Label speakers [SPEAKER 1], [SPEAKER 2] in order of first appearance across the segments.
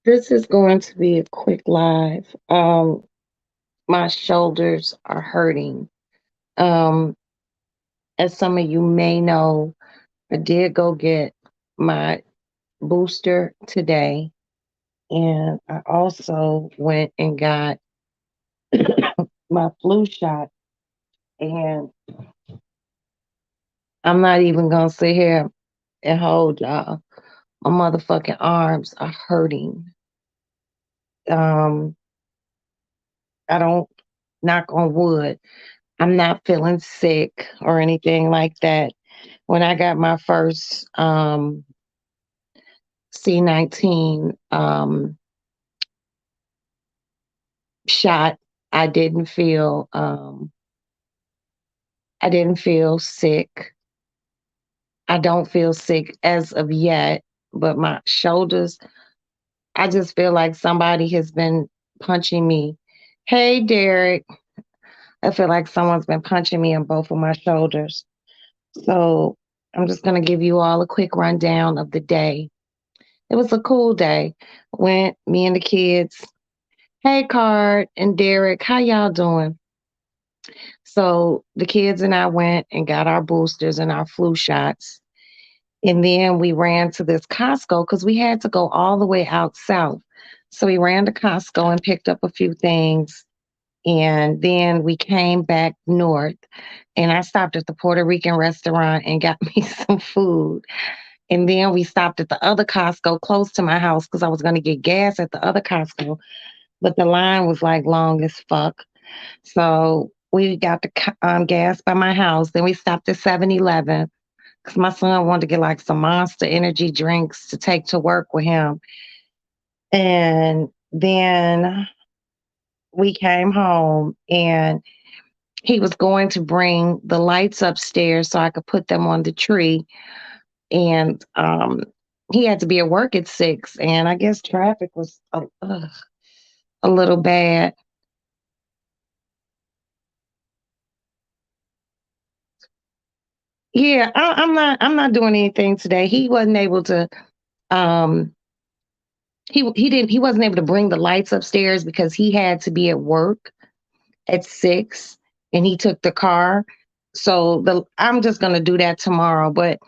[SPEAKER 1] This is going to be a quick live. My shoulders are hurting. Um, as some of you may know, I did go get my booster today, and I also went and got my flu shot. And I'm not even gonna sit here and hold y'all. My motherfucking arms are hurting. Um, I don't knock on wood. I'm not feeling sick or anything like that. When I got my first C19 shot, I didn't feel I didn't feel sick. I don't feel sick as of yet, but my shoulders, I just feel like somebody has been punching me. Hey Derek, I feel like someone's been punching me in both of my shoulders. So I'm just gonna give you all a quick rundown of the day. It was a cool day. Went me and the kids. Hey, Card and Derek, how y'all doing? So the kids and I went and got our boosters and our flu shots. And then we ran to this Costco because we had to go all the way out south. So we ran to Costco and picked up a few things. And then we came back north and I stopped at the Puerto Rican restaurant and got me some food. And then we stopped at the other Costco close to my house because I was going to get gas at the other Costco, but the line was like long as fuck. So we got the gas by my house. Then we stopped at 7-Eleven because my son wanted to get like some Monster energy drinks to take to work with him. And then we came home and he was going to bring the lights upstairs so I could put them on the tree. And he had to be at work at 6. And I guess traffic was a little bad. Yeah, I'm not doing anything today. He wasn't able to um he wasn't able to bring the lights upstairs because he had to be at work at 6 and he took the car. So the I'm just gonna do that tomorrow. But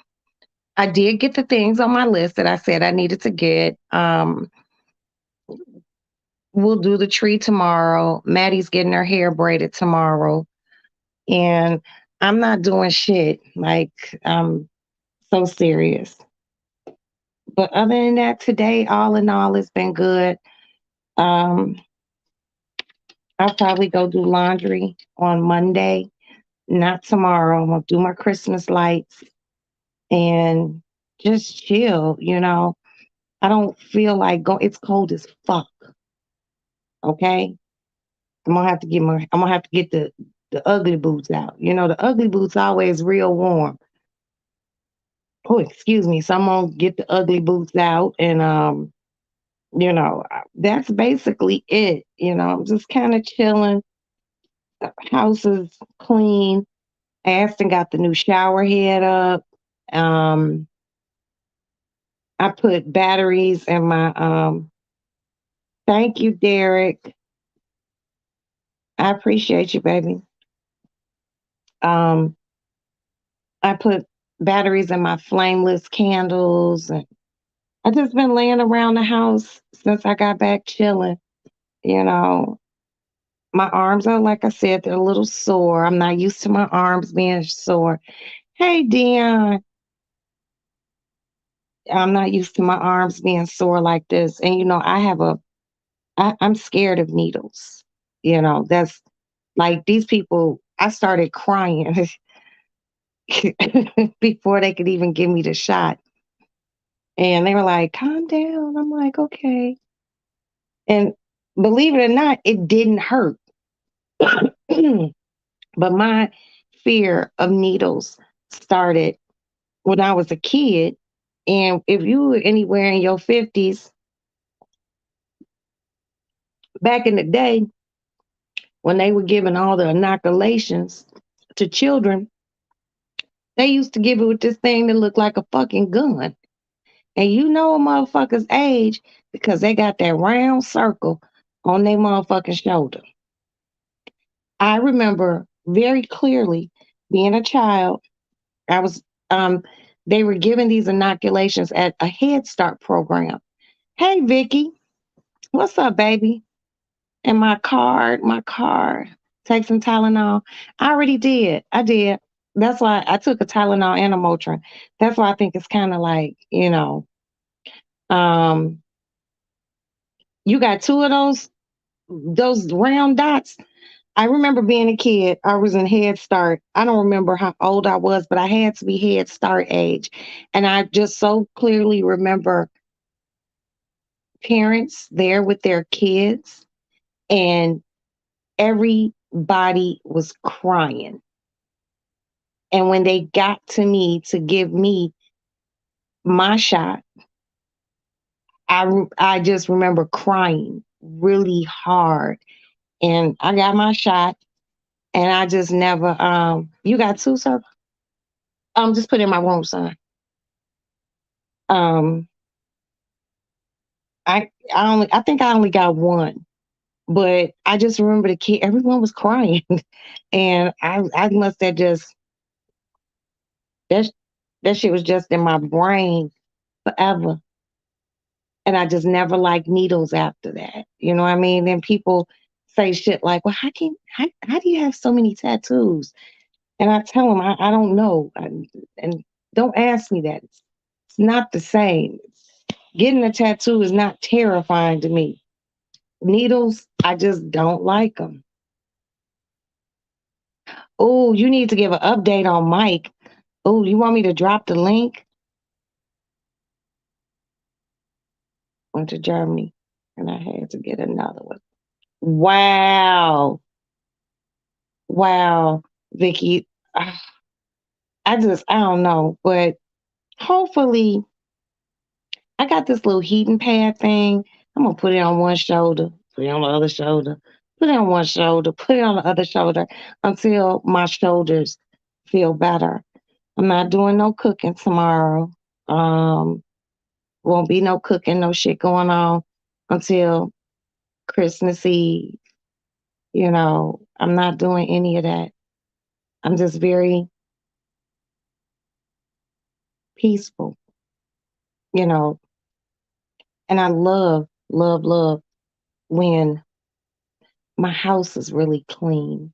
[SPEAKER 1] I did get the things on my list that I said I needed to get. We'll do the tree tomorrow. Maddie's getting her hair braided tomorrow. And I'm not doing shit. Like I'm so serious. But other than that, today, all in all, it's been good. Um, I'll probably go do laundry on Monday, not tomorrow. I'm gonna do my Christmas lights and just chill, you know. I don't feel like go it's cold as fuck. Okay. I'm gonna have to get the ugly boots out. You know, the ugly boots always real warm. Oh, excuse me. So I'm gonna get the ugly boots out and that's basically it. You know, I'm just kind of chilling. The house is clean. Aston got the new shower head up. Um, I put batteries in my thank you, Derek. I appreciate you, baby. Um, I put batteries in my flameless candles and I just been laying around the house since I got back chilling, you know. My arms are, like I said, they're a little sore. I'm not used to my arms being sore. Hey, Dion, I'm not used to my arms being sore like this. And, I'm scared of needles. You know, that's like these people, I started crying before they could even give me the shot. And they were like, calm down. I'm like, okay. And believe it or not, it didn't hurt. But my fear of needles started when I was a kid. And if you were anywhere in your 50s, back in the day, when they were giving all the inoculations to children, they used to give it with this thing that looked like a fucking gun. And you know a motherfucker's age because they got that round circle on their motherfucking shoulder. I remember very clearly being a child. I was they were giving these inoculations at a Head Start program. Hey Vicky, what's up, baby? And my card. Take some Tylenol. I already did. I did. That's why I took a Tylenol and a Motrin. That's why I think it's kind of like, um, you got two of those round dots. I remember being a kid. I was in Head Start. I don't remember how old I was, but I had to be Head Start age. And I just so clearly remember parents there with their kids, and everybody was crying. And when they got to me to give me my shot, I just remember crying really hard. And I got my shot, and I just never. You got two, sir? Just put it in my room, son. Um, I think I only got one, but I just remember the kid. Everyone was crying, and I must have just that that shit was just in my brain forever. And I just never liked needles after that. You know what I mean? Then people say shit like, "Well, how do you have so many tattoos?" And I tell them, I don't know, and don't ask me that. It's not the same. Getting a tattoo is not terrifying to me. Needles, I just don't like them. Oh, you need to give an update on Mike. Oh, you want me to drop the link? Went to Germany, and I had to get another one. Wow. Wow, Vicky. ah, I don't know, but hopefully I got this little heating pad thing. I'm gonna put it on one shoulder, put it on the other shoulder, put it on one shoulder, put it on the other shoulder until my shoulders feel better. I'm not doing no cooking tomorrow. Um, won't be no cooking, no shit going on until Christmas Eve. I'm not doing any of that. I'm just very peaceful, you know, and I love, love, love when my house is really clean.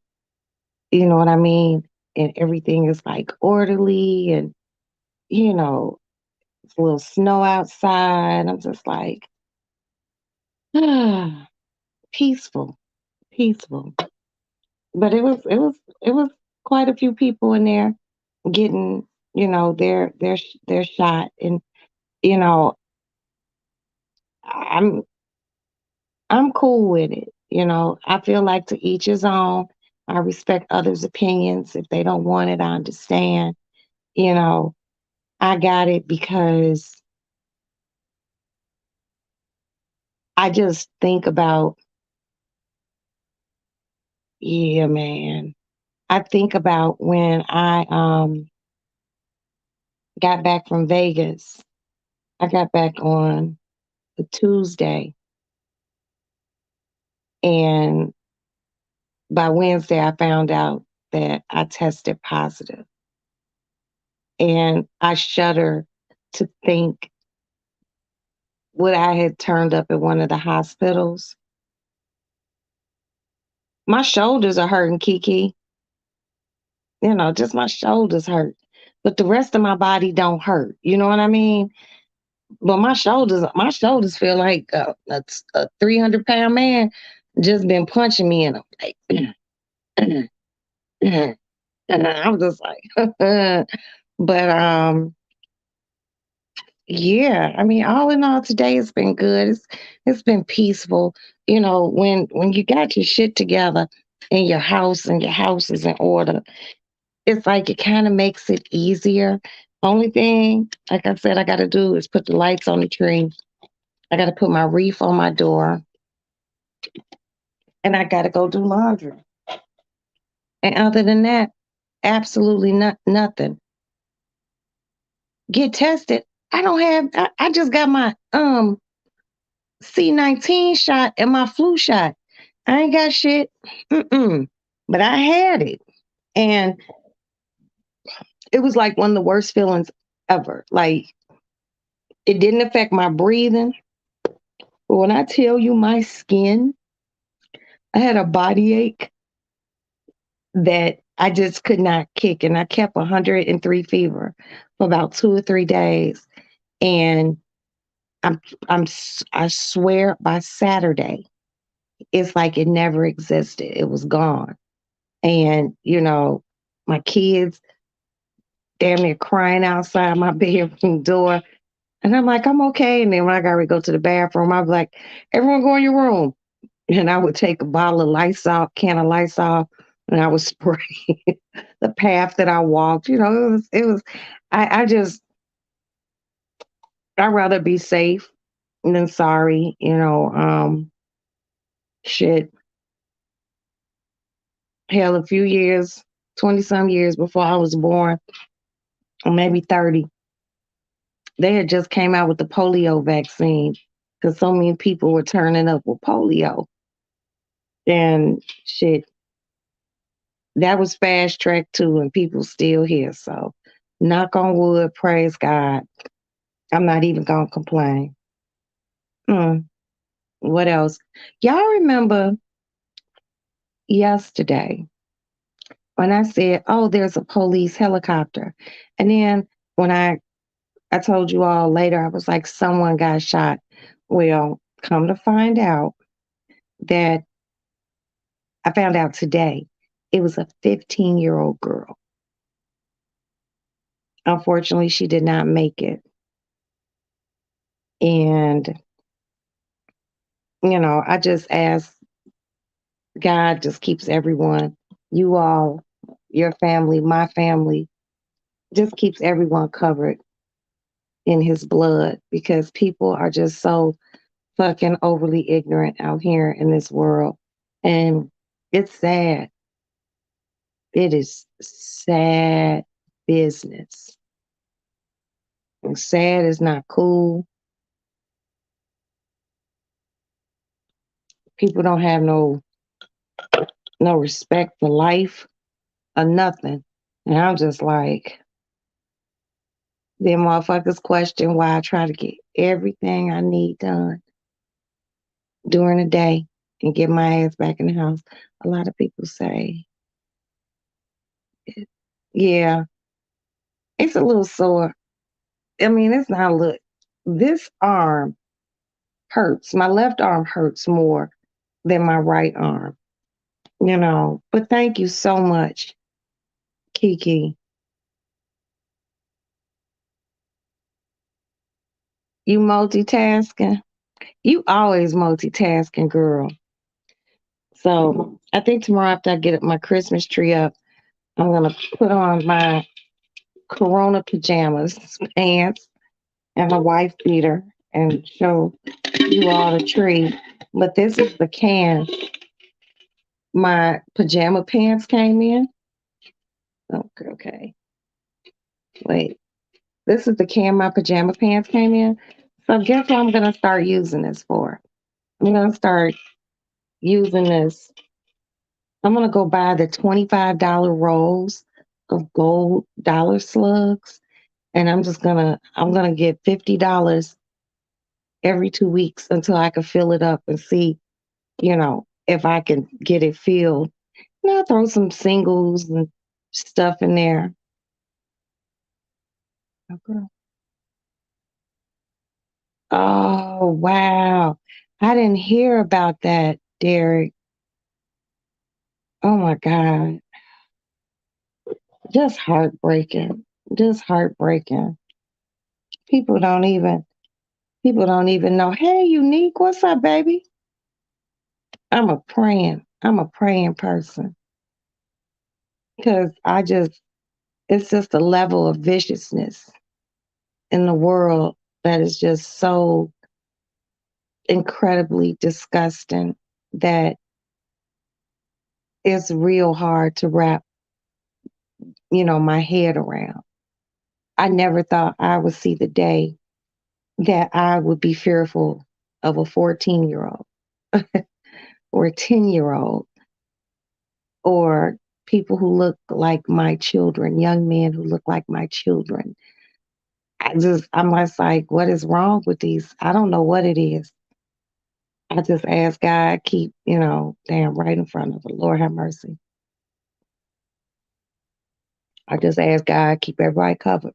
[SPEAKER 1] You know what I mean? And everything is like orderly, and, it's a little snow outside. I'm just like, peaceful, peaceful. But it was quite a few people in there getting, their shot. And, you know, I'm I'm cool with it. I feel like to each his own. I respect others' opinions. If they don't want it, I understand. You know, I got it because I just think about, yeah, man. I think about when I got back from Vegas. I got back on a Tuesday, and by Wednesday I found out that I tested positive. And I shudder to think what I had turned up at one of the hospitals. My shoulders are hurting, Kiki. Just my shoulders hurt. But the rest of my body don't hurt. You know what I mean? But my shoulders feel like a 300-pound man just been punching me in them. Like, I'm just like, but yeah. I mean, all in all, today has been good. It's been peaceful. When you got your shit together in your house and your house is in order, it's like it kind of makes it easier. Only thing, like I said, I got to do is put the lights on the tree. I got to put my wreath on my door, and I got to go do laundry. And other than that, absolutely nothing. Get tested. I don't have. I just got my C-19 shot and my flu shot. I ain't got shit. Mm-mm. But I had it, and it was like one of the worst feelings ever. Like it didn't affect my breathing, but when I tell you my skin, I had a body ache that I just could not kick, and I kept 103 fever for about 2 or 3 days, and I'm I swear by Saturday, it's like it never existed. It was gone. And, my kids damn near crying outside my bedroom door. And I'm like, I'm okay. And then when I got to go to the bathroom, I'd be like, everyone go in your room. And I would take a bottle of Lysol, can of Lysol, and I would spray the path that I walked. I just, I'd rather be safe than sorry. Shit, hell, a few years, 20 some years before I was born, or maybe 30, they had just came out with the polio vaccine because so many people were turning up with polio. And shit, that was fast track too, and people still here. So, knock on wood, praise God. I'm not even gonna complain. Hmm, what else? Y'all remember yesterday when I said, "Oh, there's a police helicopter," and then when I told you all later, I was like, someone got shot. Well, come to find out that I found out today it was a 15-year-old girl. Unfortunately, she did not make it. And, I just ask God just keeps everyone, you all, your family, my family, just keeps everyone covered in his blood because people are just so fucking overly ignorant out here in this world. And it's sad. It is sad business. And sad is not cool. People don't have no respect for life or nothing. And I'm just like, them motherfuckers question why I try to get everything I need done during the day and get my ass back in the house. A lot of people say, yeah, it's a little sore. I mean, it's not a little. This arm hurts. My left arm hurts more than my right arm, But thank you so much, Kiki. You multitasking? You always multitasking, girl. So I think tomorrow after I get my Christmas tree up, I'm gonna put on my Corona pajamas, pants, and a wife beater and show you all the tree. But this is the can my pajama pants came in. Okay, okay. Wait. This is the can my pajama pants came in. So guess what I'm gonna start using this for? I'm gonna start using this. I'm gonna go buy the $25 rolls of gold dollar slugs, and I'm gonna get $50 every 2 weeks until I can fill it up and see, if I can get it filled. And I'll throw some singles and stuff in there. Okay. Oh wow. I didn't hear about that, Derek. Oh my God. Just heartbreaking. Just heartbreaking. People don't even people don't even know. Hey, Unique, what's up, baby? I'm a praying person because it's just a level of viciousness in the world that is just so incredibly disgusting that it's real hard to wrap, my head around. I never thought I would see the day that I would be fearful of a 14-year-old or a 10-year-old or people who look like my children, young men who look like my children. I'm just like, what is wrong with these? I don't know what it is. I just ask God, keep, damn right in front of the Lord have mercy. I just ask God, keep everybody covered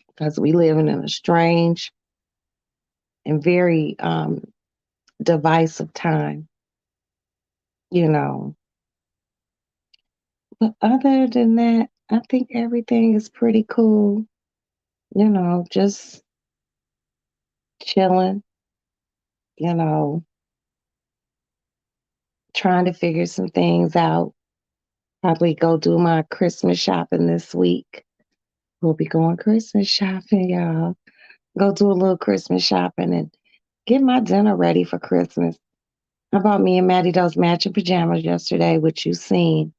[SPEAKER 1] because we living in a strange and very divisive time, you know. But other than that, I think everything is pretty cool, just chilling, you know, trying to figure some things out. Probably go do my Christmas shopping this week. We'll be going Christmas shopping, y'all. Go do a little Christmas shopping and get my dinner ready for Christmas. I bought me and Maddie those matching pajamas yesterday, which you seen,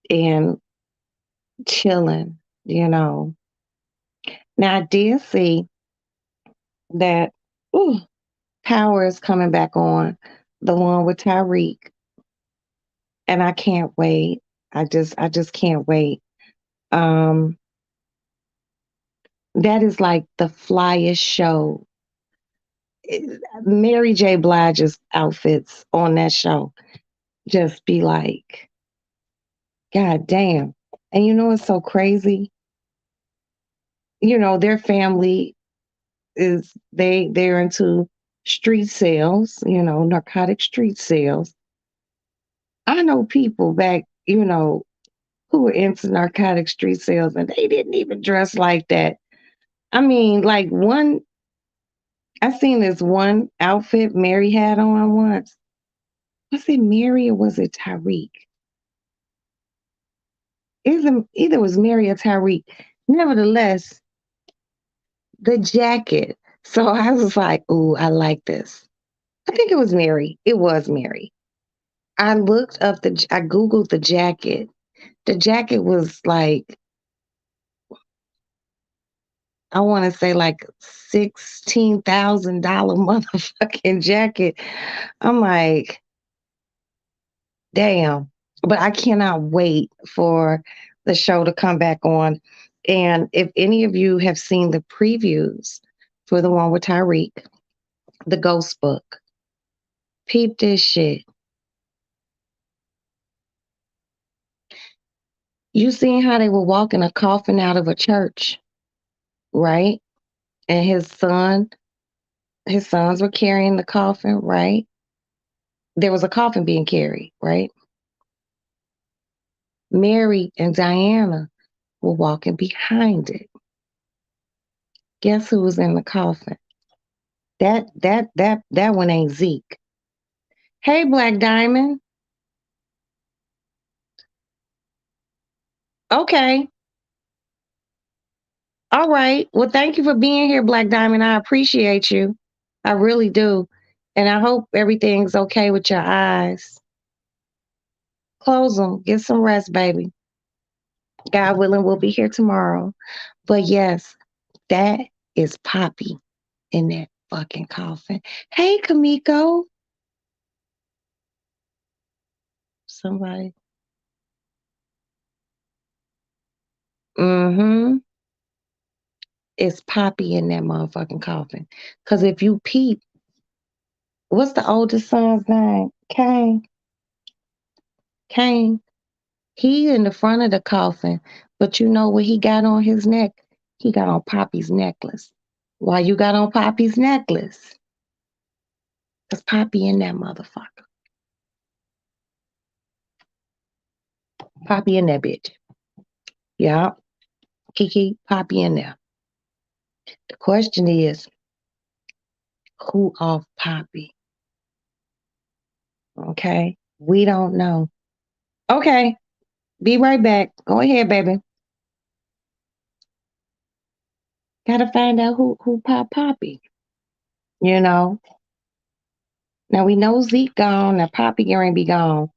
[SPEAKER 1] and chilling, you know. Now I did see that ooh, Power is coming back on, the one with Tyreek, and I can't wait. I just can't wait. Um, that is like the flyest show. Mary J. Blige's outfits on that show just be like, God damn. And you know what's so crazy? Their family they're into street sales, narcotic street sales. I know people back, who were into narcotic street sales and they didn't even dress like that. I mean, like I seen this one outfit Mary had on once. Was it Mary or was it Tyreek? Either it was Mary or Tyreek. Nevertheless, the jacket. So I was like, ooh, I like this. I think it was Mary. It was Mary. I Googled the jacket. The jacket was like, I want to say like $16,000 motherfucking jacket. I'm like, damn. But I cannot wait for the show to come back on. And if any of you have seen the previews for the one with Tyreek, the Ghost Book, peep this shit. You seen how they were walking a coffin out of a church, right? And his sons were carrying the coffin, right? There was a coffin being carried, right? Mary and Diana were walking behind it. Guess who was in the coffin? That one ain't Zeke. Hey, Black Diamond. Okay. All right. Well, thank you for being here, Black Diamond. I appreciate you. I really do. And I hope everything's okay with your eyes. Close them. Get some rest, baby. God willing, we'll be here tomorrow. But yes, that is Poppy in that fucking coffin. Hey, Kamiko. Somebody. Mm-hmm. It's Poppy in that motherfucking coffin. Because if you peep, what's the oldest son's name? Kane. Kane. He in the front of the coffin, but you know what he got on his neck? He got on Poppy's necklace. Why you got on Poppy's necklace? Because Poppy in that motherfucker. Poppy in that bitch. Yeah. Kiki, Poppy in there. The question is, who off Poppy? Okay. We don't know. Okay. Be right back. Go ahead, baby. Gotta find out who popped Poppy. You know. Now we know Zeke gone. Now Poppy going to be gone.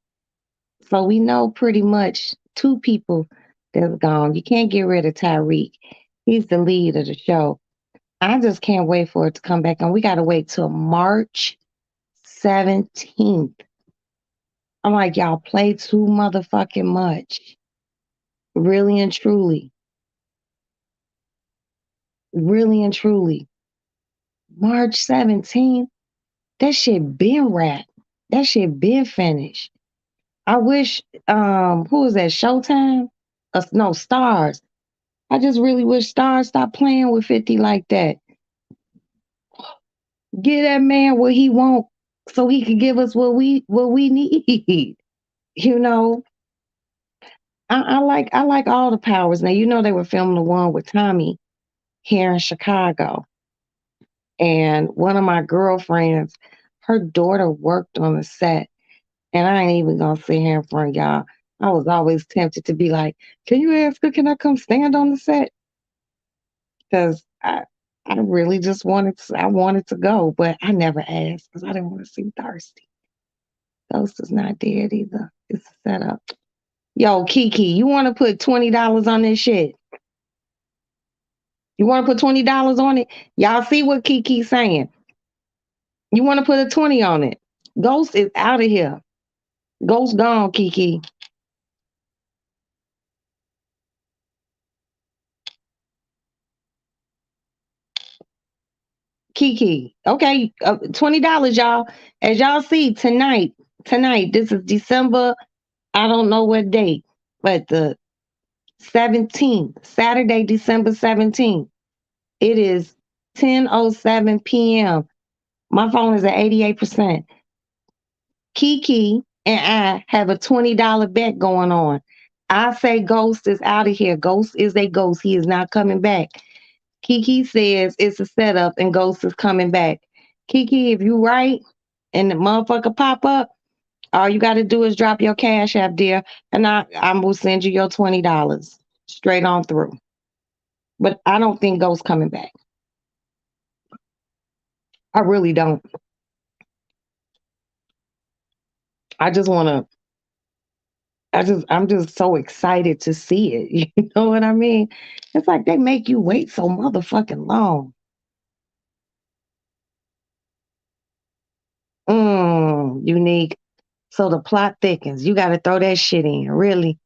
[SPEAKER 1] So we know pretty much two people that's gone. You can't get rid of Tyreek. He's the lead of the show. I just can't wait for it to come back. And we got to wait till March 17th. I'm like, y'all play too motherfucking much. Really and truly. Really and truly. March 17th. That shit been wrapped. That shit been finished. I wish who was that? Showtime? No, Stars. I just really wish Stars stopped playing with 50 like that. Give that man what he want so he could give us what we need. You know, I like all the powers. Now you know they were filming the one with Tommy here in Chicago. And one of my girlfriends, her daughter worked on the set. And I ain't even gonna sit here in front of y'all. I was always tempted to be like, can you ask her, can I come stand on the set? Because I really just wanted to go, but I never asked because I didn't want to seem thirsty. Ghost is not dead either. It's a setup. Yo, Kiki, you want to put $20 on this shit? You want to put $20 on it? Y'all see what Kiki's saying? You want to put a 20 on it? Ghost is out of here. Ghost gone, Kiki. Kiki. Okay, $20, y'all. As y'all see tonight, this is December, I don't know what date, but the 17th, Saturday, December 17th. It is 10:07 p.m. My phone is at 88%. Kiki and I have a $20 bet going on. I say Ghost is out of here. Ghost is a ghost. He is not coming back. Kiki says it's a setup and Ghost is coming back. Kiki, if you right and the motherfucker pop up, all you got to do is drop your cash app, dear, and I will send you your $20 straight on through. But I don't think Ghost coming back. I really don't. I just want to. I'm just so excited to see it. You know what I mean? It's like they make you wait so motherfucking long. Unique. So the plot thickens. You got to throw that shit in. Really?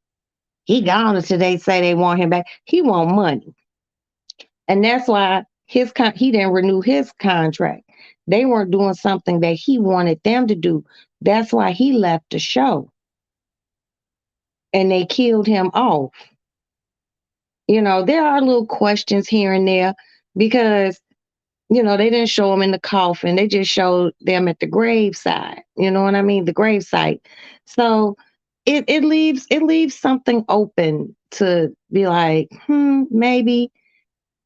[SPEAKER 1] He gone until they say they want him back. He want money, and that's why he didn't renew his contract. They weren't doing something that he wanted them to do. That's why he left the show, and they killed him off. There are little questions here and there because they didn't show him in the coffin. They just showed them at the graveside. You know what I mean? The gravesite. So it leaves something open to be like, maybe,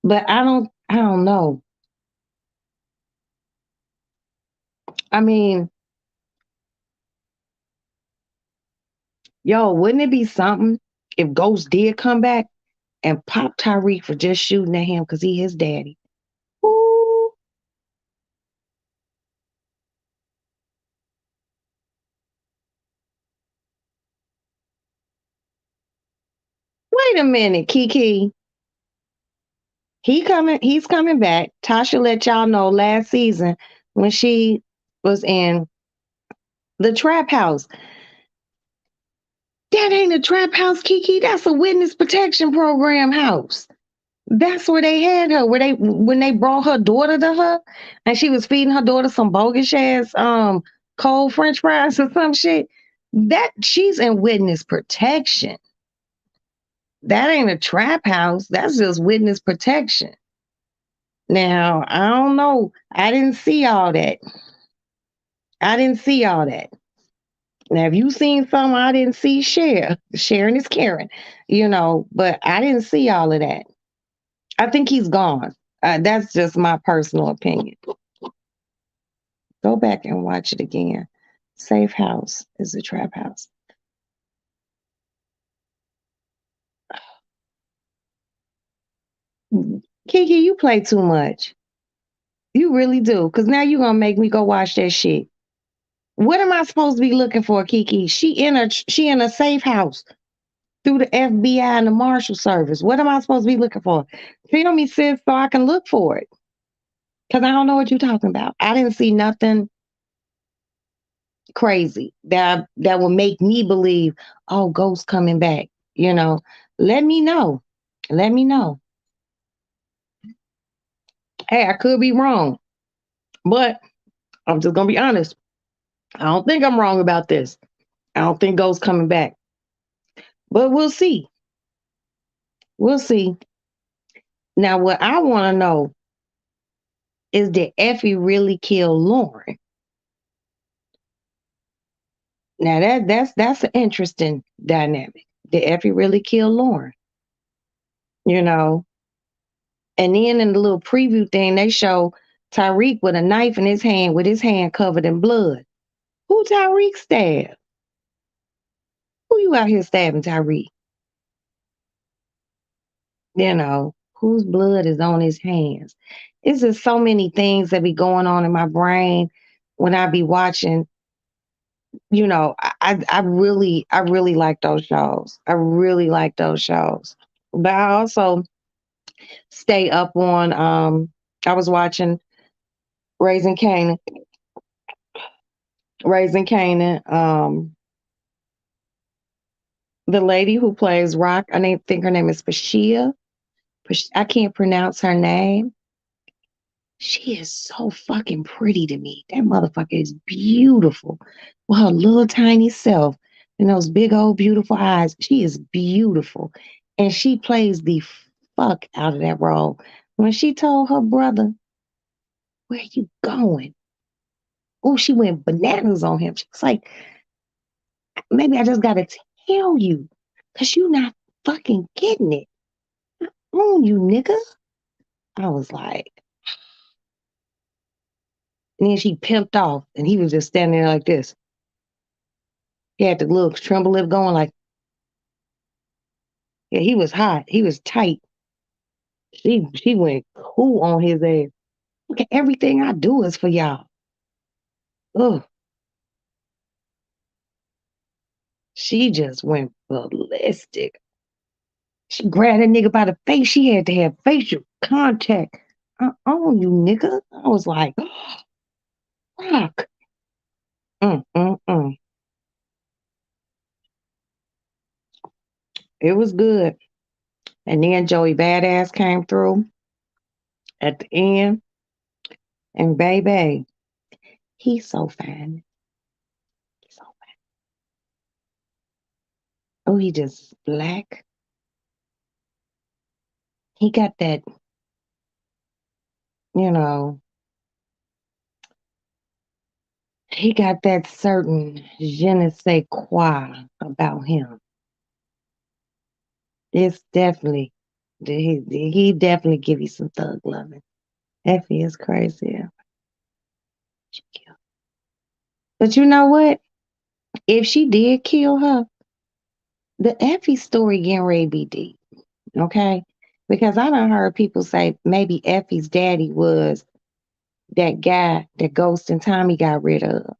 [SPEAKER 1] but I don't know. I mean, yo, wouldn't it be something if Ghost did come back and pop Tyreek for just shooting at him because he his daddy? Ooh, wait a minute, Kiki. He's coming back. Tasha let y'all know last season when she was in the trap house. That ain't a trap house, Kiki. That's a witness protection program house. That's where they had her. Where they when they brought her daughter to her, and she was feeding her daughter some bogus ass cold French fries or some shit. That she's in witness protection. That ain't a trap house. That's just witness protection. Now I don't know. I didn't see all that. I didn't see all that. Now, if you seen something I didn't see, share. Sharing is caring, but I didn't see all of that. I think he's gone. That's just my personal opinion. Go back and watch it again. Safe House is a trap house. Kiki, you play too much. You really do. Because now you're going to make me go watch that shit. What am I supposed to be looking for, Kiki? She in a safe house. through the FBI and the Marshal Service. What am I supposed to be looking for? Tell me, sis, so I can look for it. Because I don't know what you're talking about. I didn't see nothing crazy that will make me believe, oh, ghost coming back. You know, let me know. Let me know. Hey, I could be wrong, but I'm just gonna be honest. I don't think I'm wrong about this. I don't think ghost coming back, but we'll see. We'll see. Now, what I want to know is, did Effie really kill Lauren? Now that's an interesting dynamic. Did Effie really kill Lauren? You know, and then in the little preview thing, they show Tyreek with a knife in his hand, with his hand covered in blood. Who Tyreek stabbed? Who you out here stabbing Tyreek? You know, whose blood is on his hands? It's just so many things that be going on in my brain when I be watching. You know, I really like those shows. I really like those shows. But I also stay up on I was watching Raising Canaan, Raising Canaan. The lady who plays Rock, think her name is Pashia. I can't pronounce her name. She is so fucking pretty to me. That motherfucker is beautiful. With her little tiny self and those big old beautiful eyes. She is beautiful. And she plays the fuck out of that role. When she told her brother, where you going? Oh, she went bananas on him. She was like, maybe I just gotta tell you, cause you not fucking getting it. On you, nigga. I was like, and then she pimped off, and he was just standing there like this. He had the little tremble lip going, like, yeah, he was hot. He was tight. She went cool on his ass. Okay, everything I do is for y'all. Ugh. She just went ballistic. She grabbed that nigga by the face. She had to have facial contact. I own you, nigga. I was like, fuck. Mm. It was good. And then Joey Badass came through at the end. And baby, he's so fine. So fine. Oh, he just black. He got that, you know, he got that certain je ne sais quoi about him. It's definitely, he definitely give you some thug loving. Effie is crazy. Yeah. But you know what? If she did kill her, the Effie story getting ready to be deep. Okay? Because I done heard people say maybe Effie's daddy was that guy that Ghost and Tommy got rid of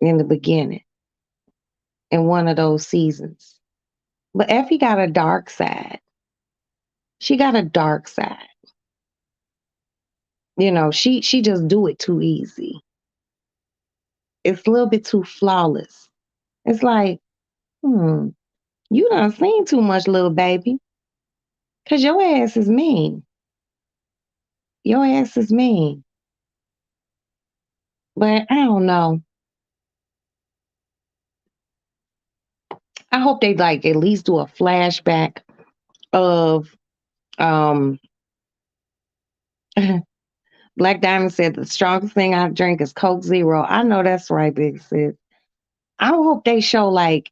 [SPEAKER 1] in the beginning in one of those seasons. But Effie got a dark side. She got a dark side. You know, she just do it too easy. It's a little bit too flawless. It's like, you done seen too much, little baby. Cause your ass is mean. Your ass is mean. But I don't know. I hope they like at least do a flashback of um Black Diamond said the strongest thing I drink is Coke Zero. I know that's right, Big Sis. I hope they show like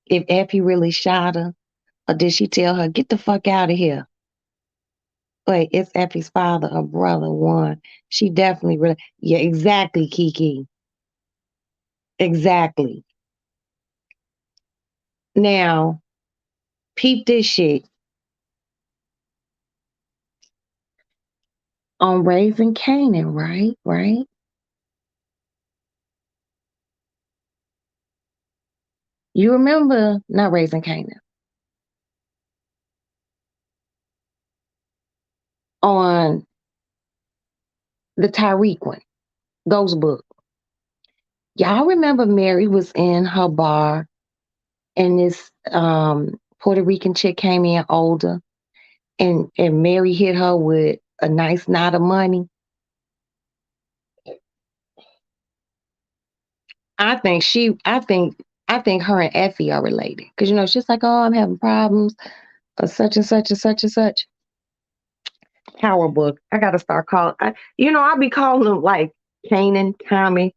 [SPEAKER 1] if Effie really shot her, or did she tell her, get the fuck out of here? Wait, it's Effie's father or brother, one. She definitely really, yeah, exactly, Kiki. Exactly. Now, peep this shit. On Raising Canaan, right? Right? You remember not Raising Canaan on the Tyreek one, Ghost Book. Y'all remember Mary was in her bar and this Puerto Rican chick came in older and Mary hit her with a nice knot of money. I think her and Effie are related. Cause she's like, oh, I'm having problems, or such and such and such and such. Power book. I gotta start calling I'll be calling them like Kanan, Tommy,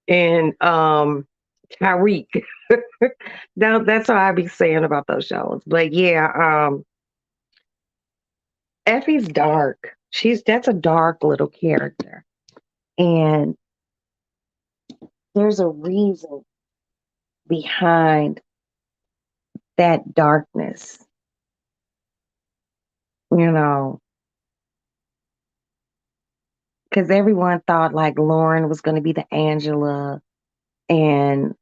[SPEAKER 1] and Tyreek. That's what I be saying about those shows. But yeah, Effie's dark. That's a dark little character. And there's a reason behind that darkness, you know, because everyone thought like Lauren was going to be the Angela and,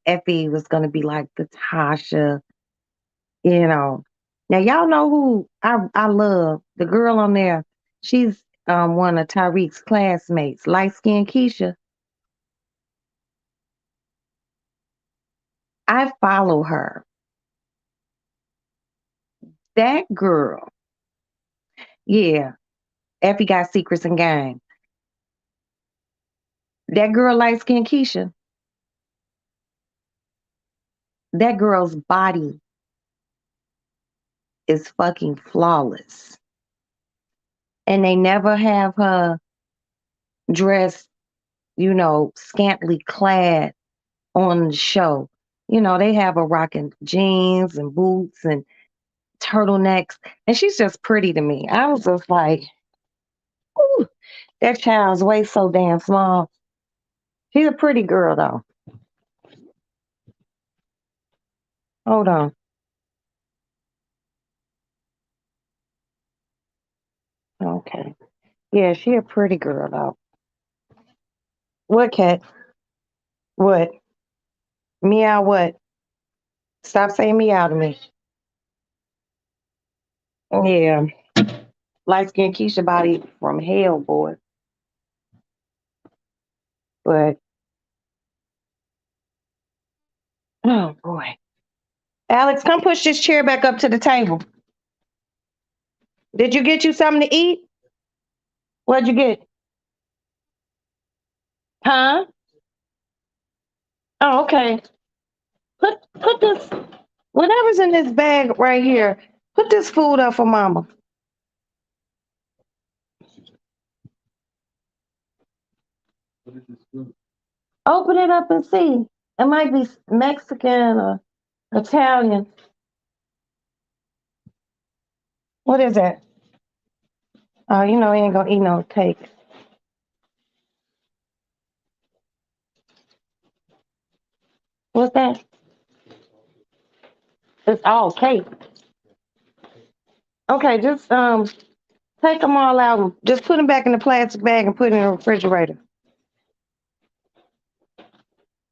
[SPEAKER 1] Effie was going to be like the Tasha, you know. Now, y'all know who I love? The girl on there. She's one of Tyreek's classmates, light skinned Keisha. I follow her. That girl, yeah, Effie got secrets and game. That girl, light skinned Keisha, that girl's body is fucking flawless. And they never have her dressed, scantily clad on the show. They have her rocking jeans and boots and turtlenecks. And she's just pretty to me. I was just like, ooh, that child's way so damn small. She's a pretty girl, though. Hold on. Okay. Yeah, she a pretty girl, though. What, cat? What? Meow what? Stop saying meow to me. Yeah. Light skinned Keisha body from hell, boy. But, oh, boy. Alex, come push this chair back up to the table. Did you get you something to eat? What'd you get? Huh? Oh, okay. Put this whatever's in this bag right here. Put this food up for mama. Open it up and see. It might be Mexican or Italian. What is that? Oh, he ain't gonna eat no cake. What's that? It's all cake. Okay, just take them all out and just put them back in the plastic bag and put it in the refrigerator.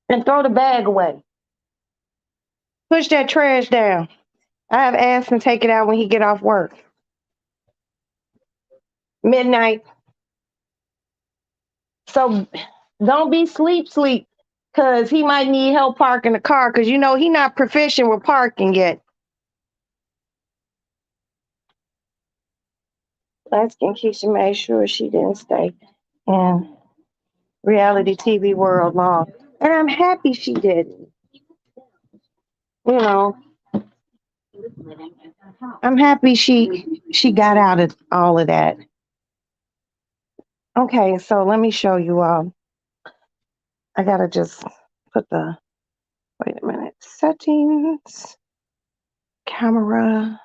[SPEAKER 1] And throw the bag away. Push that trash down. I have asked him to take it out when he get off work. Midnight. So don't be sleep, because he might need help parking the car because he not proficient with parking yet. Asking Keisha made sure she didn't stay in reality TV world long. And I'm happy she didn't. You know, I'm happy she got out of all of that. Okay, so let me show you I gotta just put the wait a minute. Settings, camera.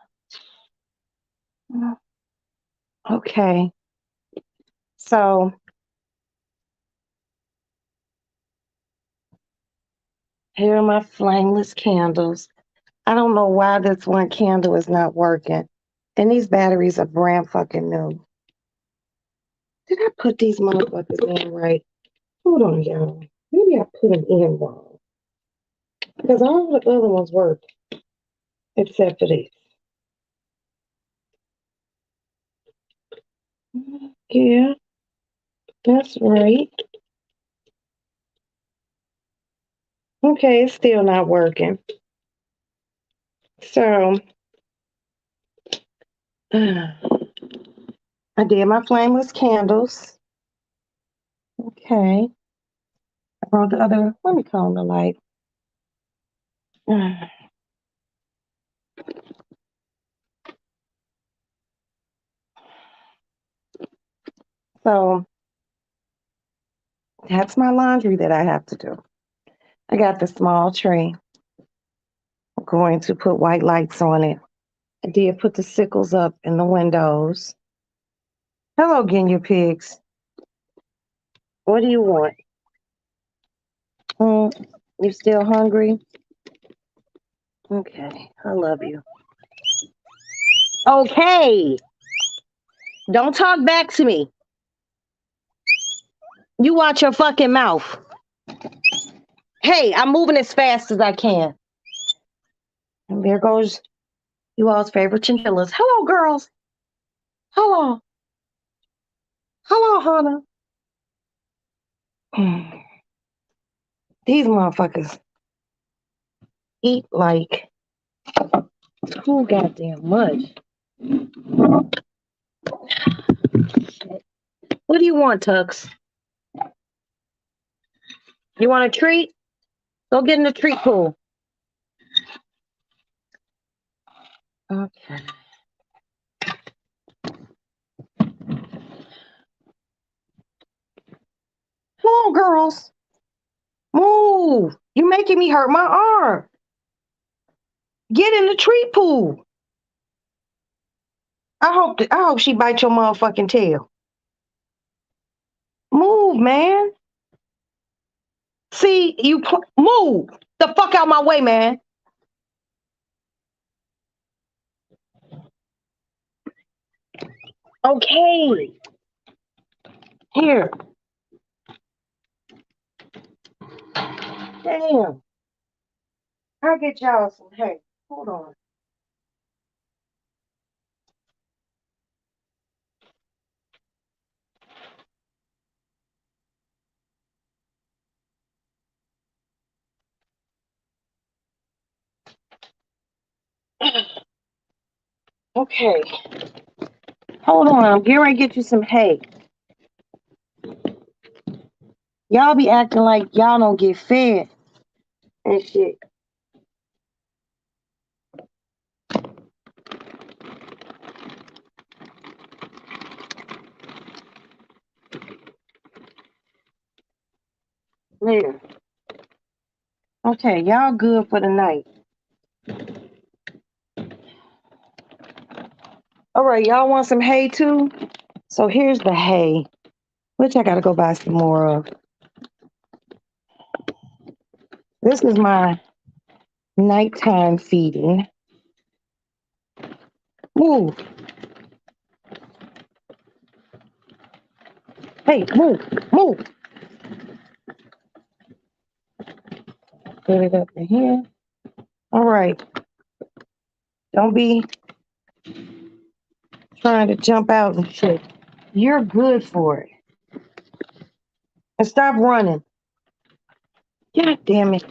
[SPEAKER 1] Okay. So here are my flameless candles. I don't know why this one candle is not working. And these batteries are brand fucking new. Did I put these motherfuckers in right? Hold on, y'all. Maybe I put them in wrong. Because all the other ones work except for this. Yeah, that's right. Okay, it's still not working. So I did my flameless candles. Okay. I brought the other, let me call them the light. So that's my laundry that I have to do. I got the small tray. I'm going to put white lights on it. I did put the sickles up in the windows. Hello, guinea pigs. What do you want? Hmm, you still hungry? Okay, I love you. Okay, don't talk back to me. You watch your fucking mouth. Hey, I'm moving as fast as I can. And there goes you all's favorite chinchillas. Hello, girls. Hello. Hello, Hannah. These motherfuckers eat like too goddamn much. What do you want, Tux? You want a treat? Go get in the treat pool. Okay. Hello, girls. Move. You're making me hurt my arm. Get in the treat pool. I hope she bites your motherfucking tail. Move, man. See, move the fuck out my way, man. Okay. Here. Damn. I'll get y'all some hay. Hold on. Okay. Hold on. I'm getting ready to get you some hay. Y'all be acting like y'all don't get fed and shit. There. Okay, y'all good for the night. All right, y'all want some hay too? So here's the hay, which I gotta go buy some more of. This is my nighttime feeding. Move. Hey, move, move. Put it up in here. All right. Don't be trying to jump out and shit. You're good for it. And stop running. God damn it.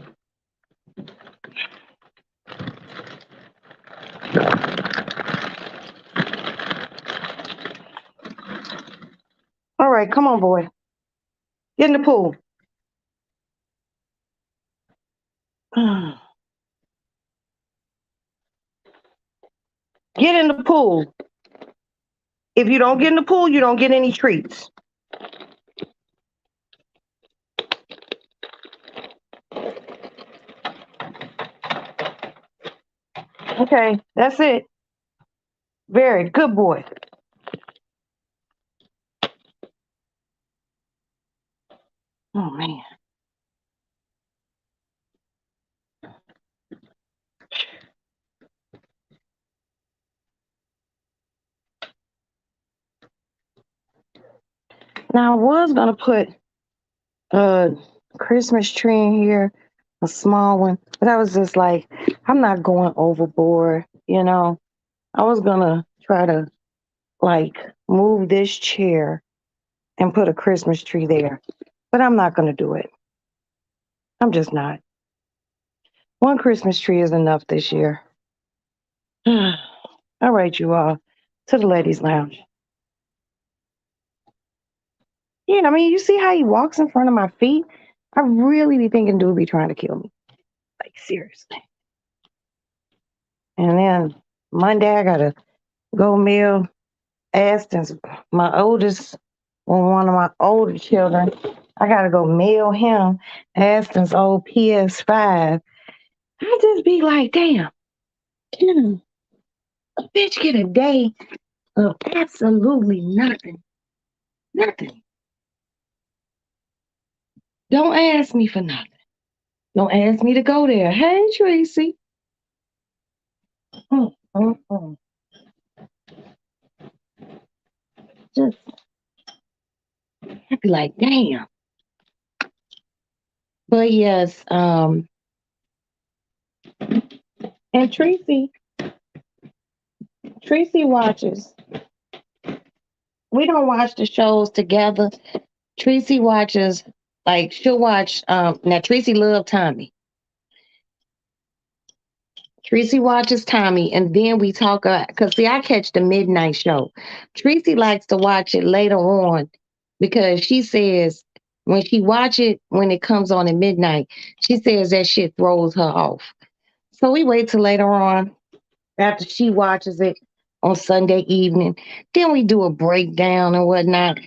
[SPEAKER 1] All right, come on, boy. Get in the pool. Get in the pool. If you don't get in the pool, you don't get any treats. Okay, that's it. Very good boy. Oh, man. Now, I was going to put a Christmas tree in here, a small one. But I was just like, I'm not going overboard, you know. I was gonna try to like move this chair and put a Christmas tree there, but I'm not gonna do it. I'm just not. One Christmas tree is enough this year. All right, you all, to the ladies' lounge. Yeah, I mean, you see how he walks in front of my feet? I really be thinking dude be trying to kill me. Like, seriously. And then Monday, I gotta go mail Aston's, my oldest, one of my older children. I gotta go mail him Aston's old PS5. I just be like, damn, can a bitch get a day of absolutely nothing? Nothing. Don't ask me for nothing. Don't ask me to go there. Hey, Tracy. Mm, mm, mm. Just I'd be like, damn. But yes, and Tracy watches. We don't watch the shows together. Tracy watches, like she'll watch. Now Tracy loved Tommy. Tracy watches Tommy, and then we talk. Cause see, I catch the midnight show. Tracy likes to watch it later on because she says when she watch it when it comes on at midnight, she says that shit throws her off. So we wait till later on after she watches it on Sunday evening. Then we do a breakdown and whatnot.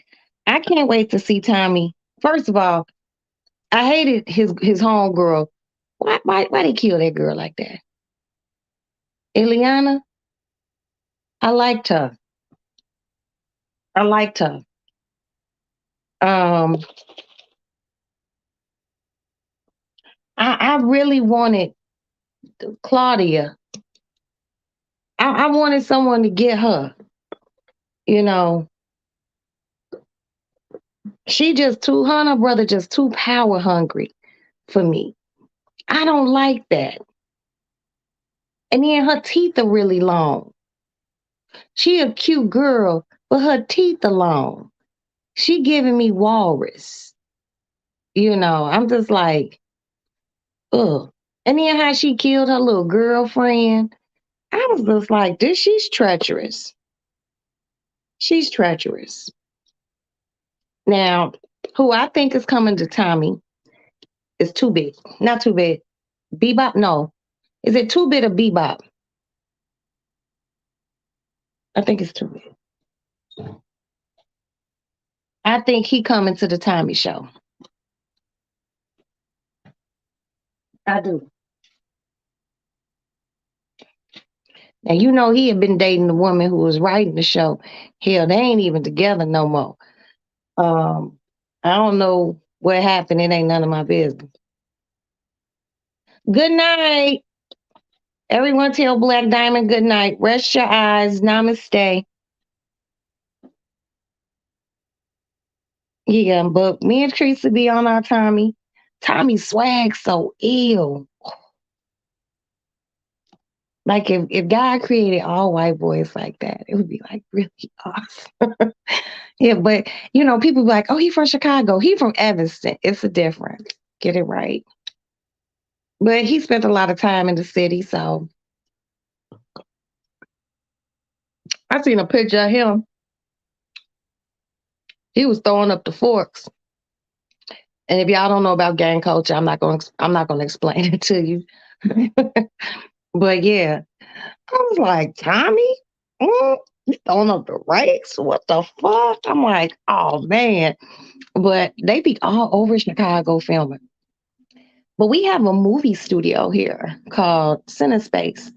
[SPEAKER 1] I can't wait to see Tommy. First of all, I hated his homegirl. Why they kill that girl like that? Ileana, I liked her. I liked her. Um, I really wanted Claudia. I wanted someone to get her. You know, she just too. Her and her brother just too power hungry for me. I don't like that. And then her teeth are really long. She a cute girl, but her teeth are long. She giving me walrus. I'm just like, ugh. And then how she killed her little girlfriend. I was just like, this she's treacherous. She's treacherous. Now, who I think is coming to Tommy is Too Big. Not Too Big. Bebop? No. Is it Too Big or Bebop? I think it's Too Big. I think he coming to the Tommy show. I do. Now you know he had been dating the woman who was writing the show. Hell, they ain't even together no more. Um, I don't know what happened. It ain't none of my business. Good night. Everyone tell Black Diamond good night. Rest your eyes. Namaste. Yeah, but me and Teresa be on our Tommy. Tommy swag so ill. Like if God created all white boys like that, it would be like really awesome. Yeah, but people be like, oh, he from Chicago. He from Evanston. It's a difference. Get it right. But he spent a lot of time in the city, so I seen a picture of him. He was throwing up the forks. And if y'all don't know about gang culture, I'm not gonna explain it to you. But yeah, I was like, Tommy, you throwing up the rakes? What the fuck? I'm like, oh man. But they be all over Chicago filming. But we have a movie studio here called CineSpace.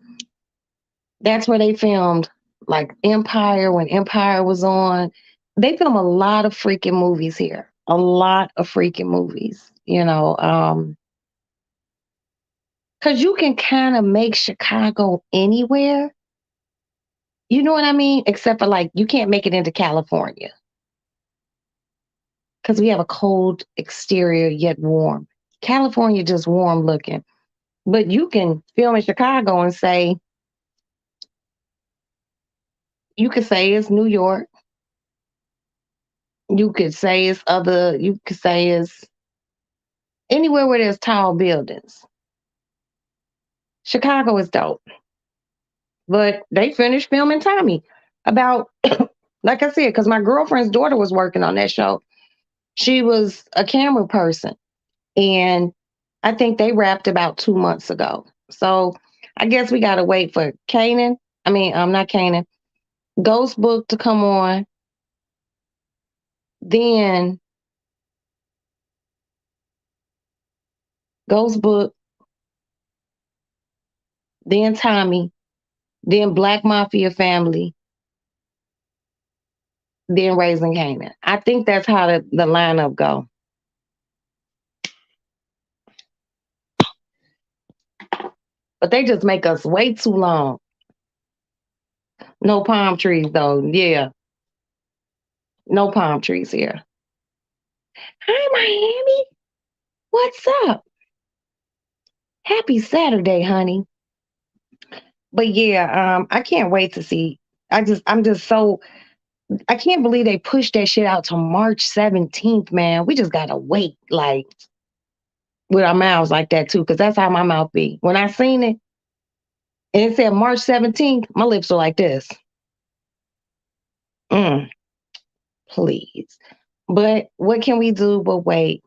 [SPEAKER 1] That's where they filmed like Empire when Empire was on. They film a lot of freaking movies here. A lot of freaking movies, because you can kind of make Chicago anywhere. You know what I mean? Except for like, you can't make it into California because we have a cold exterior yet warm California just warm looking. But you can film in Chicago and say, you could say it's New York. You could say it's anywhere where there's tall buildings. Chicago is dope. But they finished filming Tommy about, like I said, because my girlfriend's daughter was working on that show. She was a camera person. And I think they wrapped about 2 months ago. So I guess we got to wait for Kanan. I mean, not Kanan, Ghost Book to come on. Then Ghost Book, then Tommy, then Black Mafia Family, then Raising Kanan. I think that's how the lineup go. But they just make us wait too long. No palm trees though. Yeah, no palm trees here. Hi, Miami. What's up? Happy Saturday, honey. But yeah, I can't wait to see. I'm just so I can't believe they pushed that shit out to March 17th, man. We just gotta wait, like with our mouths like that too, because that's how my mouth be. When I seen it and it said March 17th, my lips are like this. Mm, please. But what can we do but wait?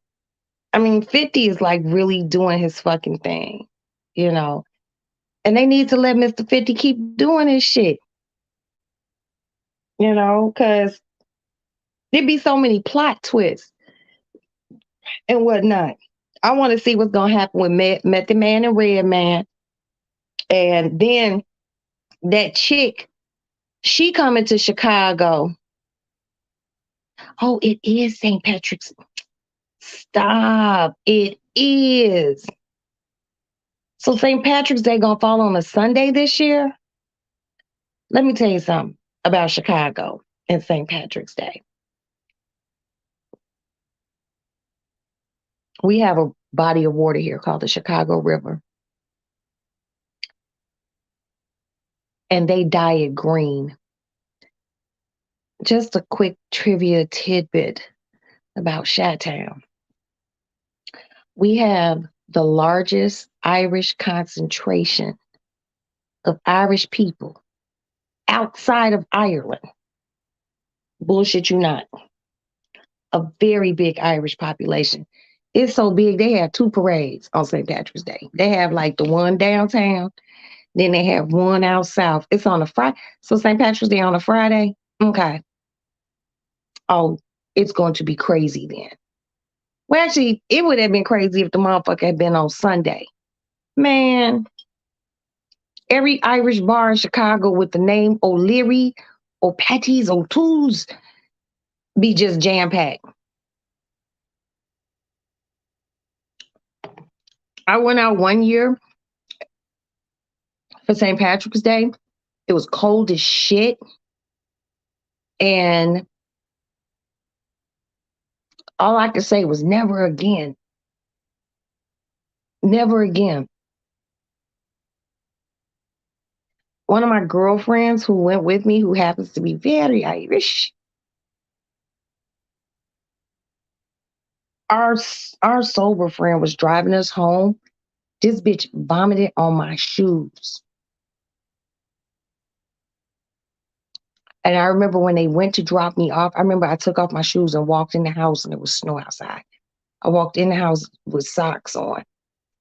[SPEAKER 1] I mean, 50 is like really doing his fucking thing, you know. And they need to let Mr. 50 keep doing his shit, because there'd be so many plot twists and whatnot. I want to see what's gonna happen with Method Man and Red Man, and then that chick, she coming to Chicago. Oh, it is St. Patrick's. Stop! It is. So St. Patrick's Day gonna fall on a Sunday this year. Let me tell you something about Chicago and St. Patrick's Day. We have a body of water here called the Chicago River, and they dye it green. Just a quick trivia tidbit about Chi-Town. We have the largest Irish concentration of Irish people outside of Ireland. Bullshit you not. A very big Irish population. It's so big, they have two parades on St. Patrick's Day. They have like the one downtown, then they have one out south. It's on a Friday. So St. Patrick's Day on a Friday. Okay. Oh, it's going to be crazy then. Well, actually, it would have been crazy if the motherfucker had been on Sunday. Man, every Irish bar in Chicago with the name O'Leary, O'Patty's, O'Toole's be just jam packed. I went out one year for St. Patrick's Day. It was cold as shit. And all I could say was never again. Never again. One of my girlfriends who went with me, who happens to be very Irish, our sober friend was driving us home. This bitch vomited on my shoes. And I remember when they went to drop me off, I remember I took off my shoes and walked in the house and it was snow outside. I walked in the house with socks on.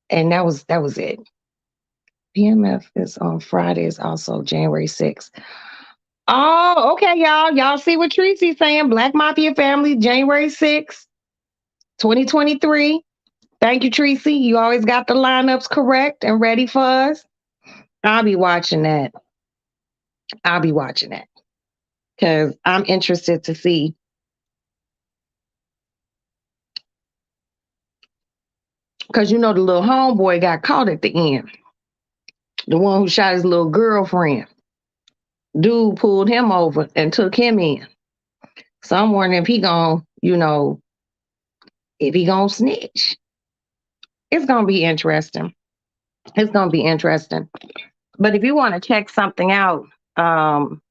[SPEAKER 1] And that was it. PMF is on Fridays, also January 6th. Oh, okay, y'all. Y'all see what Tracy's saying? Black Mafia Family, January 6th, 2023. Thank you, Tracy. You always got the lineups correct and ready for us. I'll be watching that. I'll be watching that because I'm interested to see. Because the little homeboy got caught at the end. The one who shot his little girlfriend. Dude pulled him over and took him in. So I'm wondering if he gonna snitch. It's gonna be interesting. It's gonna be interesting. But if you want to check something out, um,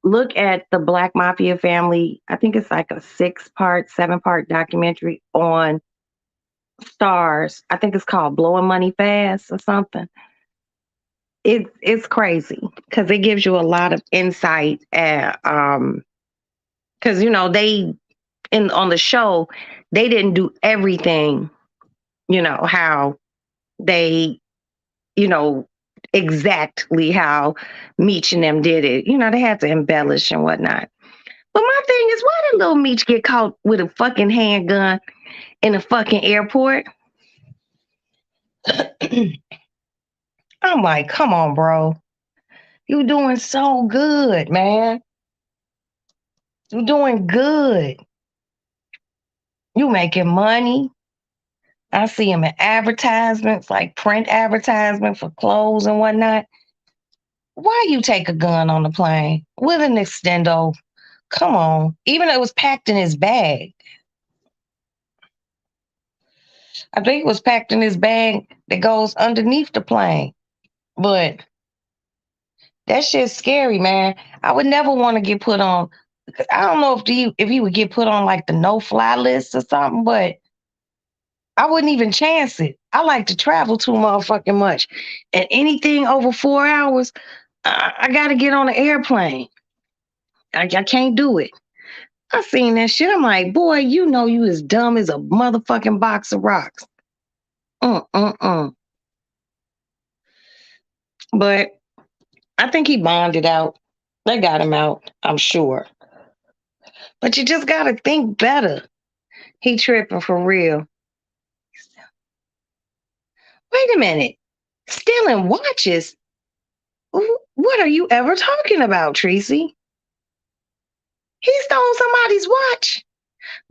[SPEAKER 1] look at the Black Mafia family. I think it's like a 6-part, 7-part documentary on Stars. I think it's called Blowing Money Fast or something. It's crazy because it gives you a lot of insight at because they in on the show they didn't do everything how they you know exactly how Meech and them did it. They had to embellish and whatnot. But my thing is, why did little Meech get caught with a fucking handgun in a fucking airport? I'm like, come on, bro. You doing so good, man. You doing good. You making money. I see him in advertisements, like print advertisement for clothes and whatnot. Why you take a gun on the plane with an extendo? Come on. Even though it was packed in his bag. I think it was packed in his bag that goes underneath the plane. But that shit's scary, man. I would never want to get put on. I don't know if he would get put on like the no-fly list or something, but I wouldn't even chance it. I like to travel too motherfucking much. And anything over 4 hours, I got to get on an airplane. I can't do it. I seen that shit. I'm like, boy, you as dumb as a motherfucking box of rocks. Mm-mm-mm. But I think he bonded out. They got him out, I'm sure. But you just got to think better. He tripping for real. Wait a minute. Stealing watches? What are you ever talking about, Tracy? He stole somebody's watch.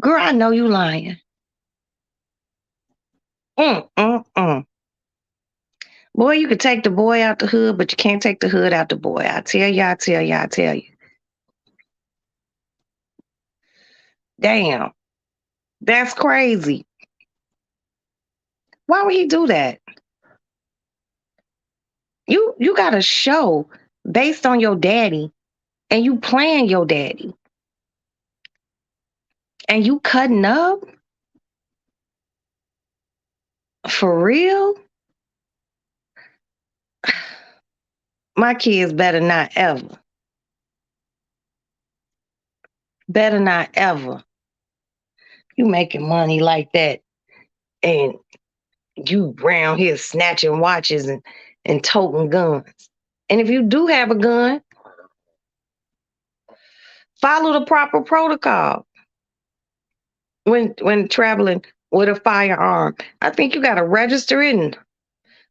[SPEAKER 1] Girl, I know you lying. Mm-mm-mm. Boy, you could take the boy out the hood, but you can't take the hood out the boy. I tell you, I tell you, I tell you. Damn, that's crazy. Why would he do that? You got a show based on your daddy, and you playing your daddy, and you cutting up for real. My kids better not ever. You making money like that, and you round here snatching watches and toting guns. And if you do have a gun, follow the proper protocol when traveling with a firearm. I think you got to register it and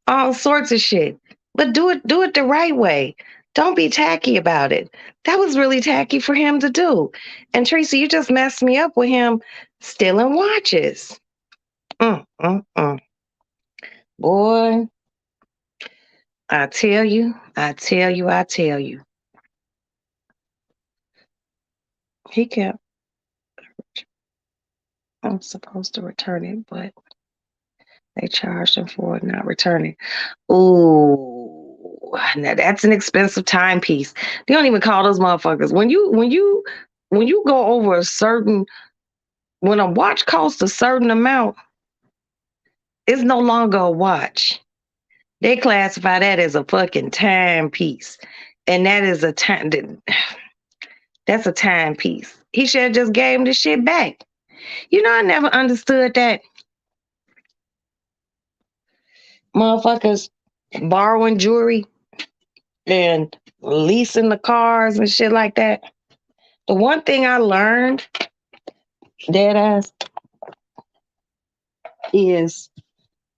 [SPEAKER 1] all sorts of shit. But do it the right way. Don't be tacky about it. That was really tacky for him to do. And Tracy, you just messed me up with him stealing watches. Mm, mm, mm. Boy, I tell you, I tell you, I tell you. He kept, I'm supposed to return it, but they charged him for it not returning. Ooh, now that's an expensive timepiece. They don't even call those motherfuckers. When you go over a certain when a watch costs a certain amount, it's no longer a watch. They classify that as a fucking timepiece. And that is a time that's a timepiece. He should have just gave him the shit back. I never understood that motherfuckers borrowing jewelry and leasing the cars and shit like that. The one thing I learned, dead ass, is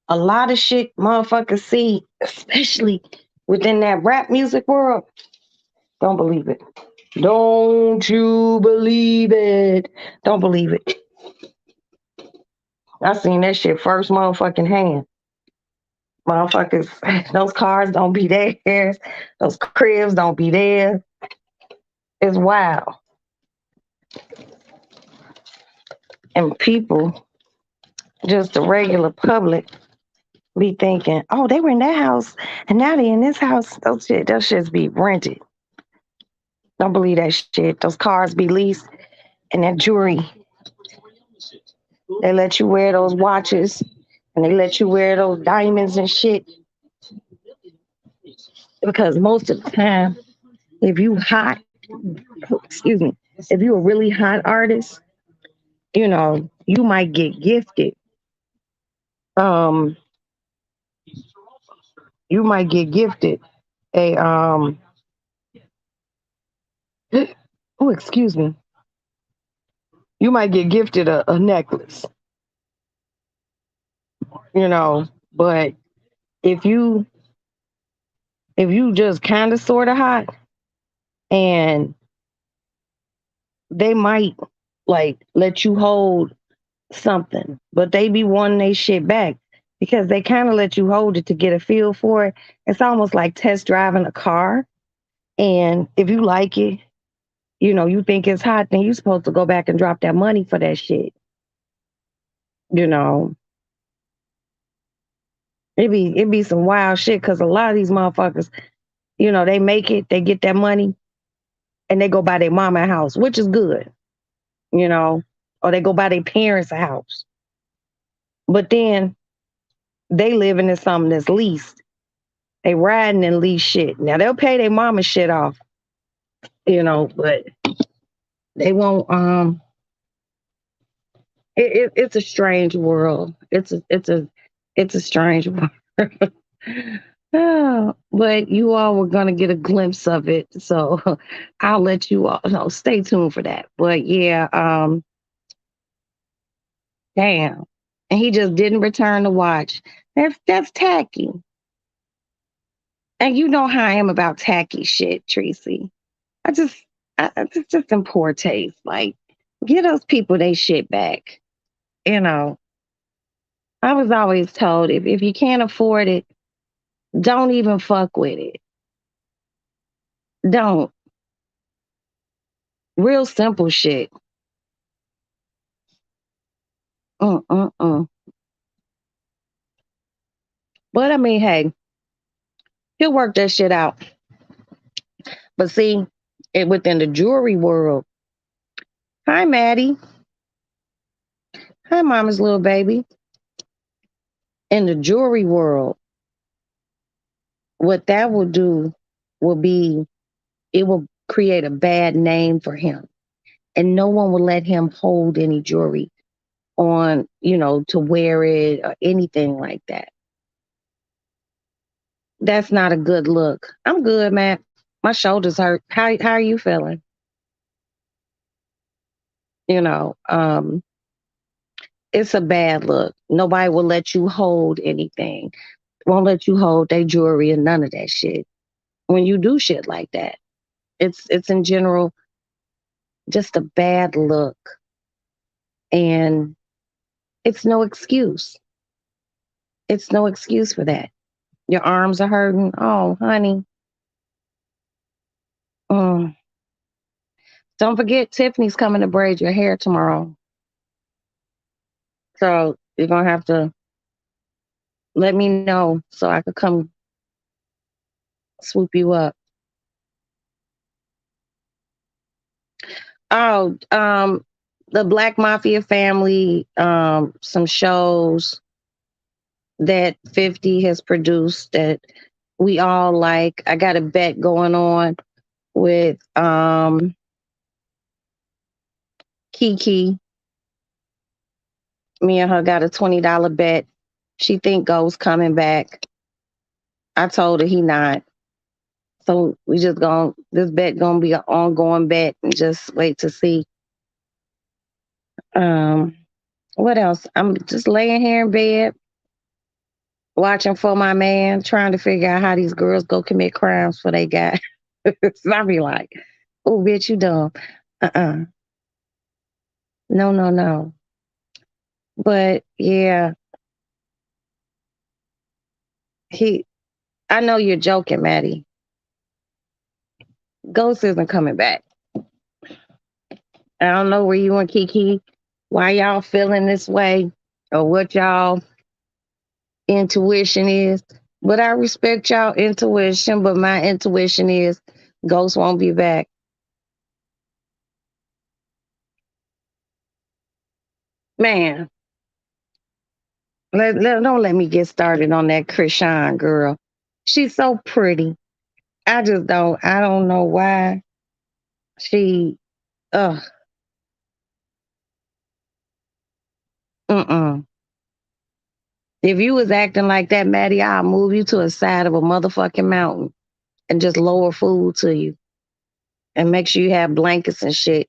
[SPEAKER 1] a lot of shit motherfuckers see, especially within that rap music world. Don't believe it. Don't you believe it? Don't believe it. I seen that shit first motherfucking hand. Motherfuckers, those cars don't be there. Those cribs don't be there. It's wild. And people Just the regular public be thinking, oh, they were in that house and now they in this house. Those shits be rented. Don't believe that shit. Those cars be leased and that jewelry, they let you wear those watches and they let you wear those diamonds and shit. Because most of the time, if you hot, excuse me, if you a really hot artist, you might get gifted. Um, you might get gifted a oh, excuse me. You might get gifted a necklace, but if you if you just kind of sort of hot and they might like let you hold something, but they be wanting their shit back because they kind of let you hold it to get a feel for it. It's almost like test driving a car. And if you like it, you think it's hot, then you're supposed to go back and drop that money for that shit. You know, it be some wild shit because a lot of these motherfuckers, they make it, they get that money, and they go buy their mama a house, which is good, you know, or they go buy their parents a house. But then they living in something that's leased. They riding in lease shit. Now they'll pay their mama shit off, but they won't. It's a strange world. It's a strange world. Oh, but you all were gonna get a glimpse of it, so I'll let you all know. Stay tuned for that. But yeah, damn, and he just didn't return the watch. That's tacky, and you know how I am about tacky shit, Tracy. I just, it's just in poor taste. Like, get those people they shit back. You know, I was always told if you can't afford it, don't even fuck with it. Don't. Real simple shit. Mm-mm-mm. But I mean, hey, he'll work that shit out. But see, within the jewelry world, hi, Maddie. Hi, mama's little baby. In the jewelry world, what that will do will be, it will create a bad name for him. And no one will let him hold any jewelry on, to wear it or anything like that. That's not a good look. I'm good, Matt. My shoulders hurt. How are you feeling? You know, um, it's a bad look. Nobody will let you hold anything. Won't let you hold their jewelry and none of that shit. When you do shit like that, it's in general just a bad look, and it's no excuse. It's no excuse for that. Your arms are hurting. Oh, honey. Mm. Don't forget, Tiffany's coming to braid your hair tomorrow. So you're gonna have to let me know so I could come swoop you up. Oh, the Black Mafia family, some shows that 50 has produced that we all like. I got a bet going on with Kiki. Me and her got a $20 bet. She think Go's coming back. I told her he not. So we just going this bet gonna be an ongoing bet and just wait to see. Um what else? I'm just laying here in bed, watching For My Man, trying to figure out how these girls go commit crimes for they guy. So I be like, oh bitch, you dumb. Uh-uh. No, no, no. But yeah, he I know you're joking, Maddie. Ghost isn't coming back. I don't know where you and Kiki, why y'all feeling this way. or what y'all intuition is. But I respect y'all intuition, but my intuition is Ghost won't be back. Man, don't let me get started on that Krishan girl. She's so pretty. I don't know why she, ugh, mm-mm. If you was acting like that, Maddie, I'll move you to a side of a motherfucking mountain and just lower food to you and make sure you have blankets and shit.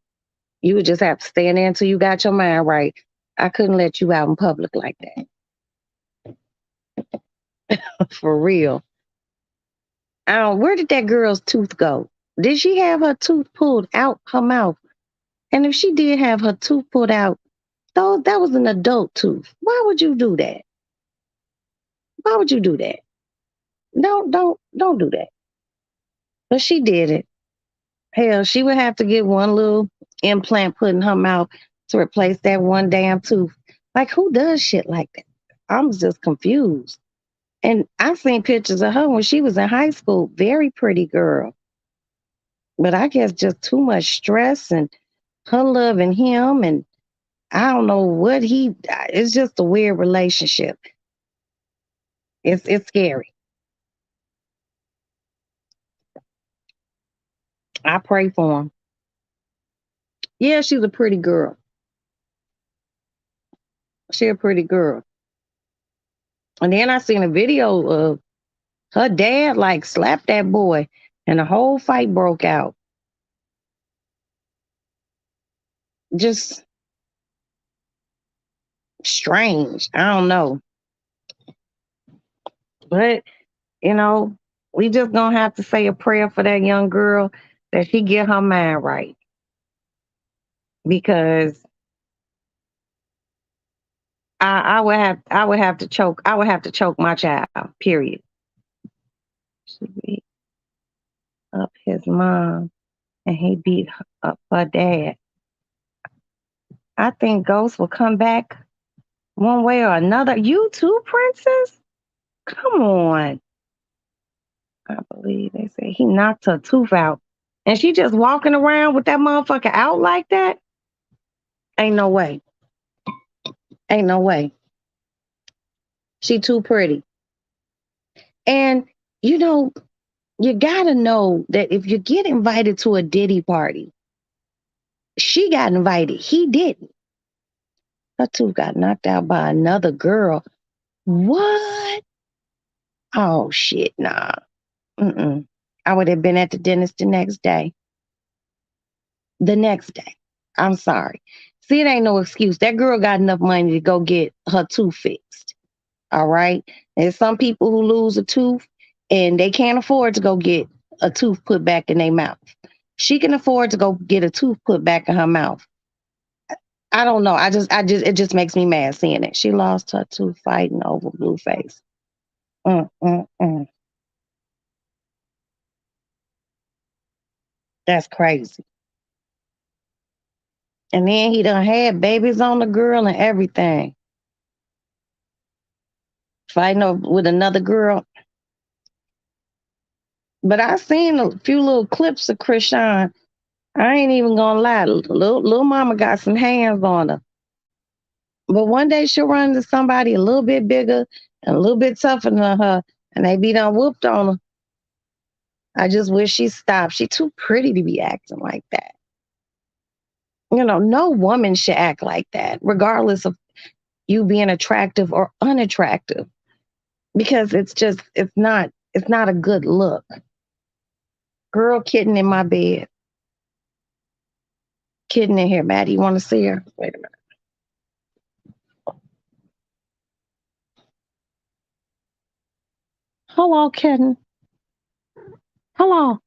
[SPEAKER 1] You would just have to stay in there until you got your mind right. I couldn't let you out in public like that. For real. Where did that girl's tooth go? Did she have her tooth pulled out her mouth? And if she did have her tooth pulled out, though that was an adult tooth. Why would you do that? Why would you do that? Don't do that. But she did it. Hell, she would have to get one little implant put in her mouth to replace that one damn tooth. Like, who does shit like that? I'm just confused. And I've seen pictures of her when she was in high school. Very pretty girl. But I guess just too much stress and her loving him. And I don't know it's just a weird relationship. It's scary. I pray for him. Yeah, she's a pretty girl. She a pretty girl. And then I seen a video of her dad like slapped that boy and the whole fight broke out. Just strange. I don't know. But, you know, we just gonna have to say a prayer for that young girl that she get her mind right. Because I would have to choke. I would have to choke my child, period. She beat up his mom and he beat up her dad. I think Ghost will come back one way or another. You too, Princess? Come on. I believe they say he knocked her tooth out. And she just walking around with that motherfucker out like that? Ain't no way. Ain't no way. She too pretty. And you know, you gotta know that if you get invited to a Diddy party, she got invited. He didn't. Her tooth got knocked out by another girl. What? Oh shit, nah. Mm-mm. I would have been at the dentist the next day. The next day. I'm sorry. See, it ain't no excuse. That girl got enough money to go get her tooth fixed. All right. There's some people who lose a tooth and they can't afford to go get a tooth put back in their mouth. She can afford to go get a tooth put back in her mouth. I don't know. It just makes me mad seeing it. She lost her tooth fighting over Blueface. Mm, mm, mm. That's crazy. And then he done had babies on the girl and everything. Fighting with another girl. But I seen a few little clips of Krishan. I ain't even gonna lie. Little mama got some hands on her. But one day she'll run into somebody a little bit bigger and a little bit tougher than her, and they be done whooped on her. I just wish she stopped. She too pretty to be acting like that. You know, no woman should act like that, regardless of you being attractive or unattractive, because it's not a good look. Girl kitten in my bed. Kitten in here. Maddie, you want to see her? Wait a minute. Hello, kitten. Hello.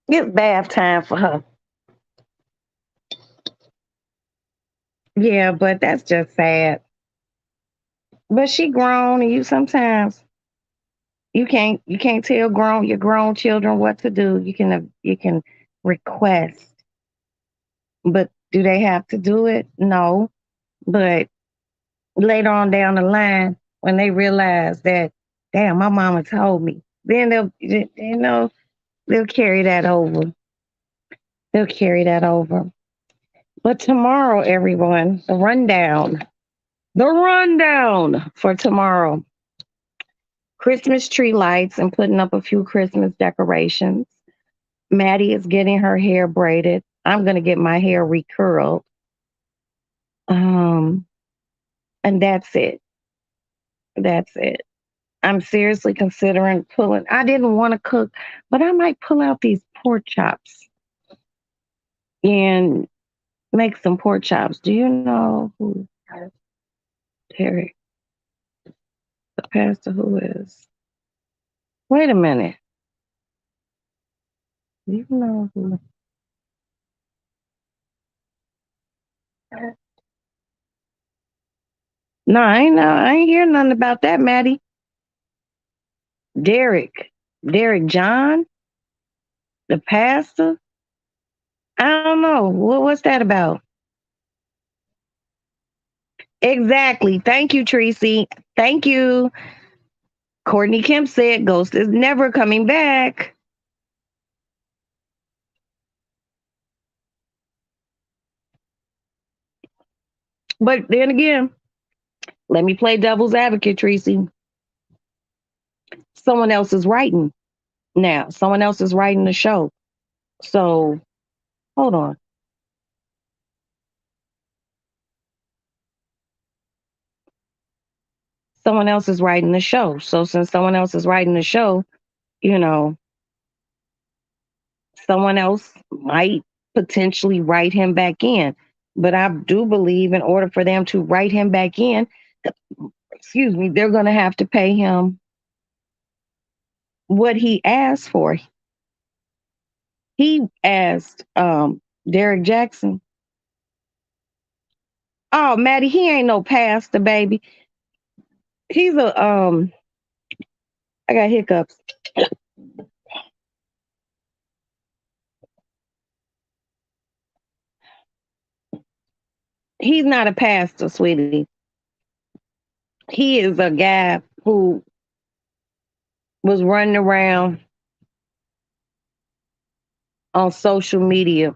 [SPEAKER 1] It's bath time for her. Yeah, but that's just sad. But she grown, and you can't tell your grown children what to do. You can request. But do they have to do it? No. But later on down the line, when they realize that, damn, my mama told me, then they'll carry that over. They'll carry that over. But tomorrow, everyone, the rundown for tomorrow. Christmas tree lights and putting up a few Christmas decorations. Maddie is getting her hair braided. I'm going to get my hair recurled. Um, and that's it. That's it. I'm seriously considering pulling. I didn't want to cook, but I might pull out these pork chops and make some pork chops. Do you know who Terry, the pastor who is? Wait a minute. Do you know who? No, I ain't know. I ain't hear nothing about that, Maddie. Derek. Derek John, the pastor. I don't know. What's that about? Exactly. Thank you, Tracy. Thank you. Courtney Kemp said Ghost is never coming back. But then again, let me play devil's advocate, Tracy. Someone else is writing now. Someone else is writing the show. So hold on. Someone else is writing the show. So since someone else is writing the show, you know, someone else might potentially write him back in. But I do believe in order for them to write him back in, excuse me, they're going to have to pay him what he asked for. He asked Derek Jackson. Oh, Maddie, he ain't no pastor, baby. He's a I got hiccups. He's not a pastor, sweetie. He is a guy who was running around on social media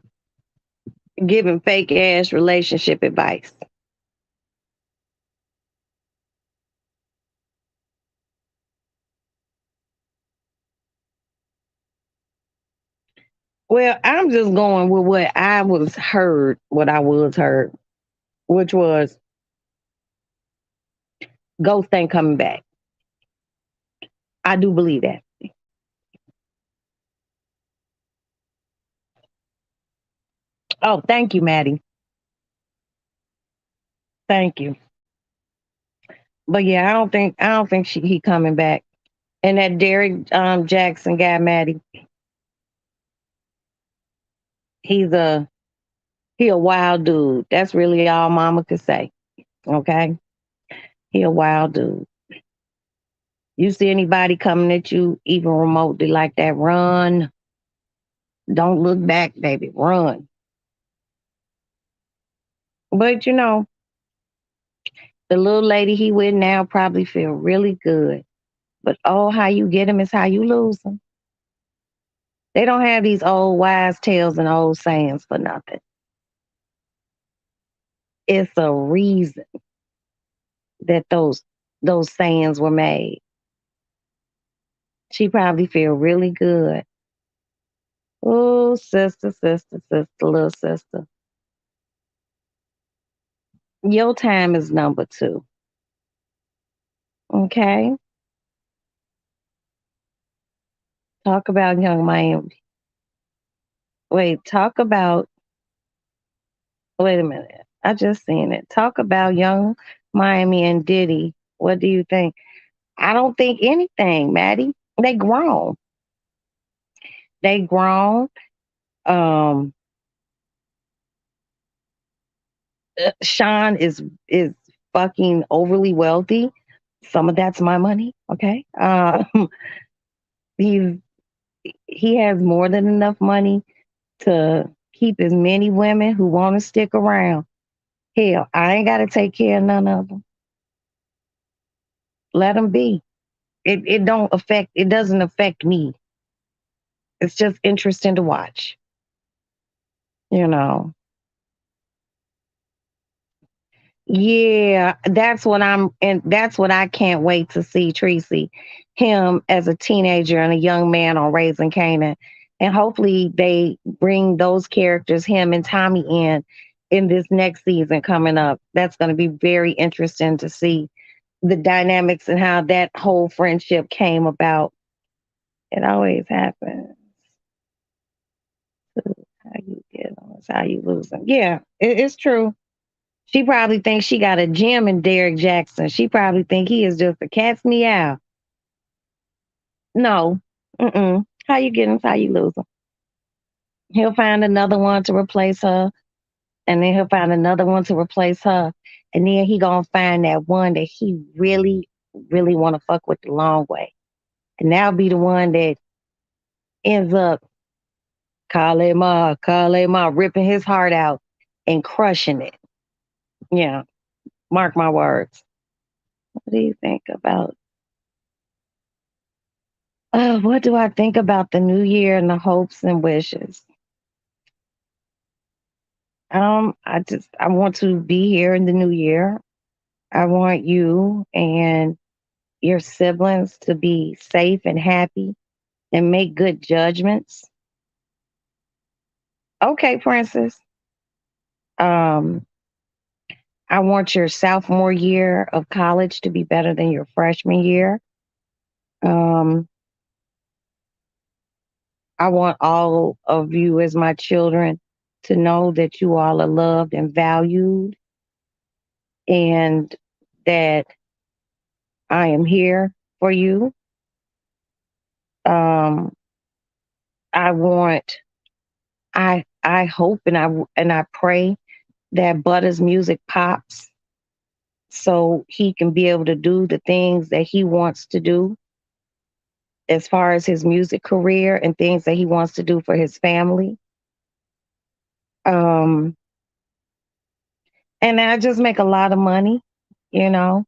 [SPEAKER 1] giving fake ass relationship advice. Well, I'm just going with what I was heard, which was Ghost ain't coming back. I do believe that. Oh, thank you, Maddie. Thank you. But yeah, I don't think he coming back. And that Derek Jackson guy, Maddie, he's a he a wild dude. That's really all Mama could say. Okay, he a wild dude. You see anybody coming at you even remotely like that, run. Don't look back, baby. Run. But the little lady he with now probably feel really good. But oh, how you get him is how you lose him. They don't have these old wise tales and old sayings for nothing. It's a reason that those sayings were made. She probably feel really good. Oh, sister, sister, sister, little sister. Your time is number two. Okay? Talk about Young Miami. Wait, talk about, wait a minute. I just seen it. Talk about Young Miami and Diddy. What do you think? I don't think anything, Maddie. They grown. They grown. Um, Sean is fucking overly wealthy. Some of that's my money. Okay. He's he has more than enough money to keep as many women who want to stick around. Hell, I ain't got to take care of none of them. Let them be. It doesn't affect me. It's just interesting to watch, you know. Yeah, that's what I can't wait to see, Tracy. Him as a teenager and a young man on Raising Canaan. And hopefully they bring those characters, him and Tommy, in this next season coming up. That's going to be very interesting to see the dynamics and how that whole friendship came about. It always happens. How you get on is how you lose them. Yeah, it's true. She probably thinks she got a gem in Derek Jackson. She probably think he is just a cat's meow. No. Mm-mm. How you get him is how you lose him. He'll find another one to replace her, and then he'll find another one to replace her, and then he gonna find that one that he really, really want to fuck with the long way, and that'll be the one that ends up Kale Ma, ripping his heart out and crushing it. Yeah, mark my words. What do you think about? What do I think about the new year and the hopes and wishes? I want to be here in the new year. I want you and your siblings to be safe and happy and make good judgments. Okay, Princess. Um, I want your sophomore year of college to be better than your freshman year. Um, I want all of you as my children to know that you all are loved and valued and that I am here for you. Um, I want, I hope and I pray that Butter's music pops so he can be able to do the things that he wants to do as far as his music career and things that he wants to do for his family. Um, and I just make a lot of money, you know.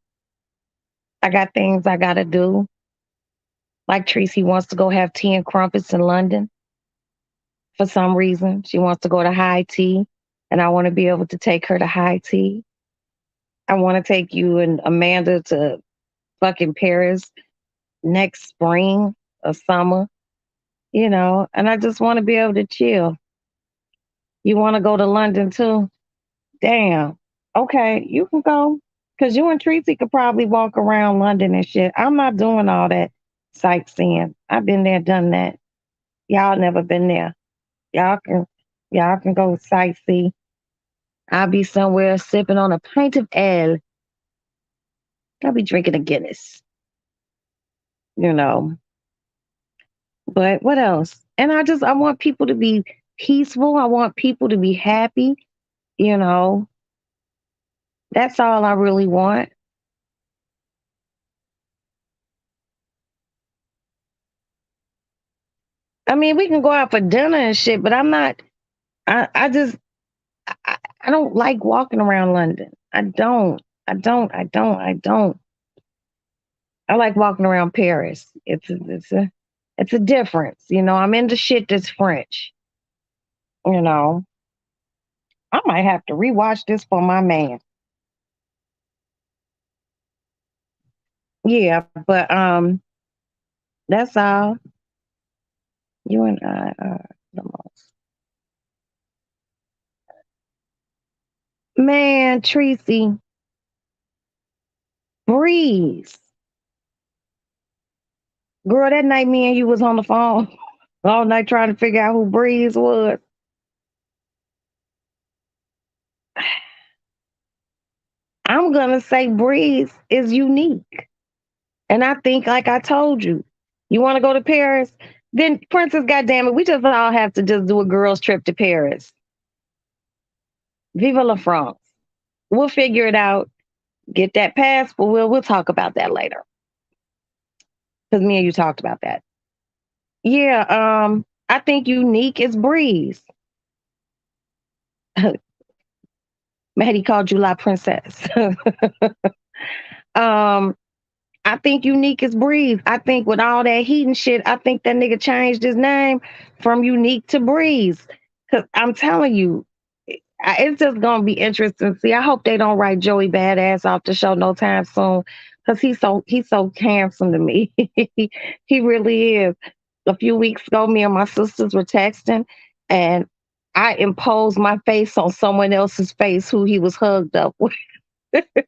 [SPEAKER 1] I got things I gotta do. Like Tracy wants to go have tea and crumpets in London for some reason. She wants to go to high tea, and I want to be able to take her to high tea. I want to take you and Amanda to fucking Paris next spring or summer, you know, and I just want to be able to chill. You want to go to London too? Damn. Okay, you can go. Cause you and Tracy could probably walk around London and shit. I'm not doing all that sightseeing. I've been there, done that. Y'all never been there. Y'all can y'all can go sightsee. I'll be somewhere sipping on a pint of ale. I'll be drinking a Guinness, you know. But what else? And I want people to be peaceful. I want people to be happy, you know. That's all I really want. I mean, we can go out for dinner and shit, but I'm not I just I don't like walking around London. I don't. I don't. I like walking around Paris. It's a difference. You know, I'm into shit that's French. You know, I might have to rewatch this for my man. Yeah, but that's all. You and I are the most. Man, Tracy, Breeze. Girl, that night me and you was on the phone all night trying to figure out who Breeze was. I'm gonna say Breeze is unique. And I think, like I told you, you want to go to Paris? Then, Princess, goddamn it, we just all have to just do a girls' trip to Paris. Viva la France. We'll figure it out. Get that passport. We'll talk about that later. Because me and you talked about that. Yeah, I think unique is Breeze. Maddie called you La Princess. um, I think Unique is Breeze. I think with all that heat and shit, I think that nigga changed his name from Unique to Breeze. Cause I'm telling you, it's just gonna be interesting. See, I hope they don't write Joey Badass off the show no time soon. Cause he's so handsome to me. He really is. A few weeks ago, me and my sisters were texting, and I imposed my face on someone else's face who he was hugged up with. It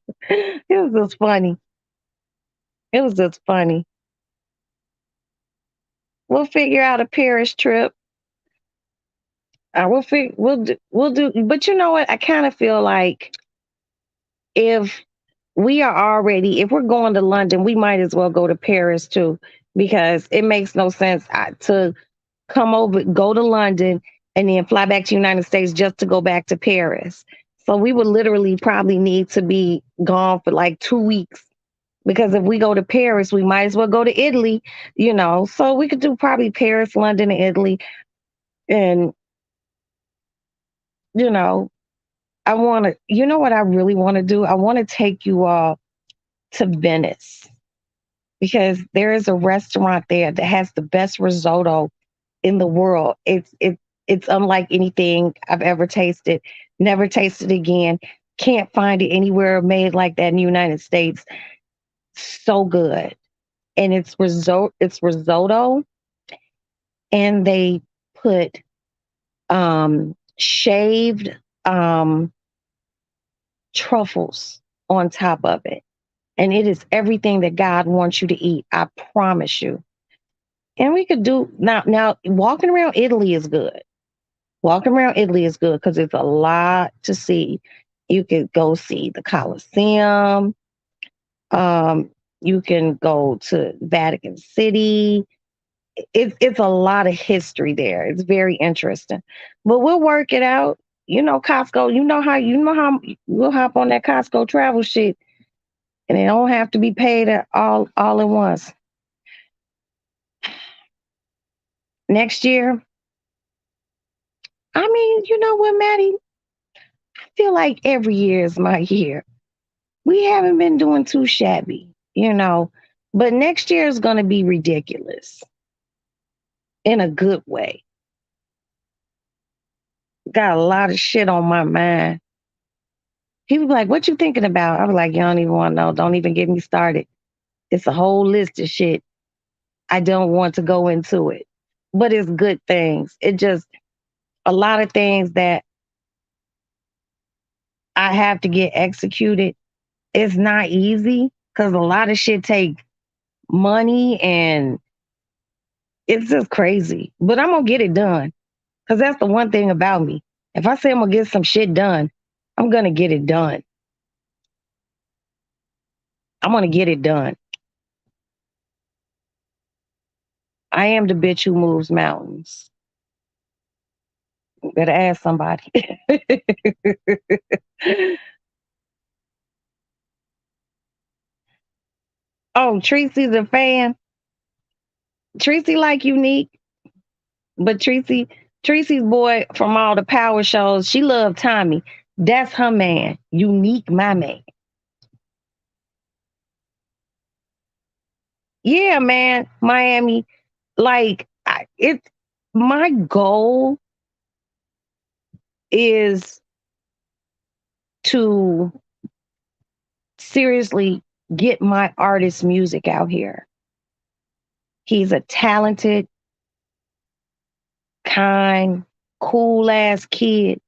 [SPEAKER 1] was just funny. It was just funny. We'll figure out a Paris trip. We'll do. But you know what? I kind of feel like if if we're going to London, we might as well go to Paris too, because it makes no sense to come over, go to London, and then fly back to United States just to go back to Paris. So we would literally probably need to be gone for like 2 weeks. Because if we go to Paris, we might as well go to Italy, So we could do probably Paris, London, and Italy. And, you know, you know what I really want to do? I want to take you all to Venice because there is a restaurant there that has the best risotto in the world. It's unlike anything I've ever tasted. Never tasted again. Can't find it anywhere made like that in the United States. So good. And it's risotto, and they put shaved truffles on top of it. And it is everything that God wants you to eat. I promise you. And we could do now walking around Italy is good. Walking around Italy is good because it's a lot to see. You could go see the Colosseum. Um, you can go to Vatican City. It's a lot of history there. It's very interesting. But we'll work it out. Costco, you know how we'll hop on that Costco travel shit and it don't have to be paid all at once. Next year, I mean, you know what, Maddie? I feel like every year is my year. We haven't been doing too shabby. But next year is going to be ridiculous in a good way. Got a lot of shit on my mind. People be like, what you thinking about? I was like, you don't even want to know. Don't even get me started. It's a whole list of shit. I don't want to go into it. But it's good things. It just a lot of things that I have to get executed. It's not easy because a lot of shit take money and it's just crazy. But I'm gonna get it done. Because that's the one thing about me. If I say I'm gonna get some shit done, I'm gonna get it done. I'm gonna get it done. I am the bitch who moves mountains. Better ask somebody. Oh, Tracy's a fan. Tracy like Unique, but Tracy's boy from all the power shows. She loved Tommy. That's her man. Unique, my man. Yeah, man. Miami. Like my goal is to seriously get my artist music out here. He's a talented, kind, cool ass kid.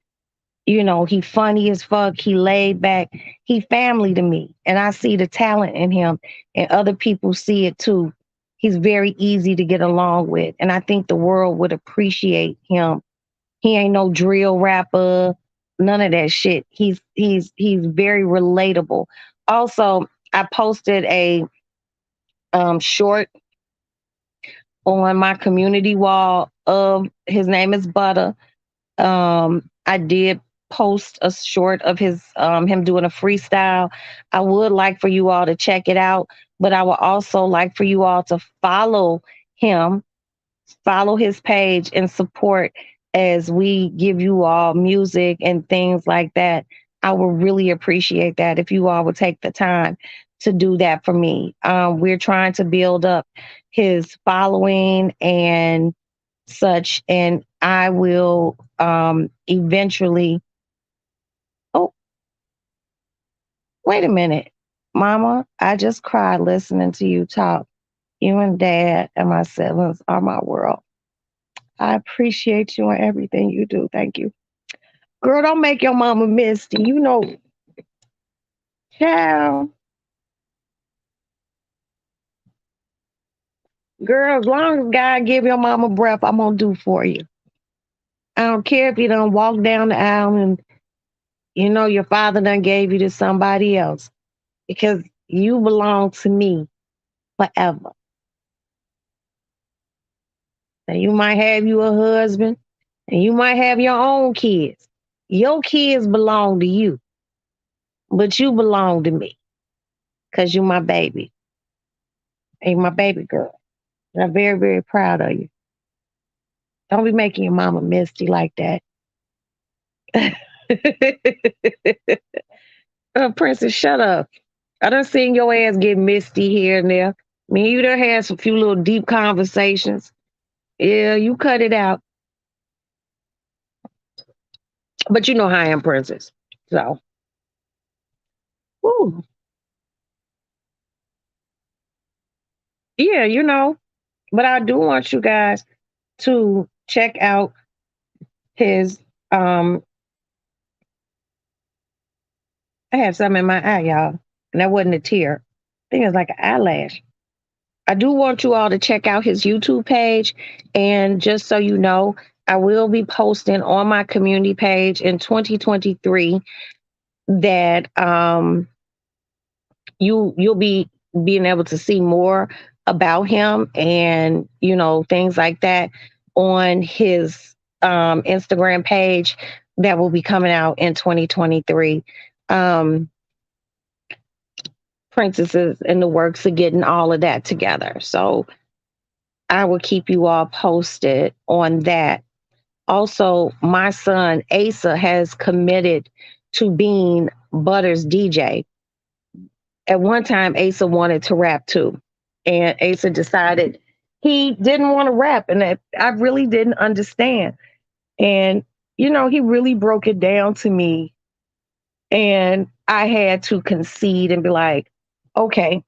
[SPEAKER 1] He funny as fuck. He laid back. He family to me. And I see the talent in him and other people see it too. He's very easy to get along with. And I think the world would appreciate him. He ain't no drill rapper, none of that shit. He's very relatable. Also, I posted a short on my community wall of his name is Butter. I did post a short of him doing a freestyle. I would like for you all to check it out, but I would also like for you all to follow him, follow his page and support as we give you all music and things like that. I would really appreciate that if you all would take the time to do that for me. We're trying to build up his following and such, and I will eventually. Oh, wait a minute, Mama, I just cried listening to you talk. You and Dad and my siblings are my world. I appreciate you and everything you do. Thank you. Girl, don't make your mama misty. You know, child. Girl, as long as God give your mama breath, I'm gonna do for you. I don't care if you don't walk down the aisle and you know your father done gave you to somebody else because you belong to me forever. Now you might have you a husband and you might have your own kids. Your kids belong to you, but you belong to me because you my baby. And you my baby girl. And I'm very, very proud of you. Don't be making your mama misty like that. Princess, shut up. I done seen your ass get misty here and there. Me and you done had some few little deep conversations. Yeah, you cut it out. But you know how I am, Princess. So, woo. Yeah, you know. But I do want you guys to check out his I have something in my eye, y'all. And that wasn't a tear. I think it was like an eyelash. I do want you all to check out his YouTube page. And just so you know, I will be posting on my community page in 2023 that you'll be being able to see more about him and you know things like that on his Instagram page that will be coming out in 2023. Um, Princesses in the works of getting all of that together. So I will keep you all posted on that. Also, my son Asa has committed to being Butter's DJ. At one time, Asa wanted to rap too, and Asa decided he didn't want to rap, and that I really didn't understand. And you know, he really broke it down to me, and I had to concede and be like, okay,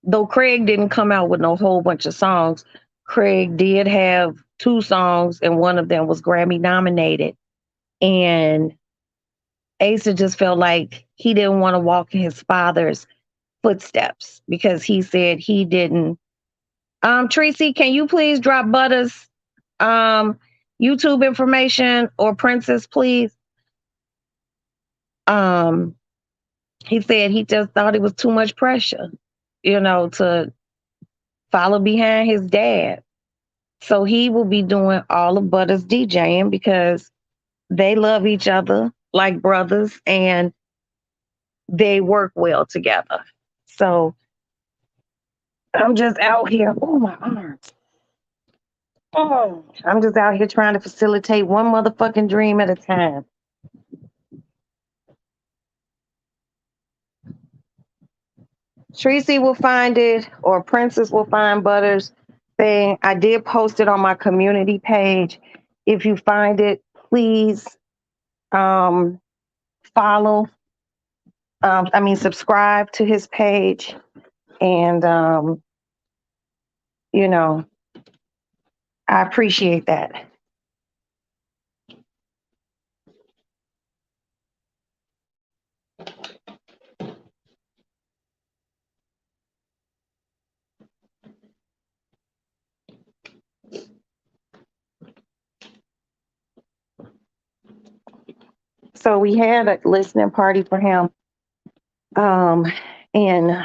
[SPEAKER 1] though Craig didn't come out with no whole bunch of songs, Craig did have two songs, and one of them was Grammy nominated. And Asa just felt like he didn't want to walk in his father's footsteps because he said he didn't. Tracy, can you please drop Butters YouTube information or Princess, please? Um, he said he just thought it was too much pressure, you know, to follow behind his dad. So he will be doing all of Butters DJing because they love each other like brothers and they work well together. So I'm just out here. Oh, my arms. Oh, I'm just out here trying to facilitate one motherfucking dream at a time. Tracy will find it, or Princess will find Butters thing. I did post it on my community page. If you find it, please um, follow. Subscribe to his page, and you know, I appreciate that. So we had a listening party for him um, in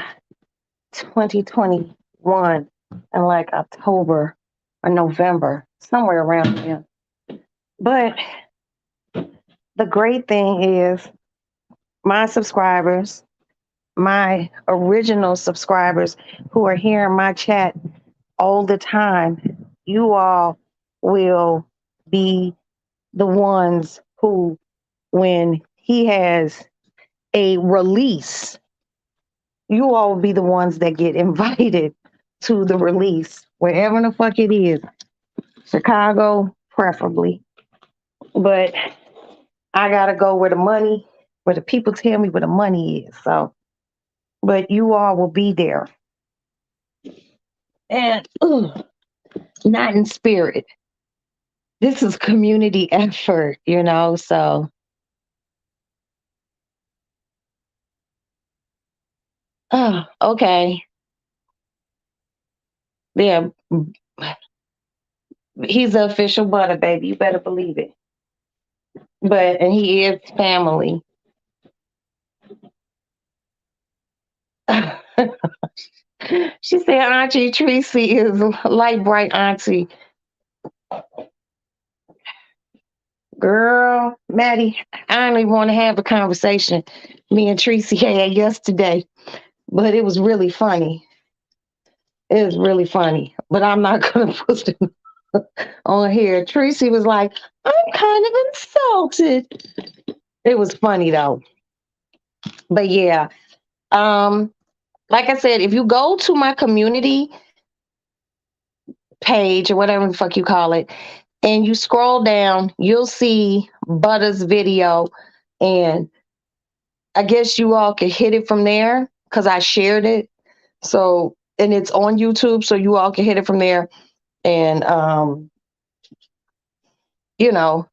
[SPEAKER 1] 2021, in like October or November, somewhere around there. But the great thing is, my subscribers, my original subscribers who are here in my chat all the time, you all will be the ones who, when he has a release, you all will be the ones that get invited to the release, wherever the fuck it is. Chicago, preferably. But I gotta go where the people tell me where the money is. So, but you all will be there. And not in spirit. This is community effort, you know. So, okay. Yeah, he's the official butter baby. You better believe it. But and he is family. She said Auntie Tracy is light bright auntie. Girl, Maddie, I don't even want to have a conversation me and Tracy had yesterday, but it was really funny. It was really funny, but I'm not gonna put it on here. Tracy was like, I'm kind of insulted. It was funny though. But yeah, um, like I said, if you go to my community page or whatever the fuck you call it, and you scroll down, you'll see Butter's video, and I guess you all could hit it from there because I shared it. So, and it's on YouTube, so you all can hit it from there and you know,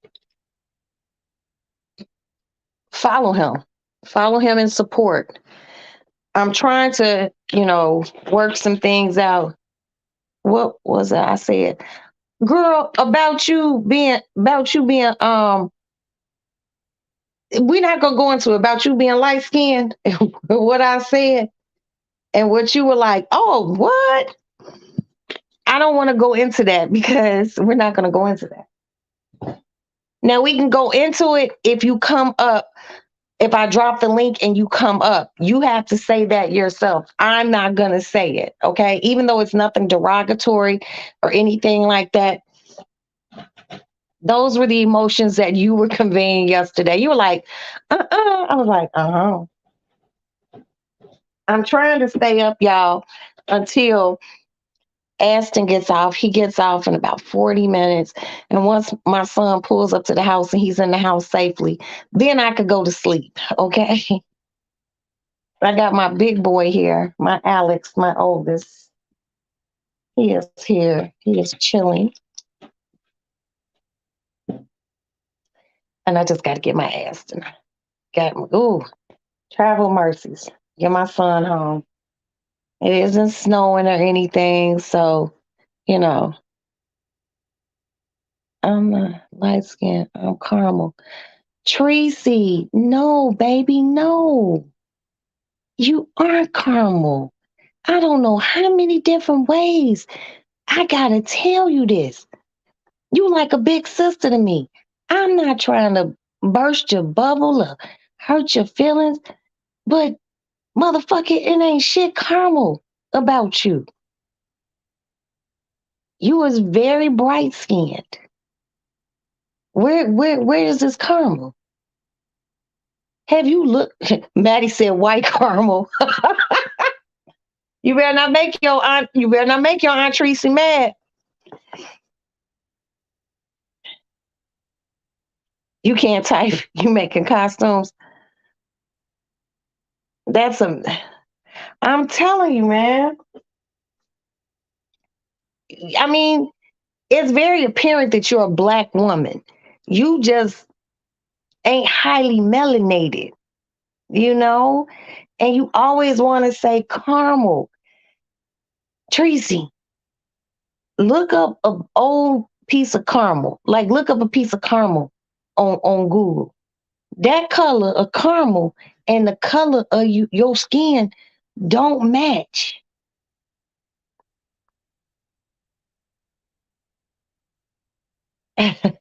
[SPEAKER 1] follow him. Follow him and support. I'm trying to, work some things out. What was it I said? Girl, about you being we're not gonna go into it, about you being light skinned. What I said and what you were like, oh, what? I don't want to go into that because we're not gonna go into that. Now we can go into it if you come up. If I drop the link and you come up, you have to say that yourself. I'm not going to say it. Okay. Even though it's nothing derogatory or anything like that. Those were the emotions that you were conveying yesterday. You were like, I was like, I'm trying to stay up, y'all, until Aston gets off. He gets off in about 40 minutes. And once my son pulls up to the house and he's in the house safely, then I could go to sleep. Okay. I got my big boy here, my Alex, my oldest. He is here. He is chilling. And I just got to get my ass to travel mercies. Get my son home. It isn't snowing or anything. So, you know, I'm light skin. I'm caramel. Tracy, no, baby, no. You are caramel. I don't know how many different ways I got to tell you this. You like a big sister to me. I'm not trying to burst your bubble or hurt your feelings, but motherfucker, it ain't shit caramel about you. You was very bright skinned. Where is this caramel? Have you looked? Maddie said white caramel. You better not make your aunt Tracy mad. You can't type. You making costumes. That's a I'm telling you, man. I mean, it's very apparent that you're a black woman. You just ain't highly melanated, you know? And you always want to say caramel. Tracy, look up an old piece of caramel. Like look up a piece of caramel on Google. That color of caramel and the color of your skin don't match. It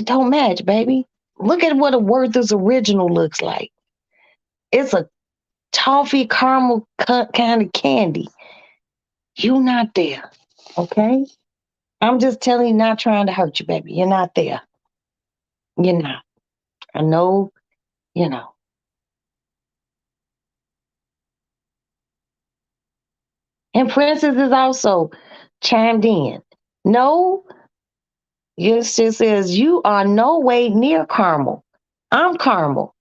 [SPEAKER 1] don't match, baby. Look at what a Werther's original looks like. It's a toffee caramel kind of candy. You not there. Okay? I'm just telling you, not trying to hurt you, baby. You're not there. You're not. I know, you know. And Princess is also chimed in. No, yes, she says, you are no way near caramel. I'm caramel,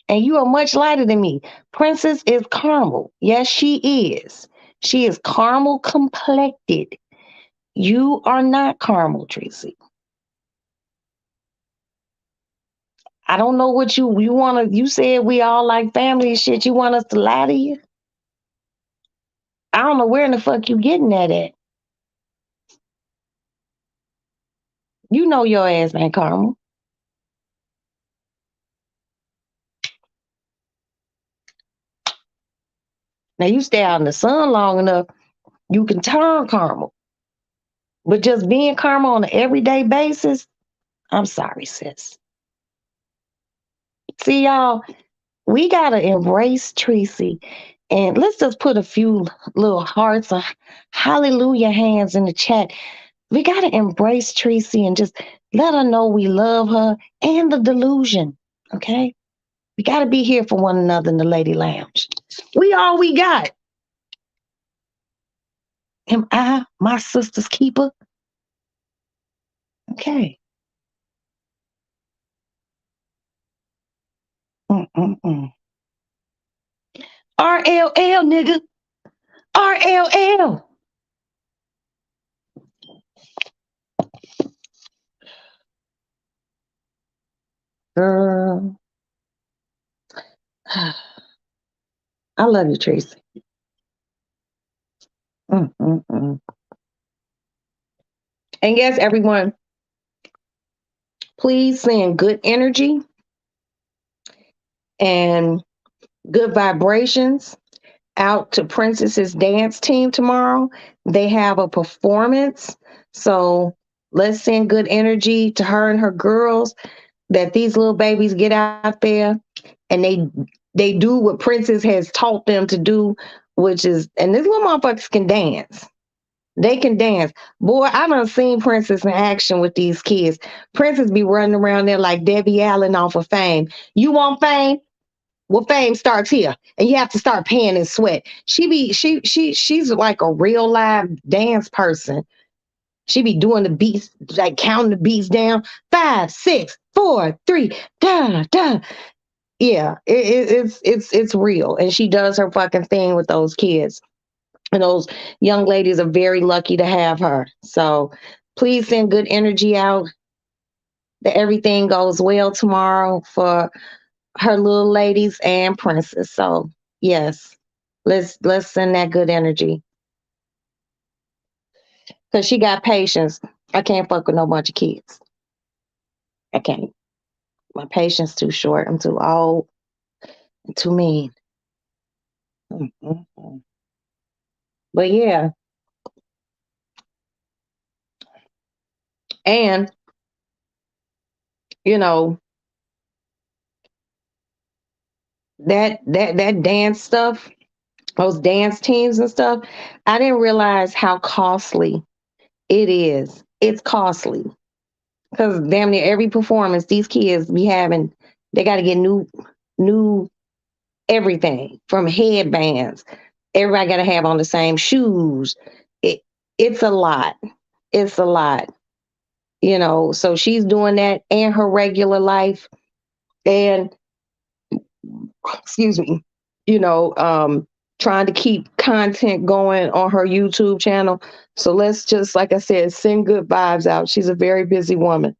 [SPEAKER 1] and you are much lighter than me. Princess is caramel. Yes, she is. She is caramel complected. You are not caramel, Tracy. I don't know what you want to. You said we all like family and shit. You want us to lie to you? I don't know where in the fuck you getting that at. You know your ass ain't caramel. Now you stay out in the sun long enough, you can turn caramel. But just being caramel on an everyday basis, I'm sorry, sis. See, y'all, we gotta embrace Tracy, and let's just put a few little hearts or hallelujah hands in the chat. We gotta embrace Tracy and just let her know we love her and the delusion. Okay, we gotta be here for one another in the Lady Lounge. We all we got. Am I my sister's keeper? Okay. Mm-mm-mm. RLL, nigga. RLL. Girl, I love you, Tracy. Mm-mm-mm. And yes, everyone, please send good energy and good vibrations out to Princess's dance team tomorrow. They have a performance. So let's send good energy to her and her girls that these little babies get out there and they do what Princess has taught them to do, which is, and these little motherfuckers can dance. They can dance. Boy, I done seen Princess in action with these kids. Princess be running around there like Debbie Allen off of Fame. You want fame? Well, fame starts here, and you have to start paying in sweat. She's like a real live dance person. She be doing the beats, like counting the beats down. 5, 6, 4, 3, da da. Yeah, it's real, and she does her fucking thing with those kids. And those young ladies are very lucky to have her. So please send good energy out that everything goes well tomorrow for her little ladies and Princess. So yes, let's send that good energy because she got patience. I can't fuck with no bunch of kids. I can't. My patience too short. I'm too old and too mean. Mm-mm-mm. But yeah, and you know that dance stuff, those dance teams and stuff. I didn't realize how costly it is. It's costly because damn near every performance these kids be having, they got to get new everything from headbands. Everybody got to have on the same shoes. It it's a lot. It's a lot. So she's doing that and her regular life, and excuse me, trying to keep content going on her YouTube channel. So let's just, like I said, send good vibes out. She's a very busy woman,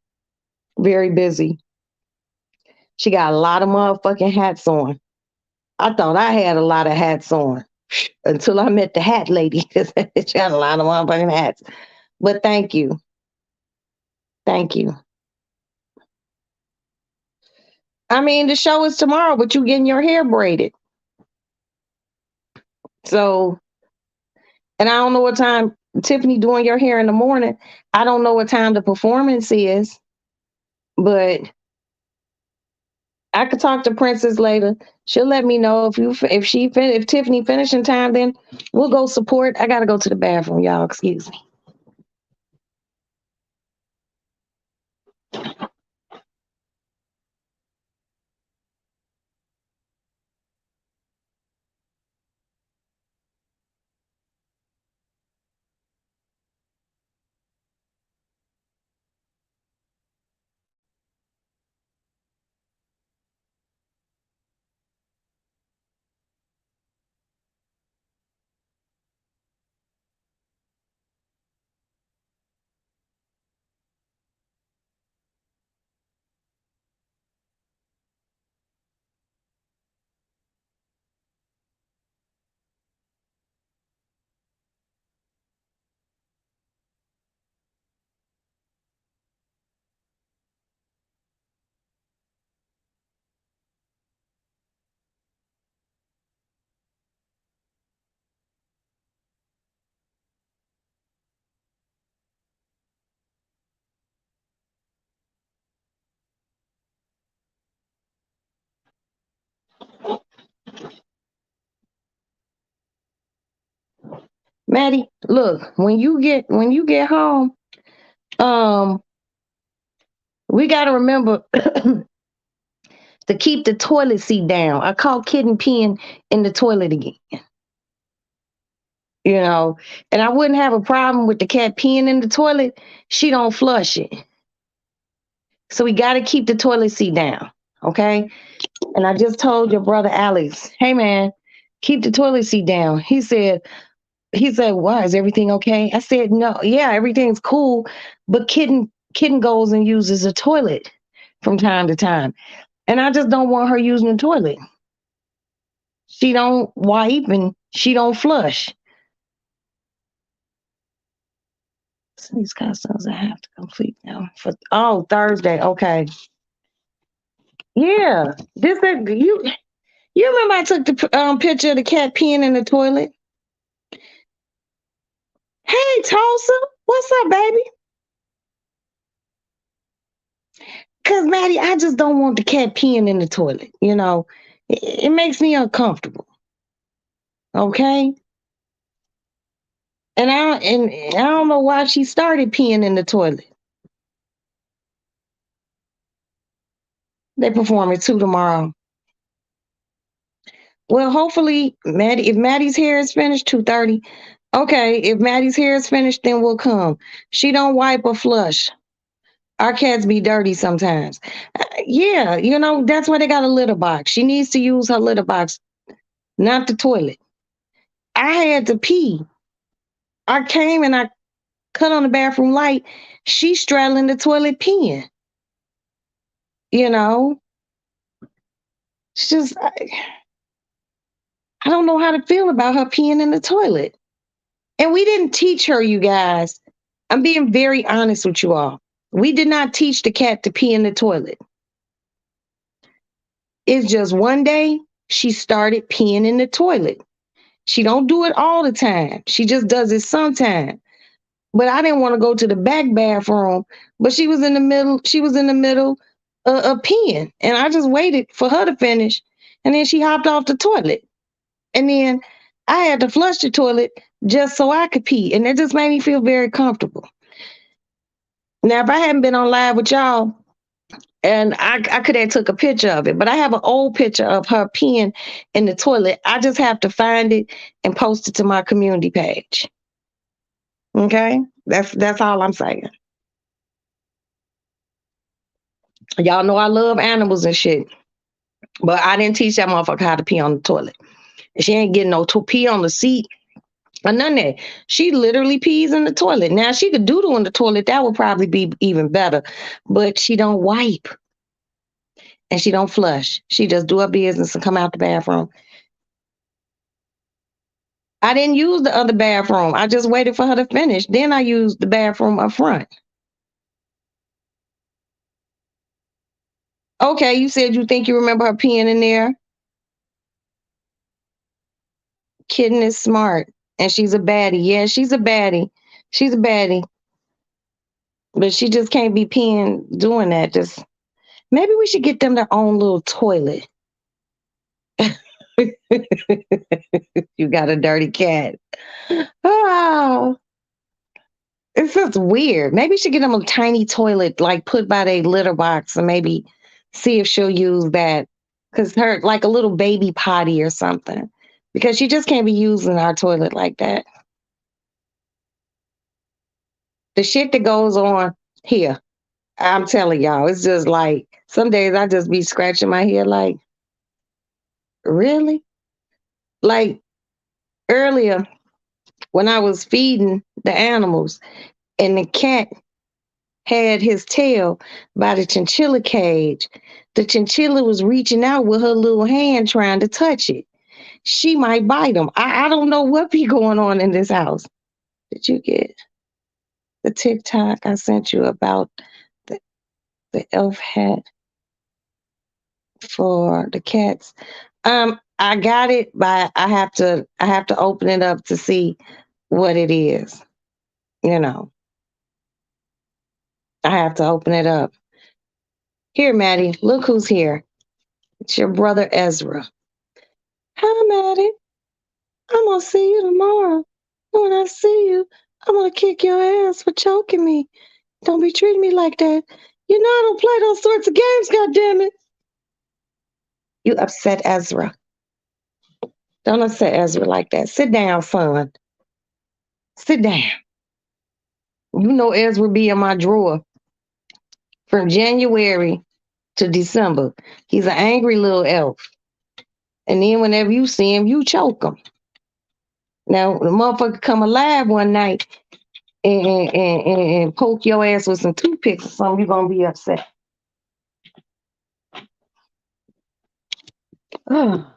[SPEAKER 1] very busy. She got a lot of motherfucking hats on. I thought I had a lot of hats on until I met the hat lady. She had a lot of motherfucking hats. But thank you. Thank you. I mean, the show is tomorrow, but you getting your hair braided. So, and I don't know what time Tiffany doing your hair in the morning. I don't know what time the performance is, but I could talk to Princess later. She'll let me know if Tiffany finish in time. Then we'll go support. I gotta go to the bathroom, y'all. Excuse me. Maddie, look, when you get home, um, we gotta remember to keep the toilet seat down. I caught kitten peeing in the toilet again. You know, and I wouldn't have a problem with the cat peeing in the toilet. She don't flush it. So we got to keep the toilet seat down. Okay. And I just told your brother Alex, hey man, keep the toilet seat down. He said, why? Is everything okay? I said, no, yeah, everything's cool. But kitten goes and uses the toilet from time to time. And I just don't want her using the toilet. She don't wipe and she don't flush. So these customs I have to complete now. Thursday. Okay. Yeah. You remember I took the picture of the cat peeing in the toilet? Hey, Tulsa, what's up, baby? Cause Maddie, I just don't want the cat peeing in the toilet. It makes me uncomfortable. Okay, and I don't know why she started peeing in the toilet. They perform at 2 tomorrow. Well, hopefully, Maddie, if Maddie's hair is finished, 2:30. Okay, if Maddie's hair is finished, then we'll come. She don't wipe or flush. Our cats be dirty sometimes. Yeah, that's why they got a litter box. She needs to use her litter box, not the toilet. I had to pee. I came and I cut on the bathroom light. She's straddling the toilet peeing. You know, it's just, I don't know how to feel about her peeing in the toilet. And we didn't teach her, you guys. I'm being very honest with you all. We did not teach the cat to pee in the toilet. It's just one day she started peeing in the toilet. She don't do it all the time. She just does it sometimes. But I didn't want to go to the back bathroom. But she was in the middle. She was in the middle of peeing, and I just waited for her to finish, and then she hopped off the toilet, and then I had to flush the toilet just so I could pee, and it just made me feel very comfortable. Now, if I hadn't been on live with y'all, and I could have took a picture of it, but I have an old picture of her peeing in the toilet. I just have to find it and post it to my community page. Okay, that's all I'm saying. Y'all know I love animals and shit, but I didn't teach that motherfucker how to pee on the toilet. She ain't getting no pee on the seat or none of that. She literally pees in the toilet. Now she could doodle in the toilet. That would probably be even better, but she don't wipe and she don't flush. She just do her business and come out the bathroom. I didn't use the other bathroom. I just waited for her to finish. Then I used the bathroom up front. Okay, you said you think you remember her peeing in there. Kitten is smart and she's a baddie. Yeah, she's a baddie. She's a baddie. But she just can't be peeing doing that. Just Maybe we should get them their own little toilet. You got a dirty cat. Oh, it's just weird. Maybe you should get them a tiny toilet, like put by their litter box, and maybe see if she'll use that. Cause her like a little baby potty or something. Because she just can't be using our toilet like that. The shit that goes on here, I'm telling y'all, it's just like some days I just be scratching my head like, really? Like earlier when I was feeding the animals and the cat had his tail by the chinchilla cage. The chinchilla was reaching out with her little hand trying to touch it. She might bite him. I don't know what be going on in this house. Did you get the TikTok I sent you about the, the elf hat for the cats? I got it, but I have to open it up to see what it is. You know, I have to open it up. Here, Maddie, look who's here. It's your brother Ezra. Hi, Maddie. I'm gonna see you tomorrow. When I see you, I'm gonna kick your ass for choking me. Don't be treating me like that. You know I don't play those sorts of games, goddammit. You upset Ezra. Don't upset Ezra like that. Sit down, son. Sit down. You know Ezra be in my drawer from January to December. He's an angry little elf. And then whenever you see him, you choke him. Now, the motherfucker come alive one night and poke your ass with some toothpicks or something, you're gonna be upset. Oh,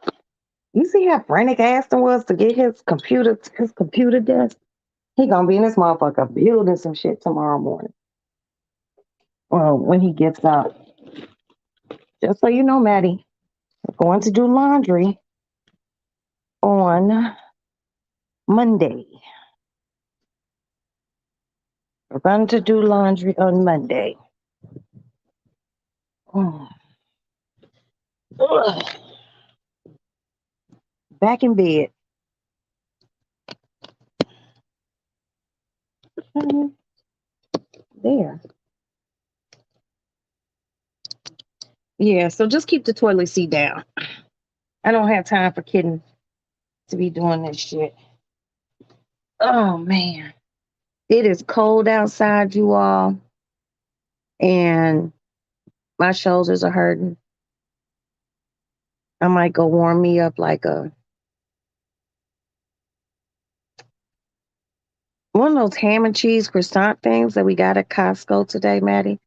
[SPEAKER 1] you see how frantic Aston was to get his computer desk? He gonna be in this motherfucker building some shit tomorrow morning. Well, when he gets up. Just so you know, Maddie, we're going to do laundry on Monday. We're going to do laundry on Monday. Oh. Ugh. Back in bed. There. Yeah, so just keep the toilet seat down. I don't have time for kidding to be doing this shit. Oh man. It is cold outside, you all, and my shoulders are hurting. I might go warm me up like a one of those ham and cheese croissant things that we got at Costco today, Maddie.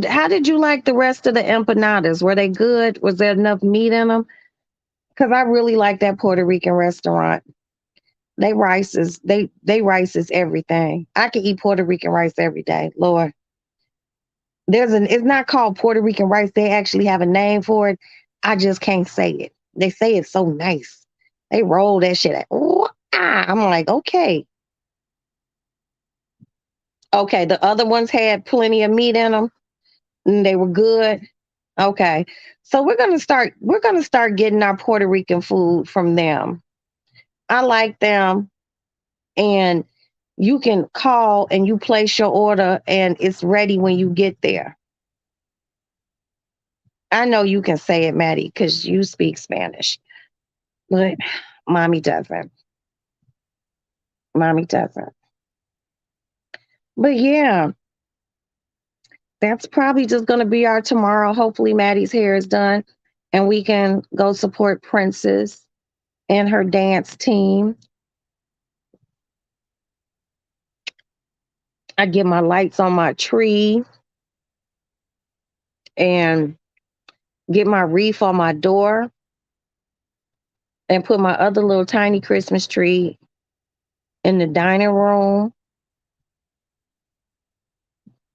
[SPEAKER 1] How did you like the rest of the empanadas? Were they good? Was there enough meat in them? Because I really like that Puerto Rican restaurant. They rice is everything. I can eat Puerto Rican rice every day. Lord. It's not called Puerto Rican rice. They actually have a name for it. I just can't say it. They say it's so nice. They roll that shit. Ooh, ah. I'm like, okay. Okay. The other ones had plenty of meat in them and they were good. Okay. So we're gonna start getting our Puerto Rican food from them. I like them, and you can call and you place your order and it's ready when you get there. I know you can say it, Maddie, because you speak Spanish, but mommy doesn't. Mommy doesn't. But yeah, that's probably just gonna be our tomorrow. Hopefully Maddie's hair is done and we can go support Princess and her dance team. I get my lights on my tree and get my wreath on my door and put my other little tiny Christmas tree in the dining room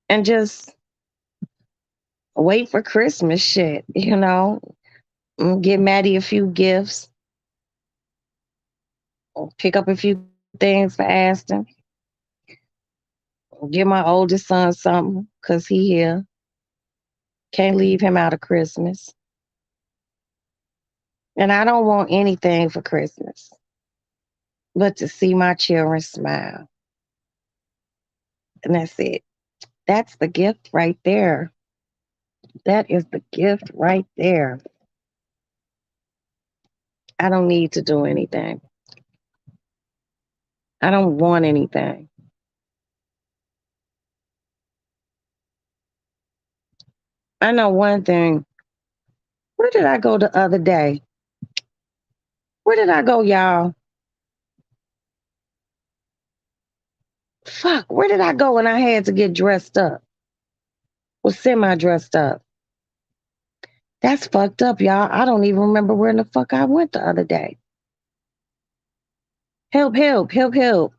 [SPEAKER 1] and just wait for Christmas shit. Give Maddie a few gifts, pick up a few things for Aston, give my oldest son something because he here. Can't leave him out of Christmas. And I don't want anything for Christmas but to see my children smile. And that's it. That's the gift right there. That is the gift right there. I don't need to do anything. I don't want anything. I know one thing. Where did I go the other day? Where did I go, y'all? Fuck, where did I go when I had to get dressed up? Was semi dressed up. That's fucked up, y'all. I don't even remember where the fuck I went the other day. Help, help, help, help.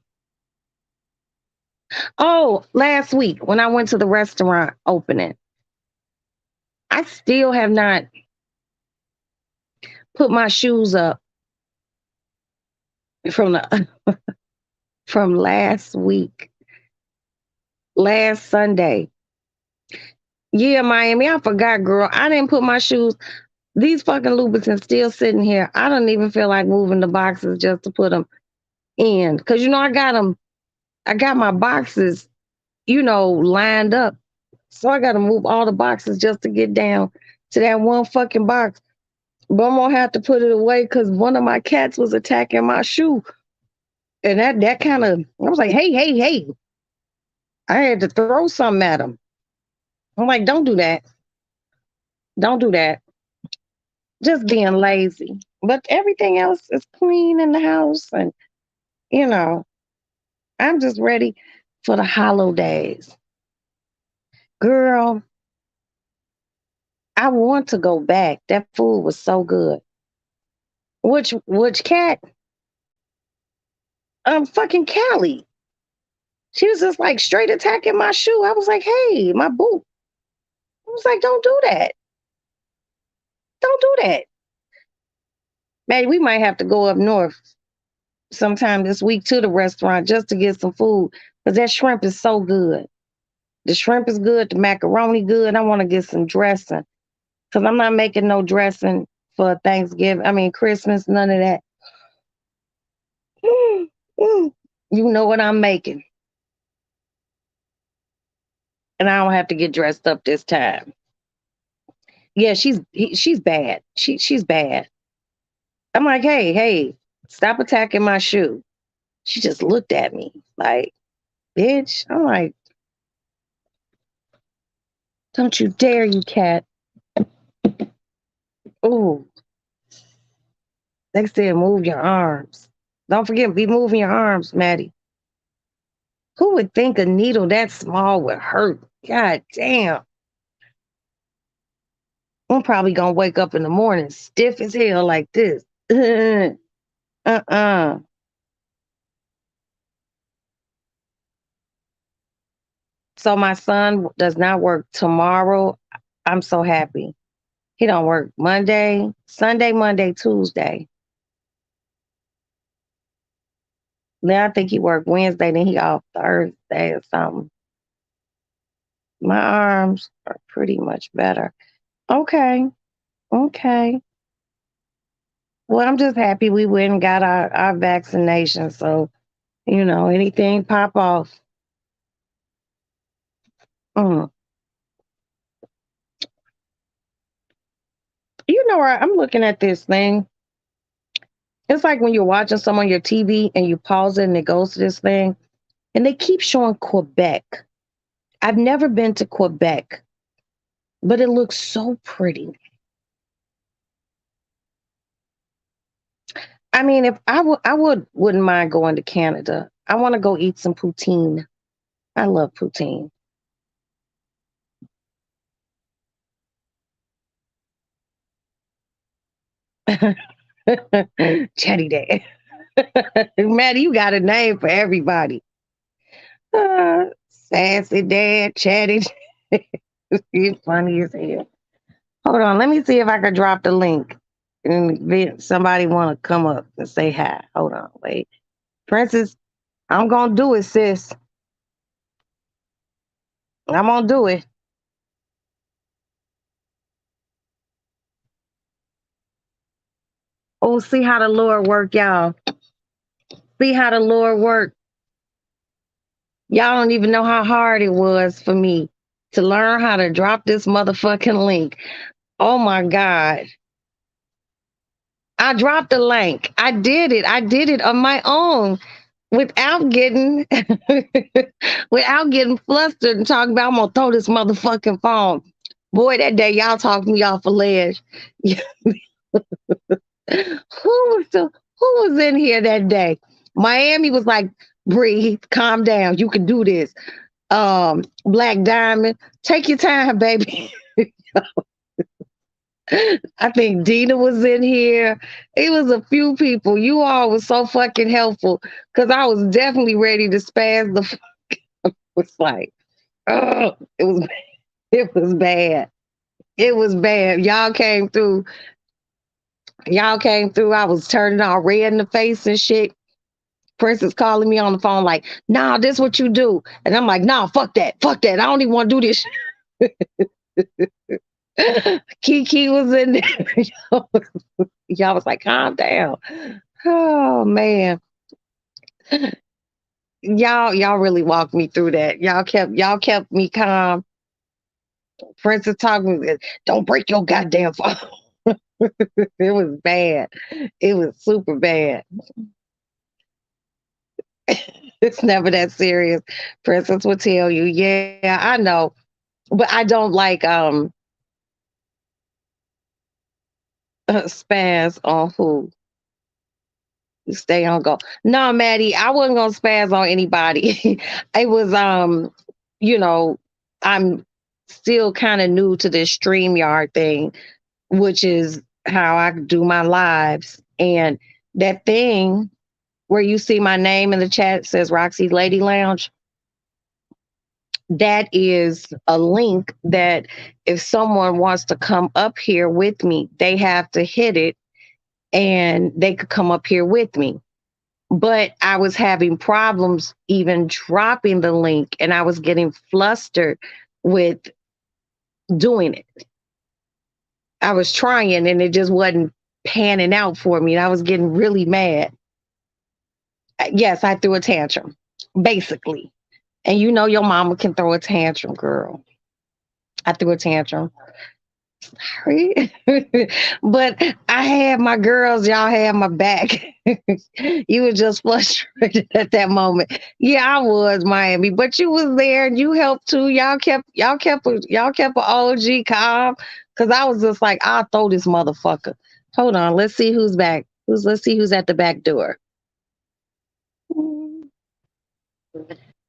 [SPEAKER 1] Oh, last week when I went to the restaurant opening, I still have not put my shoes up from the from last week, last Sunday. Yeah, Miami, I forgot, girl. I didn't put my shoes. These fucking Louboutins still sitting here. I don't even feel like moving the boxes just to put them in, cause you know I got them. I got my boxes, lined up. So I got to move all the boxes just to get down to that one fucking box. But I'm gonna have to put it away because one of my cats was attacking my shoe, and that kind of I was like, hey, hey, hey! I had to throw something at him. I'm like, don't do that. Don't do that. Just being lazy. But everything else is clean in the house, and you know, I'm just ready for the holidays. Girl, I want to go back. That food was so good. Which cat? Fucking Callie. She was just like straight attacking my shoe. I was like, hey, my boot. I was like, don't do that. Don't do that. Man, we might have to go up north sometime this week to the restaurant just to get some food. Because that shrimp is so good. The shrimp is good, the macaroni good. I want to get some dressing. Because I'm not making no dressing for Thanksgiving. I mean Christmas, none of that. Mm, mm. You know what I'm making. And I don't have to get dressed up this time. Yeah, she's bad. She's bad. I'm like, hey, hey, stop attacking my shoe. She just looked at me like, bitch. I'm like, don't you dare, you cat. Ooh, they said move your arms. Don't forget, be moving your arms, Maddie. Who would think a needle that small would hurt? God damn. I'm probably gonna wake up in the morning stiff as hell like this. uh-uh. So my son does not work tomorrow. I'm so happy. He don't work Monday, Sunday, Monday, Tuesday. Then I think he worked Wednesday, then he off Thursday or something. My arms are pretty much better. Okay. Okay. Well, I'm just happy we went and got our vaccination. So, anything pop off. Mm. I'm looking at this thing. It's like when you're watching some on your TV and you pause it and it goes to this thing, and they keep showing Quebec. I've never been to Quebec, but it looks so pretty. I mean, if wouldn't mind going to Canada. I want to go eat some poutine. I love poutine. Chatty Dad. Maddie, you got a name for everybody. Sassy Dad, Chatty. It's funny as hell. Hold on, let me see if I can drop the link. And if somebody want to come up and say hi. Hold on, wait. Princess, I'm gonna do it, sis. I'm gonna do it. Oh, see how the Lord work, y'all. See how the Lord work. Y'all don't even know how hard it was for me to learn how to drop this motherfucking link. Oh my God. I dropped the link. I did it. I did it on my own without getting without getting flustered and talking about I'm gonna throw this motherfucking phone. Boy, that day y'all talked me off a ledge. Who was in here that day? Miami was like, breathe, calm down. You can do this. Black Diamond, take your time, baby. I think Dina was in here. It was a few people. You all was so fucking helpful because I was definitely ready to spaz the fuck. Was like, oh, it was bad. It was bad. Y'all came through. Y'all came through. I was turning all red in the face and shit. Princess calling me on the phone like, nah, this what you do. And I'm like, nah, fuck that. Fuck that. I don't even want to do this. Kiki was in there. Y'all was like, calm down. Oh man. Y'all really walked me through that. Y'all kept me calm. Princess talking, don't break your goddamn phone. It was bad. It was super bad. It's never that serious. Princess will tell you, yeah, I know. But I don't like spaz on who. Stay on go. No, Maddie, I wasn't gonna spaz on anybody. It was you know, I'm still kind of new to this StreamYard thing, which is how I do my lives. And that thing where you see my name in the chat says Roxy's Lady Lounge, that is a link that if someone wants to come up here with me, they have to hit it and they could come up here with me. But I was having problems even dropping the link and I was getting flustered with doing it. I was trying and it just wasn't panning out for me. And I was getting really mad. Yes, I threw a tantrum, basically. And you know your mama can throw a tantrum, girl. I threw a tantrum. Sorry. But I had my girls, y'all had my back. You were just frustrated at that moment. Yeah, I was, Miami, but you was there and you helped too. Y'all kept an OG calm. Cause I was just like, I'll throw this motherfucker. Hold on, let's see who's back. Let's see who's at the back door.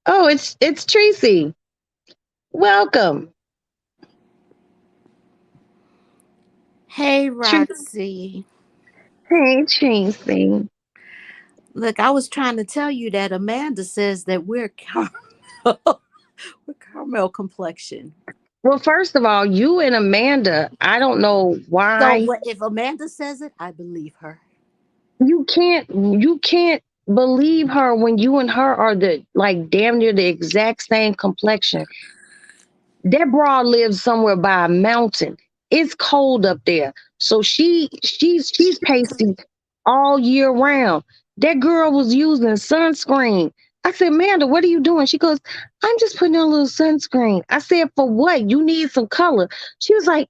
[SPEAKER 1] Oh, it's Tracy. Welcome.
[SPEAKER 2] Hey,
[SPEAKER 1] Tracy.
[SPEAKER 2] Roxy.
[SPEAKER 1] Hey, Tracy.
[SPEAKER 2] Look, I was trying to tell you that Amanda says that we're we're caramel complexion.
[SPEAKER 1] Well, first of all, you and Amanda, I don't know
[SPEAKER 2] So
[SPEAKER 1] why
[SPEAKER 2] what if Amanda says it, I believe her.
[SPEAKER 1] you can't believe her when you and her are the like damn near the exact same complexion. That broad lives somewhere by a mountain. It's cold up there. So she's pasty all year round. That girl was using sunscreen. I said, Amanda, what are you doing? She goes, I'm just putting on a little sunscreen. I said, for what? You need some color. She was like,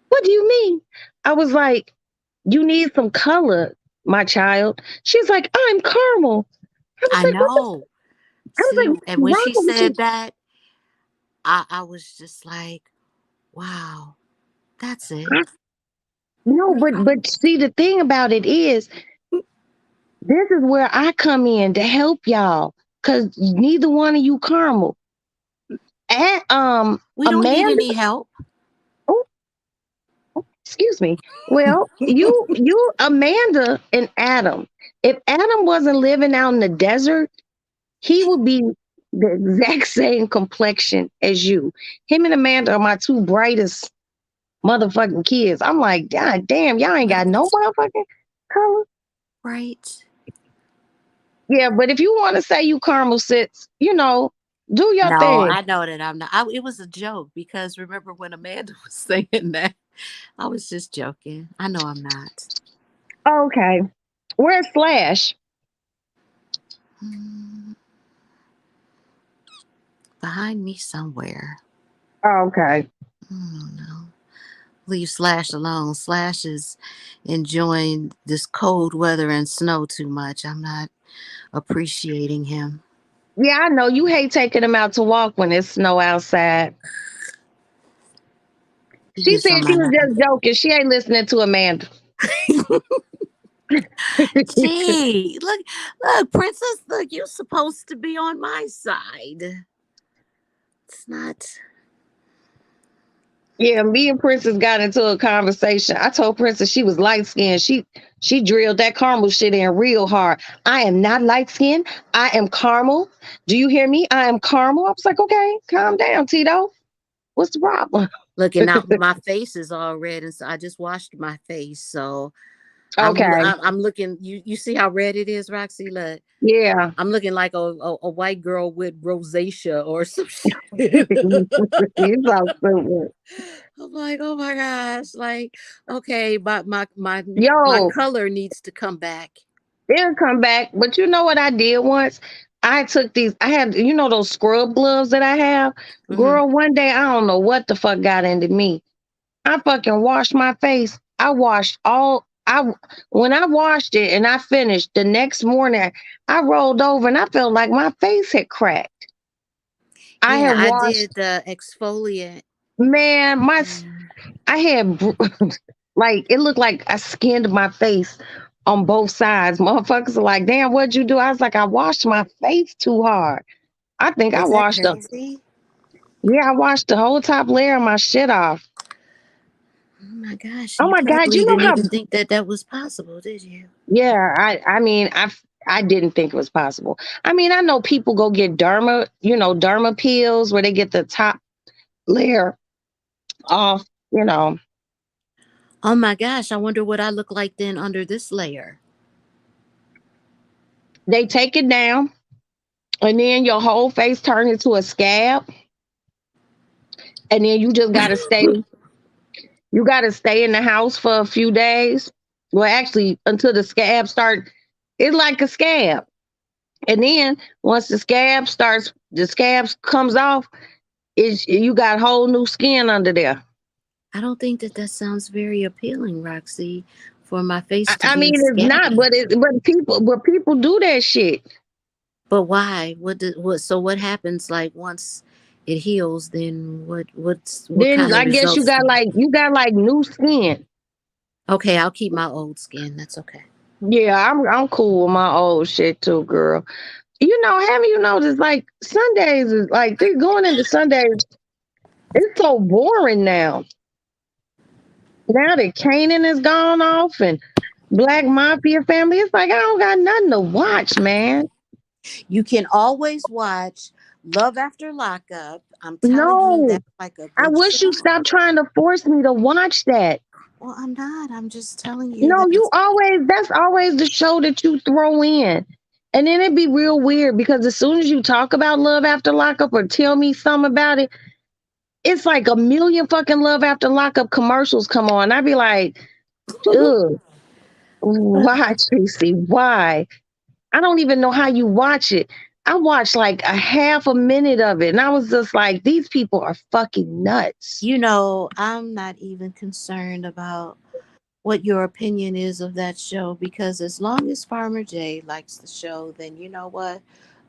[SPEAKER 1] what do you mean? I was like, you need some color, my child. She's like, I'm caramel. I was
[SPEAKER 2] I
[SPEAKER 1] like, what the
[SPEAKER 2] know.
[SPEAKER 1] I was
[SPEAKER 2] See,
[SPEAKER 1] like,
[SPEAKER 2] and when
[SPEAKER 1] what's
[SPEAKER 2] she
[SPEAKER 1] wrong with you?
[SPEAKER 2] said that, I was just like, wow, that's it.
[SPEAKER 1] No, but see the thing about it is this is where I come in to help y'all. Cause neither one of you caramel. And
[SPEAKER 2] We don't need
[SPEAKER 1] Amanda,
[SPEAKER 2] any help.
[SPEAKER 1] oh, excuse me. Well, you Amanda and Adam. If Adam wasn't living out in the desert, he would be the exact same complexion as you. Him and Amanda are my two brightest motherfucking kids. I'm like, God damn, y'all ain't got no
[SPEAKER 2] Right.
[SPEAKER 1] motherfucking color.
[SPEAKER 2] Right.
[SPEAKER 1] Yeah, but if you want to say you caramel sits, do your
[SPEAKER 2] No,
[SPEAKER 1] thing.
[SPEAKER 2] I know that I'm not. It was a joke because remember when Amanda was saying that, I was just joking. I know I'm not.
[SPEAKER 1] Okay. Where's Slash?
[SPEAKER 2] Mm, behind me somewhere.
[SPEAKER 1] Okay.
[SPEAKER 2] I don't know. Leave Slash alone. Slash is enjoying this cold weather and snow too much. I'm not appreciating him.
[SPEAKER 1] Yeah, I know you hate taking him out to walk when it's snow outside.
[SPEAKER 2] He
[SPEAKER 1] She
[SPEAKER 2] gets
[SPEAKER 1] said
[SPEAKER 2] on
[SPEAKER 1] she
[SPEAKER 2] my
[SPEAKER 1] was
[SPEAKER 2] nerves.
[SPEAKER 1] just joking. She ain't listening to Amanda.
[SPEAKER 2] Gee, look, Princess, look, you're supposed to be on my side. It's not.
[SPEAKER 1] Yeah, me and Princess got into a conversation. I told Princess she was light skinned. She drilled that caramel shit in real hard. I am not light skinned. I am caramel. Do you hear me? I am caramel. I was like, okay, calm down, Tito. What's the problem?
[SPEAKER 2] Looking out, my face is all red, and so I just washed my face. So
[SPEAKER 1] Okay.
[SPEAKER 2] I'm looking. You see how red it is, Roxy? Look,
[SPEAKER 1] Yeah.
[SPEAKER 2] I'm looking like a white girl with rosacea or some shit.
[SPEAKER 1] You so stupid.
[SPEAKER 2] I'm like, oh my gosh, like, okay, but my
[SPEAKER 1] Yo,
[SPEAKER 2] color needs to come back.
[SPEAKER 1] it'll come back. But you know what I did once? I took these, I had, those scrub gloves that I have?
[SPEAKER 2] Hmm.
[SPEAKER 1] Girl, one day, I don't know what the fuck got into me. I fucking washed my face. I washed all, when I washed it and I finished the next morning, I rolled over and I felt like my face had cracked. I
[SPEAKER 2] Yeah,
[SPEAKER 1] had
[SPEAKER 2] I
[SPEAKER 1] washed,
[SPEAKER 2] did the exfoliant.
[SPEAKER 1] man,
[SPEAKER 2] Yeah.
[SPEAKER 1] I had like it looked like I skinned my face on both sides. Motherfuckers are like, "Damn, what'd you do?" I was like, "I washed my face too hard. I think I
[SPEAKER 2] Is that
[SPEAKER 1] washed the
[SPEAKER 2] crazy?
[SPEAKER 1] yeah, I washed the whole top layer of my shit off."
[SPEAKER 2] Oh my gosh,
[SPEAKER 1] Oh
[SPEAKER 2] you
[SPEAKER 1] my god,
[SPEAKER 2] probably
[SPEAKER 1] you know
[SPEAKER 2] didn't
[SPEAKER 1] how?
[SPEAKER 2] even think that that was possible, did you?
[SPEAKER 1] Yeah, I mean, I didn't think it was possible. I mean, I know people go get derma peels where they get the top layer off. You know,
[SPEAKER 2] Oh my gosh, I wonder what I look like then under this layer.
[SPEAKER 1] they take it down, and then your whole face turns into a scab, and then you just gotta stay. You got to stay in the house for a few days. Well, actually, until the scab start. It's like a scab, and then once the scab comes off. Is you got whole new skin under there.
[SPEAKER 2] I don't think that that sounds very appealing, Roxy, for my face to
[SPEAKER 1] I
[SPEAKER 2] be
[SPEAKER 1] mean, it's not,
[SPEAKER 2] scabby.
[SPEAKER 1] but people do that shit.
[SPEAKER 2] But why? What? So what happens? Like once it heals, then what
[SPEAKER 1] Then
[SPEAKER 2] kind of
[SPEAKER 1] I guess
[SPEAKER 2] results?
[SPEAKER 1] you got like new skin.
[SPEAKER 2] Okay, I'll keep my old skin. That's okay.
[SPEAKER 1] Yeah, I'm cool with my old shit too, girl. Haven't you noticed like Sundays is like they're going into Sundays. It's so boring now. Now that Kanan is gone off and Black Mafia family, it's like I don't got nothing to watch, man.
[SPEAKER 2] You can always watch Love After Lockup. I'm telling you,
[SPEAKER 1] No,
[SPEAKER 2] that's like a
[SPEAKER 1] I
[SPEAKER 2] good
[SPEAKER 1] wish you
[SPEAKER 2] show.
[SPEAKER 1] stopped trying to force me to watch that.
[SPEAKER 2] Well, I'm not. I'm just telling you
[SPEAKER 1] No,
[SPEAKER 2] that
[SPEAKER 1] you always, that's always the show that you throw in. And then it'd be real weird because as soon as you talk about Love After Lockup or tell me something about it, it's like a million fucking Love After Lockup commercials come on. I'd be like, ugh, why, Tracy? Why? I don't even know how you watch it. I watched like a half a minute of it and I was just like, these people are fucking nuts.
[SPEAKER 2] I'm not even concerned about what your opinion is of that show because as long as Farmer J likes the show, then you know what?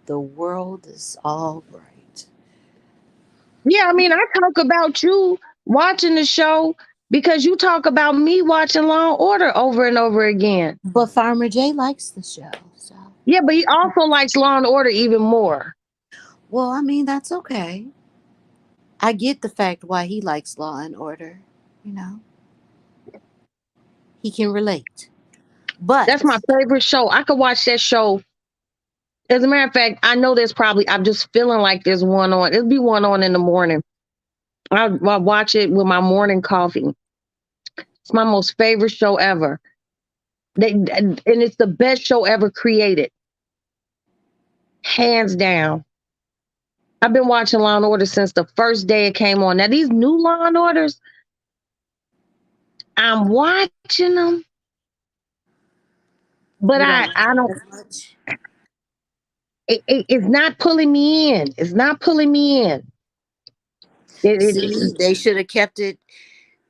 [SPEAKER 2] The world is all right.
[SPEAKER 1] Yeah, I mean, I talk about you watching the show because you talk about me watching Law and Order over and over again.
[SPEAKER 2] But Farmer J likes the show. So,
[SPEAKER 1] Yeah, but he also likes Law and Order even more.
[SPEAKER 2] well, I mean, that's okay. I get the fact why he likes Law and Order. You know, he can relate. But
[SPEAKER 1] That's my favorite show. I could watch that show. As a matter of fact, I know there's probably, I'm just feeling like there's one on. It'll be one on in the morning. I'll watch it with my morning coffee. It's my most favorite show ever. And it's the best show ever created, hands down. I've been watching Law and Order since the first day it came on. Now these new Law and Orders, I'm watching them. But
[SPEAKER 2] You don't
[SPEAKER 1] I
[SPEAKER 2] like it
[SPEAKER 1] don't.
[SPEAKER 2] as much.
[SPEAKER 1] It's not pulling me in. It's not pulling me in.
[SPEAKER 2] See, they should have kept it.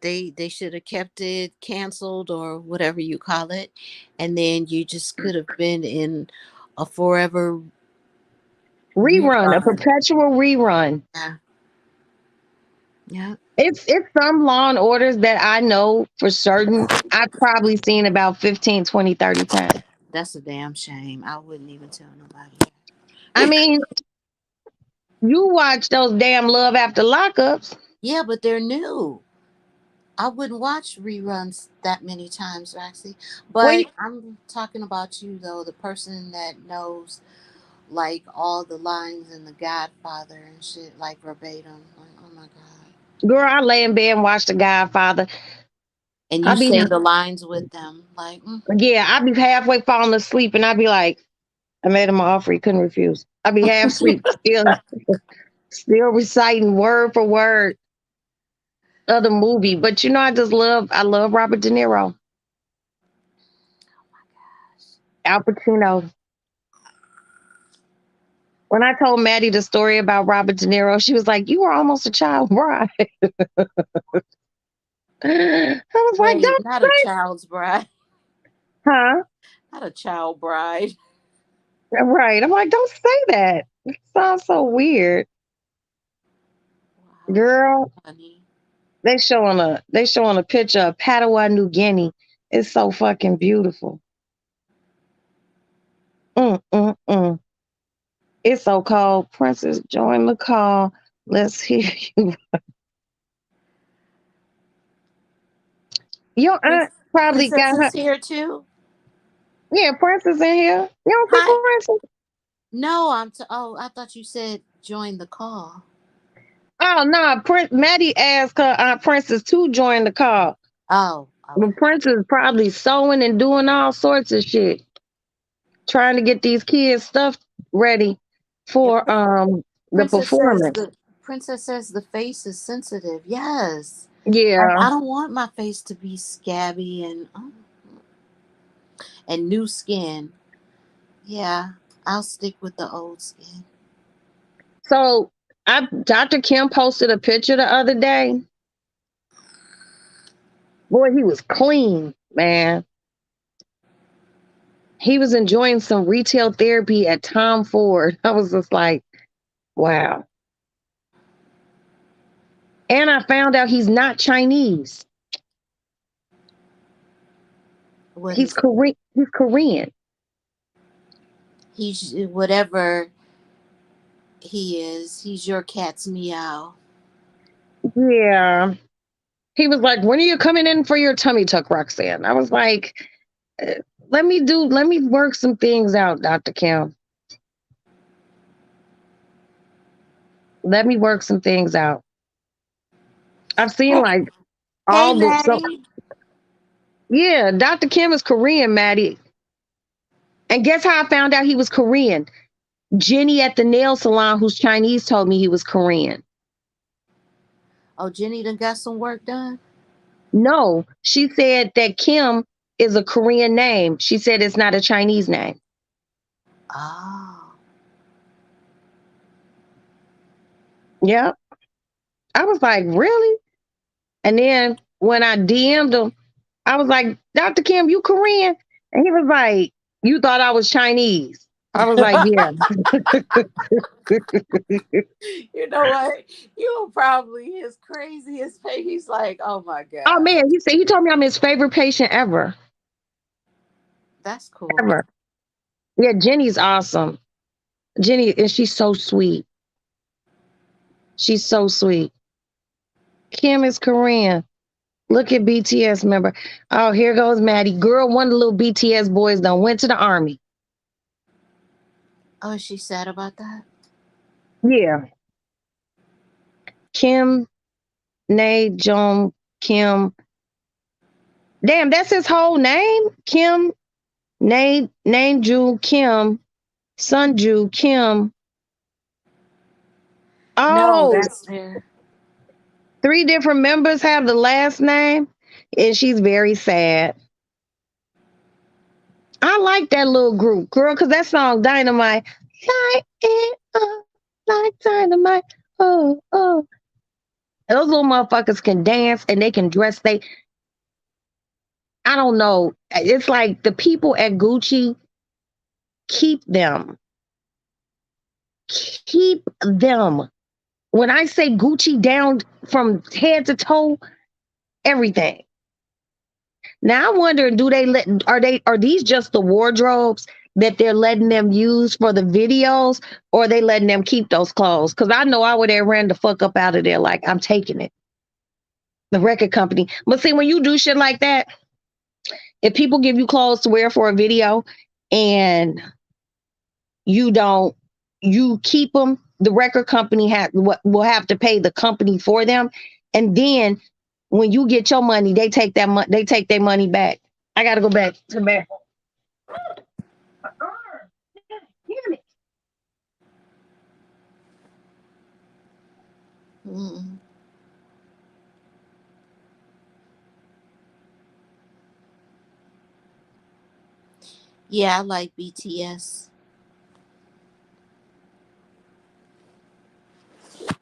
[SPEAKER 2] They should have kept it canceled or whatever you call it, and then you just could have been in a forever
[SPEAKER 1] Rerun, a
[SPEAKER 2] rerun.
[SPEAKER 1] perpetual rerun.
[SPEAKER 2] Yeah, yeah.
[SPEAKER 1] It's some Law and Orders that I know for certain I've probably seen about 15, 20, 30 times.
[SPEAKER 2] That's a damn shame. I wouldn't even tell nobody.
[SPEAKER 1] I mean, you watch those damn Love After Lockups.
[SPEAKER 2] Yeah, but they're new. I wouldn't watch reruns that many times, Roxy.
[SPEAKER 1] Well,
[SPEAKER 2] But I'm talking about you though, the person that knows like all the lines in The Godfather and shit, like verbatim. Like, oh my god.
[SPEAKER 1] girl, I lay in bed and watch The Godfather.
[SPEAKER 2] And
[SPEAKER 1] I
[SPEAKER 2] you
[SPEAKER 1] be
[SPEAKER 2] say the lines with them, like,
[SPEAKER 1] Yeah, I be halfway falling asleep and I be like, I made him an offer he couldn't refuse. I be half asleep, still reciting word for word of the movie. But I love Robert De Niro, Al Pacino. When I told Maddie the story about Robert De Niro, she was like, "You were almost a child bride." I was like,
[SPEAKER 2] wait,
[SPEAKER 1] "Don't
[SPEAKER 2] not a
[SPEAKER 1] say,
[SPEAKER 2] child's bride,
[SPEAKER 1] huh?"
[SPEAKER 2] not a child bride.
[SPEAKER 1] Right. I'm like, "Don't say that. It sounds so weird,
[SPEAKER 2] Wow,
[SPEAKER 1] girl."
[SPEAKER 2] funny.
[SPEAKER 1] They showing a picture of Padua, New Guinea. It's so fucking beautiful. Mm, mm, mm. It's so cold. Princess, join the call. Let's hear you. Your aunt probably
[SPEAKER 2] Princess
[SPEAKER 1] got her.
[SPEAKER 2] is here too.
[SPEAKER 1] Yeah, Princess in here. You don't see
[SPEAKER 2] Hi.
[SPEAKER 1] Princess?
[SPEAKER 2] No, oh, I thought you said join the call.
[SPEAKER 1] Oh no, Maddie asked her Aunt Princess to join the call.
[SPEAKER 2] Oh,
[SPEAKER 1] But
[SPEAKER 2] okay.
[SPEAKER 1] Princess probably sewing and doing all sorts of shit, trying to get these kids stuff ready
[SPEAKER 2] Yeah,
[SPEAKER 1] for the
[SPEAKER 2] Princess says
[SPEAKER 1] performance.
[SPEAKER 2] the Princess says the face is sensitive. Yes. Like
[SPEAKER 1] Yeah.
[SPEAKER 2] I don't want my face to be scabby and new skin. Yeah, I'll stick with the old skin.
[SPEAKER 1] So Dr. Kim posted a picture the other day. Boy, he was clean, man. He was enjoying some retail therapy at Tom Ford. I was just like, wow. And I found out he's not Chinese.
[SPEAKER 2] What
[SPEAKER 1] He's
[SPEAKER 2] is
[SPEAKER 1] Korean. He's Korean.
[SPEAKER 2] he's whatever he is, he's your cat's meow.
[SPEAKER 1] Yeah. He was like, when are you coming in for your tummy tuck, Roxanne? I was like, "Uh, let me work some things out, Dr. Kim. Let me work some things out. I've seen
[SPEAKER 2] Hey,
[SPEAKER 1] like
[SPEAKER 2] hey
[SPEAKER 1] all the so
[SPEAKER 2] Maddie.
[SPEAKER 1] yeah, Dr. Kim is Korean, Maddie. And guess how I found out he was Korean? Jenny at the nail salon, who's Chinese, told me he was Korean.
[SPEAKER 2] Oh, Jenny done got some work done?
[SPEAKER 1] No, she said that Kim is a Korean name. She said it's not a Chinese name.
[SPEAKER 2] Oh.
[SPEAKER 1] Yeah. I was like, really? And then when I DM'd him, I was like, Dr. Kim, you Korean? And he was like, you thought I was Chinese. I was like, yeah.
[SPEAKER 2] You know what? You were probably his craziest face. He's like, oh my
[SPEAKER 1] Oh
[SPEAKER 2] God.
[SPEAKER 1] man, he told me I'm his favorite patient ever.
[SPEAKER 2] That's cool.
[SPEAKER 1] Ever. Yeah, Jenny's awesome. Jenny, and she's so sweet. She's so sweet. Kim is Korean. Look at BTS member. Oh, here goes Maddie. Girl, one of the little BTS boys done went to the army.
[SPEAKER 2] Oh, is she sad about that?
[SPEAKER 1] Yeah. Kim, Nae, Jong, Kim. Damn, that's his whole name? Kim, Nae, Ju, Kim, Sunju, Kim.
[SPEAKER 2] No,
[SPEAKER 1] Oh,
[SPEAKER 2] that's fair.
[SPEAKER 1] three different members have the last name. And she's very sad. I like that little group, girl, because that song Dynamite, light it up like dynamite. Oh, oh. Those little motherfuckers can dance and they can dress. I don't know. It's like the people at Gucci keep them. Keep them. When I say Gucci down from head to toe, everything. Now I'm wondering, are these just the wardrobes that they're letting them use for the videos, or are they letting them keep those clothes? Because I know I would have ran the fuck up out of there like I'm taking it. The record company. But see, when you do shit like that, if people give you clothes to wear for a video and you don't, you keep them, the record company will have to pay the company for them, and then when you get your money, they take their money back. I gotta go back to back.
[SPEAKER 2] Mm. Yeah, I like BTS.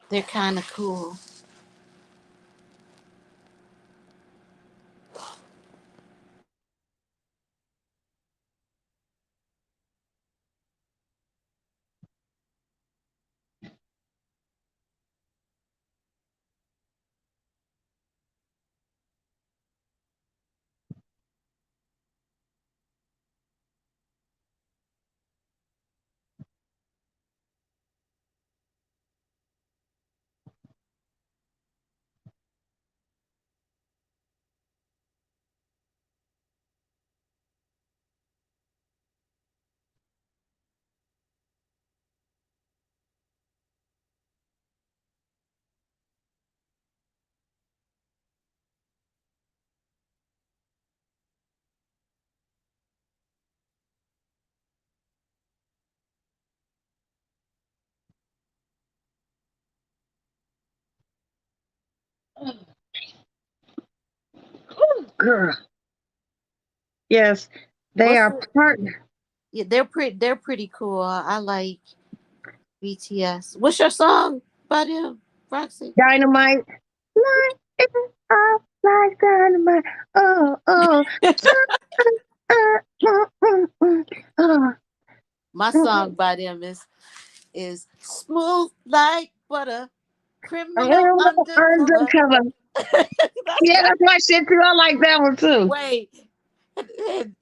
[SPEAKER 2] They're kind of cool.
[SPEAKER 1] Girl. Yes, they
[SPEAKER 2] What's
[SPEAKER 1] are
[SPEAKER 2] the,
[SPEAKER 1] partner.
[SPEAKER 2] yeah, they're pretty. They're pretty cool. I like BTS. What's your song by them, Roxy?
[SPEAKER 1] Dynamite. Light it up like dynamite. Oh, oh. Oh,
[SPEAKER 2] My song by them is smooth like butter, criminal undercover.
[SPEAKER 1] undercover.
[SPEAKER 2] That's
[SPEAKER 1] Yeah,
[SPEAKER 2] my
[SPEAKER 1] that's my shit too. I like that one too.
[SPEAKER 2] wait. And,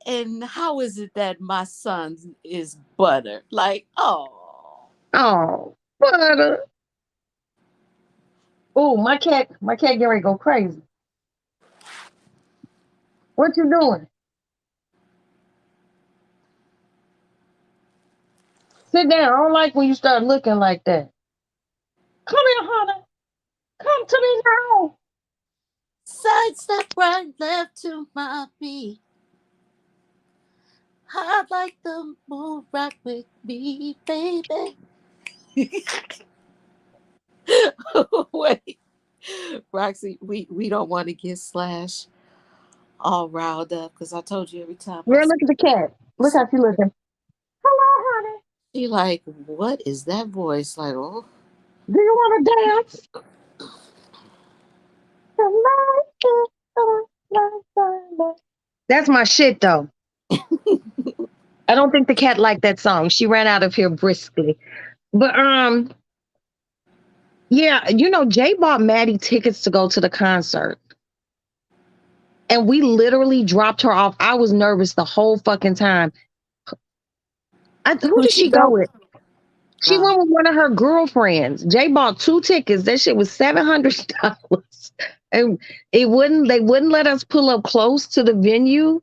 [SPEAKER 2] and how is it that my son is butter? Like, oh,
[SPEAKER 1] Oh, butter. Oh, my cat getting ready to go crazy. What you doing? Sit down. I don't like when you start looking like that. Come here, honey. Come to me now.
[SPEAKER 2] sidestep right left to my beat. I'd like the move right with me, baby. Wait, Roxy, we don't want to get Slash all riled up because I told you every time I
[SPEAKER 1] Girl, look at the cat. Look
[SPEAKER 2] see
[SPEAKER 1] how she looking. Hello, honey.
[SPEAKER 2] she like, what is that voice? Like, oh,
[SPEAKER 1] Do you want to dance? That's my shit though. I don't think the cat liked that song. She ran out of here briskly. But yeah, Jay bought Maddie tickets to go to the concert. And we literally dropped her off. I was nervous the whole fucking time. Who
[SPEAKER 2] who
[SPEAKER 1] did
[SPEAKER 2] she
[SPEAKER 1] she go
[SPEAKER 2] go?
[SPEAKER 1] with? She went with one of her girlfriends. Jay bought 2 tickets. That shit was $700. And they wouldn't let us pull up close to the venue.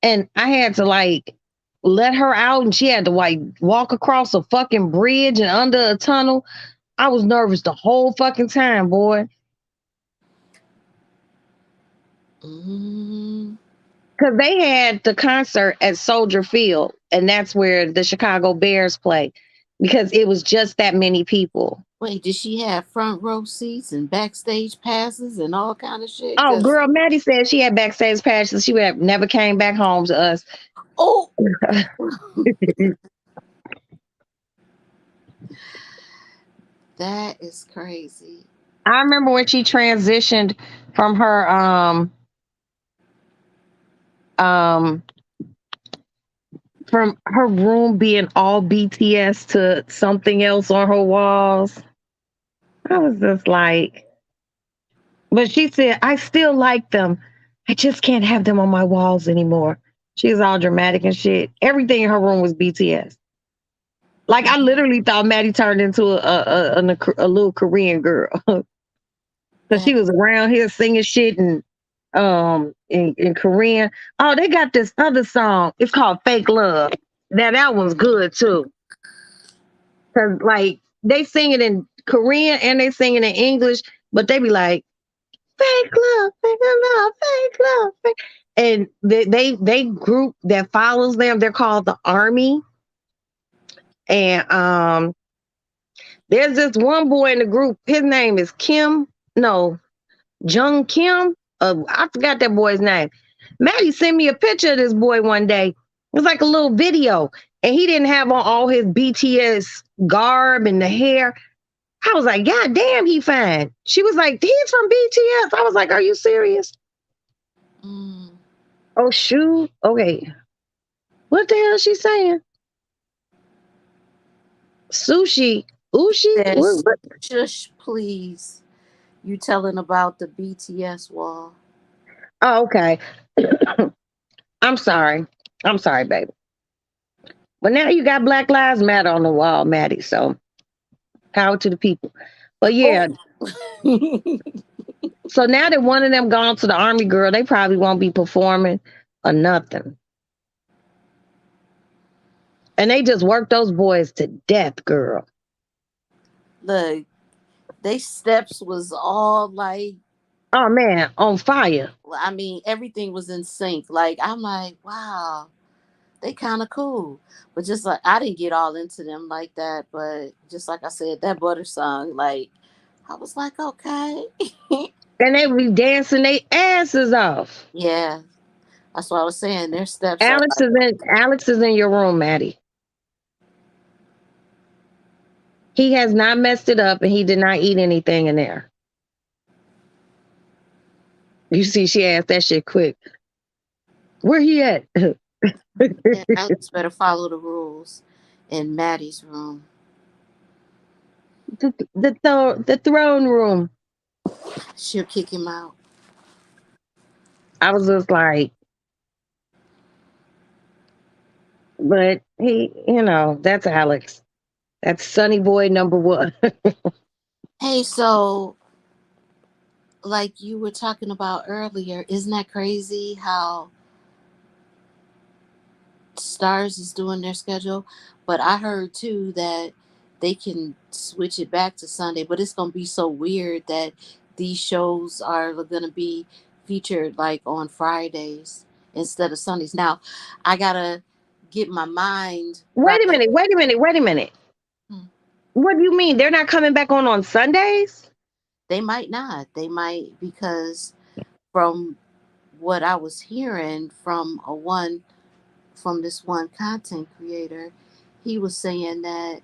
[SPEAKER 1] And I had to like let her out and she had to like walk across a fucking bridge and under a tunnel. I was nervous the whole fucking time, boy.
[SPEAKER 2] Mm,
[SPEAKER 1] Because they had the concert at Soldier Field, and that's where the Chicago Bears play. Because it was just that many people.
[SPEAKER 2] wait, did she have front row seats and backstage passes and all kind of shit?
[SPEAKER 1] Oh,
[SPEAKER 2] Cause
[SPEAKER 1] girl, Maddie said she had backstage passes. She would have never came back home to us.
[SPEAKER 2] Oh, that is crazy.
[SPEAKER 1] I remember when she transitioned from um from her room being all BTS to something else on her walls. I was just like, but she said, I still like them. I just can't have them on my walls anymore. She was all dramatic and shit. Everything in her room was BTS. Like I literally thought Maddie turned into a little Korean girl because
[SPEAKER 2] That
[SPEAKER 1] she was around here singing shit and in Korean. Oh, they got this other song. It's called Fake Love. Now that one's good too. Cause like they sing it in Korean and they sing it in English, but they be like, fake love, fake love, fake love, fake. And they group that follows them, they're called the Army. And there's this one boy in the group, his name is Kim, no, Jung Kim. I forgot that boy's name. Maddie sent me a picture of this boy one day. It was like a little video, and he didn't have on all his BTS garb and the hair. I was like, God damn, he fine. She was like, he's from BTS. I was like, are you serious?
[SPEAKER 2] mm,
[SPEAKER 1] Oh, shoot. Okay. What the hell is she saying? Sushi. Ushi?
[SPEAKER 2] says, shush, please. You telling about the BTS wall.
[SPEAKER 1] Oh, okay. I'm sorry. I'm sorry, baby. But now you got Black Lives Matter on the wall, Maddie. So power to the people. But yeah,
[SPEAKER 2] Oh,
[SPEAKER 1] so now that one of them gone to the Army, girl, they probably won't be performing or nothing. And they just worked those boys to death, girl.
[SPEAKER 2] look, they steps was all like,
[SPEAKER 1] Oh man, on fire.
[SPEAKER 2] I mean, everything was in sync. Like, I'm like, wow, they kind of cool. But just like, I didn't get all into them like that. But just like I said, that Butter song, like, I was like, okay.
[SPEAKER 1] And they be dancing their asses off.
[SPEAKER 2] Yeah, that's what I was saying. Their steps are like,
[SPEAKER 1] Alex is in your room, Maddie. He has not messed it up and he did not eat anything in there. You see, she asked that shit quick. Where he at?
[SPEAKER 2] yeah, Alex better follow the rules in Maddie's room.
[SPEAKER 1] The throne room.
[SPEAKER 2] She'll kick him out.
[SPEAKER 1] I was just like, but he, that's Alex. That's Sunny Boy number one.
[SPEAKER 2] Hey, so like you were talking about earlier, isn't that crazy how Stars is doing their schedule? But I heard too that they can switch it back to Sunday, but it's gonna be so weird that these shows are gonna be featured like on Fridays instead of Sundays. Now, I gotta get my mind
[SPEAKER 1] Wait a
[SPEAKER 2] right.
[SPEAKER 1] minute, wait a minute, wait a minute.
[SPEAKER 2] Hmm.
[SPEAKER 1] What do you mean? They're not coming back on Sundays?
[SPEAKER 2] They might not. They might because from what I was hearing from this one content creator, he was saying that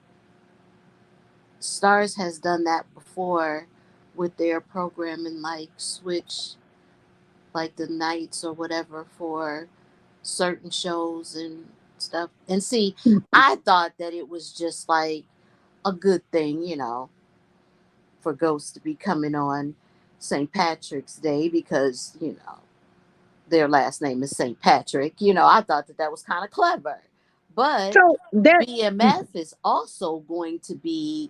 [SPEAKER 2] Stars has done that before with their programming, like switch like the nights or whatever for certain shows and stuff. And see, I thought that it was just like a good thing, for Ghosts to be coming on St. Patrick's Day because, their last name is St. Patrick. I thought that that was kind of clever. But
[SPEAKER 1] So that
[SPEAKER 2] BMF is also going to be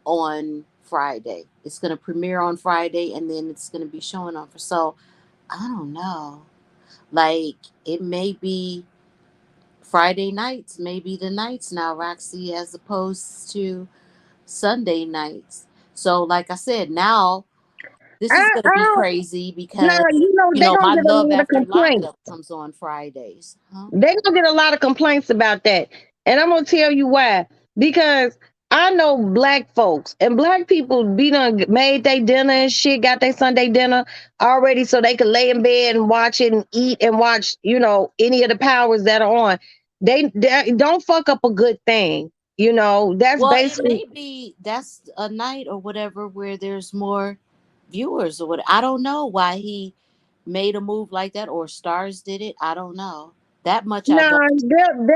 [SPEAKER 2] on Friday. It's going to premiere on Friday and then it's going to be showing on for. So I don't know. Like it may be Friday nights, maybe the nights now, Roxy, as opposed to Sunday nights. So, like I said, now this is
[SPEAKER 1] I,
[SPEAKER 2] going to
[SPEAKER 1] I
[SPEAKER 2] be
[SPEAKER 1] don't
[SPEAKER 2] crazy
[SPEAKER 1] no,
[SPEAKER 2] because,
[SPEAKER 1] they're gonna
[SPEAKER 2] my
[SPEAKER 1] get a
[SPEAKER 2] Love
[SPEAKER 1] lot of
[SPEAKER 2] After
[SPEAKER 1] complaints.
[SPEAKER 2] Lockup comes on Fridays. Huh?
[SPEAKER 1] They're gonna get a lot of complaints about that. And I'm gonna tell you why. Because I know black folks and black people be done made their dinner and shit, got their Sunday dinner already so they could lay in bed and watch it and eat and watch, any of the powers that are on. They don't fuck up a good thing. That's
[SPEAKER 2] Well, it
[SPEAKER 1] basically
[SPEAKER 2] may be that's a night or whatever where there's more viewers or what. I don't know why he made a move like that or Stars did it. I don't know. That much I
[SPEAKER 1] nah,
[SPEAKER 2] don't.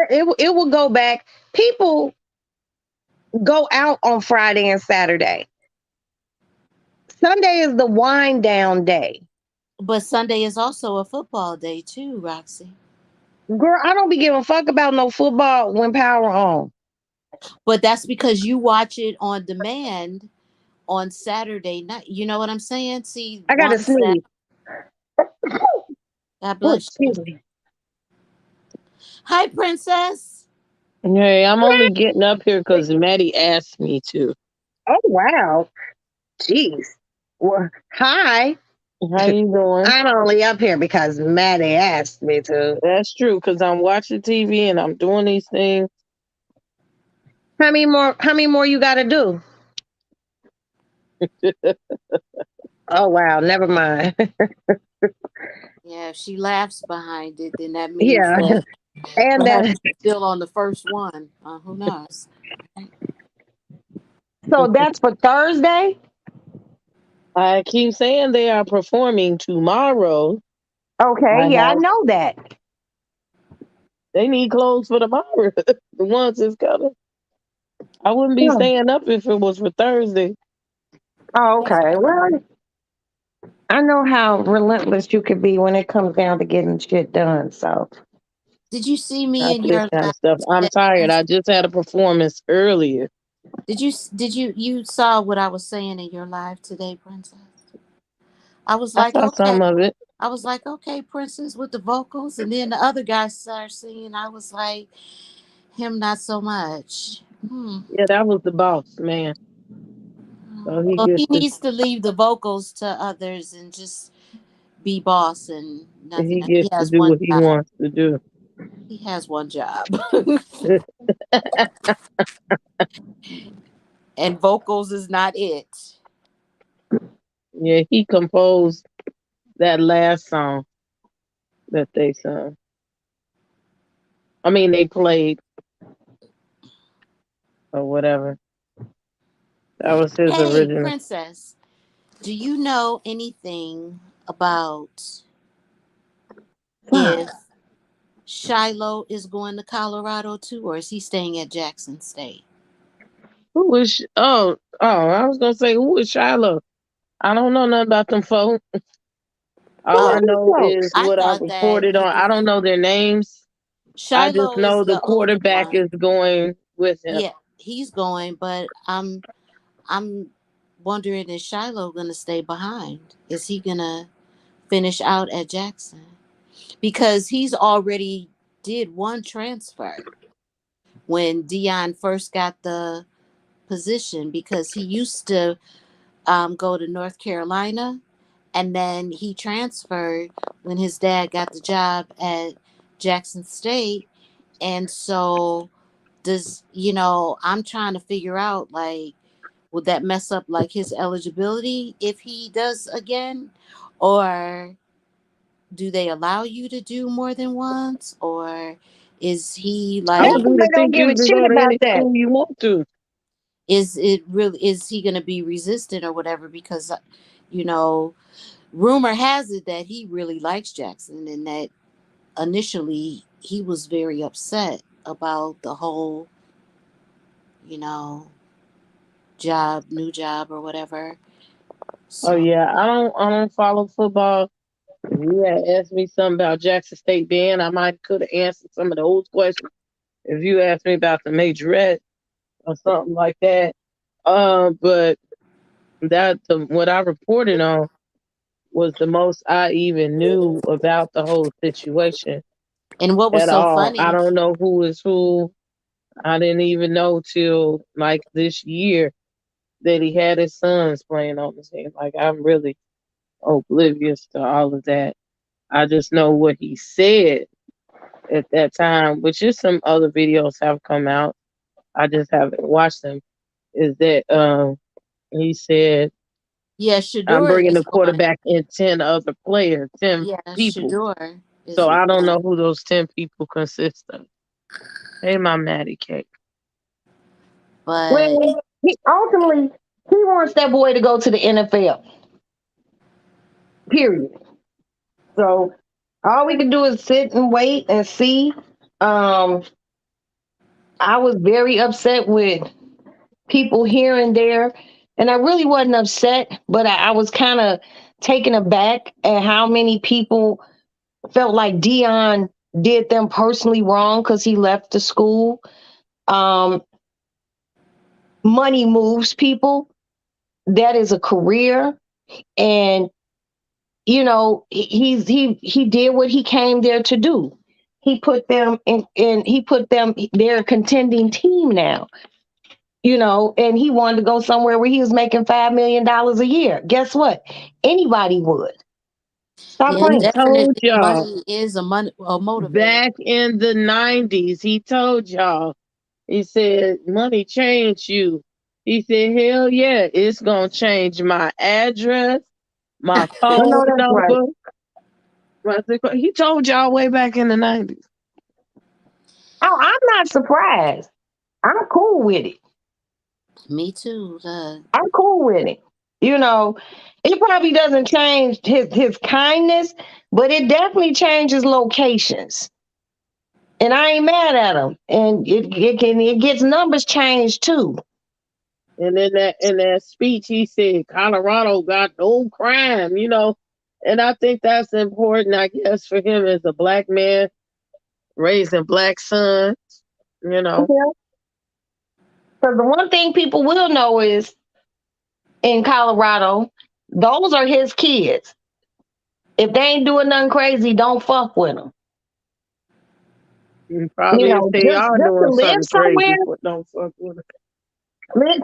[SPEAKER 1] it will go back. People go out on Friday and Saturday. Sunday is the wind down day.
[SPEAKER 2] But Sunday is also a football day too, Roxy.
[SPEAKER 1] Girl, I don't be giving a fuck about no football when power on.
[SPEAKER 2] But that's because you watch it on demand on Saturday night. You know what I'm saying? See,
[SPEAKER 1] I gotta
[SPEAKER 2] once that
[SPEAKER 1] sneeze.
[SPEAKER 2] God
[SPEAKER 1] Oh,
[SPEAKER 2] bless you.
[SPEAKER 1] excuse me.
[SPEAKER 2] Hi, Princess.
[SPEAKER 3] Hey, I'm only getting up here because Maddie asked me to.
[SPEAKER 1] Oh wow. Jeez. Well, hi.
[SPEAKER 3] How you doing?
[SPEAKER 1] I'm only up here because Maddie asked me to.
[SPEAKER 3] That's true because I'm watching TV and I'm doing these things.
[SPEAKER 1] How many more you gotta do? Oh wow, never mind.
[SPEAKER 2] Yeah, if she laughs behind it, then that means
[SPEAKER 1] Yeah.
[SPEAKER 2] that
[SPEAKER 1] And
[SPEAKER 2] perhaps
[SPEAKER 1] then
[SPEAKER 2] she's still on the first one. Who knows?
[SPEAKER 1] so that's for Thursday?
[SPEAKER 3] I keep saying they are performing tomorrow.
[SPEAKER 1] Okay,
[SPEAKER 3] I
[SPEAKER 1] yeah, I
[SPEAKER 3] have
[SPEAKER 1] know that.
[SPEAKER 3] they need clothes for tomorrow. The ones that's coming. I wouldn't be
[SPEAKER 1] Hmm.
[SPEAKER 3] staying up if it was for Thursday.
[SPEAKER 1] Oh, okay. Well, I know how relentless you could be when it comes down to getting shit done. So
[SPEAKER 2] Did you see me
[SPEAKER 3] Not
[SPEAKER 2] in
[SPEAKER 3] this
[SPEAKER 2] your
[SPEAKER 3] kind
[SPEAKER 2] live
[SPEAKER 3] of stuff. I'm
[SPEAKER 2] today,
[SPEAKER 3] tired. I
[SPEAKER 2] Princess?
[SPEAKER 3] just had a performance earlier.
[SPEAKER 2] Did you saw what I was saying in your live today, Princess? I was
[SPEAKER 3] I
[SPEAKER 2] like,
[SPEAKER 3] saw
[SPEAKER 2] okay.
[SPEAKER 3] some of it.
[SPEAKER 2] I was like, okay, Princess with the vocals, and then the other guy started singing. I was like, him not so much. Hmm.
[SPEAKER 3] Yeah, that was the boss man. So he
[SPEAKER 2] Well, he
[SPEAKER 3] gets to
[SPEAKER 2] needs to leave the vocals to others and just be boss and nothing
[SPEAKER 3] he
[SPEAKER 2] else. He
[SPEAKER 3] gets to
[SPEAKER 2] has
[SPEAKER 3] do
[SPEAKER 2] one
[SPEAKER 3] what he
[SPEAKER 2] job.
[SPEAKER 3] wants to do.
[SPEAKER 2] He has one job. And vocals is not it.
[SPEAKER 3] Yeah, he composed that last song that they sung. I mean, they played or whatever. That was his
[SPEAKER 2] Hey,
[SPEAKER 3] original.
[SPEAKER 2] Princess, do you know anything about
[SPEAKER 1] wow.
[SPEAKER 2] if Shiloh is going to Colorado too, or is he staying at Jackson State?
[SPEAKER 3] Who was? I was gonna say who was Shiloh. I don't know nothing about them folks.
[SPEAKER 1] Who
[SPEAKER 3] All
[SPEAKER 1] are
[SPEAKER 3] I
[SPEAKER 2] Oh,
[SPEAKER 1] these
[SPEAKER 3] know is
[SPEAKER 1] folks?
[SPEAKER 2] I
[SPEAKER 3] what I
[SPEAKER 2] thought that
[SPEAKER 3] reported on.
[SPEAKER 2] he
[SPEAKER 3] I don't know their names. I just
[SPEAKER 2] Shiloh is
[SPEAKER 3] know the
[SPEAKER 2] the older
[SPEAKER 3] quarterback
[SPEAKER 2] one.
[SPEAKER 3] is going with him.
[SPEAKER 2] Yeah, he's going, but I'm wondering is Shiloh gonna stay behind? Is he gonna finish out at Jackson? Because he's already did one transfer when Dion first got the position because he used to go to North Carolina and then he transferred when his dad got the job at Jackson State. And so I'm trying to figure out like would that mess up like his eligibility if he does again, or do they allow you to do more than once, or is he
[SPEAKER 3] I
[SPEAKER 1] How
[SPEAKER 3] would
[SPEAKER 2] like
[SPEAKER 1] come
[SPEAKER 3] do to
[SPEAKER 1] they don't
[SPEAKER 3] think
[SPEAKER 1] give
[SPEAKER 3] you
[SPEAKER 1] a
[SPEAKER 3] can
[SPEAKER 1] shit
[SPEAKER 3] go to
[SPEAKER 1] about
[SPEAKER 3] any
[SPEAKER 1] that?
[SPEAKER 3] school you want to.
[SPEAKER 2] is he going to be resistant or whatever because you know rumor has it that he really likes Jackson and that initially he was very upset about the whole you know new job or whatever.
[SPEAKER 3] Oh
[SPEAKER 2] So
[SPEAKER 3] yeah, I don't follow football. If you had asked me something about Jackson State band, I might could have answered some of those questions. If you asked me about the majorette or something like that, but what I reported on was the most I even knew about the whole situation
[SPEAKER 2] and what was
[SPEAKER 3] at
[SPEAKER 2] so
[SPEAKER 3] all. I
[SPEAKER 2] funny
[SPEAKER 3] don't know who is who. I didn't even know till like this year that he had his sons playing on the team. Like I'm really oblivious to all of that. I just know what he said at that time, which is some other videos have come out. I just haven't watched them. is that he said,
[SPEAKER 2] Yeah,
[SPEAKER 3] I'm
[SPEAKER 2] Shador
[SPEAKER 3] bringing
[SPEAKER 2] is
[SPEAKER 3] the
[SPEAKER 2] one.
[SPEAKER 3] quarterback and 10 other players, 10
[SPEAKER 2] Yeah,
[SPEAKER 3] people.
[SPEAKER 2] Shador is
[SPEAKER 3] So I don't know
[SPEAKER 2] one.
[SPEAKER 3] who those 10 people consist of. Hey, my Maddie Cake.
[SPEAKER 2] But
[SPEAKER 1] Well, ultimately, he wants that boy to go to the NFL. Period. So all we can do is sit and wait and see. Um, I was very upset with people here and there, and I really wasn't upset, but I was kind of taken aback at how many people felt like Dion did them personally wrong because he left the school. Um, Money moves people. That is a career, and he did what he came there to do. He put them in he put them they're a contending team now, and he wanted to go somewhere where he was making $5 million a year. Guess what? Anybody would. Stop
[SPEAKER 2] yeah,
[SPEAKER 3] He
[SPEAKER 1] playing.
[SPEAKER 3] told
[SPEAKER 2] definitely
[SPEAKER 3] y'all
[SPEAKER 2] money is a motivator.
[SPEAKER 3] back in the 90s, he told y'all, he said, money changed you. He said, hell yeah, it's going to change my address, my
[SPEAKER 1] I
[SPEAKER 3] phone
[SPEAKER 1] know that's right.
[SPEAKER 3] number. He told y'all way back in the 90s.
[SPEAKER 1] Oh, I'm not surprised. I'm cool with it.
[SPEAKER 2] Me too.
[SPEAKER 1] I'm cool with it. You know, it probably doesn't change his kindness, but it definitely changes locations. And I ain't mad at him. And it gets numbers changed too.
[SPEAKER 3] And in that speech, he said, Colorado got no crime. And I think that's important, I guess, for him as a black man raising black sons. You know,
[SPEAKER 1] Because the one thing people will know is in Colorado, those are his kids. If they ain't doing nothing crazy, don't fuck with them.
[SPEAKER 3] and probably if they
[SPEAKER 1] Just
[SPEAKER 3] are
[SPEAKER 1] just to
[SPEAKER 3] doing
[SPEAKER 1] live
[SPEAKER 3] something
[SPEAKER 1] somewhere,
[SPEAKER 3] crazy, but don't fuck with it.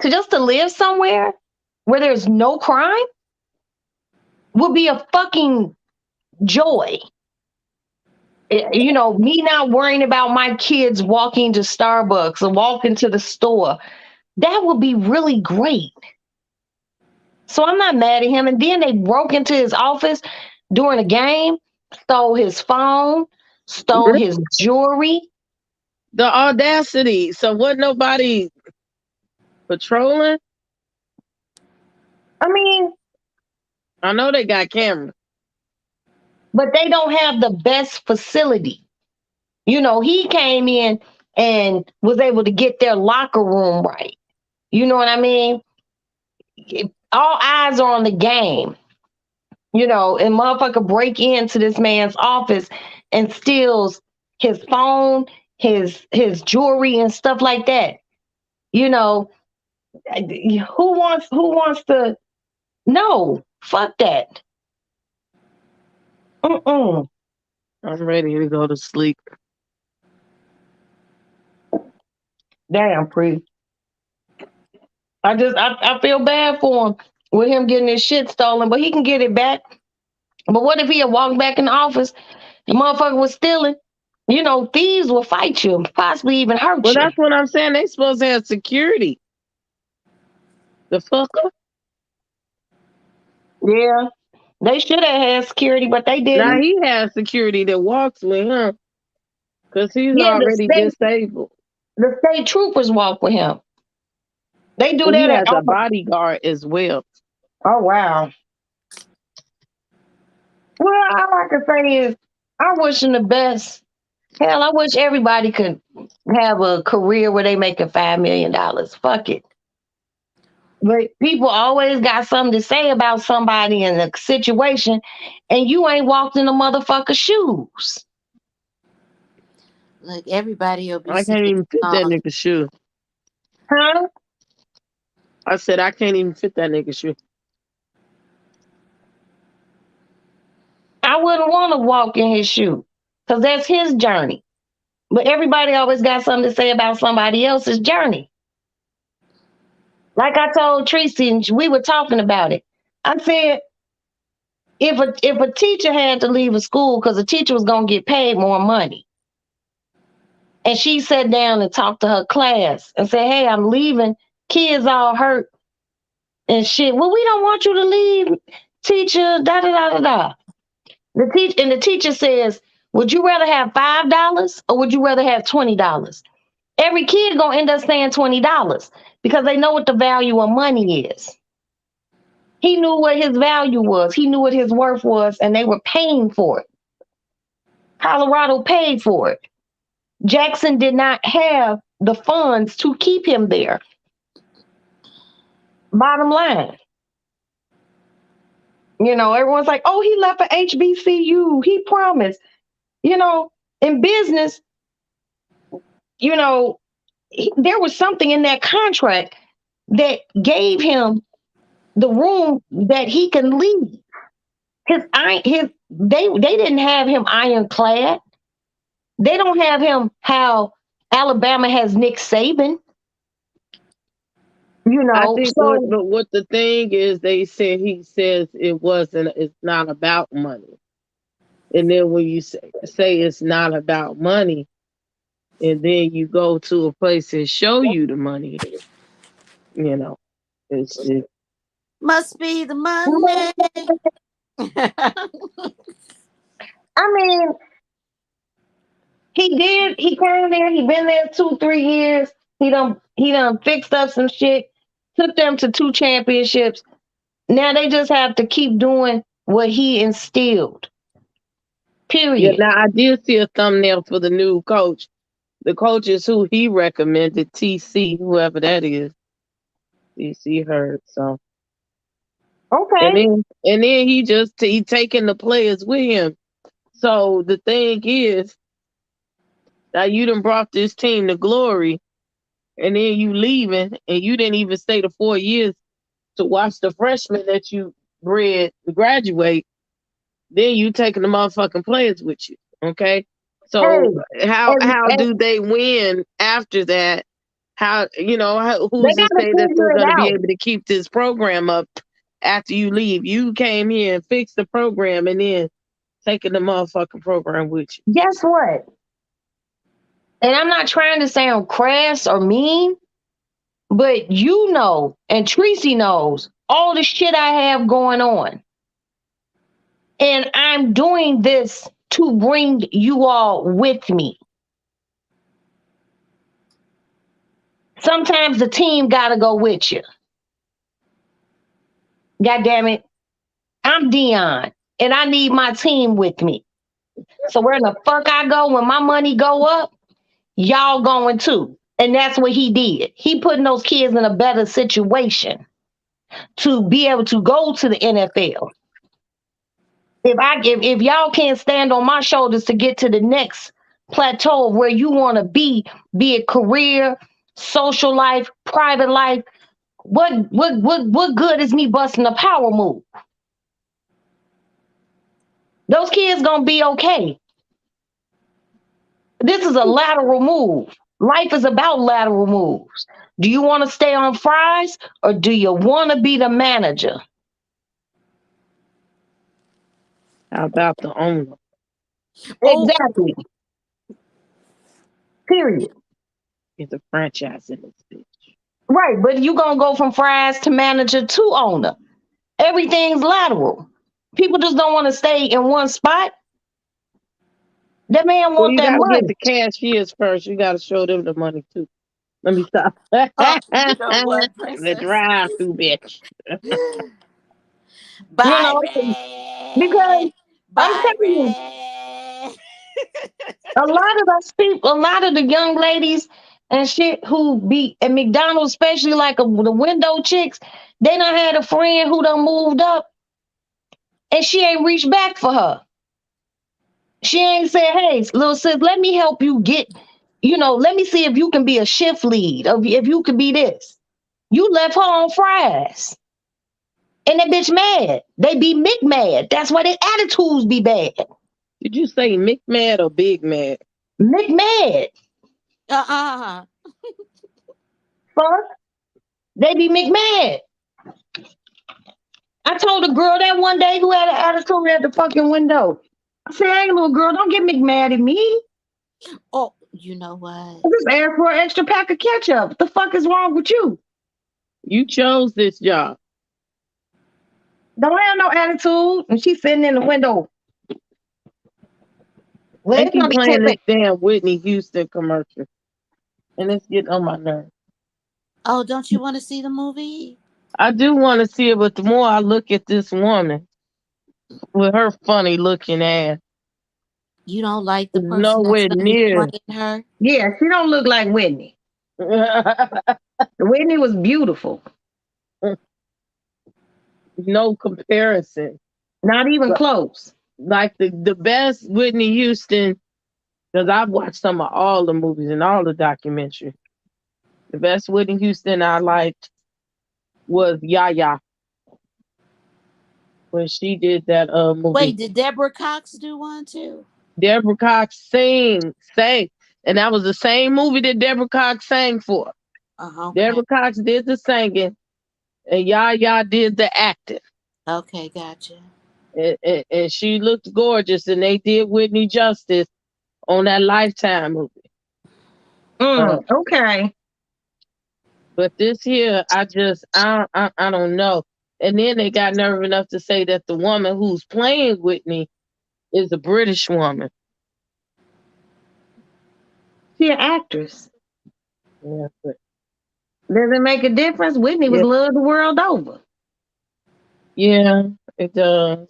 [SPEAKER 1] just to live somewhere where there's no crime would be a fucking joy. Me not worrying about my kids walking to Starbucks or walking to the store. That would be really great. So I'm not mad at him. And then they broke into his office during a game, stole his phone, stole his jewelry.
[SPEAKER 3] The audacity. So wasn't nobody patrolling?
[SPEAKER 1] I mean,
[SPEAKER 3] I know they got cameras.
[SPEAKER 1] but they don't have the best facility. He came in and was able to get their locker room right. You know what I mean? All eyes are on the game. And motherfucker break into this man's office and steals his phone, his jewelry and stuff like that. You know, who wants to no, fuck that. Mm-mm.
[SPEAKER 3] I'm ready to go to sleep.
[SPEAKER 1] Damn, pre. I feel bad for him with him getting his shit stolen, but he can get it back. But what if he had walked back in the office, the motherfucker was stealing? Thieves will fight you and possibly even hurt
[SPEAKER 3] Well,
[SPEAKER 1] you.
[SPEAKER 3] that's what I'm saying. They supposed to have security. The fucker.
[SPEAKER 1] Yeah, they should have had security, but they
[SPEAKER 3] Now
[SPEAKER 1] didn't.
[SPEAKER 3] he has security that walks with him because he's
[SPEAKER 1] Yeah,
[SPEAKER 3] already disabled.
[SPEAKER 1] the state troopers walk with him. They do
[SPEAKER 3] But he
[SPEAKER 1] that at
[SPEAKER 3] has a
[SPEAKER 1] all.
[SPEAKER 3] bodyguard as well.
[SPEAKER 1] Oh wow. Well, all I can say is I wish him the best. Hell, I wish everybody could have a career where they making $5 million. Fuck it. But people always got something to say about somebody in a situation, and you ain't walked in the motherfucker's shoes.
[SPEAKER 2] Like everybody will be
[SPEAKER 3] I can't
[SPEAKER 2] singing
[SPEAKER 3] even fit that
[SPEAKER 2] songs.
[SPEAKER 3] nigga shoe.
[SPEAKER 1] Huh?
[SPEAKER 3] I said I can't even fit that nigga shoe.
[SPEAKER 1] I wouldn't want to walk in his shoe because that's his journey. But everybody always got something to say about somebody else's journey. Like I told Tracy, and we were talking about it. I said, if a teacher had to leave a school because a teacher was gonna get paid more money, and she sat down and talked to her class and said, "Hey, I'm leaving Kids all hurt and shit. Well, we don't want you to leave, teacher. Da da da da da. The teacher says, "Would you rather have $5 or would you rather have $20?" Every kid gonna end up saying $20 because they know what the value of money is. He knew what his value was. He knew what his worth was, and they were paying for it. Colorado paid for it. Jackson did not have the funds to keep him there. Bottom line. Everyone's like, oh, he left for HBCU. He promised. In business, there was something in that contract that gave him the room that he can leave. They didn't have him ironclad. They don't have him how Alabama has Nick Saban.
[SPEAKER 3] I think what the thing is, he says it's not about money. And then when you say it's not about money, and then you go to a place and show you the money, it's
[SPEAKER 2] must be the money.
[SPEAKER 1] I mean, he came there, he been there 2-3 years. He done fixed up some shit, took them to 2 championships. Now they just have to keep doing what he instilled. Period.
[SPEAKER 3] Yeah, now I did see a thumbnail for the new coach. The coach is who he recommended, TC, whoever that is. TC Hurd. So
[SPEAKER 1] okay.
[SPEAKER 3] And then he taking the players with him. So the thing is, now you done brought this team to glory, and then you leaving, and you didn't even stay the 4 years to watch the freshmen that you bred graduate. Then you taking the motherfucking players with you. Okay. So how do they win after that? Who's to say that they're going to be able to keep this program up after you leave? You came here and fixed the program, and then taking the motherfucking program with you.
[SPEAKER 1] Guess what? And I'm not trying to sound crass or mean, but and Tracy knows all the shit I have going on. And I'm doing this to bring you all with me. Sometimes the team got to go with you. God damn it. I'm Dion, and I need my team with me. So where the fuck I go when my money go up, y'all going too. And that's what he did. He putting those kids in a better situation to be able to go to the NFL. If y'all can't stand on my shoulders to get to the next plateau where you want to be it career, social life, private life, what good is me busting a power move? Those kids gonna be okay. This is a lateral move. Life is about lateral moves. Do you want to stay on fries or do you want to be the manager?
[SPEAKER 3] How about the owner?
[SPEAKER 1] Exactly. Period.
[SPEAKER 3] It's a franchise in this bitch.
[SPEAKER 1] Right, but you gonna go from fries to manager to owner. Everything's lateral. People just don't want to stay in one spot. That man want that money.
[SPEAKER 3] Get the cashiers first. You gotta show them the money too. Let me stop.
[SPEAKER 2] You know what,
[SPEAKER 3] the drive-through bitch.
[SPEAKER 2] Bye,
[SPEAKER 1] because I'm telling you, a lot of the young ladies and shit who be at McDonald's, especially like the window chicks, they done had a friend who done moved up and she ain't reached back for her. She ain't said, hey, little sis, let me help you get, let me see if you can be a shift lead, or if you could be this. You left her on fries. And that bitch mad. They be Mick mad. That's why their attitudes be bad.
[SPEAKER 3] Did you say Mick mad or Big mad?
[SPEAKER 1] Mick mad. Fuck. They be Mick mad. I told a girl that one day who had an attitude at the fucking window. I said, hey, little girl, don't get Mick mad at me.
[SPEAKER 2] Oh, you know what?
[SPEAKER 1] I just asked for an extra pack of ketchup. What the fuck is wrong with you?
[SPEAKER 3] You chose this job.
[SPEAKER 1] Don't have no attitude. And she's sitting in the window. Well,
[SPEAKER 3] They
[SPEAKER 1] it's gonna
[SPEAKER 3] keep
[SPEAKER 1] be
[SPEAKER 3] playing
[SPEAKER 1] 10
[SPEAKER 3] this
[SPEAKER 1] minutes.
[SPEAKER 3] damn Whitney Houston commercial, and it's getting on my nerves.
[SPEAKER 2] Oh, don't you want to see the movie?
[SPEAKER 3] I do want to see it, but the more I look at this woman with her funny looking ass,
[SPEAKER 2] You don't like the
[SPEAKER 3] it's
[SPEAKER 2] person that's
[SPEAKER 3] nowhere
[SPEAKER 2] going to be
[SPEAKER 3] near.
[SPEAKER 2] playing her?
[SPEAKER 1] Yeah, she don't look like Whitney. Whitney was beautiful.
[SPEAKER 3] No comparison.
[SPEAKER 1] Not even
[SPEAKER 3] But
[SPEAKER 1] close.
[SPEAKER 3] like the best Whitney Houston, because I've watched some of all the movies and all the documentaries. The best Whitney Houston I liked was Yaya when she did that movie.
[SPEAKER 2] Wait, did Deborah Cox do one too?
[SPEAKER 3] Deborah Cox sang, and that was the same movie that Deborah Cox sang for.
[SPEAKER 2] Okay.
[SPEAKER 3] Deborah Cox did the singing, and Yaya did the acting.
[SPEAKER 2] Okay, gotcha.
[SPEAKER 3] And she looked gorgeous, and they did Whitney justice on that Lifetime movie.
[SPEAKER 1] Okay.
[SPEAKER 3] But this here, I don't know. And then they got nerve enough to say that the woman who's playing Whitney is a British woman.
[SPEAKER 1] She an actress.
[SPEAKER 3] Yeah,
[SPEAKER 1] Does it make a difference? Whitney was
[SPEAKER 3] yeah,
[SPEAKER 1] loved the world over.
[SPEAKER 3] yeah, it does.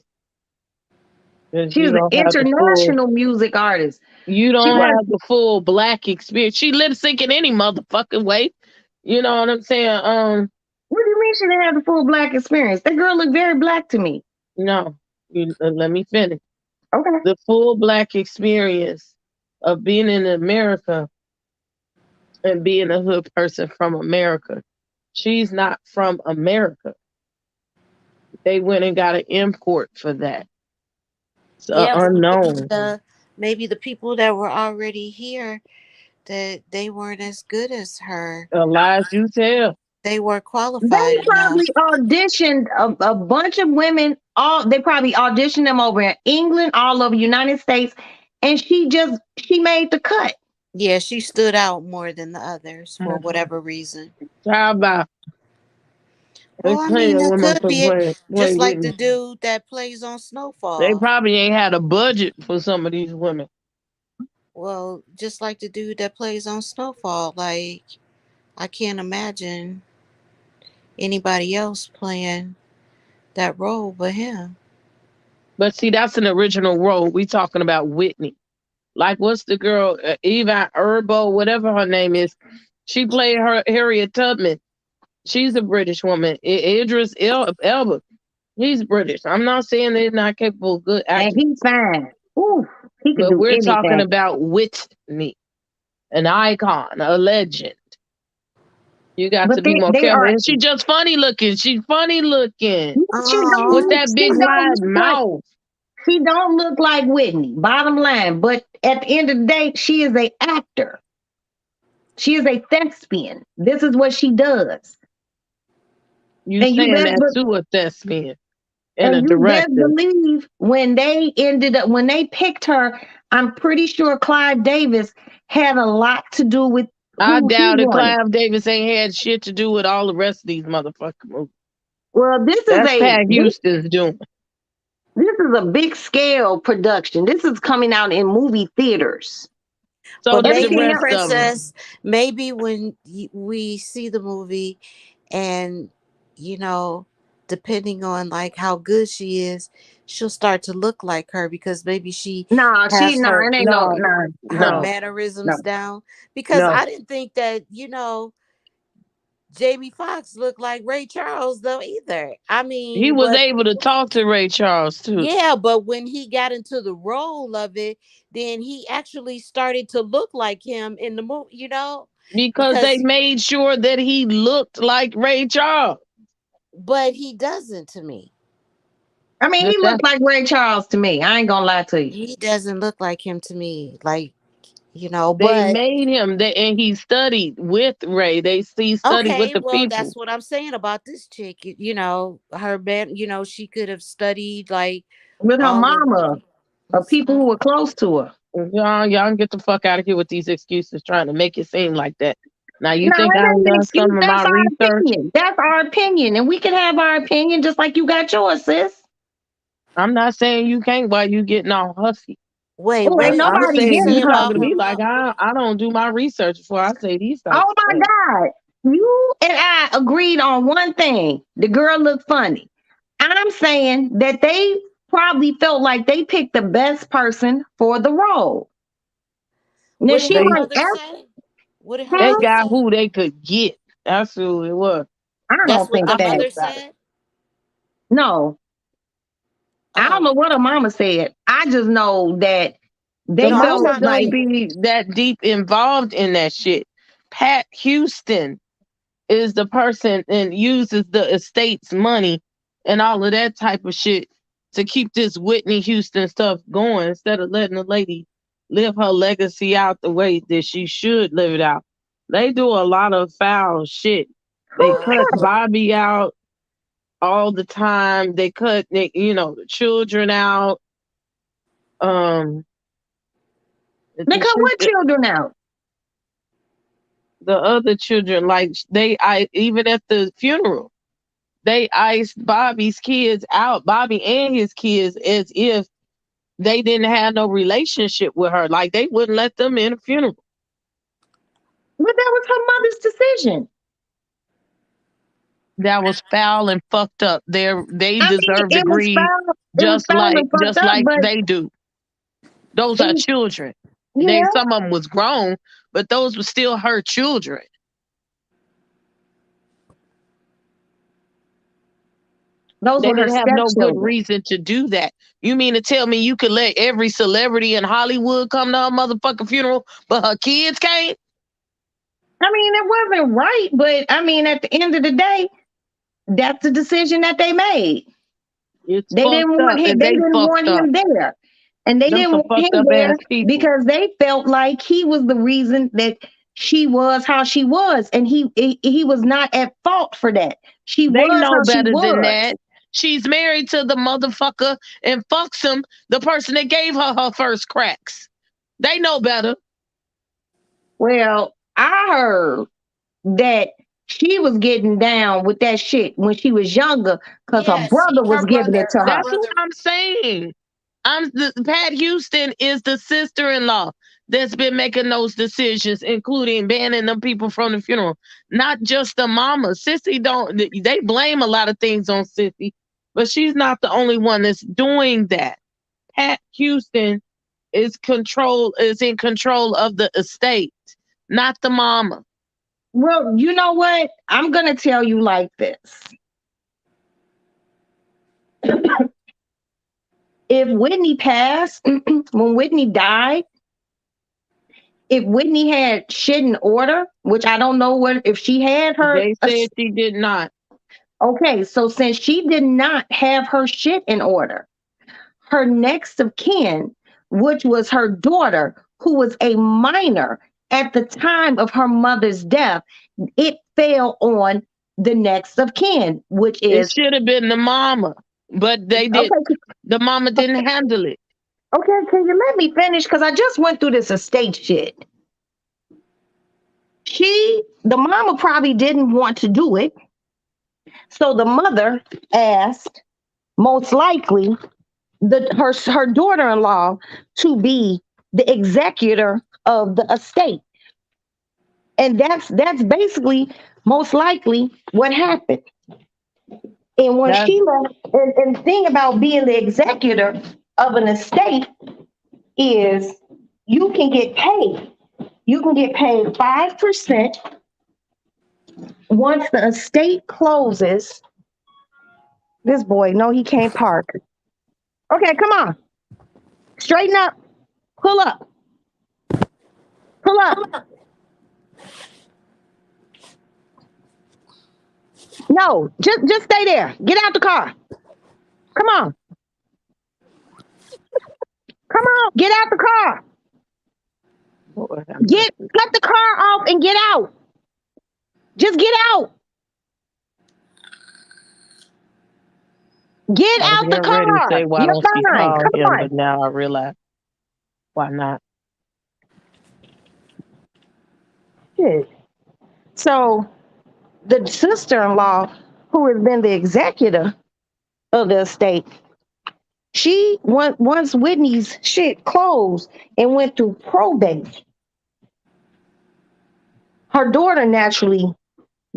[SPEAKER 3] 'Cause
[SPEAKER 1] She was an international music artist.
[SPEAKER 3] you
[SPEAKER 1] She
[SPEAKER 3] don't
[SPEAKER 1] was.
[SPEAKER 3] have the full black experience. She lip syncing any motherfucking way. You know what I'm saying?
[SPEAKER 1] What do you mean she didn't have the full black experience? That girl looked very black to me.
[SPEAKER 3] No, let me finish.
[SPEAKER 1] Okay.
[SPEAKER 3] The full black experience of being in America and being a hood person from America. She's not from America. They went and got an import for that. It's
[SPEAKER 2] Yeah, well,
[SPEAKER 3] unknown.
[SPEAKER 2] maybe the people that were already here, that they weren't as good as her.
[SPEAKER 3] Lies you tell.
[SPEAKER 2] They were
[SPEAKER 1] They
[SPEAKER 2] qualified enough.
[SPEAKER 1] probably auditioned a bunch of women. All they probably auditioned them over in England, all over United States, and she made the cut.
[SPEAKER 2] Yeah, she stood out more than the others for whatever reason.
[SPEAKER 3] How about
[SPEAKER 2] Well,
[SPEAKER 3] there's
[SPEAKER 2] I
[SPEAKER 3] plenty
[SPEAKER 2] mean,
[SPEAKER 3] of
[SPEAKER 2] it
[SPEAKER 3] women
[SPEAKER 2] could
[SPEAKER 3] to
[SPEAKER 2] be
[SPEAKER 3] play
[SPEAKER 2] just like the
[SPEAKER 3] Whitney.
[SPEAKER 2] dude that plays on
[SPEAKER 3] They
[SPEAKER 2] Snowfall.
[SPEAKER 3] probably ain't had a budget for some of these women.
[SPEAKER 2] Well, just like the dude that plays on Snowfall. Like, I can't imagine anybody else playing that role but him.
[SPEAKER 3] But see, that's an original role. We talking about Whitney. Like, what's the girl, Eva Herbo, whatever her name is? She played her Harriet Tubman. She's a British woman. Idris Elba, he's British. I'm not saying they're not capable, good
[SPEAKER 1] And
[SPEAKER 3] actors,
[SPEAKER 1] he's fine. Ooh, he could
[SPEAKER 3] but
[SPEAKER 1] do
[SPEAKER 3] we're talking
[SPEAKER 1] anything.
[SPEAKER 3] about Whitney, an icon, a legend. You got to
[SPEAKER 1] But
[SPEAKER 3] be more
[SPEAKER 1] they
[SPEAKER 3] careful.
[SPEAKER 1] are.
[SPEAKER 3] And she just funny looking. She's funny looking with
[SPEAKER 2] Oh,
[SPEAKER 3] that big wide mouth.
[SPEAKER 1] She don't look like Whitney. Bottom line, but at the end of the day, she is a actor. She is a thespian. This is what she does.
[SPEAKER 3] You
[SPEAKER 1] And you
[SPEAKER 3] saying
[SPEAKER 1] best
[SPEAKER 3] that to a thespian and a
[SPEAKER 1] and you best
[SPEAKER 3] director.
[SPEAKER 1] believe when they picked her, I'm pretty sure Clive Davis had a lot to do with
[SPEAKER 3] I
[SPEAKER 1] who he
[SPEAKER 3] doubt it.
[SPEAKER 1] wanted.
[SPEAKER 3] Clive Davis ain't had shit to do with all the rest of these motherfucking movies.
[SPEAKER 1] Well,
[SPEAKER 3] That's Pat Houston's doing.
[SPEAKER 1] this is a big scale production. This is coming out in movie theaters.
[SPEAKER 3] So
[SPEAKER 2] well,
[SPEAKER 3] did the
[SPEAKER 1] Everything
[SPEAKER 2] maybe
[SPEAKER 3] rest
[SPEAKER 1] else,
[SPEAKER 3] of them.
[SPEAKER 2] Princess. Maybe when we see the movie, and you know, depending on like how good she is, she'll start to look like her because maybe she has her
[SPEAKER 1] it ain't
[SPEAKER 3] No, no,
[SPEAKER 1] no,
[SPEAKER 2] mannerisms down. Because
[SPEAKER 3] no.
[SPEAKER 2] I didn't think that Jamie Foxx looked like Ray Charles though either. I
[SPEAKER 3] He
[SPEAKER 2] mean,
[SPEAKER 3] was
[SPEAKER 2] but
[SPEAKER 3] able to talk to Ray Charles too.
[SPEAKER 2] yeah, but when he got into the role of it, then he actually started to look like him in the movie,
[SPEAKER 3] Because they
[SPEAKER 2] because
[SPEAKER 3] made sure that he looked like Ray Charles.
[SPEAKER 2] but he doesn't to me.
[SPEAKER 1] I mean, he
[SPEAKER 3] That
[SPEAKER 1] looked like Ray Charles to me. I ain't gonna lie to you.
[SPEAKER 2] He doesn't look like him to me. Like,
[SPEAKER 3] they
[SPEAKER 2] but
[SPEAKER 3] made him and he studied with Ray. He studied with
[SPEAKER 2] okay,
[SPEAKER 3] the
[SPEAKER 2] well,
[SPEAKER 3] people.
[SPEAKER 2] that's what I'm saying about this chick. Her band, she could have studied like
[SPEAKER 1] With her
[SPEAKER 2] all of
[SPEAKER 1] mama, or people
[SPEAKER 2] so,
[SPEAKER 1] who were close to her.
[SPEAKER 3] Y'all get the fuck out of here with these excuses trying to make it seem like that. Now you
[SPEAKER 1] No,
[SPEAKER 3] think
[SPEAKER 1] it
[SPEAKER 3] I've
[SPEAKER 1] ain't an
[SPEAKER 3] done
[SPEAKER 1] excuse.
[SPEAKER 3] some of my
[SPEAKER 1] That's our
[SPEAKER 3] research?
[SPEAKER 1] opinion. That's our opinion. And we can have our opinion just like you got yours, sis.
[SPEAKER 3] I'm not saying you can't while you getting all hussy.
[SPEAKER 2] Wait,
[SPEAKER 1] Oh, ain't
[SPEAKER 3] I'm
[SPEAKER 2] what did
[SPEAKER 1] nobody
[SPEAKER 2] you
[SPEAKER 3] saying
[SPEAKER 2] say
[SPEAKER 1] getting
[SPEAKER 3] you talking
[SPEAKER 2] about
[SPEAKER 3] to
[SPEAKER 2] her
[SPEAKER 3] me
[SPEAKER 1] hussy.
[SPEAKER 3] like
[SPEAKER 2] mom?
[SPEAKER 3] I don't do my research before I say these types
[SPEAKER 1] Oh
[SPEAKER 3] of
[SPEAKER 1] my
[SPEAKER 3] things.
[SPEAKER 1] God. You and I agreed on one thing. The girl looked funny. I'm saying that they probably felt like they picked the best person for the role. Now
[SPEAKER 2] What did
[SPEAKER 1] she
[SPEAKER 2] her
[SPEAKER 3] They
[SPEAKER 1] might
[SPEAKER 2] mother
[SPEAKER 1] ask,
[SPEAKER 2] say? What did her
[SPEAKER 3] they
[SPEAKER 1] hmm?
[SPEAKER 2] mother
[SPEAKER 3] got
[SPEAKER 2] say?
[SPEAKER 3] who they could get. That's who it was.
[SPEAKER 1] I
[SPEAKER 2] That's
[SPEAKER 1] don't
[SPEAKER 2] what
[SPEAKER 1] think
[SPEAKER 2] the
[SPEAKER 3] I
[SPEAKER 1] that.
[SPEAKER 3] think
[SPEAKER 2] mother
[SPEAKER 3] about it.
[SPEAKER 2] said?
[SPEAKER 1] No, I don't
[SPEAKER 2] Oh.
[SPEAKER 1] know what her mama said. I just know that
[SPEAKER 3] The
[SPEAKER 1] they
[SPEAKER 2] No, I'm
[SPEAKER 1] felt
[SPEAKER 3] mama
[SPEAKER 2] trying to
[SPEAKER 3] don't
[SPEAKER 1] like,
[SPEAKER 2] figure.
[SPEAKER 3] be that deep involved in that shit. Pat Houston is the person and uses the estate's money and all of that type of shit to keep this Whitney Houston stuff going instead of letting the lady live her legacy out the way that she should live it out. They do a lot of foul shit. They
[SPEAKER 1] who
[SPEAKER 3] cut
[SPEAKER 2] Oh.
[SPEAKER 1] cares?
[SPEAKER 3] Bobby out all the time. They cut the children out. Um
[SPEAKER 1] They
[SPEAKER 3] the
[SPEAKER 1] cut
[SPEAKER 3] shit
[SPEAKER 1] what children out?
[SPEAKER 3] the other children, like I even at the funeral, they iced Bobby's kids out, Bobby and his kids, as if they didn't have no relationship with her. Like they wouldn't let them in a funeral.
[SPEAKER 1] But that was her mother's decision.
[SPEAKER 3] That was foul and fucked up. They
[SPEAKER 1] I mean,
[SPEAKER 3] deserve to grieve
[SPEAKER 1] it was foul and fucked
[SPEAKER 3] just
[SPEAKER 1] up,
[SPEAKER 3] like
[SPEAKER 1] but
[SPEAKER 3] they do. Those
[SPEAKER 1] it
[SPEAKER 3] are
[SPEAKER 1] was,
[SPEAKER 3] children.
[SPEAKER 1] yeah,
[SPEAKER 3] Some of them was grown, but those were still her children.
[SPEAKER 1] those
[SPEAKER 3] They
[SPEAKER 1] were her
[SPEAKER 3] didn't have no good
[SPEAKER 1] stepchildren.
[SPEAKER 3] reason to do that. You mean to tell me you could let every celebrity in Hollywood come to her motherfucking funeral, but her kids can't?
[SPEAKER 1] I mean, it wasn't right, but I mean, at the end of the day, that's the decision that they made.
[SPEAKER 3] It's
[SPEAKER 1] They didn't
[SPEAKER 3] fucked
[SPEAKER 1] want
[SPEAKER 3] up,
[SPEAKER 1] him.
[SPEAKER 3] and
[SPEAKER 1] They
[SPEAKER 3] they
[SPEAKER 1] didn't
[SPEAKER 3] fucked
[SPEAKER 1] want
[SPEAKER 3] up.
[SPEAKER 1] him there, and they
[SPEAKER 3] Them
[SPEAKER 1] didn't
[SPEAKER 3] some
[SPEAKER 1] want
[SPEAKER 3] fucked
[SPEAKER 1] him
[SPEAKER 3] up
[SPEAKER 1] there
[SPEAKER 3] ass people.
[SPEAKER 1] because they felt like he was the reason that she was how she was, and he was not at fault for that. She
[SPEAKER 3] They
[SPEAKER 1] was
[SPEAKER 3] know
[SPEAKER 1] how she
[SPEAKER 3] better than
[SPEAKER 1] was.
[SPEAKER 3] that. She's married to the motherfucker and fucks him, the person that gave her first cracks. They know better.
[SPEAKER 1] Well, I heard that she was getting down with that shit when she was younger because her
[SPEAKER 2] Yeah, see,
[SPEAKER 1] brother was giving it to
[SPEAKER 2] her
[SPEAKER 1] her.
[SPEAKER 3] That's what
[SPEAKER 2] brother.
[SPEAKER 3] I'm saying. Pat Houston is the sister-in-law that's been making those decisions, including banning them people from the funeral. Not just the mama. Sissy don't. They blame a lot of things on Sissy, but she's not the only one that's doing that. Pat Houston is in control of the estate, not the mama.
[SPEAKER 1] Well, you know what? I'm gonna tell you like this. If Whitney passed, when Whitney died, if Whitney had shit in order, which I don't know what if she had her.
[SPEAKER 3] They said she did not.
[SPEAKER 1] Okay, so since she did not have her shit in order, her next of kin, which was her daughter, who was a minor at the time of her mother's death, it fell on the next of kin, which
[SPEAKER 3] It
[SPEAKER 1] is
[SPEAKER 3] should have been the mama, but they did.
[SPEAKER 1] okay.
[SPEAKER 3] The mama didn't handle it.
[SPEAKER 1] Okay, can you let me finish? Because I just went through this estate shit. The mama probably didn't want to do it. So the mother asked, most likely, her daughter-in-law to be the executor of the estate. And that's basically most likely what happened. And when
[SPEAKER 3] That
[SPEAKER 1] she left, and the thing about being the executor of an estate is you can get paid. You can get paid 5% once the estate closes. This boy, no, he can't park. Okay, come on. Straighten up. Pull up. Pull up. No, just stay there. Get out the car. Come on. Come on. Get out the car.
[SPEAKER 3] Lord have mercy.
[SPEAKER 1] Cut the car off and get out. Just get out. Get
[SPEAKER 3] I was
[SPEAKER 1] out the
[SPEAKER 3] getting ready to
[SPEAKER 1] car.
[SPEAKER 3] say why
[SPEAKER 1] You're
[SPEAKER 3] don't she
[SPEAKER 1] fine.
[SPEAKER 3] call
[SPEAKER 1] Come
[SPEAKER 3] him,
[SPEAKER 1] on.
[SPEAKER 3] but now I realize why not.
[SPEAKER 1] Shit. So the sister-in-law, who has been the executor of the estate, she once Whitney's shit closed and went through probate, her daughter naturally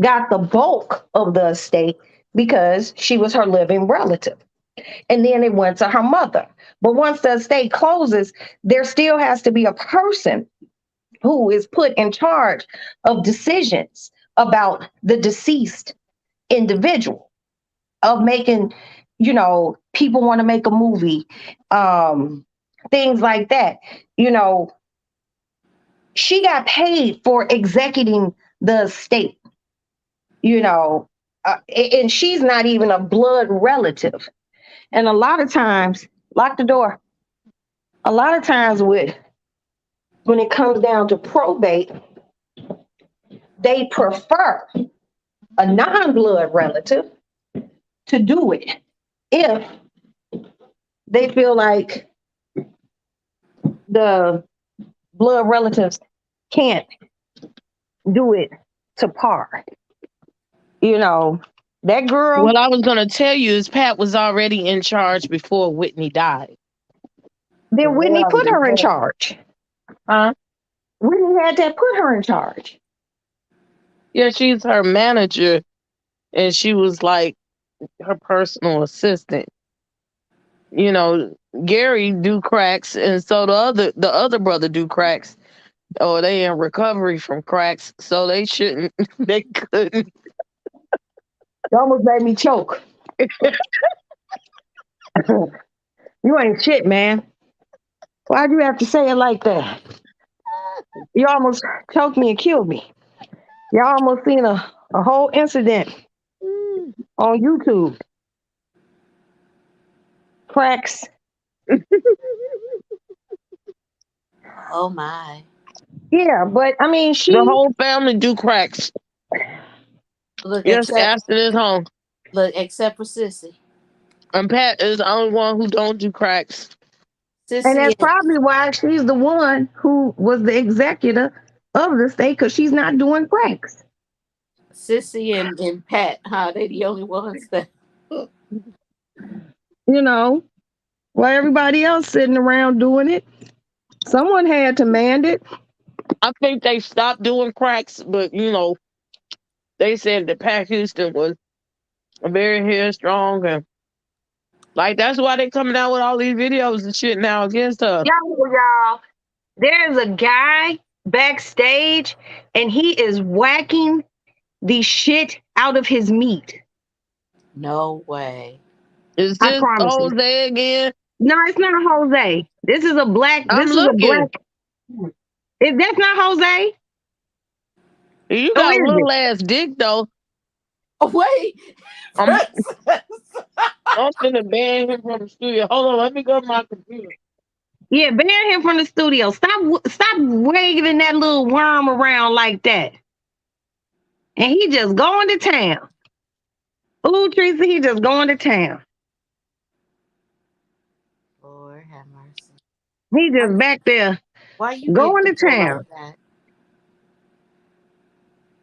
[SPEAKER 1] got the bulk of the estate because she was her living relative. And then it went to her mother. But once the estate closes, there still has to be a person who is put in charge of decisions about the deceased individual, of making, people want to make a movie, things like that. You know, she got paid for executing the estate, and she's not even a blood relative. And a lot of times, lock the door. A lot of times, when it comes down to probate, they prefer a non-blood relative to do it if they feel like the blood relatives can't do it to par. That girl.
[SPEAKER 3] What I was gonna tell you is Pat was already in charge before Whitney died.
[SPEAKER 1] Then Whitney put her in charge.
[SPEAKER 3] Huh?
[SPEAKER 1] Whitney had to put her in charge.
[SPEAKER 3] Yeah, she's her manager, and she was like her personal assistant. Gary do cracks, and so the other brother do cracks. Or they in recovery from cracks, so they shouldn't. They couldn't.
[SPEAKER 1] You almost made me choke. You ain't shit, man. Why'd you have to say it like that? You almost choked me and killed me. Y'all almost seen a whole incident on YouTube. Cracks.
[SPEAKER 2] Oh my.
[SPEAKER 1] Yeah, but I mean,
[SPEAKER 3] The whole family do cracks.
[SPEAKER 2] Look,
[SPEAKER 3] Yes, Aston is home.
[SPEAKER 2] Look, except for Sissy.
[SPEAKER 3] And Pat is the only one who don't do cracks.
[SPEAKER 2] Sissy,
[SPEAKER 1] and that's probably why she's the one who was the executor of the state, because she's not doing cracks.
[SPEAKER 2] Sissy and Pat, they the only ones that.
[SPEAKER 1] While everybody else sitting around doing it, someone had to man it.
[SPEAKER 3] I think they stopped doing cracks, but they said that Pat Houston was very headstrong, and that's why they coming out with all these videos and shit now against her.
[SPEAKER 1] Y'all, there's a guy backstage, and he is whacking the shit out of his meat.
[SPEAKER 2] No way.
[SPEAKER 3] Is this Jose again?
[SPEAKER 1] No, it's not Jose. This is a black. This is a black. If that's not Jose,
[SPEAKER 3] you got a little ass dick though.
[SPEAKER 2] Oh wait,
[SPEAKER 3] I'm gonna ban him from the studio. Hold on, let me go to my computer.
[SPEAKER 1] Yeah, ban him from the studio. Stop waving that little worm around like that. And he just going to town. Ooh, Teresa, he just going to town.
[SPEAKER 2] Lord have mercy.
[SPEAKER 1] He just back there.
[SPEAKER 2] Why you
[SPEAKER 1] going to town?
[SPEAKER 2] Like that?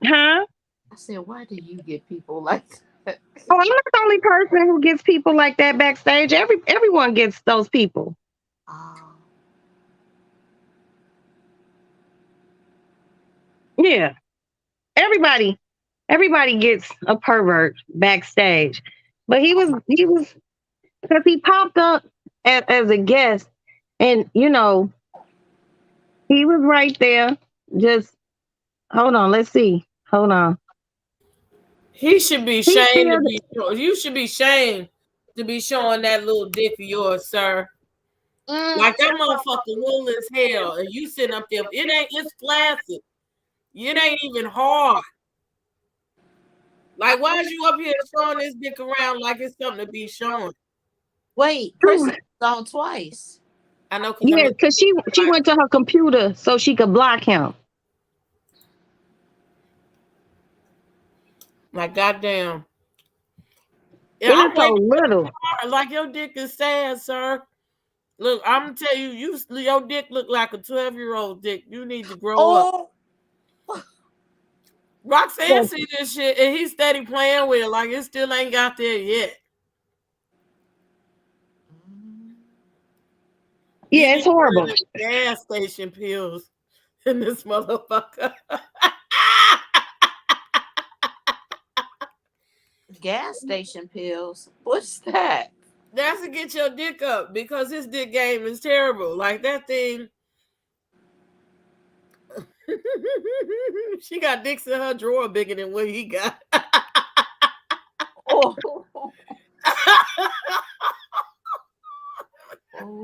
[SPEAKER 1] Huh?
[SPEAKER 2] I said, why do you get people like that?
[SPEAKER 1] Oh, I'm not the only person who gets people like that backstage. Everyone gets those people.
[SPEAKER 2] Oh.
[SPEAKER 1] Yeah. Everybody gets a pervert backstage. But he was because he popped up as a guest, and he was right there. Just hold on, let's see. Hold on.
[SPEAKER 4] He should be shamed to be. You should be shamed to be showing that little dick of yours, sir. Like that motherfucker little as hell, and you sitting up there. It's flaccid. It ain't even hard. Like, why is you up here showing this dick around like it's something to be shown?
[SPEAKER 2] Wait, Chris on twice.
[SPEAKER 4] I know.
[SPEAKER 1] Yeah, because she went to her computer so she could block him.
[SPEAKER 4] Like, goddamn.
[SPEAKER 1] Yeah, it's so little.
[SPEAKER 4] Like your dick is sad, sir. Look, I'm gonna tell you, your dick look like a 12-year-old dick. You need to grow up. Roxanne see this shit and he's steady playing with it like it still ain't got there yet.
[SPEAKER 1] Yeah, it's horrible.
[SPEAKER 4] Gas station pills in this motherfucker.
[SPEAKER 2] Gas station pills. What's that?
[SPEAKER 4] That's to get your dick up because his dick game is terrible. Like that thing. She got dicks in her drawer bigger than what he got.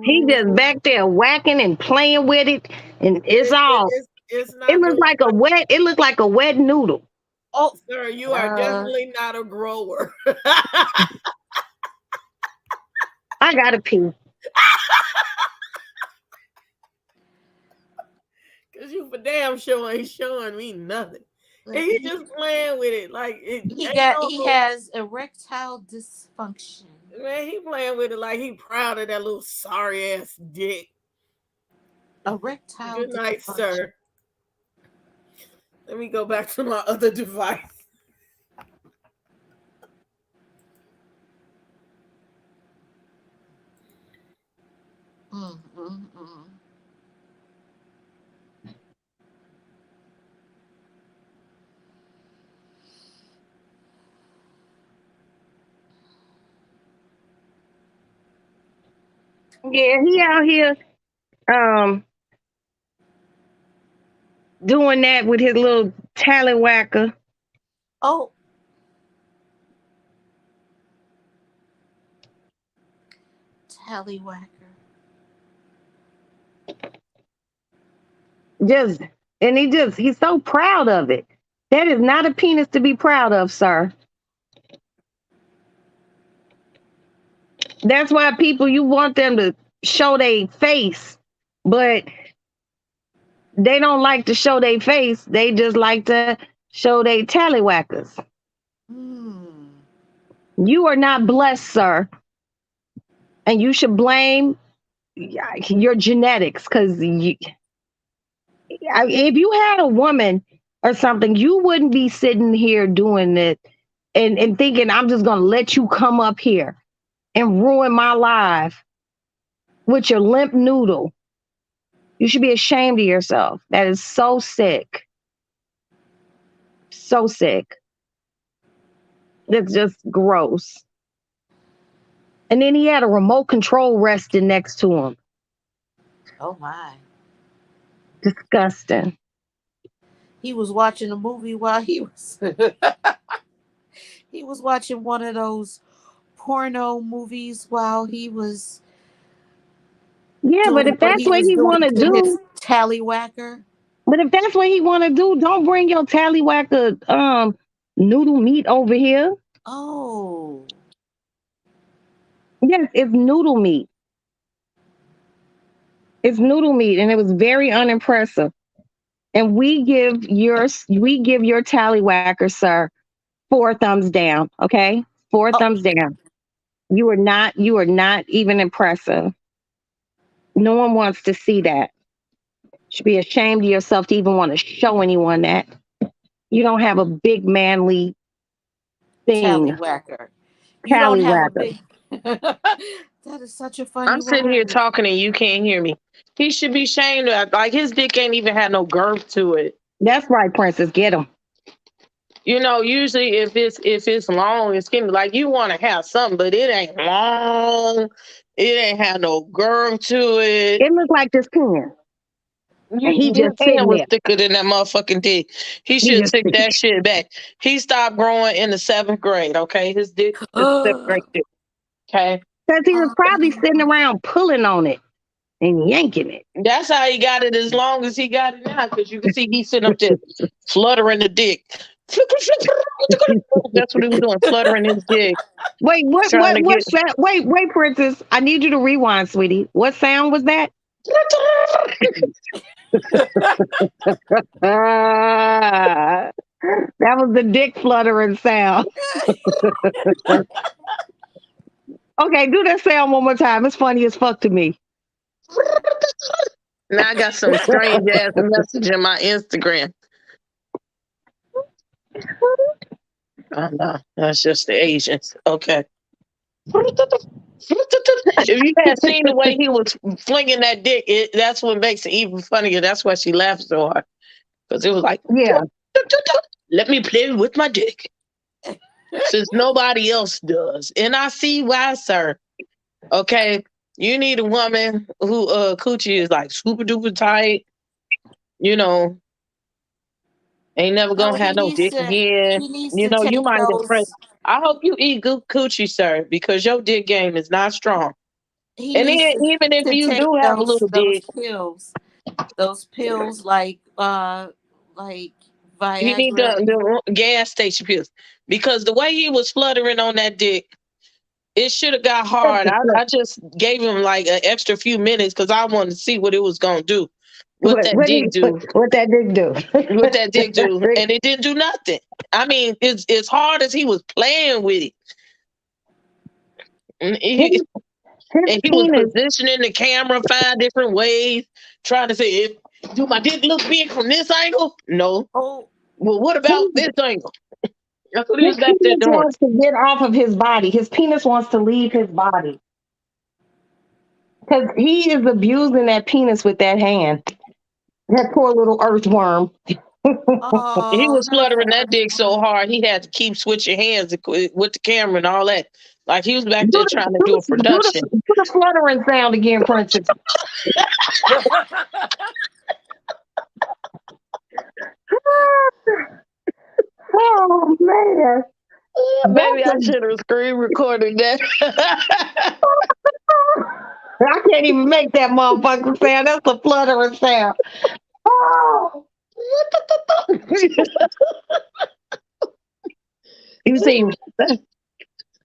[SPEAKER 1] He just back there whacking and playing with it, and it's not it looks like a wet noodle.
[SPEAKER 4] Oh, sir, you are definitely not a grower.
[SPEAKER 1] I gotta pee.
[SPEAKER 4] Cause you for damn sure ain't showing me nothing. And he just playing with it like
[SPEAKER 2] he has erectile dysfunction.
[SPEAKER 4] Man, he playing with it like he proud of that little sorry ass dick.
[SPEAKER 2] Erectile.
[SPEAKER 4] Good night, sir. Let me go back to my other device.
[SPEAKER 1] Yeah, he out here doing that with his little tallywhacker.
[SPEAKER 2] Oh. Tallywhacker.
[SPEAKER 1] He's so proud of it. That is not a penis to be proud of, sir. That's why you want them to show their face, but they don't like to show their face. They just like to show their tallywhackers. You are not blessed, sir. And you should blame your genetics, because if you had a woman or something, you wouldn't be sitting here doing it and thinking, I'm just going to let you come up here and ruin my life with your limp noodle. You should be ashamed of yourself. That is so sick. So sick. That's just gross. And then he had a remote control resting next to him.
[SPEAKER 2] Oh my.
[SPEAKER 1] Disgusting.
[SPEAKER 2] He was watching a movie while he was he was watching one of those porno movies while he was.
[SPEAKER 1] Yeah, but if that's what he want to do,
[SPEAKER 2] tallywhacker.
[SPEAKER 1] But if that's what he want to do, don't bring your tallywhacker noodle meat over here.
[SPEAKER 2] Oh.
[SPEAKER 1] Yes, it's noodle meat. It's noodle meat, and it was very unimpressive. And we give your tallywhacker, sir, 4 thumbs down. Okay, 4 thumbs down. You are not even impressive. No one wants to see that. You should be ashamed of yourself to even want to show anyone that. You don't have a big manly thing.
[SPEAKER 2] Tallywhacker. You don't have a big. That is such a funny.
[SPEAKER 3] I'm sitting here talking and you can't hear me. He should be ashamed of, like, his dick ain't even had no girth to it.
[SPEAKER 1] That's right, Princess. Get him.
[SPEAKER 3] You know, usually if it's long and skinny, like, you want to have something, but it ain't long. It ain't have no girth to it.
[SPEAKER 1] It looked like this pen. And he just
[SPEAKER 3] hand was thicker than that motherfucking dick. He should take that shit back. He stopped growing in the 7th grade. Okay, his dick is 7th grade dick. Okay,
[SPEAKER 1] because he was probably sitting around pulling on it and yanking it.
[SPEAKER 3] That's how he got it as long as he got it now. Because you can see he's sitting up there fluttering the dick. That's what he was doing, fluttering his dick.
[SPEAKER 1] Wait, what's that? Wait, Princess. I need you to rewind, sweetie. What sound was that? That was the dick fluttering sound. Okay, do that sound one more time. It's funny as fuck to me.
[SPEAKER 3] Now I got some strange ass message in my Instagram. No, that's just the Asians. Okay. If you had seen the way he was flinging that dick, that's what makes it even funnier. That's why she laughed so hard. Because it was like,
[SPEAKER 1] Yeah.
[SPEAKER 3] let me play with my dick. Since nobody else does. And I see why, sir. Okay. You need a woman who coochie is like super duper tight, you know, ain't never
[SPEAKER 2] No,
[SPEAKER 3] gonna have no dick again.
[SPEAKER 2] he needs
[SPEAKER 3] You
[SPEAKER 2] to
[SPEAKER 3] know, you
[SPEAKER 2] take
[SPEAKER 3] might impress.
[SPEAKER 2] those.
[SPEAKER 3] I hope you eat good coochie, sir, because your dick game is not strong.
[SPEAKER 2] He
[SPEAKER 3] And
[SPEAKER 2] needs
[SPEAKER 3] then even if
[SPEAKER 2] to
[SPEAKER 3] you
[SPEAKER 2] take
[SPEAKER 3] do have a little
[SPEAKER 2] those
[SPEAKER 3] dick,
[SPEAKER 2] pills. Those pills like
[SPEAKER 3] you need
[SPEAKER 2] Viagra.
[SPEAKER 3] the gas station pills. Because the way he was fluttering on that dick, it should have got hard. I just gave him like an extra few minutes because I wanted to see what it was gonna do. What that dick do.
[SPEAKER 1] What that dick do?
[SPEAKER 3] What that dick do. And it didn't do nothing. I mean, it's as hard as he was playing with it. And he,
[SPEAKER 1] His
[SPEAKER 3] and he was
[SPEAKER 1] penis.
[SPEAKER 3] positioning the camera 5 different ways, trying to say, do my dick look big from this angle? No.
[SPEAKER 2] Oh,
[SPEAKER 3] Well, what about
[SPEAKER 1] His,
[SPEAKER 3] this angle? That's what he
[SPEAKER 1] his
[SPEAKER 3] was back there
[SPEAKER 1] penis
[SPEAKER 3] doing.
[SPEAKER 1] wants to get off of his body. His penis wants to leave his body. Because he is abusing that penis with that hand. That poor little earthworm.
[SPEAKER 3] He
[SPEAKER 2] oh,
[SPEAKER 3] was
[SPEAKER 2] not the
[SPEAKER 3] fluttering that dick so
[SPEAKER 2] earthworm.
[SPEAKER 3] hard he had to keep switching hands with the camera and all that. Like he was
[SPEAKER 1] Do
[SPEAKER 3] back there
[SPEAKER 1] the,
[SPEAKER 3] trying to
[SPEAKER 1] do
[SPEAKER 3] do a
[SPEAKER 1] the, do the,
[SPEAKER 3] production.
[SPEAKER 1] do the fluttering sound again, Princess. Oh man.
[SPEAKER 3] Maybe I
[SPEAKER 1] That's
[SPEAKER 3] should have screen recorded that.
[SPEAKER 1] I can't even make that motherfucking sound. That's a fluttering sound. Oh. You see,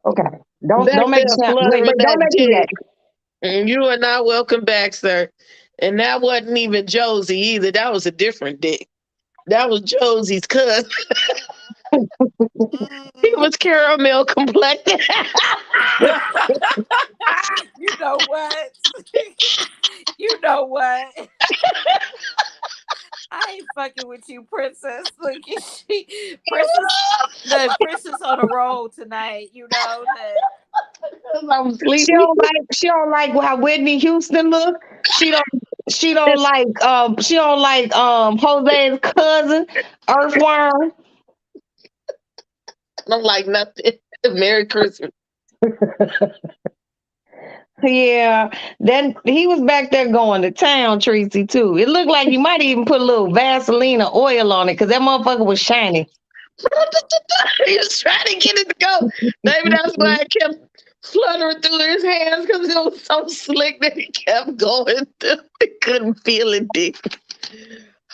[SPEAKER 1] okay.
[SPEAKER 3] Back
[SPEAKER 1] Don't make
[SPEAKER 3] there
[SPEAKER 1] it sound. Wait,
[SPEAKER 3] fluttering
[SPEAKER 1] don't
[SPEAKER 3] that
[SPEAKER 1] make it yet.
[SPEAKER 3] dick. And you are not welcome back, sir. And that wasn't even Josie either. That was a different dick. That was Josie's cousin. He
[SPEAKER 2] Mm.
[SPEAKER 3] was caramel complected.
[SPEAKER 2] You know what? You know what? I ain't fucking with you, Princess. Look, Princess on a roll tonight. You know that.
[SPEAKER 3] I was sleepy.
[SPEAKER 1] She don't like how Whitney Houston look. She don't she don't like Jose's cousin, Earthworm.
[SPEAKER 3] I don't like nothing. Merry Christmas.
[SPEAKER 1] Yeah. Then he was back there going to town, Tracy, too. It looked like you might even put a little Vaseline or oil on it because that motherfucker was shiny.
[SPEAKER 3] He was trying to get it to go. Maybe that's why it kept fluttering through his hands because it was so slick that he kept going through. He couldn't feel it, dick.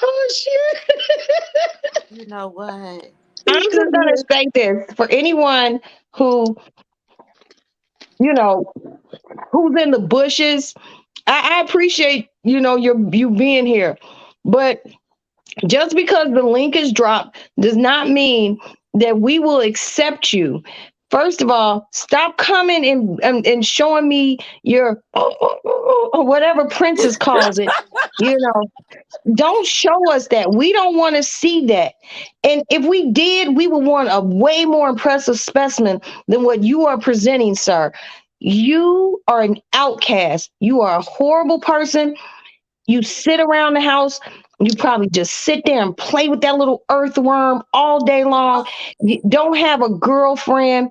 [SPEAKER 3] Oh shit!
[SPEAKER 2] You know what?
[SPEAKER 1] I'm just gonna say this for anyone who, you know, who's in the bushes. I appreciate, you being here. But just because the link is dropped does not mean that we will accept you. First of all, stop coming and showing me your or whatever Princess calls it. Don't show us that. We don't want to see that. And if we did, we would want a way more impressive specimen than what you are presenting, sir. You are an outcast. You are a horrible person. You sit around the house. You probably just sit there and play with that little earthworm all day long. You don't have a girlfriend.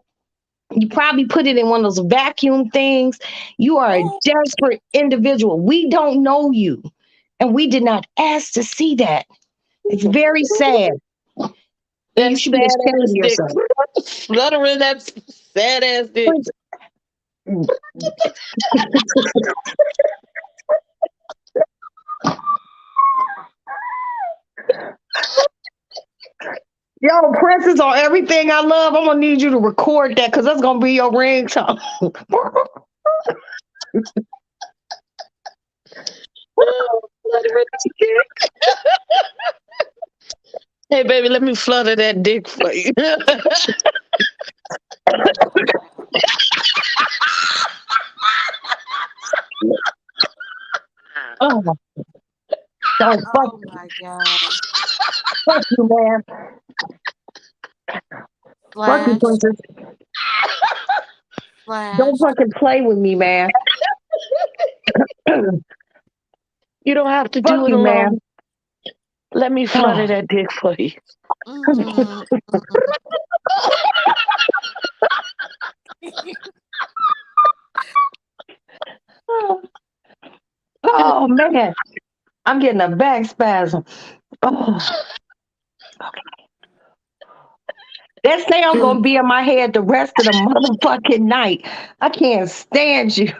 [SPEAKER 1] You probably put it in one of those vacuum things. You are a
[SPEAKER 2] Oh,
[SPEAKER 1] desperate individual. We don't know you. And we did not ask to see that. It's very sad. And you
[SPEAKER 3] That
[SPEAKER 1] should be
[SPEAKER 3] sad
[SPEAKER 1] ashamed
[SPEAKER 3] ass
[SPEAKER 1] of
[SPEAKER 3] dick
[SPEAKER 1] yourself.
[SPEAKER 3] fluttering. That sad ass dick.
[SPEAKER 1] Yo, Princess, on everything I love, I'm gonna need you to record that because that's gonna be your ringtone.
[SPEAKER 3] Fluttering that dick. Hey, baby, let me flutter that dick for you.
[SPEAKER 1] Oh, don't
[SPEAKER 2] oh my God.
[SPEAKER 1] fuck you, man. Fuck you,
[SPEAKER 2] Flash,
[SPEAKER 1] princess. Don't
[SPEAKER 2] Flash.
[SPEAKER 1] fucking play with me, man.
[SPEAKER 3] You don't have to
[SPEAKER 1] Fuck
[SPEAKER 3] do it
[SPEAKER 1] you, man.
[SPEAKER 3] alone. Let me flutter
[SPEAKER 1] Oh.
[SPEAKER 3] that dick for you.
[SPEAKER 2] Mm.
[SPEAKER 1] Oh man, I'm getting a back spasm. Oh, that sound gonna be in my head the rest of the motherfucking night. I can't stand you.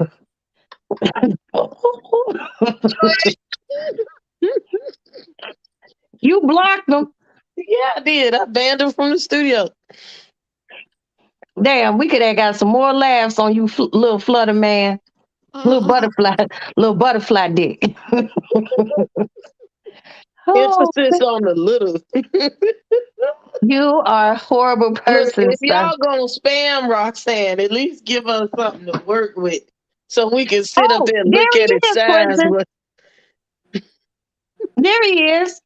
[SPEAKER 1] You blocked them.
[SPEAKER 3] Yeah, I did. I banned him from the studio.
[SPEAKER 1] Damn, we could have got some more laughs on you, little flutter man, little butterfly dick. Oh,
[SPEAKER 3] Emphasis on the little.
[SPEAKER 1] you are a horrible
[SPEAKER 3] Look,
[SPEAKER 1] person,
[SPEAKER 3] if
[SPEAKER 1] sir.
[SPEAKER 3] y'all gonna spam Roxanne, at least give us something to work with so we can sit up
[SPEAKER 1] Oh,
[SPEAKER 3] there and
[SPEAKER 1] there
[SPEAKER 3] look at
[SPEAKER 1] he
[SPEAKER 3] its
[SPEAKER 1] is,
[SPEAKER 3] size.
[SPEAKER 1] Quentin.
[SPEAKER 3] But
[SPEAKER 1] There he is,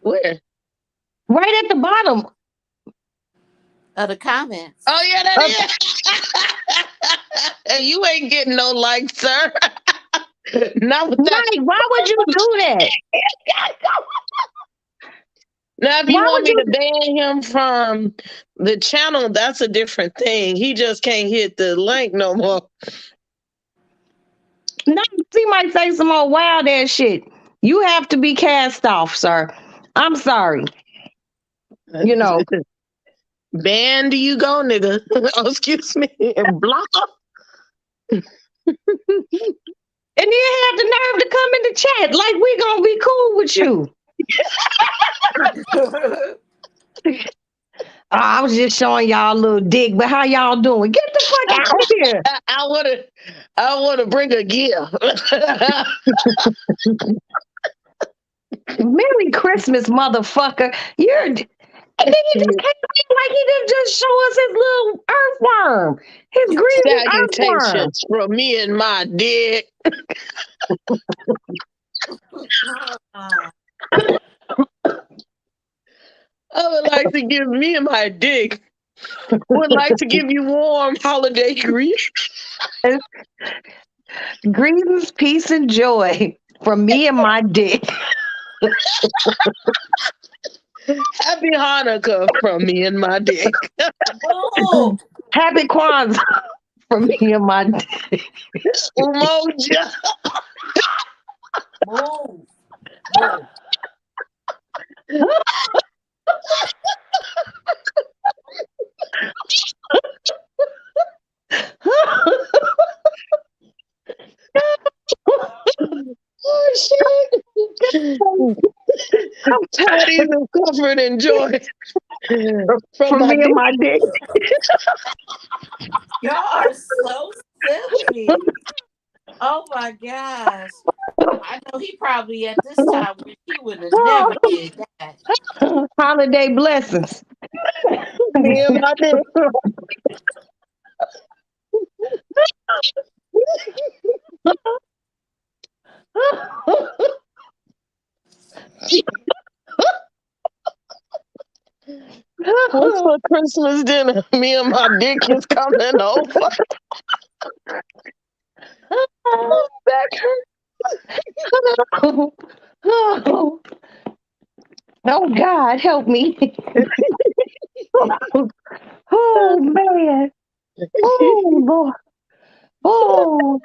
[SPEAKER 3] where?
[SPEAKER 1] right at the bottom.
[SPEAKER 2] Of the comments.
[SPEAKER 3] Oh, yeah, that
[SPEAKER 1] Of,
[SPEAKER 3] is. And you ain't getting no likes, sir. Not with that.
[SPEAKER 1] Mike, why would you do that?
[SPEAKER 3] Now, if you
[SPEAKER 1] Why
[SPEAKER 3] want
[SPEAKER 1] would
[SPEAKER 3] me
[SPEAKER 1] you?
[SPEAKER 3] to ban him from the channel, that's a different thing. He just can't hit the link no more.
[SPEAKER 1] No, he might say some more wild ass shit. You have to be cast off, sir. I'm sorry. You know,
[SPEAKER 3] Ban do you go, nigga? Oh, excuse me. And block him.
[SPEAKER 1] and then have the nerve to come in the chat like we gonna be cool with you. I was just showing y'all a little dick, but how y'all doing? Get the fuck out of here.
[SPEAKER 3] I wanna bring a gift.
[SPEAKER 1] Merry Christmas, motherfucker. And then he just came in like he didn't just show us his little earthworm, his greasy earthworm.
[SPEAKER 3] Salutations from me and my dick. I would like to give me and my dick. Would like to give you warm holiday greetings.
[SPEAKER 1] Greetings, peace, and joy from me and my dick.
[SPEAKER 3] Happy Hanukkah from me and my dick.
[SPEAKER 2] Oh,
[SPEAKER 1] Happy Kwanzaa from me and my dick.
[SPEAKER 3] Umoja.
[SPEAKER 2] move, move.
[SPEAKER 3] Oh shit. Tidings of comfort and joy
[SPEAKER 1] From
[SPEAKER 3] my
[SPEAKER 1] me
[SPEAKER 3] dick.
[SPEAKER 1] and my dick.
[SPEAKER 2] Y'all are so silly. Oh my gosh. I know he probably at this time wish he would have never did that.
[SPEAKER 1] Holiday blessings.
[SPEAKER 3] Me and my dick. What's for Christmas dinner? Me and my dick is coming over. Back hurt.
[SPEAKER 1] Oh, God, help me. Oh, man. Oh, Lord. Oh.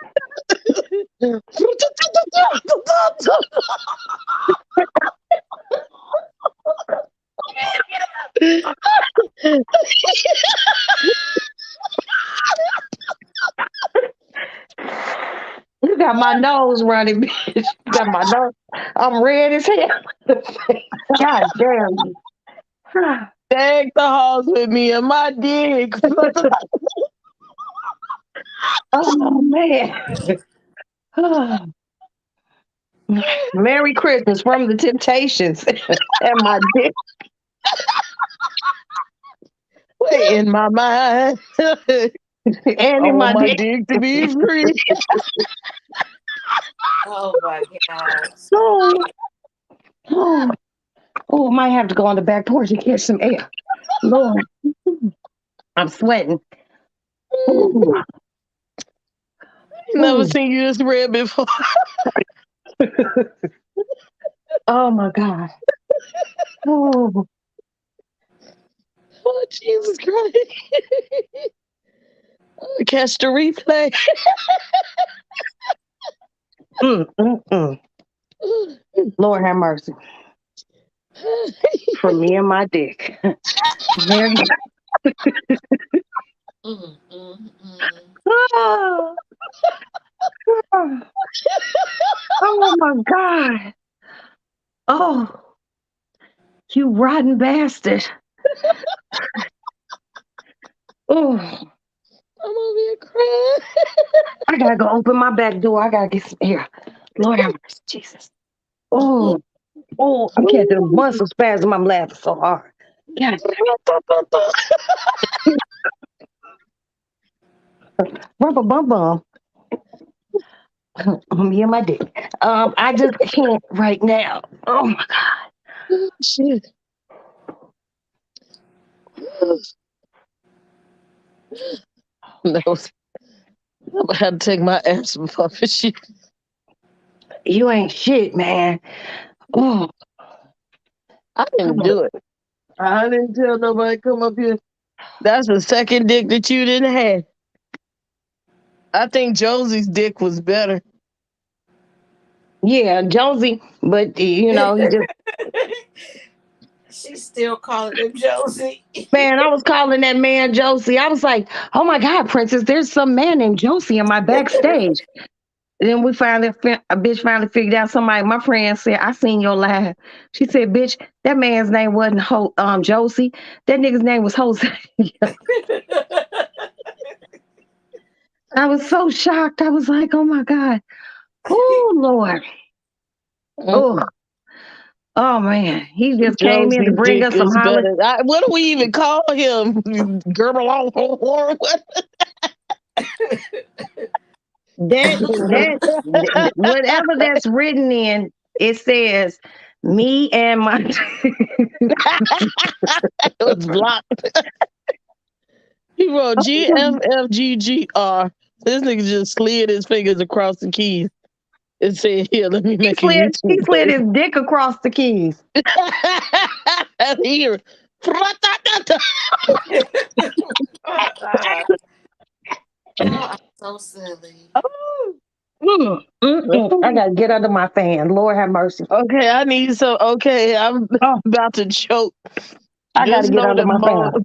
[SPEAKER 1] You got my nose running, bitch. You got my nose. I'm red as hell. God damn you.
[SPEAKER 3] Deck the halls with me and my dick.
[SPEAKER 1] Oh, man. Merry Christmas from the Temptations and my dick.
[SPEAKER 3] Wait, in my mind.
[SPEAKER 1] And
[SPEAKER 3] I
[SPEAKER 1] in
[SPEAKER 3] want
[SPEAKER 1] my
[SPEAKER 3] my
[SPEAKER 1] dick.
[SPEAKER 3] dick to be free.
[SPEAKER 2] Oh my gosh.
[SPEAKER 1] Oh, oh, oh, might have to go on the back porch and catch some air. Lord, I'm sweating. Ooh,
[SPEAKER 3] Never
[SPEAKER 1] ooh.
[SPEAKER 3] seen you this red before.
[SPEAKER 1] Oh my God. Oh,
[SPEAKER 3] Oh, Jesus Christ. Catch the replay.
[SPEAKER 1] mm, mm, mm. Lord have mercy. For me and my dick. There you
[SPEAKER 2] Mm, mm, mm.
[SPEAKER 1] go. Oh, oh my God. Oh, you rotten bastard. Oh,
[SPEAKER 3] I'm over here crying.
[SPEAKER 1] I gotta go open my back door. I gotta get some air. Lord have mercy, Jesus. Oh, oh, I can't do the muscle spasm. I'm laughing so hard. God, rubber bum bum. Me and my dick. I just can't right now. Oh my God.
[SPEAKER 3] Shit. That was, I had to take my ass off and shit.
[SPEAKER 1] You ain't shit, man. Oh,
[SPEAKER 3] I didn't do it. I didn't tell nobody to come up here. That's the second dick that you didn't have. I think Josie's dick was better.
[SPEAKER 1] yeah, Josie, but you know, he just
[SPEAKER 2] She's still calling him Josie.
[SPEAKER 1] man, I was calling that man Josie. I was like, oh my God, Princess, there's some man named Josie in my backstage. And then a bitch finally figured out somebody. My friend said, I seen your live. She said, bitch, that man's name wasn't Josie. That nigga's name was Jose. I was so shocked. I was like, oh my God. Oh, Lord. Oh, oh man. He just came in to
[SPEAKER 3] Josie's
[SPEAKER 1] bring
[SPEAKER 3] dick
[SPEAKER 1] us some
[SPEAKER 3] is
[SPEAKER 1] Holly.
[SPEAKER 3] better. What do we even call him? Gerbil on horn? What?
[SPEAKER 1] Whatever that's written in, it says me and my
[SPEAKER 3] It was blocked. He wrote GFFGGR. This nigga just slid his fingers across the keys and said, "Here, let me make a
[SPEAKER 1] he
[SPEAKER 3] YouTube
[SPEAKER 1] slid
[SPEAKER 3] page."
[SPEAKER 1] his dick across the keys.
[SPEAKER 3] Here.
[SPEAKER 2] Oh, I'm so silly.
[SPEAKER 1] I gotta get under my fan. Lord have mercy.
[SPEAKER 3] Okay, I need some. Okay, I'm
[SPEAKER 1] Oh,
[SPEAKER 3] about to choke.
[SPEAKER 1] I gotta
[SPEAKER 3] Just
[SPEAKER 1] get
[SPEAKER 3] know
[SPEAKER 1] under
[SPEAKER 3] that
[SPEAKER 1] my
[SPEAKER 3] Mo.
[SPEAKER 1] fan.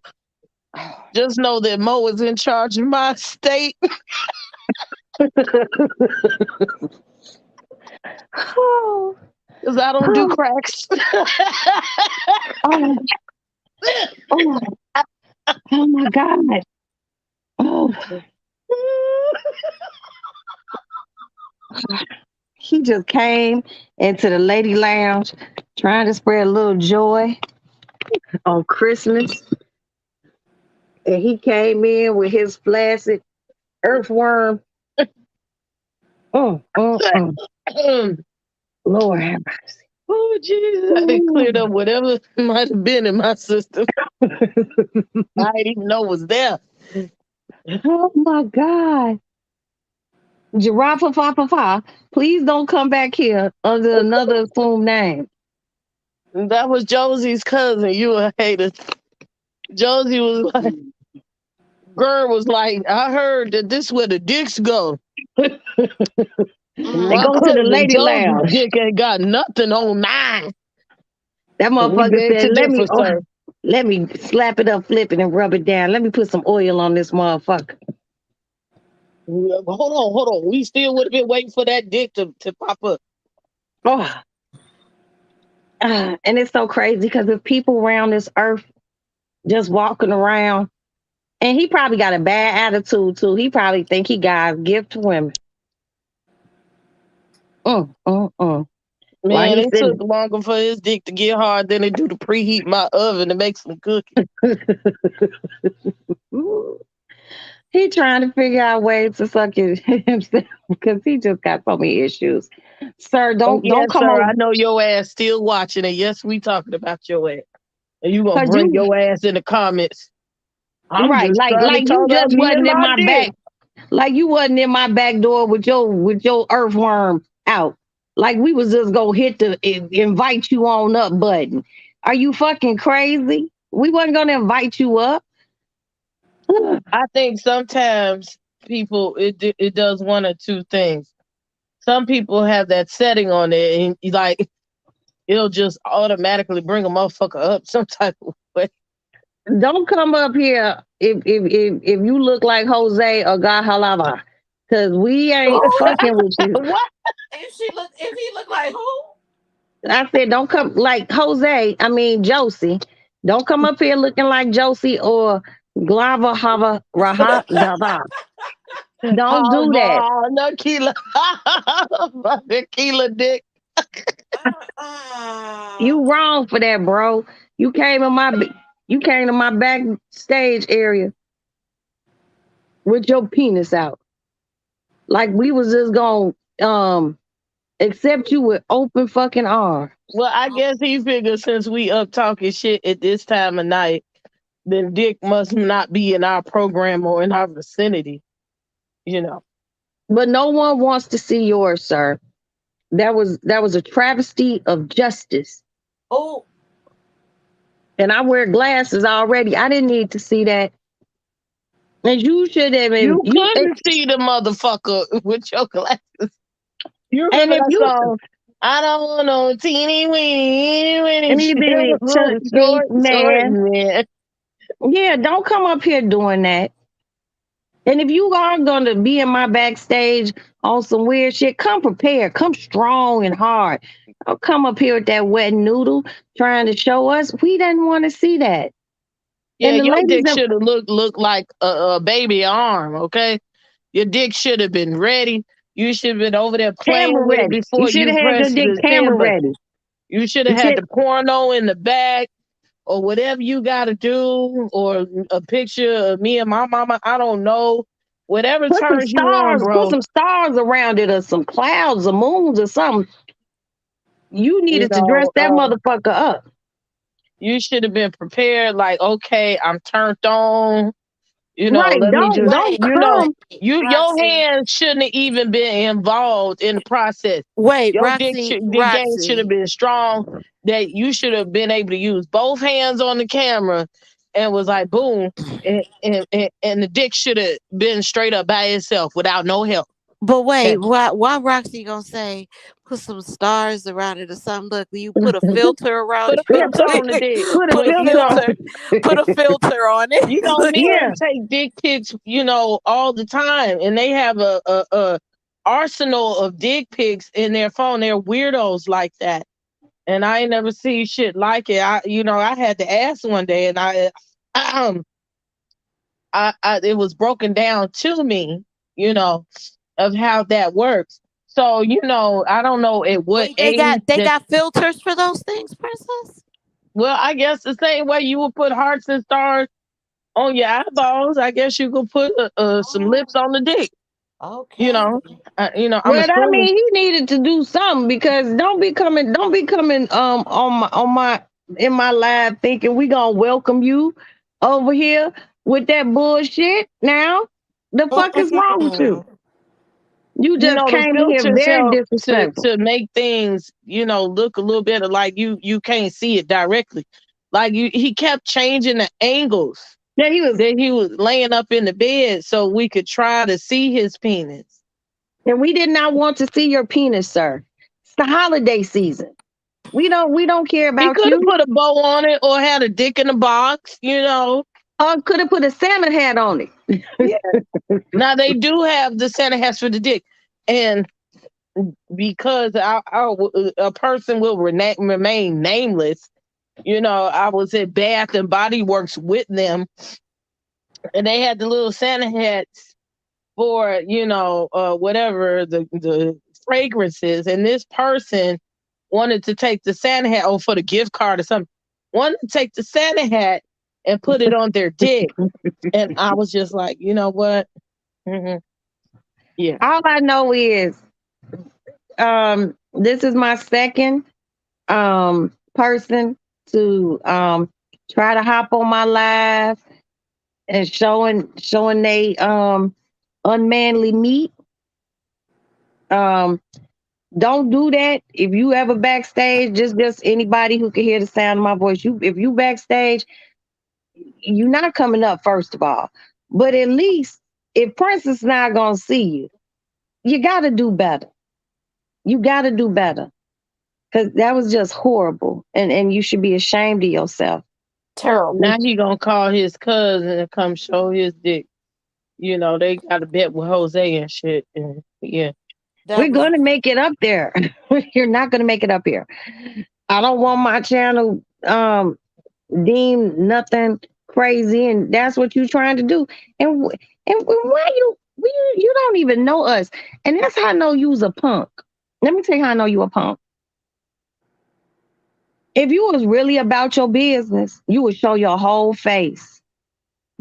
[SPEAKER 3] Just know that Mo is in charge of my state.
[SPEAKER 1] Oh,
[SPEAKER 3] Because I don't do cracks.
[SPEAKER 1] oh, oh, oh my God. Oh, he just came into the lady lounge trying to spread a little joy on Christmas. And he came in with his flaccid earthworm. Lord have mercy.
[SPEAKER 3] Oh, Jesus. I done cleared up whatever might have been in my system. I didn't even know was there.
[SPEAKER 1] Oh my God. Giraffe, please don't come back here under another assumed name.
[SPEAKER 3] That was Josie's cousin. You a hater. Josie was like, girl was like, I heard that this where the dicks go.
[SPEAKER 1] They
[SPEAKER 3] My
[SPEAKER 1] go to the
[SPEAKER 3] cousin
[SPEAKER 1] lady
[SPEAKER 3] Josie's
[SPEAKER 1] lounge.
[SPEAKER 3] dick ain't got nothing on mine.
[SPEAKER 1] That
[SPEAKER 3] We
[SPEAKER 1] motherfucker
[SPEAKER 3] beg
[SPEAKER 1] said,
[SPEAKER 3] to differ, sir.
[SPEAKER 1] let me slap it up, flip it, and rub it down. Let me put some oil on this motherfucker.
[SPEAKER 3] Hold on. We still would have been waiting for that dick to pop up.
[SPEAKER 1] Oh. And it's so crazy because there's people around this earth just walking around, and he probably got a bad attitude too. He probably think he got a gift to women.
[SPEAKER 3] Man, it took longer for his dick to get hard than it do to preheat my oven to make some cookies.
[SPEAKER 1] He trying to figure out ways to suck it himself because he just got so many issues. Sir, don't come
[SPEAKER 3] sir,
[SPEAKER 1] over.
[SPEAKER 3] I know your ass still watching, and yes, we talking about your ass. And you gonna
[SPEAKER 1] 'Cause
[SPEAKER 3] bring
[SPEAKER 1] you
[SPEAKER 3] your ass in the comments. I'm
[SPEAKER 1] right,
[SPEAKER 3] just trying to
[SPEAKER 1] you
[SPEAKER 3] talk about
[SPEAKER 1] just
[SPEAKER 3] me and
[SPEAKER 1] wasn't in
[SPEAKER 3] my
[SPEAKER 1] my
[SPEAKER 3] dick.
[SPEAKER 1] back. Like you wasn't in my back door with your earthworm out. Like we was just gonna hit the invite you on up button. Are you fucking crazy? We wasn't gonna invite you up.
[SPEAKER 3] I think sometimes people it does one or two things. Some people have that setting on it, and like it'll just automatically bring a motherfucker up some type of way.
[SPEAKER 1] Don't come up here if you look like Jose or Gahalava. Cause we ain't fucking with you.
[SPEAKER 3] What?
[SPEAKER 2] If he look like who?
[SPEAKER 1] I said, don't come like Jose. I mean Josie. Don't come up here looking like Josie or Glava Hava Raha Dava. Don't do that.
[SPEAKER 3] Nakila. Nakila dick.
[SPEAKER 1] You wrong for that, bro. You came to my backstage area with your penis out. Like we was just gonna accept you with open fucking arms.
[SPEAKER 3] Well, I guess he figured since we up talking shit at this time of night, then dick must not be in our program or in our vicinity. You know.
[SPEAKER 1] But no one wants to see yours, sir. That was a travesty of justice.
[SPEAKER 2] Oh,
[SPEAKER 1] And I wear glasses already. I didn't need to see that. And you should have been.
[SPEAKER 3] You couldn't see the motherfucker with your glasses. You
[SPEAKER 1] And
[SPEAKER 3] remember
[SPEAKER 1] if
[SPEAKER 3] that
[SPEAKER 1] you
[SPEAKER 3] song? I don't know, teeny weeny,
[SPEAKER 1] and you be
[SPEAKER 3] short,
[SPEAKER 1] man,
[SPEAKER 3] man.
[SPEAKER 1] yeah, don't come up here doing that. And if you are gonna be in my backstage on some weird shit, come prepared, come strong and hard. Don't come up here with that wet noodle trying to show us. We didn't want to see that.
[SPEAKER 3] Yeah,
[SPEAKER 1] And the
[SPEAKER 3] your
[SPEAKER 1] ladies
[SPEAKER 3] dick should have looked like a baby arm. Okay, your dick should have been ready. You should have been over there playing
[SPEAKER 1] camera
[SPEAKER 3] with it
[SPEAKER 1] ready. You
[SPEAKER 3] before
[SPEAKER 1] should
[SPEAKER 3] you
[SPEAKER 1] have had your
[SPEAKER 3] pressed
[SPEAKER 1] dick
[SPEAKER 3] the
[SPEAKER 1] camera
[SPEAKER 3] send button.
[SPEAKER 1] ready.
[SPEAKER 3] You should
[SPEAKER 1] You
[SPEAKER 3] have had
[SPEAKER 1] should
[SPEAKER 3] the porno in the back or whatever you got to do, or a picture of me and my mama. I don't know. Whatever turns you on,
[SPEAKER 1] put
[SPEAKER 3] bro.
[SPEAKER 1] some stars around it or some clouds or moons or something. You
[SPEAKER 3] You
[SPEAKER 1] needed to dress
[SPEAKER 3] know,
[SPEAKER 1] that motherfucker up.
[SPEAKER 3] you should have been prepared. Like, okay, I'm turned on. You know,
[SPEAKER 1] Right.
[SPEAKER 3] let me just,
[SPEAKER 1] Don't
[SPEAKER 3] you know,
[SPEAKER 1] come.
[SPEAKER 3] your
[SPEAKER 2] Roxy.
[SPEAKER 3] hands shouldn't have even been involved in the process.
[SPEAKER 2] Wait,
[SPEAKER 3] Your
[SPEAKER 2] Roxy,
[SPEAKER 3] dick game should have been strong. That you should have been able to use both hands on the camera, and was like boom, and the dick should have been straight up by itself without no help.
[SPEAKER 2] But wait,
[SPEAKER 3] Okay.
[SPEAKER 2] why Roxy gonna say put some stars around it or something? Look, you put a filter around
[SPEAKER 3] Put a filter on the dick.
[SPEAKER 1] Put a
[SPEAKER 2] put a
[SPEAKER 1] filter
[SPEAKER 2] filter, put a filter on it.
[SPEAKER 3] You know,
[SPEAKER 1] Yeah.
[SPEAKER 3] men take dick pics, you know, all the time, and they have a arsenal of dick pics in their phone. They're weirdos like that, and I ain't never seen shit like it. I had to ask one day, and it was broken down to me, you know, of how that works. So, you know, I don't know at what
[SPEAKER 2] Wait, they
[SPEAKER 3] age.
[SPEAKER 2] got filters for those things, princess?
[SPEAKER 3] Well, I guess the same way you would put hearts and stars on your eyeballs, I guess you could put some lips on the dick.
[SPEAKER 2] Okay.
[SPEAKER 3] You know, I'm
[SPEAKER 1] Well, I
[SPEAKER 3] assuming.
[SPEAKER 1] mean, he needed to do something because don't be coming on my in my live thinking we gonna welcome you over here with that bullshit. Now, the fuck is wrong with you? You
[SPEAKER 3] You
[SPEAKER 1] just
[SPEAKER 3] know, the
[SPEAKER 1] came in here
[SPEAKER 3] filters
[SPEAKER 1] very
[SPEAKER 3] help
[SPEAKER 1] disrespectful.
[SPEAKER 3] to make things, you know, look a little bit like you can't see it directly. Like he kept changing the angles
[SPEAKER 1] Yeah, he was,
[SPEAKER 3] that he was laying up in the bed so we could try to see his penis.
[SPEAKER 1] and we did not want to see your penis, sir. It's the holiday season. We don't care
[SPEAKER 3] He
[SPEAKER 1] about
[SPEAKER 3] could have
[SPEAKER 1] you.
[SPEAKER 3] put a bow on it or had a dick in a box, you know.
[SPEAKER 1] Or could have put a Santa hat on it.
[SPEAKER 3] Now they do have the Santa hats for the dick, and because a person will remain nameless, you know, I was at Bath and Body Works with them, and they had the little Santa hats for, you know, whatever the fragrances, and this person wanted to take the Santa hat for the gift card or something, wanted to take the Santa hat and put it on their dick, and I was just like, you know what? Mm-hmm. Yeah.
[SPEAKER 1] All I know is this is my second person to try to hop on my live and showing they unmanly meat. Um, don't do that. If you ever backstage, just anybody who can hear the sound of my voice, if you backstage, you're not coming up first of all. But at least if Prince is not gonna see you, you gotta do better. You gotta do better. Cause that was just horrible. And you should be ashamed of yourself.
[SPEAKER 2] Terrible.
[SPEAKER 3] Now he gonna call his cousin and come show his dick. You know, they got a bet with Jose and shit. And yeah.
[SPEAKER 1] We're gonna make it up there. You're not gonna make it up here. I don't want my channel deemed nothing crazy, and that's what you're trying to do. And why you don't even know us, and that's how I know you's a punk. Let me tell you how I know you a punk. If you was really about your business, you would show your whole face.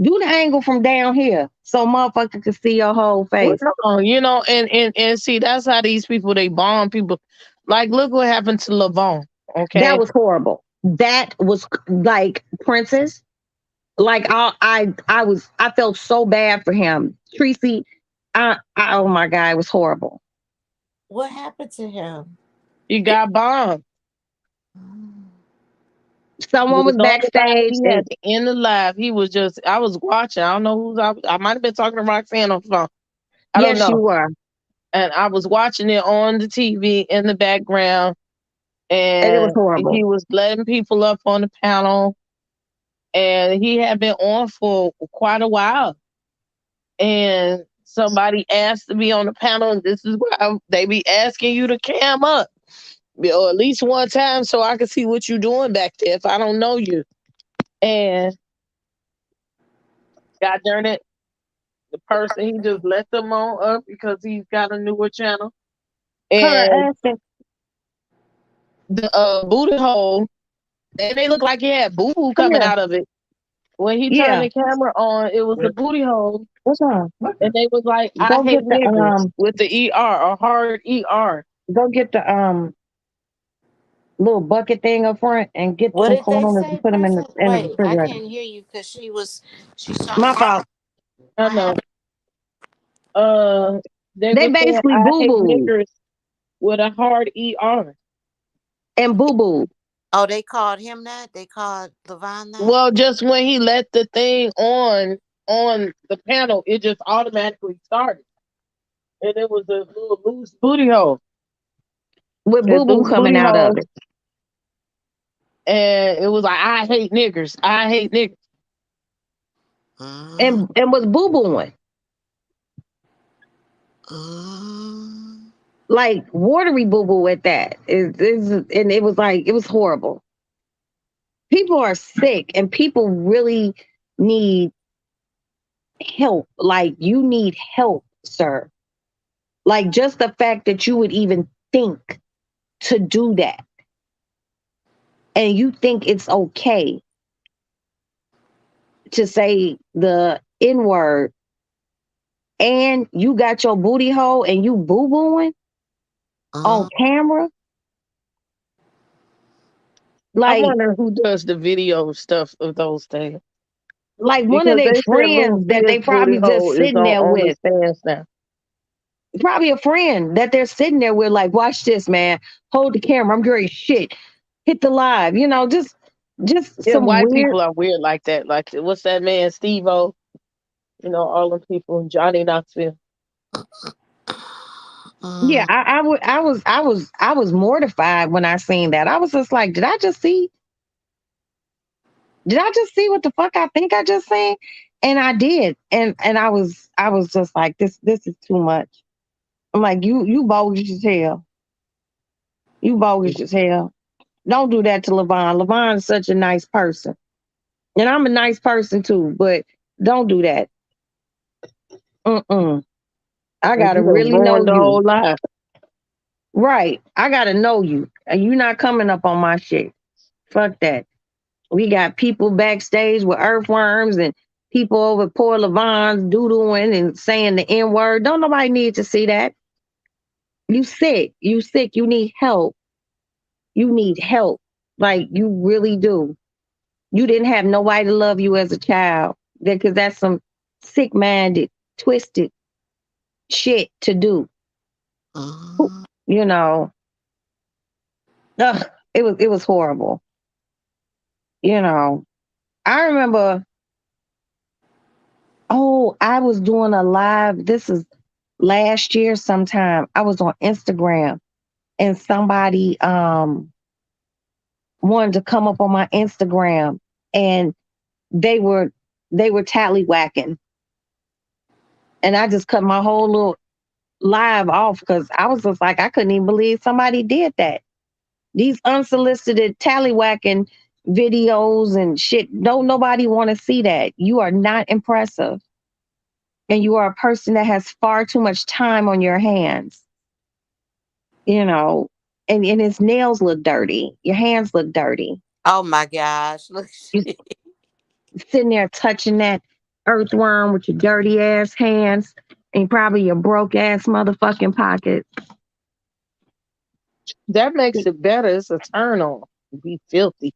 [SPEAKER 1] Do the angle from down here so motherfucker can see your whole face.
[SPEAKER 3] Well, you know, and see, that's how these people, they bomb people. Like, look what happened to Levon. Okay,
[SPEAKER 1] that was horrible. That was like Princess. Like I felt so bad for him. Tracy, oh my God, it was horrible.
[SPEAKER 2] What happened to him?
[SPEAKER 3] He got bombed.
[SPEAKER 1] Someone was backstage
[SPEAKER 3] at the end of live. He was just, I was watching. I don't know who's I might have been talking to Roxanne on the phone. I don't know.
[SPEAKER 1] Yes, you were.
[SPEAKER 3] And I was watching it on the TV in the background.
[SPEAKER 1] And it was horrible.
[SPEAKER 3] He was letting people up on the panel. And he had been on for quite a while. And somebody asked to be on the panel. And this is why they be asking you to cam up. Or at least one time so I can see what you're doing back there if I don't know you. And God darn it, the person, he just let them on up because he's got a newer channel. And the booty hole, and they look like he had boo-boo coming out of it. When he turned the camera on, it was the booty hole.
[SPEAKER 1] What's wrong?
[SPEAKER 3] And they was like, I hate niggas with the ER, a hard ER.
[SPEAKER 1] Go get the little bucket thing up front and get some corners and put them in the refrigerator.
[SPEAKER 2] I can't hear you because she's talking.
[SPEAKER 1] My fault.
[SPEAKER 3] I know. They
[SPEAKER 1] basically boo-boo
[SPEAKER 3] with a hard ER.
[SPEAKER 1] And boo-boo.
[SPEAKER 2] Oh, they called him that? They called Levon that?
[SPEAKER 3] Well, just when he let the thing on the panel, it just automatically started. And it was a little loose booty hole.
[SPEAKER 1] With boo-boo coming out of it.
[SPEAKER 3] And it was like, I hate niggers. I hate niggers.
[SPEAKER 1] And was boo-booing. Like watery boo-boo at that. And it was like, it was horrible. People are sick and people really need help. Like, you need help, sir. Like, just the fact that you would even think to do that. And you think it's okay to say the N-word and you got your booty hole and you boo-booing on camera? Like,
[SPEAKER 3] I wonder who does the video stuff of those things.
[SPEAKER 1] Like one of their friends that they probably just sitting there with. Probably a friend that they're sitting there with, like, watch this, man. Hold the camera. I'm great shit. Hit the live. You know, just some
[SPEAKER 3] white
[SPEAKER 1] weird
[SPEAKER 3] people are weird like that. Like, what's that man, Steve-O? You know, all them people, Johnny Knoxville.
[SPEAKER 1] Yeah, I was mortified when I seen that. I was just like, did I just see what the fuck I think I just seen? And I did. And I was just like, this is too much. I'm like, you bogus as hell. You bogus as hell. Don't do that to Levon. Levon is such a nice person. And I'm a nice person too, but don't do that. I gotta really know you.
[SPEAKER 3] Whole life.
[SPEAKER 1] Right. I gotta know you. And you not coming up on my shit. Fuck that. We got people backstage with earthworms and people over poor Levon's doodling and saying the N-word. Don't nobody need to see that. You sick. You sick. You need help. You need help. Like, you really do. You didn't have nobody to love you as a child. Because that's some sick-minded, twisted shit to do.
[SPEAKER 2] Mhm.
[SPEAKER 1] You know. Ugh, it was horrible. You know. I remember, I was doing a live. This is last year sometime. I was on Instagram and somebody wanted to come up on my Instagram and they were tallywhacking. And I just cut my whole little live off because I was just like, I couldn't even believe somebody did that. These unsolicited tallywhacking videos and shit. Don't nobody want to see that. You are not impressive. And you are a person that has far too much time on your hands. You know, and his nails look dirty. Your hands look dirty.
[SPEAKER 2] Oh my gosh. Look.
[SPEAKER 1] You sitting there touching that earthworm with your dirty ass hands and probably your broke ass motherfucking pockets.
[SPEAKER 3] That makes it better. It's a turn on. Be filthy.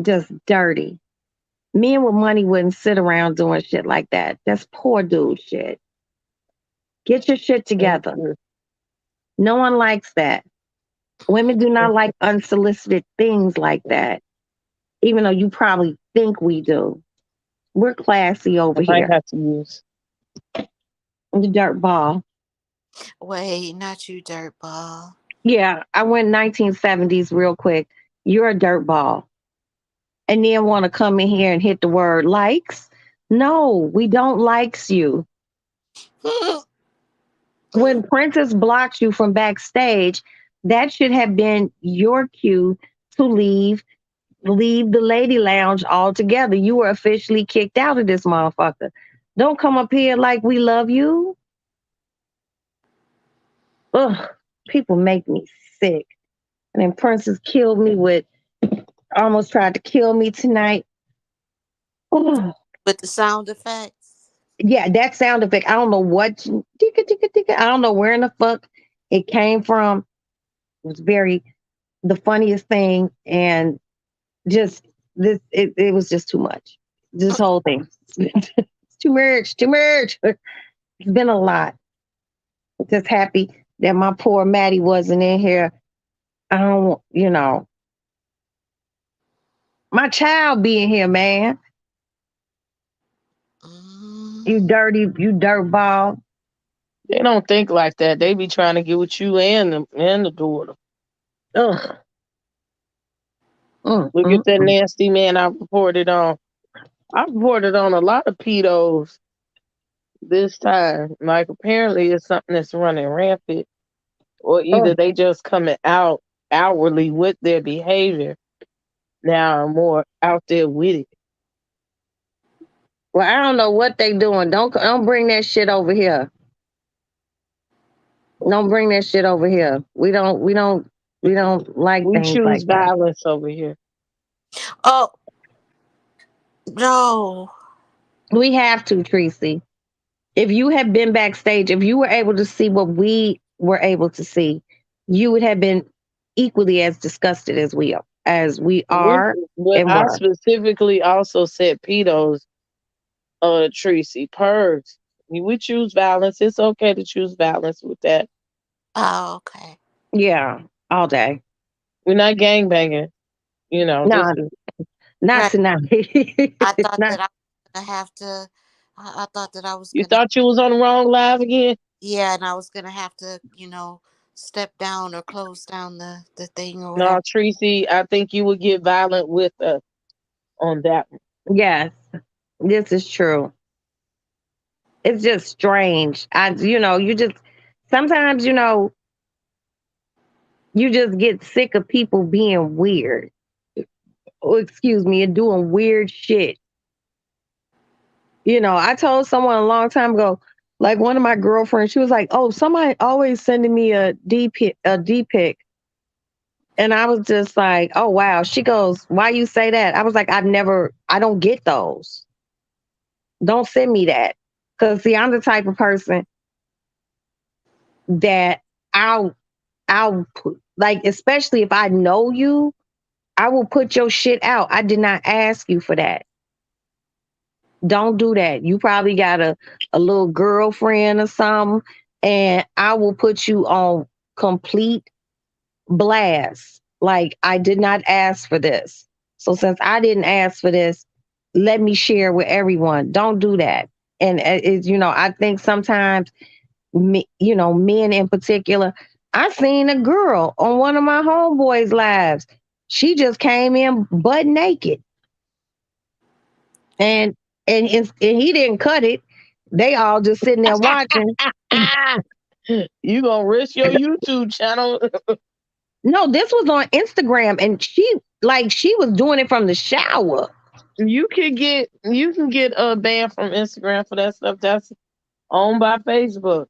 [SPEAKER 1] Just dirty. Men with money wouldn't sit around doing shit like that. That's poor dude shit. Get your shit together. No one likes that. Women do not like unsolicited things like that, even though you probably think we do. We're classy over
[SPEAKER 3] I might
[SPEAKER 1] here.
[SPEAKER 3] have to use.
[SPEAKER 1] The dirt ball.
[SPEAKER 2] Wait, not you, dirtball.
[SPEAKER 1] Yeah, I went 1970s real quick. You're a dirt ball. And then want to come in here and hit the word likes? No, we don't likes you. When Princess blocked you from backstage, that should have been your cue to leave the lady lounge altogether. You were officially kicked out of this motherfucker. Don't come up here like we love you. Ugh, people make me sick. And then Princess killed me with, almost tried to kill me tonight. Ugh.
[SPEAKER 2] With the sound effects.
[SPEAKER 1] Yeah, that sound effect. I don't know what, ticka, ticka, ticka. I don't know where in the fuck it came from. It was the funniest thing. And just it was just too much. This whole thing. It's too much, too much. It's been a lot. Just happy that my poor Maddie wasn't in here. I don't, my child being here, man. You dirt ball.
[SPEAKER 3] They don't think like that. They be trying to get with you and the daughter.
[SPEAKER 1] Ugh.
[SPEAKER 3] Look at that nasty man I reported on. I reported on a lot of pedos this time. Like apparently it's something that's running rampant. Or either they just coming out outwardly with their behavior. Now I'm more out there with it.
[SPEAKER 1] Well, I don't know what they doing. Don't bring that shit over here. Don't bring that shit over here. We don't like
[SPEAKER 3] We
[SPEAKER 1] things
[SPEAKER 3] choose
[SPEAKER 1] like that.
[SPEAKER 3] violence over here.
[SPEAKER 2] Oh no.
[SPEAKER 1] We have to, Tracy. If you had been backstage, if you were able to see what we were able to see, you would have been equally as disgusted as we are.
[SPEAKER 3] But I specifically also said pedos, Tracy, pervs. We choose violence. It's okay to choose violence with that.
[SPEAKER 2] Oh, okay.
[SPEAKER 1] Yeah, all day.
[SPEAKER 3] We're not gangbanging.
[SPEAKER 1] No, not tonight.
[SPEAKER 2] I thought that I was gonna have to. I thought that I was.
[SPEAKER 3] You thought you was on the wrong live again?
[SPEAKER 2] Yeah, and I was gonna have to, step down or close down the thing or whatever.
[SPEAKER 3] No, Tracy, I think you would get violent with us on that one.
[SPEAKER 1] Yes, this is true. It's just strange. You just sometimes, you just get sick of people being weird. Oh, excuse me, and doing weird shit. I told someone a long time ago, like one of my girlfriends, she was like, "Oh, somebody always sending me a D pic." And I was just like, "Oh wow." She goes, "Why you say that?" I was like, I don't get those. Don't send me that. Cause see, I'm the type of person that I'll like, especially if I know you, I will put your shit out. I did not ask you for that. Don't do that. You probably got a little girlfriend or something, and I will put you on complete blast. Like, I did not ask for this. So since I didn't ask for this, let me share with everyone. Don't do that. And I think sometimes, men in particular, I seen a girl on one of my homeboys' lives. She just came in butt naked. And he didn't cut it. They all just sitting there watching.
[SPEAKER 3] You gonna risk your YouTube channel?
[SPEAKER 1] No, this was on Instagram, and she was doing it from the shower.
[SPEAKER 3] You can get a ban from Instagram for that stuff. That's owned by Facebook.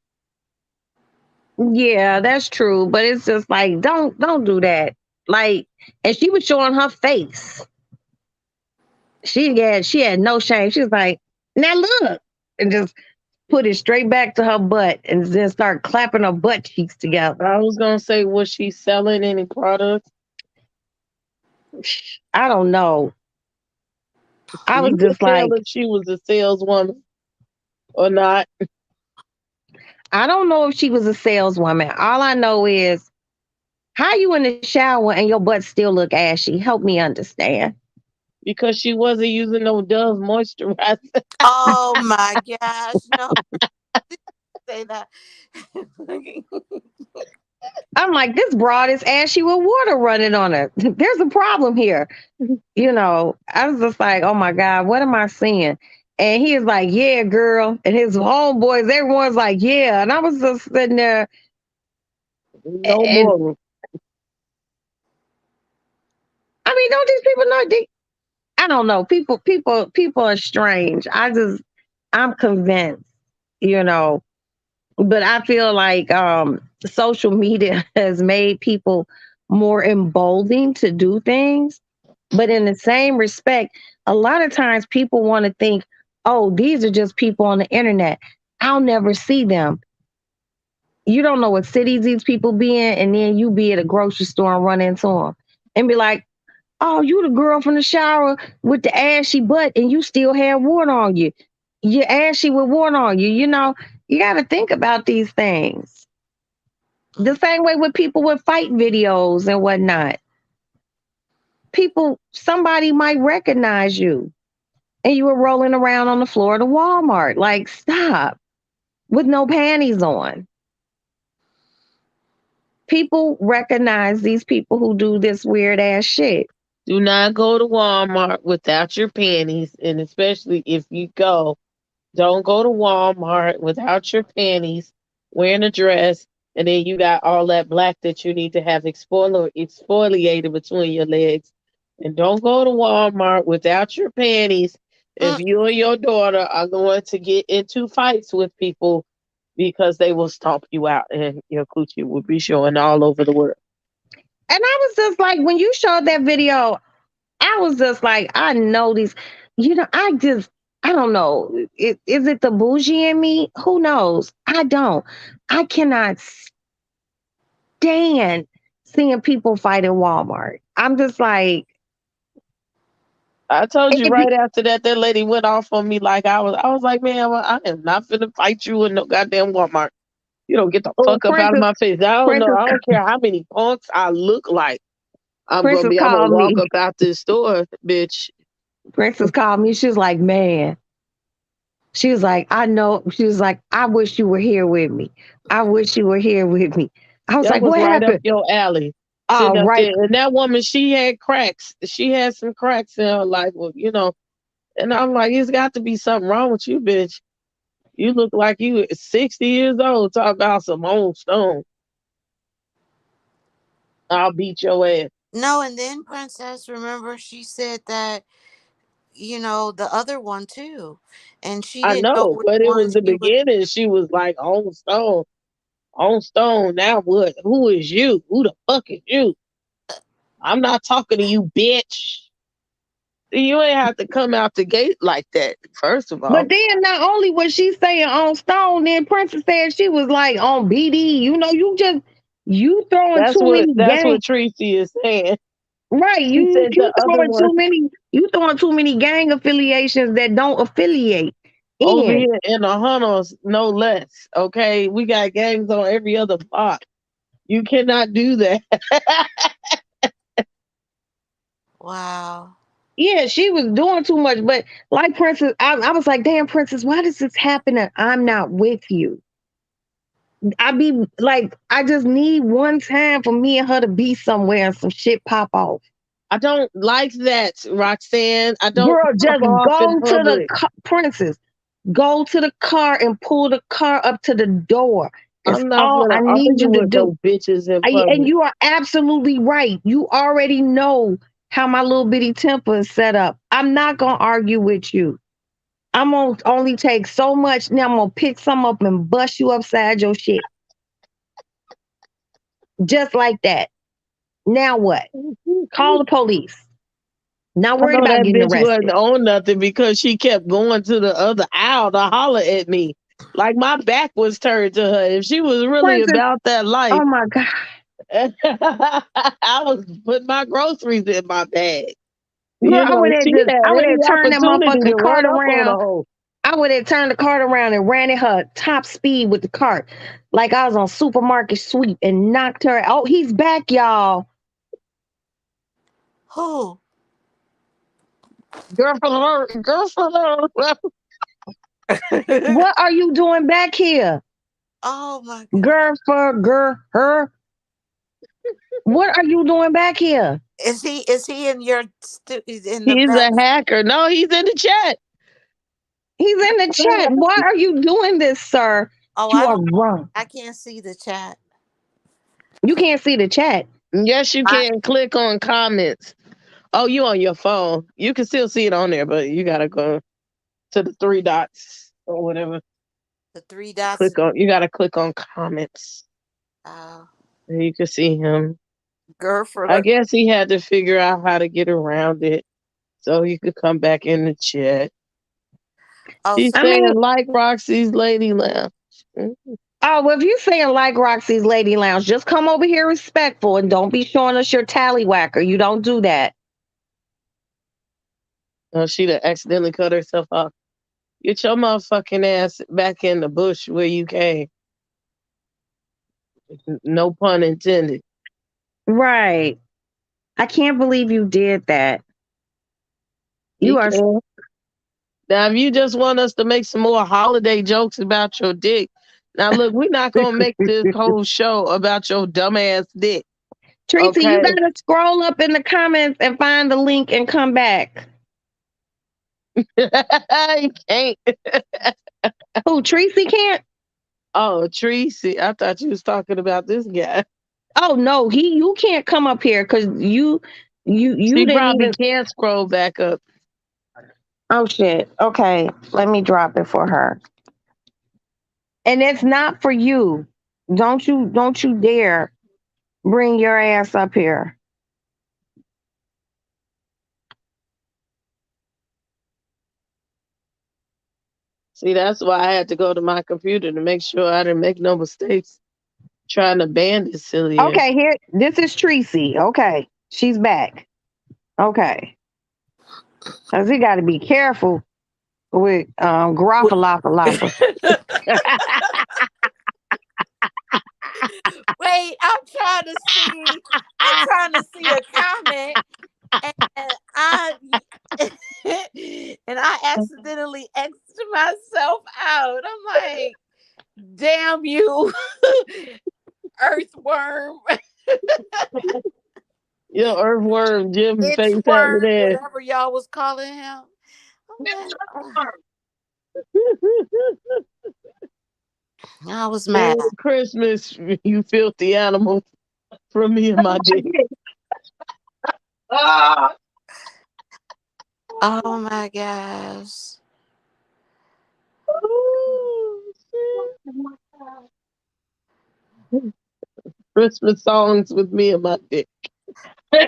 [SPEAKER 1] Yeah, that's true, but it's just like don't do that. Like, and she was showing her face. She had no shame. She was like, "Now look," and just put it straight back to her butt, and then start clapping her butt cheeks together.
[SPEAKER 3] I was gonna say, was she selling any products?
[SPEAKER 1] I don't know. I was
[SPEAKER 3] You
[SPEAKER 1] just
[SPEAKER 3] could tell
[SPEAKER 1] like,
[SPEAKER 3] if she was a saleswoman or not.
[SPEAKER 1] I don't know if she was a saleswoman. All I know is, how you in the shower and your butt still look ashy? Help me understand.
[SPEAKER 3] Because she wasn't using no Dove moisturizer.
[SPEAKER 2] Oh my gosh, no. Say that.
[SPEAKER 1] I'm like, this broad is ashy with water running on it. There's a problem here. I was just like, oh my God, what am I seeing? And he was like, yeah, girl. And his homeboys, everyone's like, yeah. And I was just sitting there.
[SPEAKER 3] No
[SPEAKER 1] And
[SPEAKER 3] more.
[SPEAKER 1] I mean, don't these people know? I don't know. People are strange. I'm convinced, but I feel like social media has made people more emboldened to do things. But in the same respect, a lot of times people want to think, oh, these are just people on the internet. I'll never see them. You don't know what cities these people be in, and then you be at a grocery store and run into them and be like, oh, you the girl from the shower with the ashy butt and you still have water on you. You're ashy with water on you. You got to think about these things. The same way with people with fight videos and whatnot. Somebody might recognize you and you were rolling around on the floor of the Walmart. Like, stop, with no panties on. People recognize these people who do this weird ass shit.
[SPEAKER 3] Do not go to Walmart without your panties. And especially if you go, don't go to Walmart without your panties, wearing a dress, and then you got all that black that you need to have exfoliated between your legs. And don't go to Walmart without your panties if you and your daughter are going to get into fights with people, because they will stomp you out and your coochie will be showing all over the world.
[SPEAKER 1] And I was just like, when you showed that video, I was just like, I know these, I don't know. Is it the bougie in me? Who knows? I don't. I cannot stand seeing people fight in Walmart. I'm just like,
[SPEAKER 3] I told you right after that lady went off on me like I was like, man, I am not finna fight you in no goddamn Walmart. You don't get the fuck up out of my face. I don't know. I don't care how many punks I look like. I'm gonna walk up out this store, bitch.
[SPEAKER 1] Princess called me. She was like, man. She was like, I know. She was like, I wish you were here with me. I wish you were here with me. I was like, what
[SPEAKER 3] right
[SPEAKER 1] happened?
[SPEAKER 3] Up your alley.
[SPEAKER 1] Oh, right.
[SPEAKER 3] And that woman, she had cracks. She had some cracks in her life. Well, and I'm like, it's got to be something wrong with you, bitch. You look like you 60 years old. Talk about some old stone. I'll beat your ass.
[SPEAKER 2] No, and then Princess, remember, she said that, the other one too. And she didn't know,
[SPEAKER 3] but it was the beginning. She was like, on stone. On stone. Now what? Who is you? Who the fuck is you? I'm not talking to you, bitch. You ain't have to come out the gate like that, first of all.
[SPEAKER 1] But then not only was she saying on stone, then Princess said she was like on BD. You throwing
[SPEAKER 3] that's
[SPEAKER 1] too many.
[SPEAKER 3] That's what Tracy is saying.
[SPEAKER 1] Right.
[SPEAKER 3] She
[SPEAKER 1] You
[SPEAKER 3] said the other one
[SPEAKER 1] you throwing too many gang affiliations that don't affiliate
[SPEAKER 3] over
[SPEAKER 1] in.
[SPEAKER 3] here in the Hunters, no less. Okay, we got gangs on every other block. You cannot do that.
[SPEAKER 2] Wow.
[SPEAKER 1] Yeah, she was doing too much. But like Princess, I was like, damn, Princess, why does this happen that I'm not with you? I be like, I just need one time for me and her to be somewhere and some shit pop off.
[SPEAKER 3] I don't like that, Roxanne. I don't
[SPEAKER 1] Girl,
[SPEAKER 3] pop
[SPEAKER 1] just
[SPEAKER 3] off in
[SPEAKER 1] go to the
[SPEAKER 3] public.
[SPEAKER 1] Princess. Go to the car and pull the car up to the door. It's
[SPEAKER 3] I'm not
[SPEAKER 1] all I
[SPEAKER 3] gonna
[SPEAKER 1] need you
[SPEAKER 3] argue
[SPEAKER 1] to
[SPEAKER 3] with
[SPEAKER 1] do.
[SPEAKER 3] no bitches in
[SPEAKER 1] And
[SPEAKER 3] public.
[SPEAKER 1] you are absolutely right. You already know how my little bitty temper is set up. I'm not gonna argue with you. I'm gonna only take so much. Now I'm gonna pick some up and bust you upside your shit. Just like that. Now what? Call the police. Not
[SPEAKER 3] I
[SPEAKER 1] worried
[SPEAKER 3] know
[SPEAKER 1] about
[SPEAKER 3] that
[SPEAKER 1] getting
[SPEAKER 3] bitch wasn't
[SPEAKER 1] arrested.
[SPEAKER 3] on nothing because she kept going to the other aisle to holler at me. Like my back was turned to her. If she was really
[SPEAKER 1] Princess,
[SPEAKER 3] about that life,
[SPEAKER 1] oh my God.
[SPEAKER 3] I was putting my groceries in my bag.
[SPEAKER 1] Girl,
[SPEAKER 3] You know, she had
[SPEAKER 1] I would
[SPEAKER 3] every
[SPEAKER 1] have turned that
[SPEAKER 3] opportunity to
[SPEAKER 1] motherfucking cart
[SPEAKER 3] run up on a
[SPEAKER 1] around.
[SPEAKER 3] hoe.
[SPEAKER 1] I would have turned the cart around and ran at her top speed with the cart. Like I was on supermarket sweep and knocked her. Oh, he's back, y'all.
[SPEAKER 2] Who?
[SPEAKER 3] Girlfriend alert.
[SPEAKER 1] What are you doing back here?
[SPEAKER 2] Oh my God.
[SPEAKER 1] Her. What are you doing back here?
[SPEAKER 2] Is he in your in the
[SPEAKER 3] He's
[SPEAKER 2] back?
[SPEAKER 3] a hacker. No, he's in the chat.
[SPEAKER 1] He's in the chat. Why are you doing this, sir?
[SPEAKER 2] Oh,
[SPEAKER 1] You are wrong.
[SPEAKER 2] I can't see the chat.
[SPEAKER 1] You can't see the chat.
[SPEAKER 3] Yes, you can click on comments. Oh, you on your phone. You can still see it on there, but you gotta go to the three dots or whatever.
[SPEAKER 2] The three dots.
[SPEAKER 3] You gotta click on comments. And you can see him.
[SPEAKER 2] Girlfriend.
[SPEAKER 3] I guess he had to figure out how to get around it so he could come back in the chat.
[SPEAKER 2] Oh,
[SPEAKER 3] He's saying like Roxy's Lady Lounge.
[SPEAKER 1] Oh, well, if you saying like Roxy's Lady Lounge, just come over here respectful and don't be showing us your tallywhacker. You don't do that.
[SPEAKER 3] Oh, she'd have accidentally cut herself off. Get your motherfucking ass back in the bush where you came. No pun intended.
[SPEAKER 1] Right. I can't believe you did that. You are.
[SPEAKER 3] Now, if you just want us to make some more holiday jokes about your dick, now look, we're not gonna make this whole show about your dumbass dick.
[SPEAKER 1] Tracy,
[SPEAKER 3] Okay?
[SPEAKER 1] you gotta scroll up in the comments and find the link and come back.
[SPEAKER 3] You can't.
[SPEAKER 1] Who, Tracy can't?
[SPEAKER 3] Oh, Tracy. I thought you was talking about this guy.
[SPEAKER 1] Oh no, you can't come up here because you
[SPEAKER 3] She
[SPEAKER 1] didn't
[SPEAKER 3] probably
[SPEAKER 1] even.
[SPEAKER 3] can't scroll back up.
[SPEAKER 1] Oh shit. Okay, let me drop it for her. And it's not for you. Don't you dare bring your ass up here.
[SPEAKER 3] See, that's why I had to go to my computer to make sure I didn't make no mistakes trying to ban this silly ass.
[SPEAKER 1] Okay, here. This is Tracy. Okay, she's back. Okay, cause we got to be careful with Garofalopalapa.
[SPEAKER 2] Wait, I'm trying to see. I'm trying to see a comment, and I accidentally exited myself out. I'm like, damn you, earthworm.
[SPEAKER 3] Yo, earthworm, Jim
[SPEAKER 2] It's
[SPEAKER 3] face
[SPEAKER 2] worm,
[SPEAKER 3] under there.
[SPEAKER 2] whatever y'all was calling him. I was mad.
[SPEAKER 3] Merry Christmas, you filthy animal, from me and my dick.
[SPEAKER 2] Oh my gosh.
[SPEAKER 3] Christmas songs with me and my dick. I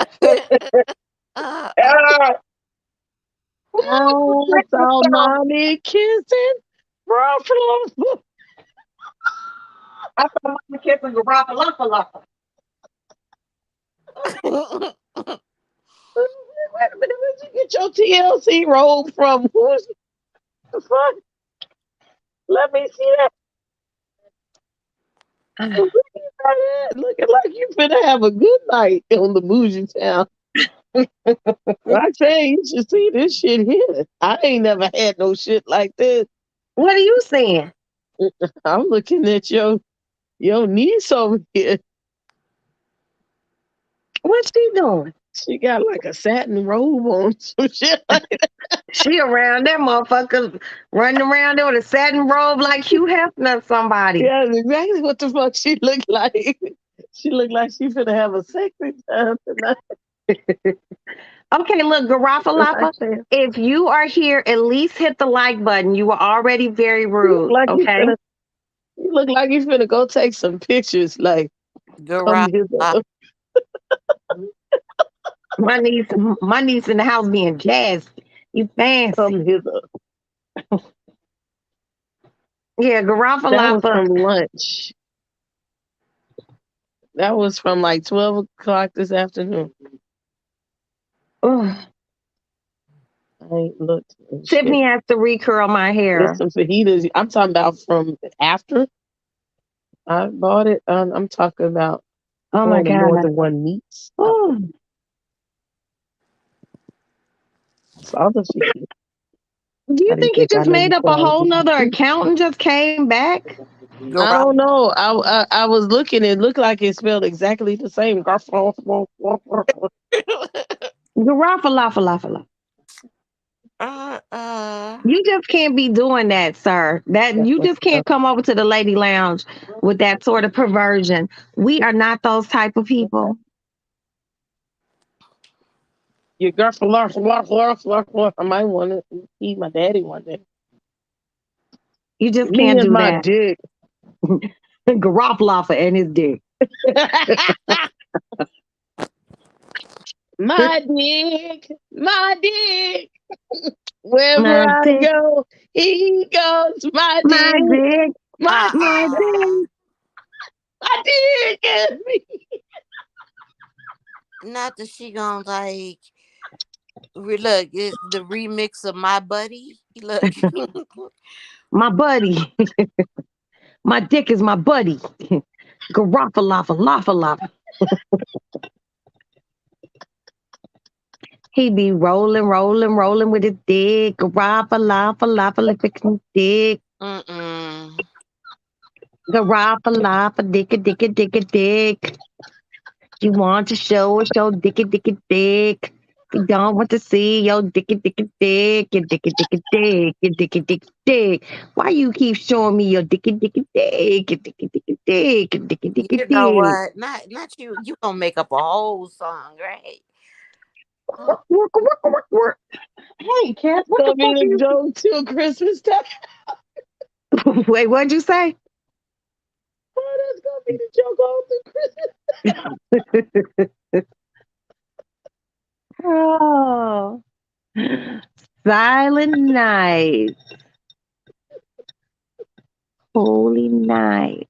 [SPEAKER 3] saw mommy kissing.
[SPEAKER 1] I saw mommy kissing Garofalopalapa.
[SPEAKER 3] Wait a minute, where'd you get your TLC robe from? Who's the fuck? Let me see that. Looking like you finna have a good night on the bougie town. I tell you, you should see this shit here. I ain't never had no shit like this.
[SPEAKER 1] What are you saying?
[SPEAKER 3] I'm looking at your niece over here.
[SPEAKER 1] What's she doing?
[SPEAKER 3] She got like a satin robe on, some shit like that.
[SPEAKER 1] She around that motherfucker running around there with a satin robe like Hugh Hefner or somebody.
[SPEAKER 3] Yeah, that's exactly what the fuck she looked like. She looked like she finna have a sexy time tonight.
[SPEAKER 1] Okay, look, Garofalapa, if you are here, at least hit the like button. You were already very rude,
[SPEAKER 3] Like
[SPEAKER 1] okay?
[SPEAKER 3] you look like you finna go take some pictures. Like, come here,
[SPEAKER 1] My niece in the house being jazzed. You fancy.
[SPEAKER 3] come here.
[SPEAKER 1] Yeah,
[SPEAKER 3] That was
[SPEAKER 1] Garofalapa.
[SPEAKER 3] from lunch. That was from like 12 o'clock this afternoon.
[SPEAKER 1] Ugh.
[SPEAKER 3] I ain't looked.
[SPEAKER 1] Tiffany has to recurl my hair.
[SPEAKER 3] There's some fajitas. I'm talking about from after I bought it. I'm talking about
[SPEAKER 1] Oh my God.
[SPEAKER 3] more than one meats.
[SPEAKER 1] Oh.
[SPEAKER 3] Other fajita.
[SPEAKER 1] Do you
[SPEAKER 3] How do you
[SPEAKER 1] think he
[SPEAKER 3] think I
[SPEAKER 1] just
[SPEAKER 3] know
[SPEAKER 1] made
[SPEAKER 3] you
[SPEAKER 1] up a
[SPEAKER 3] call
[SPEAKER 1] whole
[SPEAKER 3] it?
[SPEAKER 1] nother account and just came back?
[SPEAKER 3] I don't know. I was looking. It looked like it spelled exactly the same.
[SPEAKER 1] Garofalapa. You just can't be doing that, sir. That you just can't come over to the lady lounge with that sort of perversion. We are not those type of people.
[SPEAKER 3] Your girlfriend, I might want to eat my daddy one day.
[SPEAKER 1] You just
[SPEAKER 3] Me
[SPEAKER 1] can't
[SPEAKER 3] and
[SPEAKER 1] do
[SPEAKER 3] my
[SPEAKER 1] that.
[SPEAKER 3] dick.
[SPEAKER 1] Garofalapa and his dick.
[SPEAKER 3] My dick, my dick. Wherever
[SPEAKER 1] My
[SPEAKER 3] I
[SPEAKER 1] dick.
[SPEAKER 3] go, he goes. My
[SPEAKER 1] My
[SPEAKER 3] dick,
[SPEAKER 1] dick.
[SPEAKER 3] my
[SPEAKER 1] My dick.
[SPEAKER 3] dick.
[SPEAKER 2] Not that she gonna like. Look, it's the remix of My Buddy. Look,
[SPEAKER 1] My buddy. My dick is my buddy. Garofalapa. He be rolling with his dick. Garofalapa, fixing dick. Garofalapa, dick. You want to show us your dick. We don't want to see your dick, your dick. Why you keep showing me your dick,
[SPEAKER 2] you know what? Not you. You gonna make up a whole song, right?
[SPEAKER 1] Work. Hey, Cat, what the
[SPEAKER 3] Gonna be the joke till Christmas time.
[SPEAKER 1] Wait, what'd you say?
[SPEAKER 3] Oh, that's gonna be the joke all through Christmas.
[SPEAKER 1] Oh, Silent Night. Holy night.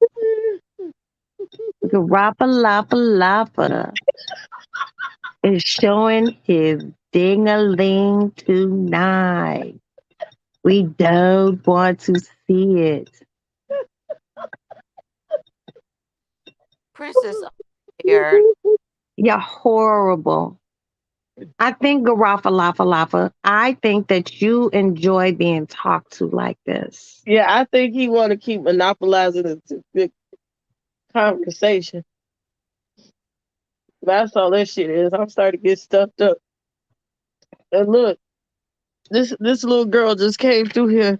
[SPEAKER 1] Garofalapa is showing his ding-a-ling tonight. We don't want to see it.
[SPEAKER 2] Princess, you're
[SPEAKER 1] horrible. I think Garofalapa, I think that you enjoy being talked to like this.
[SPEAKER 3] Yeah, I think he want to keep monopolizing the conversation. That's all that shit is. I'm starting to get stuffed up. And look, this little girl just came through here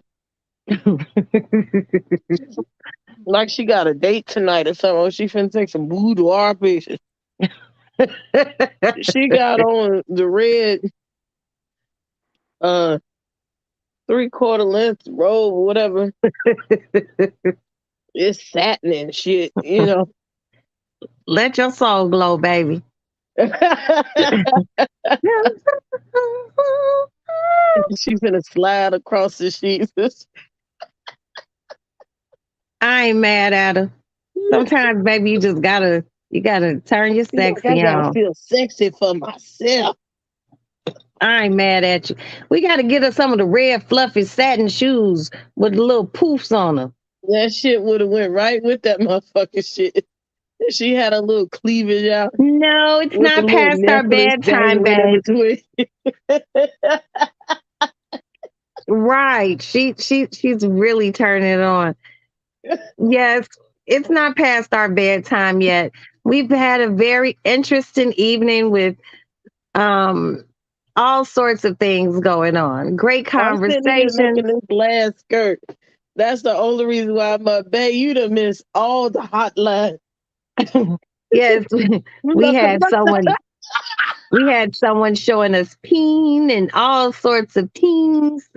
[SPEAKER 3] like she got a date tonight or something. Or she finna take some boudoir pictures. She got on the red 3/4 length robe or whatever. It's satin and shit, you know.
[SPEAKER 1] Let your soul glow, baby.
[SPEAKER 3] She's gonna slide across the sheets.
[SPEAKER 1] I ain't mad at her. Sometimes, baby, you gotta turn your sexy
[SPEAKER 3] I gotta
[SPEAKER 1] on.
[SPEAKER 3] feel sexy for myself.
[SPEAKER 1] I ain't mad at you. We got to get her some of the red fluffy satin shoes with the little poofs on them.
[SPEAKER 3] That shit would have went right with that motherfucking shit. She had a little cleavage out
[SPEAKER 1] No, it's
[SPEAKER 3] with the
[SPEAKER 1] not
[SPEAKER 3] little
[SPEAKER 1] past our
[SPEAKER 3] necklace
[SPEAKER 1] bedtime,
[SPEAKER 3] dangling in
[SPEAKER 1] babe.
[SPEAKER 3] between.
[SPEAKER 1] Right. She's really turning it on. Yes, it's not past our bedtime yet. We've had a very interesting evening with um all sorts of things going on. Great
[SPEAKER 3] I'm sitting here
[SPEAKER 1] conversations.
[SPEAKER 3] making this last skirt. That's the only reason why I'm up. Babe, you done missed all the hotline.
[SPEAKER 1] Yes, we had someone showing us peen and all sorts of teens.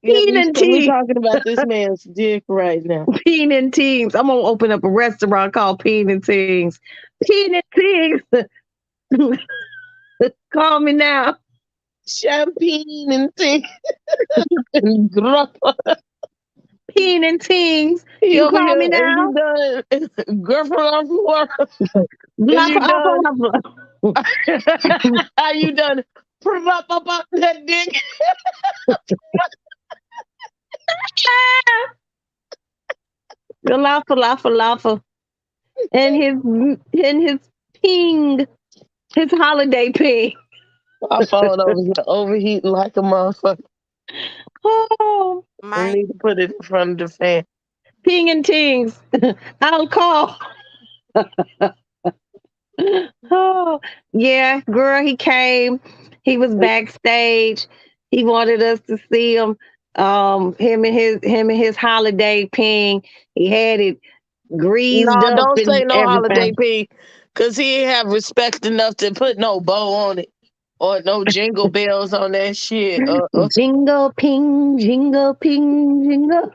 [SPEAKER 1] Peen and
[SPEAKER 3] We
[SPEAKER 1] teens.
[SPEAKER 3] talking about this man's dick right now.
[SPEAKER 1] Peen and teens. I'm gonna open up a restaurant called Peen and Teens. Peen and Teens. Call me now.
[SPEAKER 3] Champagne and things.
[SPEAKER 1] Peen and Teens.
[SPEAKER 3] He
[SPEAKER 1] You
[SPEAKER 3] over
[SPEAKER 1] call
[SPEAKER 3] here,
[SPEAKER 1] me
[SPEAKER 3] is
[SPEAKER 1] now.
[SPEAKER 3] you done? Girlfriend,
[SPEAKER 1] Blah,
[SPEAKER 3] you
[SPEAKER 1] blah,
[SPEAKER 3] done?
[SPEAKER 1] blah, blah.
[SPEAKER 3] Are you done? Prop up that dick.
[SPEAKER 1] Falafel. And his ping, his holiday ping.
[SPEAKER 3] My phone over here overheating like a motherfucker.
[SPEAKER 1] Oh,
[SPEAKER 3] I
[SPEAKER 2] My
[SPEAKER 3] need to put it in front of the fan.
[SPEAKER 1] ping and tings. I'll call. Oh, yeah, girl, he came. He was backstage. He wanted us to see him. Him and his holiday ping. He had it greased
[SPEAKER 3] No,
[SPEAKER 1] up
[SPEAKER 3] don't say
[SPEAKER 1] and
[SPEAKER 3] no holiday
[SPEAKER 1] everything.
[SPEAKER 3] pee, cause he ain't have respect enough to put no bow on it or no jingle bells on that shit.
[SPEAKER 1] Jingle ping, jingle ping, jingle.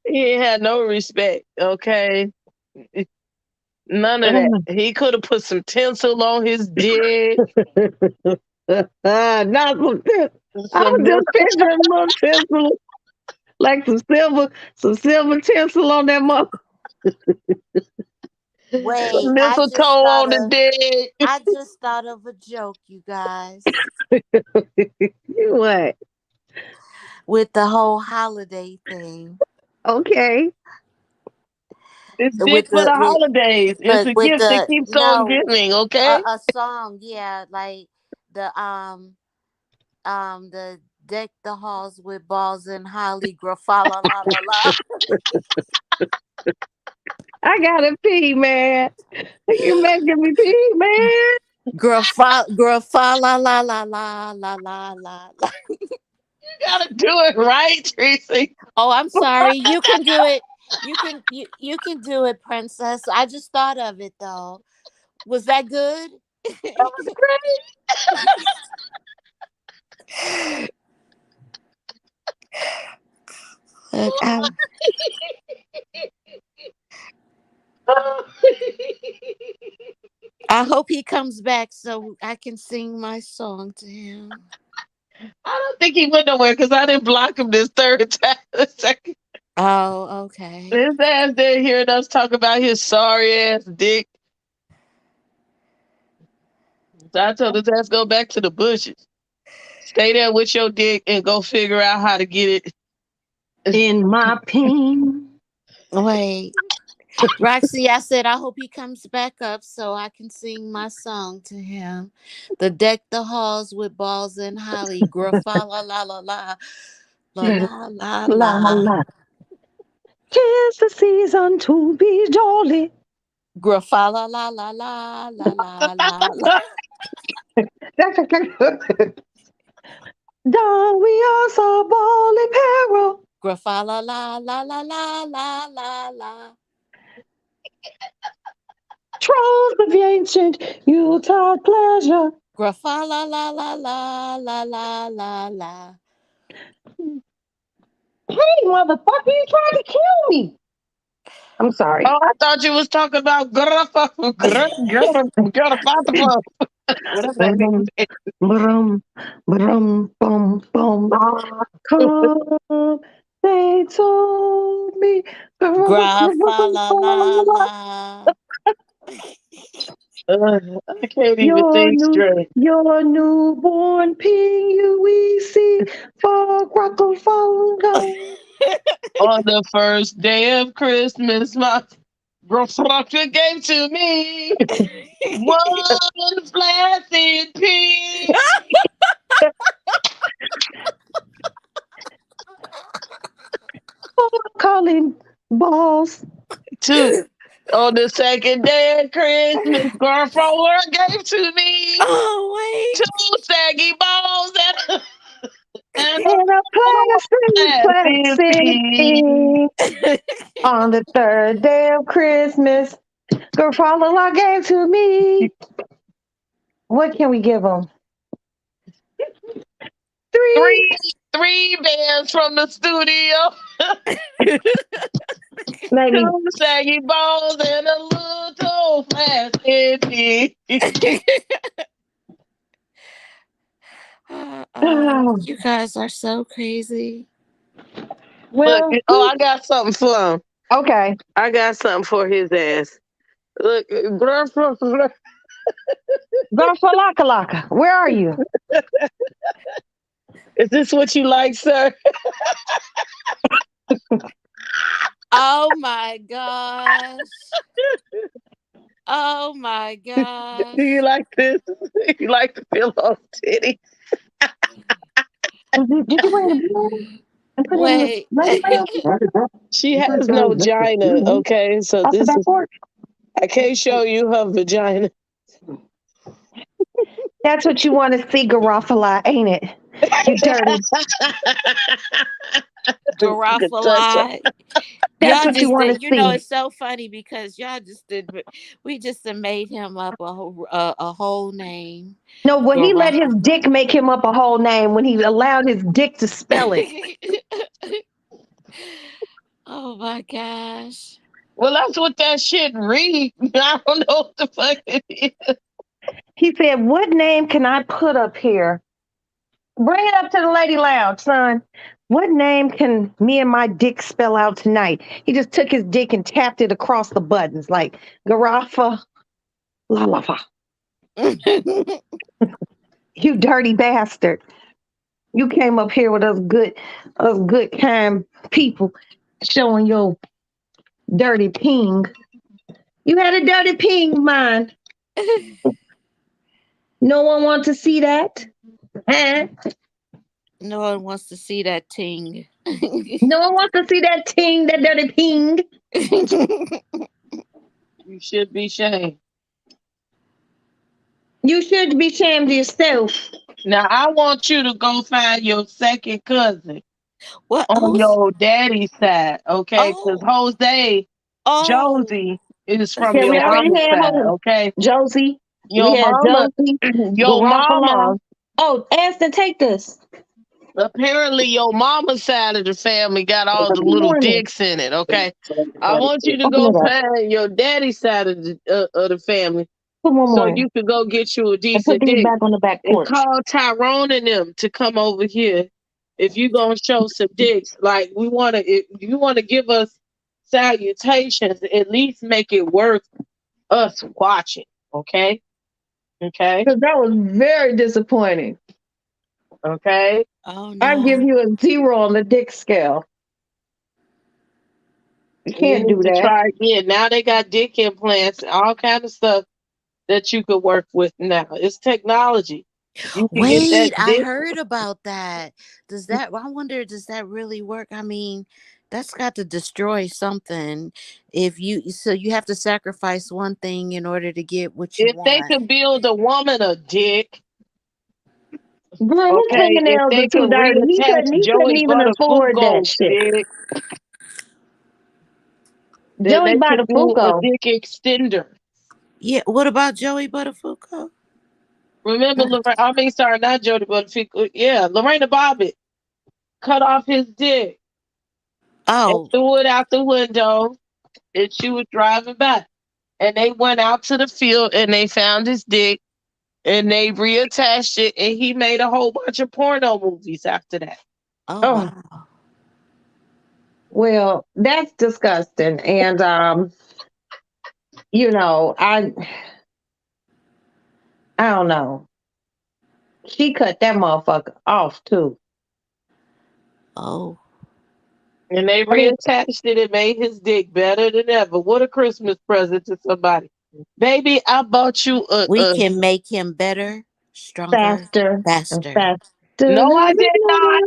[SPEAKER 3] He ain't had no respect. Okay, none of that. He could have put some tinsel on his dick.
[SPEAKER 1] Not some I
[SPEAKER 3] Some
[SPEAKER 1] was just picturing little tinsel, like some silver tinsel on that mother.
[SPEAKER 2] wait,
[SPEAKER 3] mistletoe on the dick.
[SPEAKER 2] I just thought of a joke, you guys,
[SPEAKER 1] What?
[SPEAKER 2] with the whole holiday thing.
[SPEAKER 1] Okay.
[SPEAKER 3] It's dick
[SPEAKER 2] With
[SPEAKER 3] for the
[SPEAKER 2] the
[SPEAKER 3] holidays. It's a
[SPEAKER 2] with
[SPEAKER 3] gift that
[SPEAKER 2] the
[SPEAKER 3] keeps on
[SPEAKER 2] no
[SPEAKER 3] giving. Okay.
[SPEAKER 2] a song, yeah, like the deck the halls with balls and holly, grafala la la la.
[SPEAKER 1] I gotta pee, man. You making me pee, man.
[SPEAKER 2] Grafala la la la la la la la.
[SPEAKER 3] You gotta do it right, Tracy.
[SPEAKER 2] Oh, I'm sorry. You can do it. You can do it, princess. I just thought of it though. Was that good?
[SPEAKER 3] That was
[SPEAKER 2] Look, I hope he comes back so I can sing my song to him.
[SPEAKER 3] I don't think he went nowhere because I didn't block him this third time. Second.
[SPEAKER 2] Oh, okay.
[SPEAKER 3] His ass there hearing us talk about his sorry ass dick. So I told his ass go back to the bushes. Stay there with your dick and go figure out how to get it.
[SPEAKER 1] In my ping.
[SPEAKER 2] Wait. Roxy, I said I hope he comes back up so I can sing my song to him. The deck the halls with balls and holly. Grafala la la la. La la la
[SPEAKER 1] La
[SPEAKER 2] la.
[SPEAKER 1] la. 'Tis the season to be jolly.
[SPEAKER 2] Grafala la la la la la la la.
[SPEAKER 1] Don we are so ball apparel.
[SPEAKER 2] Grafala la la la la la la la.
[SPEAKER 1] Trolls of ancient Yuletide pleasure.
[SPEAKER 2] Grafala la la la la la la la.
[SPEAKER 1] Hey, motherfucker, you tried to kill me. I'm sorry.
[SPEAKER 3] Oh, I thought you was talking about Whatever that nigga said.
[SPEAKER 1] Brum, brum, bum, bum. Come, they told me.
[SPEAKER 2] Grafala la la.
[SPEAKER 3] I can't even think straight.
[SPEAKER 1] Your newborn P-U-E-C for Rocco Fongo.
[SPEAKER 3] On the first day of Christmas, my grandfather gave to me one flaccid pig.
[SPEAKER 1] Calling balls.
[SPEAKER 3] Two. On the second day of Christmas, grandfather gave to me
[SPEAKER 2] Oh
[SPEAKER 3] two saggy balls and
[SPEAKER 1] And a plastic
[SPEAKER 3] pig.
[SPEAKER 1] pig. On the third day of Christmas, Garofalo gave to me. What can we give them?
[SPEAKER 3] Three bands from the studio.
[SPEAKER 1] Maybe.
[SPEAKER 3] Two saggy balls and a little flaccid pig.
[SPEAKER 2] You guys are so crazy.
[SPEAKER 1] Well,
[SPEAKER 3] Look, I got something for him.
[SPEAKER 1] okay.
[SPEAKER 3] I got something for his ass. Look,
[SPEAKER 1] Garofalakalaka, where are you?
[SPEAKER 3] is this what you like, sir?
[SPEAKER 2] Oh my gosh. Oh my gosh.
[SPEAKER 3] Do you like this? You like to feel on titty?
[SPEAKER 1] Did you bring the
[SPEAKER 2] Wait.
[SPEAKER 3] She has no vagina, okay? So this is, I can't show you her vagina.
[SPEAKER 1] That's what you want to see, Garofalo, ain't it? You dirty.
[SPEAKER 2] Garofalo.
[SPEAKER 1] That's what you want to
[SPEAKER 2] You know,
[SPEAKER 1] see.
[SPEAKER 2] it's so funny because y'all just did. We just made him up a whole name.
[SPEAKER 1] No, well, he let his
[SPEAKER 2] Garofalo.
[SPEAKER 1] dick make him up a whole name when he allowed his dick to spell it.
[SPEAKER 2] Oh my gosh.
[SPEAKER 3] Well, that's what that shit read. I don't know what the fuck it is.
[SPEAKER 1] He said, what name can I put up here? Bring it up to the lady lounge, son. What name can me and my dick spell out tonight? He just took his dick and tapped it across the buttons like Garafa Lalafa. You dirty bastard. You came up here with us good kind people showing your dirty ping. You had a dirty ping, man. No one wants to see that. Huh?
[SPEAKER 2] No one wants to see that ting.
[SPEAKER 1] No one wants to see that ting, that dirty ping.
[SPEAKER 3] You should be shamed.
[SPEAKER 1] You should be ashamed of yourself.
[SPEAKER 3] Now, I want you to go find your second cousin
[SPEAKER 2] What?
[SPEAKER 3] on your daddy's side, okay? Because Jose, Josie is from
[SPEAKER 1] Okay, we
[SPEAKER 3] your
[SPEAKER 1] already
[SPEAKER 3] mama's
[SPEAKER 1] had
[SPEAKER 3] side, okay?
[SPEAKER 1] Josie.
[SPEAKER 3] Your
[SPEAKER 1] We had
[SPEAKER 3] mama,
[SPEAKER 1] Josie.
[SPEAKER 3] your mama,
[SPEAKER 1] Oh, Aston, take this.
[SPEAKER 3] apparently your mama's side of the family got all the little dicks in it, okay? I want you to go find your daddy's side of the family so you can go get you a decent dick.
[SPEAKER 1] Back on the back
[SPEAKER 3] And
[SPEAKER 1] porch.
[SPEAKER 3] call Tyrone and them to come over here if you gonna show some dicks. Like we wanna, if you wanna give us salutations, at least make it worth us watching. Okay? Okay?
[SPEAKER 1] Because that was very disappointing.
[SPEAKER 3] Okay?
[SPEAKER 2] Oh no.
[SPEAKER 1] I give you a 0 on the dick scale. You can't do that.
[SPEAKER 3] Try again. Now they got dick implants, all kind of stuff that you could work with now. It's technology. You can get
[SPEAKER 2] Wait,
[SPEAKER 3] that
[SPEAKER 2] I
[SPEAKER 3] dick.
[SPEAKER 2] heard about that. I wonder, does that really work? I mean, that's got to destroy something. So you have to sacrifice one thing in order to get what you
[SPEAKER 3] If they
[SPEAKER 2] want.
[SPEAKER 3] could build a woman a dick,
[SPEAKER 1] Girl, his
[SPEAKER 3] okay, if
[SPEAKER 1] fingernails
[SPEAKER 3] they
[SPEAKER 1] are too
[SPEAKER 3] could
[SPEAKER 1] dirty. He
[SPEAKER 3] reattach
[SPEAKER 1] couldn't
[SPEAKER 3] Joey
[SPEAKER 1] even afford that
[SPEAKER 3] Buttafuoco's
[SPEAKER 1] shit.
[SPEAKER 3] dick, then
[SPEAKER 1] Joey
[SPEAKER 3] they could do a
[SPEAKER 1] Buttafuoco.
[SPEAKER 3] dick extender.
[SPEAKER 2] Yeah, what about Joey Buttafuoco?
[SPEAKER 3] Remember, not Jody Buttafuoco. Yeah, Lorena Bobbitt cut off his dick and threw it out the window, and she was driving back. And they went out to the field and they found his dick and they reattached it, and he made a whole bunch of porno movies after that.
[SPEAKER 2] Oh. Wow.
[SPEAKER 1] Well, that's disgusting. And you know, I don't know. She cut that motherfucker off too.
[SPEAKER 2] Oh.
[SPEAKER 3] And they
[SPEAKER 1] I mean,
[SPEAKER 3] reattached it and made his dick better than ever. What a Christmas present to somebody. Baby, I bought you
[SPEAKER 2] We can make him better, stronger,
[SPEAKER 1] faster and
[SPEAKER 2] faster.
[SPEAKER 1] faster.
[SPEAKER 3] No, I did not.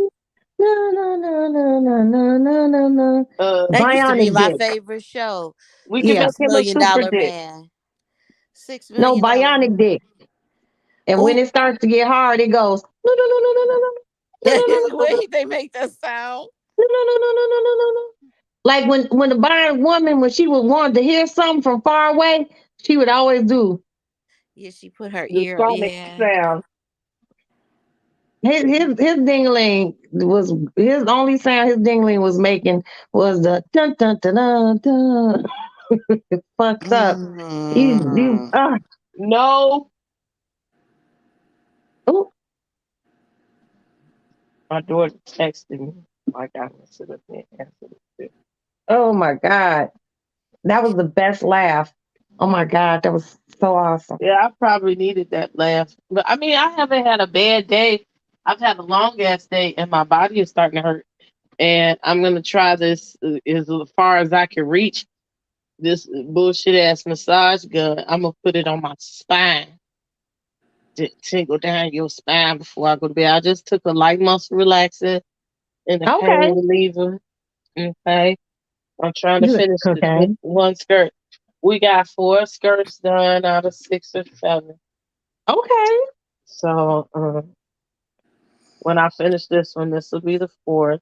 [SPEAKER 1] No, no, no, no, no, no, no, no, no.
[SPEAKER 2] That used to be
[SPEAKER 1] Bionic
[SPEAKER 2] my
[SPEAKER 1] dick.
[SPEAKER 2] favorite show.
[SPEAKER 3] We can
[SPEAKER 1] Yeah.
[SPEAKER 3] make
[SPEAKER 2] Six
[SPEAKER 3] him a
[SPEAKER 2] million
[SPEAKER 3] super
[SPEAKER 2] dollar
[SPEAKER 3] dick.
[SPEAKER 2] man. Six
[SPEAKER 1] No,
[SPEAKER 2] million dollar
[SPEAKER 1] bionic
[SPEAKER 2] man.
[SPEAKER 1] dick. And when
[SPEAKER 2] Oh,
[SPEAKER 1] it starts to get hard, it goes, no, no, no, no, no, no, no, no, no, no, no, no,
[SPEAKER 2] wait, they make that sound.
[SPEAKER 1] no, no, no, no, no, no, no, no, no. Like when the bionic woman, when she would want to hear something from far away, she would always do
[SPEAKER 2] Yeah, she put her
[SPEAKER 3] The
[SPEAKER 2] ear.
[SPEAKER 3] sonic
[SPEAKER 2] Yeah.
[SPEAKER 3] sound.
[SPEAKER 1] his dingling was his only sound his dingling was making was the dun dun dun dun dun. It fucked up. You
[SPEAKER 2] Mm.
[SPEAKER 3] No.
[SPEAKER 1] oh
[SPEAKER 3] My daughter texted me. Like I sit up there and answer it.
[SPEAKER 1] oh my god. That was the best laugh. Oh my god, that was so awesome.
[SPEAKER 3] Yeah, I probably needed that laugh. But I mean, I haven't had a bad day. I've had a long ass day and my body is starting to hurt. And I'm going to try this as far as I can reach. This bullshit ass massage gun. I'm going to put it on my spine to tingle down your spine before I go to bed. I just took a light muscle relaxer and a
[SPEAKER 1] Okay.
[SPEAKER 3] pain reliever. Okay. I'm trying to
[SPEAKER 1] Good.
[SPEAKER 3] finish this
[SPEAKER 1] Okay.
[SPEAKER 3] one skirt. We got 4 skirts done out of 6 or 7.
[SPEAKER 1] Okay.
[SPEAKER 3] So when I finish this one, this will be the 4th.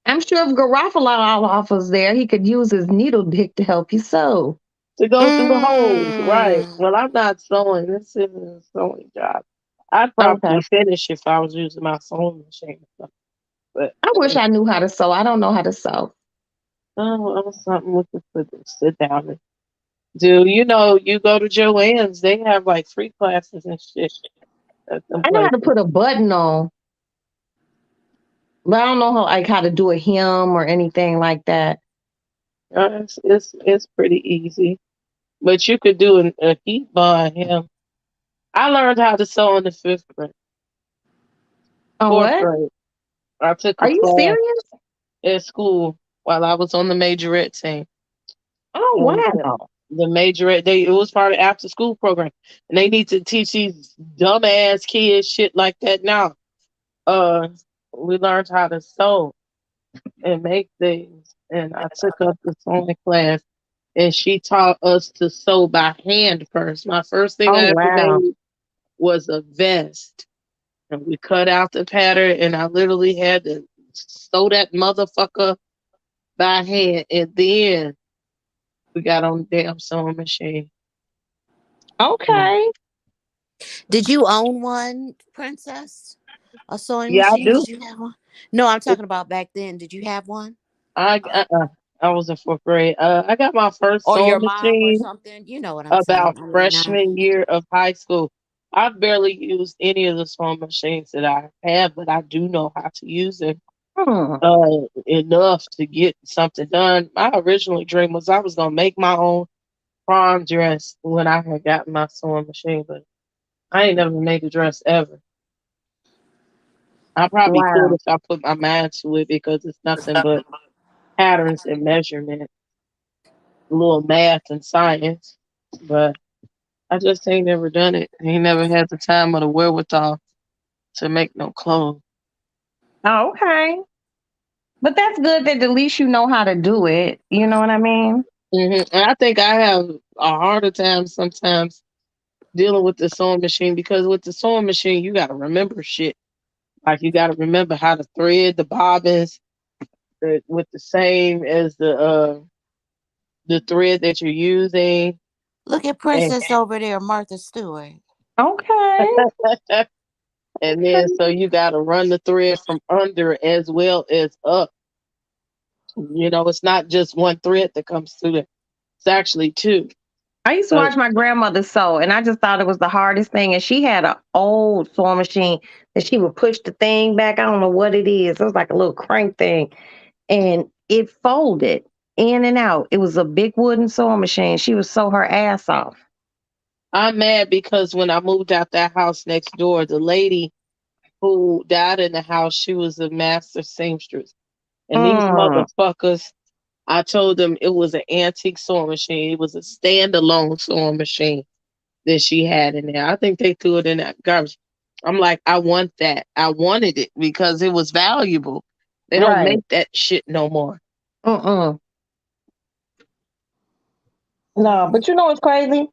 [SPEAKER 1] I'm sure if Garofalo offers there, he could use his needle dick to help you sew.
[SPEAKER 3] To go through the holes, right?
[SPEAKER 2] Mm.
[SPEAKER 3] Well, I'm not sewing. This isn't a sewing job. I'd
[SPEAKER 1] Okay.
[SPEAKER 3] probably finish if I was using my sewing machine. But
[SPEAKER 1] I wish I knew how to sew. I don't know how to sew.
[SPEAKER 3] oh, something we could sit down and do. You know, you go to Joann's, they have like free classes and shit at some
[SPEAKER 1] I know how to
[SPEAKER 3] places.
[SPEAKER 1] put a button on, but I don't know how to do a hem or anything like that.
[SPEAKER 3] It's pretty easy. But you could do a heat bond hem. I learned how to sew in the 5th grade,
[SPEAKER 1] Oh,
[SPEAKER 3] 4th
[SPEAKER 1] what?
[SPEAKER 3] grade. I took a
[SPEAKER 1] Are you
[SPEAKER 3] class
[SPEAKER 1] serious?
[SPEAKER 3] at school while I was on the majorette team.
[SPEAKER 1] Oh,
[SPEAKER 3] And
[SPEAKER 1] wow.
[SPEAKER 3] the majorette, it was part of after school program. And they need to teach these dumbass kids shit like that now. Uh we learned how to sew and make things. And I took up the sewing class and she taught us to sew by hand first. My first thing
[SPEAKER 1] Oh,
[SPEAKER 3] I ever
[SPEAKER 1] wow.
[SPEAKER 3] made was a vest. And we cut out the pattern and I literally had to sew that motherfucker by hand. And then we got on the damn sewing machine.
[SPEAKER 1] Okay.
[SPEAKER 2] Did you own one, Princess? A sewing
[SPEAKER 3] Yeah, I
[SPEAKER 2] machine?
[SPEAKER 3] do.
[SPEAKER 2] Did you have one? No, I'm talking about back then. Did you have one?
[SPEAKER 3] I I was in 4th grade. I got my first
[SPEAKER 2] Or your
[SPEAKER 3] sewing
[SPEAKER 2] mom or
[SPEAKER 3] machine
[SPEAKER 2] something? You know what I'm saying.
[SPEAKER 3] about
[SPEAKER 2] I mean,
[SPEAKER 3] freshman year of high school. I've barely used any of the sewing machines that I have, but I do know how to use it
[SPEAKER 1] Hmm.
[SPEAKER 3] enough to get something done. My original dream was I was gonna make my own prom dress when I had gotten my sewing machine, but I ain't never made a dress ever. I probably could
[SPEAKER 1] Wow.
[SPEAKER 3] if I put my mind to it because it's nothing but patterns and measurement, a little math and science. But I just ain't never done it. Ain't never had the time or the wherewithal to make no clothes.
[SPEAKER 1] Oh, okay. But that's good that at least you know how to do it. You know what I mean?
[SPEAKER 3] And I think I have a harder time sometimes dealing with the sewing machine because with the sewing machine, you got to remember shit. Like you got to remember how to thread the bobbins with the same as the thread that you're using.
[SPEAKER 2] look at
[SPEAKER 3] And,
[SPEAKER 2] Princess over there, Martha Stewart.
[SPEAKER 1] Okay.
[SPEAKER 3] and then so you got to run the thread from under as well as up. You know, it's not just one thread that comes through there. It's actually 2.
[SPEAKER 1] I used to
[SPEAKER 3] So
[SPEAKER 1] watch my grandmother sew, and I just thought it was the hardest thing. And she had an old sewing machine that she would push the thing back. I don't know what it is. It was like a little crank thing, and it folded in and out. It was a big wooden sewing machine. She would sew her ass off.
[SPEAKER 3] I'm mad because when I moved out that house next door, the lady who died in the house, she was a master seamstress. And these
[SPEAKER 1] Mm,
[SPEAKER 3] motherfuckers, I told them it was an antique sewing machine. It was a standalone sewing machine that she had in there. I think they threw it in that garbage. I'm like, I want that. I wanted it because it was valuable. They don't
[SPEAKER 1] right.
[SPEAKER 3] make that shit no more.
[SPEAKER 1] Mm-mm. No, but you know what's crazy?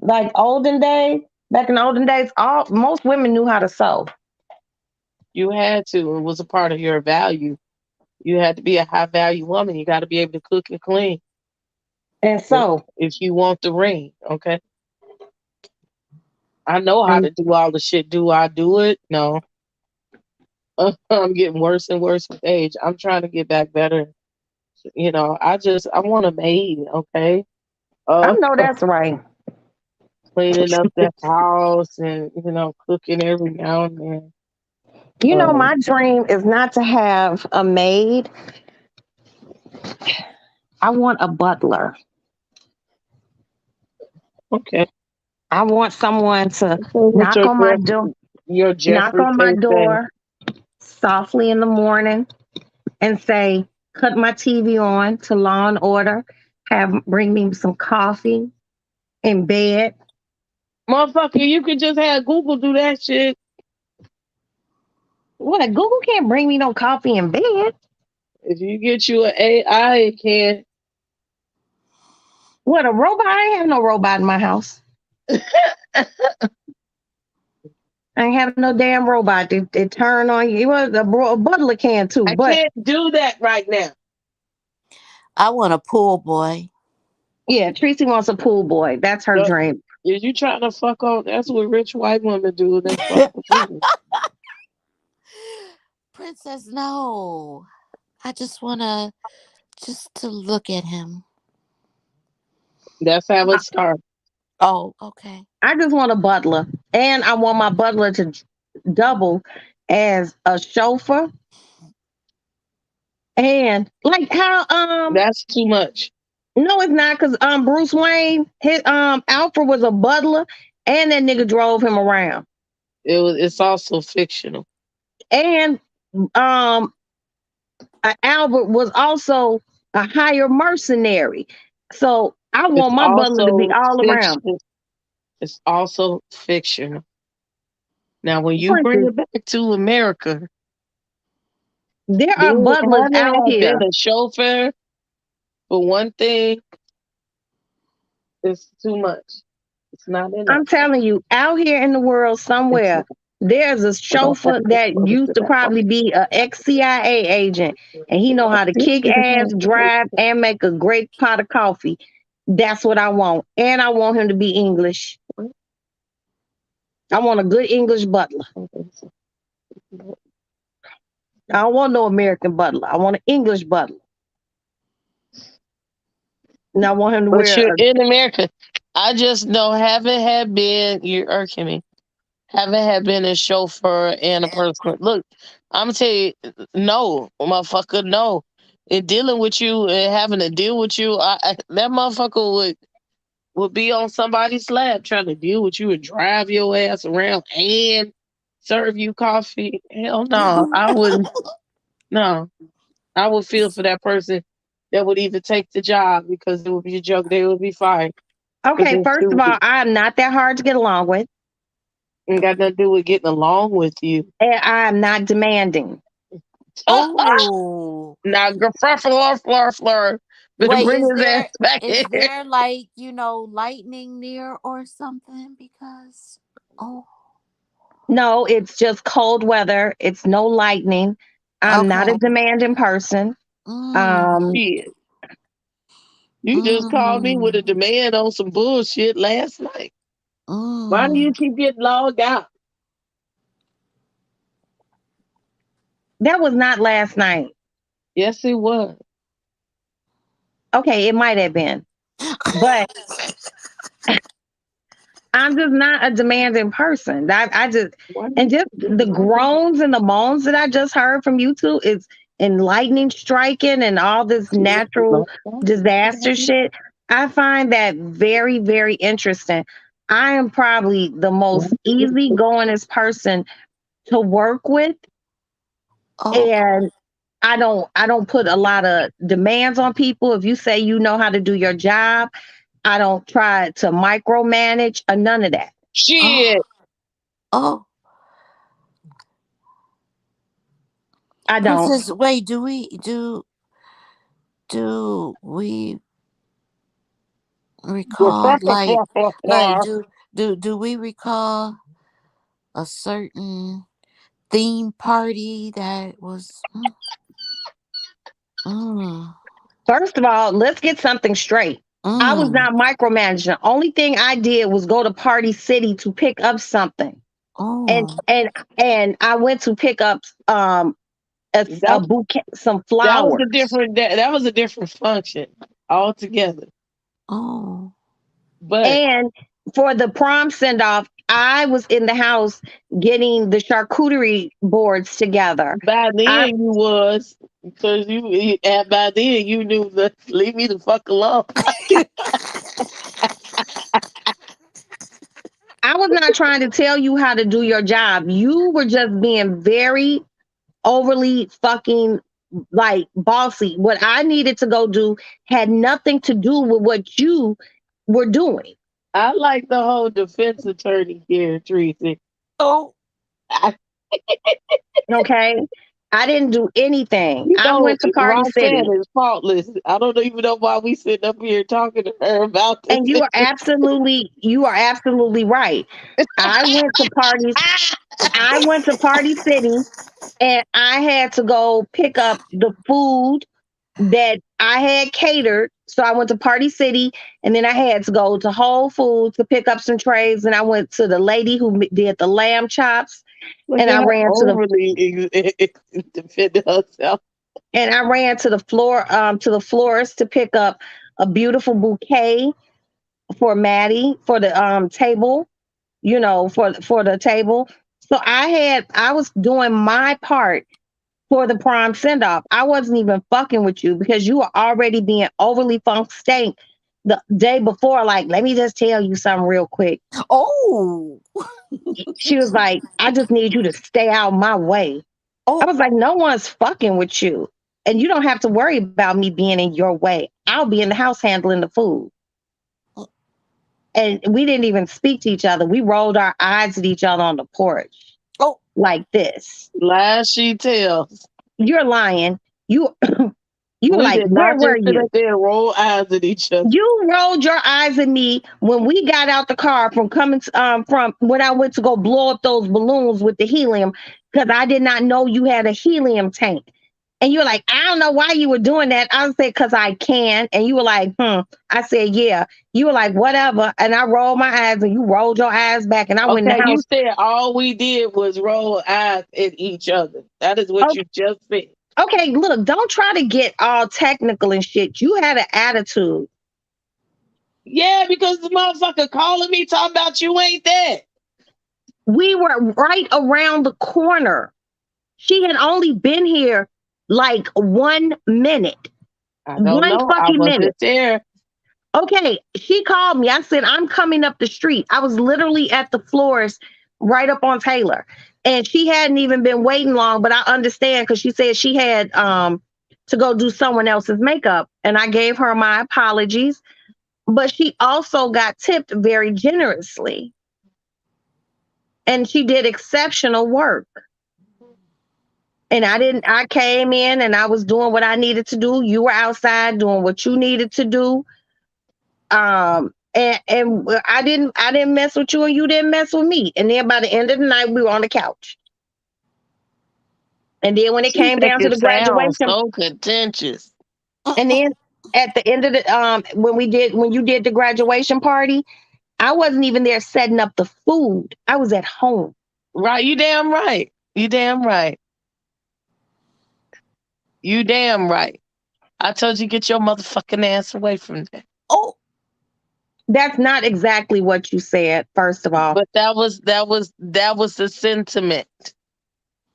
[SPEAKER 1] Like olden days, back in the olden days, all most women knew how to sew.
[SPEAKER 3] You had to. It was a part of your value. You had to be a high value woman. You got to be able to cook and clean
[SPEAKER 1] And so,
[SPEAKER 3] if you want the ring. Okay. I know how
[SPEAKER 1] and
[SPEAKER 3] to do all the shit. Do I do it? No. I'm getting worse and worse with age. I'm trying to get back better. I want a maid. Okay.
[SPEAKER 1] I
[SPEAKER 3] Uh,
[SPEAKER 1] know that's right.
[SPEAKER 3] Cleaning up the house and cooking every now and then.
[SPEAKER 1] You know,
[SPEAKER 3] Um,
[SPEAKER 1] my dream is not to have a maid. I want a butler.
[SPEAKER 3] okay.
[SPEAKER 1] I want someone to
[SPEAKER 3] What's
[SPEAKER 1] knock on my door,
[SPEAKER 3] your
[SPEAKER 1] knock
[SPEAKER 3] Jeffrey
[SPEAKER 1] on my
[SPEAKER 3] K thing?
[SPEAKER 1] door softly in the morning and say, cut my TV on to Law and Order, bring me some coffee in bed.
[SPEAKER 3] Motherfucker, you could just have Google do that shit.
[SPEAKER 1] What, Google can't bring me no coffee in bed.
[SPEAKER 3] If you get you an AI, it can.
[SPEAKER 1] What, a robot? I ain't have no robot in my house. I ain't have no damn robot. It turn on you. Well, a butler can too,
[SPEAKER 3] I
[SPEAKER 1] but
[SPEAKER 3] can't do that right now.
[SPEAKER 2] I want a pool boy.
[SPEAKER 1] yeah, Tracy wants a pool boy. That's her
[SPEAKER 3] So,
[SPEAKER 1] dream.
[SPEAKER 3] is you trying to fuck on? That's what rich white women do. They fuck the people.
[SPEAKER 2] Princess, no. I just wanna just to look at him.
[SPEAKER 3] That's how it starts.
[SPEAKER 2] Oh, okay.
[SPEAKER 1] I just want a butler, and I want my butler to double as a chauffeur. And like how
[SPEAKER 3] That's too much.
[SPEAKER 1] no, it's not because Bruce Wayne, his Alfred was a butler, and that nigga drove him around.
[SPEAKER 3] It's also fictional.
[SPEAKER 1] And um Albert was also a higher mercenary. So I
[SPEAKER 3] It's
[SPEAKER 1] want my butler to be
[SPEAKER 3] also
[SPEAKER 1] all around.
[SPEAKER 3] fiction. It's also fictional. Now, when you bring
[SPEAKER 1] Princess,
[SPEAKER 3] it back to America,
[SPEAKER 1] there are
[SPEAKER 3] being
[SPEAKER 1] butlers
[SPEAKER 3] having
[SPEAKER 1] out
[SPEAKER 3] have been
[SPEAKER 1] here.
[SPEAKER 3] a chauffeur for one thing is too much. It's not enough.
[SPEAKER 1] I'm telling you, out here in the world somewhere, there's a chauffeur that used to probably be an ex-CIA agent, and he know how to kick ass, drive, and make a great pot of coffee. That's what I want, and I want him to be English. I want a good English butler. I don't want no American butler. I want an English butler. And I want him to
[SPEAKER 3] But
[SPEAKER 1] wear
[SPEAKER 3] you're
[SPEAKER 1] a
[SPEAKER 3] in America. I just know haven't had been you're irking me. Haven't had been a chauffeur and a person. Look, I'm gonna tell you, no, motherfucker, no. In dealing with you and having to deal with you, that motherfucker would be on somebody's lap trying to deal with you and drive your ass around and serve you coffee. Hell no, I wouldn't. No, I would feel for that person that would even take the job because it would be a joke. They would be fired because
[SPEAKER 1] okay,
[SPEAKER 3] they're
[SPEAKER 1] first of all,
[SPEAKER 3] stupid.
[SPEAKER 1] I am not that hard to get along with,
[SPEAKER 3] Ain't got nothing to do with getting along with you.
[SPEAKER 1] and I am not demanding.
[SPEAKER 2] Oh.
[SPEAKER 3] Now, flur. Better
[SPEAKER 2] Wait,
[SPEAKER 3] bring his ass back
[SPEAKER 2] is
[SPEAKER 3] in here.
[SPEAKER 2] there like, lightning near or something? Because oh,
[SPEAKER 1] No, it's just cold weather. It's no lightning. I'm not a
[SPEAKER 2] okay.
[SPEAKER 1] demanding person.
[SPEAKER 2] Mm,
[SPEAKER 3] Shit. You just called me with a
[SPEAKER 2] mm,
[SPEAKER 3] demand on some bullshit last night. Why do you
[SPEAKER 2] mm.
[SPEAKER 3] keep getting logged out?
[SPEAKER 1] That was not last night.
[SPEAKER 3] Yes, it was.
[SPEAKER 1] Okay, it might have been, but I'm just not a demanding person. I just
[SPEAKER 3] Why do
[SPEAKER 1] and
[SPEAKER 3] you
[SPEAKER 1] just
[SPEAKER 3] keep
[SPEAKER 1] the
[SPEAKER 3] getting logged out?
[SPEAKER 1] groans and the moans that I just heard from you two is and lightning striking and all this
[SPEAKER 3] You get
[SPEAKER 1] natural
[SPEAKER 3] logged out?
[SPEAKER 1] disaster shit. I find that very, very interesting. I am probably the most easygoingest person to work with,
[SPEAKER 2] Oh,
[SPEAKER 1] and I don't put a lot of demands on people. If you say you know how to do your job, I don't try to micromanage or none of that.
[SPEAKER 3] Shit.
[SPEAKER 2] oh.
[SPEAKER 1] I don't.
[SPEAKER 2] Princess, wait, do we recall like do we recall a certain theme party that was
[SPEAKER 1] First of all, let's get something straight. I was not micromanaging. The only thing I did was go to Party City to pick up something. And I went to pick up a bouquet, some flowers.
[SPEAKER 3] That was a different function altogether.
[SPEAKER 2] Oh.
[SPEAKER 3] But
[SPEAKER 1] And for the prom send off, I was in the house getting the charcuterie boards together.
[SPEAKER 3] By then you was, because by then you knew that leave me the fuck alone.
[SPEAKER 1] I was not trying to tell you how to do your job. You were just being very overly fucking like bossy. What I needed to go do had nothing to do with what you were doing.
[SPEAKER 3] I like the whole defense attorney here, Tracy.
[SPEAKER 2] Oh.
[SPEAKER 1] Okay. I didn't do anything. I went to Party City.
[SPEAKER 3] Roxanne is faultless. I don't even know why we sitting up here talking to her about this.
[SPEAKER 1] And you are absolutely right. I went to Party City, and I had to go pick up the food that I had catered. So I went to Party City, and then I had to go to Whole Foods to pick up some trays. And I went to the lady who did the lamb chops, and I ran to
[SPEAKER 3] defend herself.
[SPEAKER 1] And I ran to the florist to pick up a beautiful bouquet for Maddie for the table, for the table. So I was doing my part for the prom send off. I wasn't even fucking with you because you were already being overly funk stank the day before. Like, let me just tell you something real quick.
[SPEAKER 2] Oh.
[SPEAKER 1] She was like, I just need you to stay out my way. I was like, no one's fucking with you. And you don't have to worry about me being in your way. I'll be in the house handling the food. And we didn't even speak to each other. We rolled our eyes at each other on the porch. Oh, like this.
[SPEAKER 3] Lies she tells.
[SPEAKER 1] You're lying. You were like, where were you?
[SPEAKER 3] There, roll eyes at each other.
[SPEAKER 1] You rolled your eyes at me when we got out the car from when I went to go blow up those balloons with the helium, because I did not know you had a helium tank. And you were like, I don't know why you were doing that. I said, because I can. And you were like, I said, yeah. You were like, whatever. And I rolled my eyes and you rolled your eyes back. And I went in the house.
[SPEAKER 3] You said all we did was roll eyes at each other. That is what you just said.
[SPEAKER 1] Okay, look, don't try to get all technical and shit. You had an attitude.
[SPEAKER 3] Yeah, because the motherfucker calling me talking about you ain't there.
[SPEAKER 1] We were right around the corner. She had only been here like 1 minute.
[SPEAKER 3] I don't know. I wasn't there.
[SPEAKER 1] Okay, she called me. I said, I'm coming up the street. I was literally at the florist right up on Taylor. And she hadn't even been waiting long, but I understand because she said she had to go do someone else's makeup. And I gave her my apologies. But she also got tipped very generously. And she did exceptional work. And I came in and I was doing what I needed to do. You were outside doing what you needed to do. And I didn't mess with you and you didn't mess with me. And then by the end of the night, we were on the couch. And then when it came down to the graduation,
[SPEAKER 3] so contentious.
[SPEAKER 1] And then at the end of the when you did the graduation party, I wasn't even there setting up the food. I was at home.
[SPEAKER 3] Right, you damn right. You damn right. You damn right. I told you get your motherfucking ass away from there.
[SPEAKER 1] Oh, that's not exactly what you said, first of all.
[SPEAKER 3] But that was the sentiment.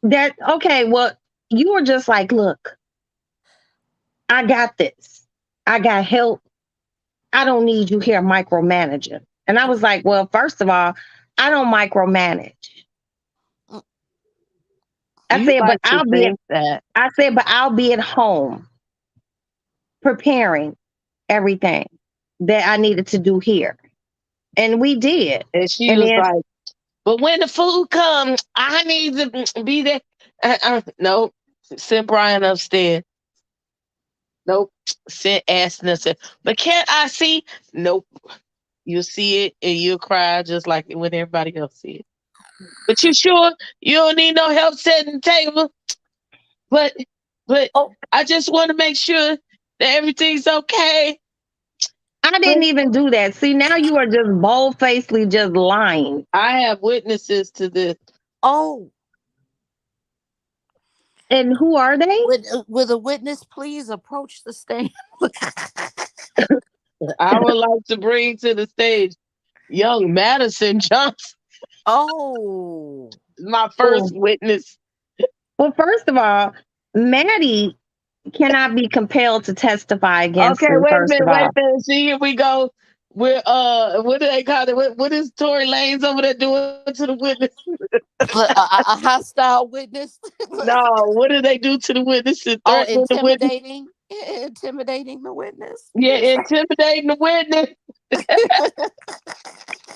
[SPEAKER 1] Okay, well, you were just like, look, I got this. I got help. I don't need you here micromanaging. And I was like, well, first of all, I don't micromanage. I
[SPEAKER 3] You
[SPEAKER 1] said,
[SPEAKER 3] like
[SPEAKER 1] but
[SPEAKER 3] to think that.
[SPEAKER 1] I'll be at home preparing everything that I needed to do here. And we did.
[SPEAKER 3] And she
[SPEAKER 1] And
[SPEAKER 3] was
[SPEAKER 1] then
[SPEAKER 3] like, but when the food comes, I need to be there. Nope. Send Brian upstairs. Nope. Send Ashton upstairs. But can't I see? Nope. You'll see it and you'll cry just like when everybody else see it. But you sure you don't need no help setting the table? But
[SPEAKER 2] Oh.
[SPEAKER 3] I just want to make sure that everything's okay.
[SPEAKER 1] I didn't even do that. See, now you are just bold-facedly just lying.
[SPEAKER 3] I have witnesses to this.
[SPEAKER 2] Oh,
[SPEAKER 1] And who are they?
[SPEAKER 2] Will a witness please approach the stand?
[SPEAKER 3] I would like to bring to the stage young Madison Johnson,
[SPEAKER 2] Oh,
[SPEAKER 3] my first witness.
[SPEAKER 1] Well, first of all, Maddie cannot be compelled to testify against
[SPEAKER 3] Okay,
[SPEAKER 1] me,
[SPEAKER 3] wait a
[SPEAKER 1] first
[SPEAKER 3] minute,
[SPEAKER 1] of all.
[SPEAKER 3] See, here we go. We're what do they call it? What is Tory Lanez over there doing to the witness?
[SPEAKER 2] a hostile witness.
[SPEAKER 3] No, what do they do to the witness?
[SPEAKER 2] Oh,
[SPEAKER 3] Threatening the witness?
[SPEAKER 2] intimidating the witness.
[SPEAKER 3] Yeah, intimidating the witness.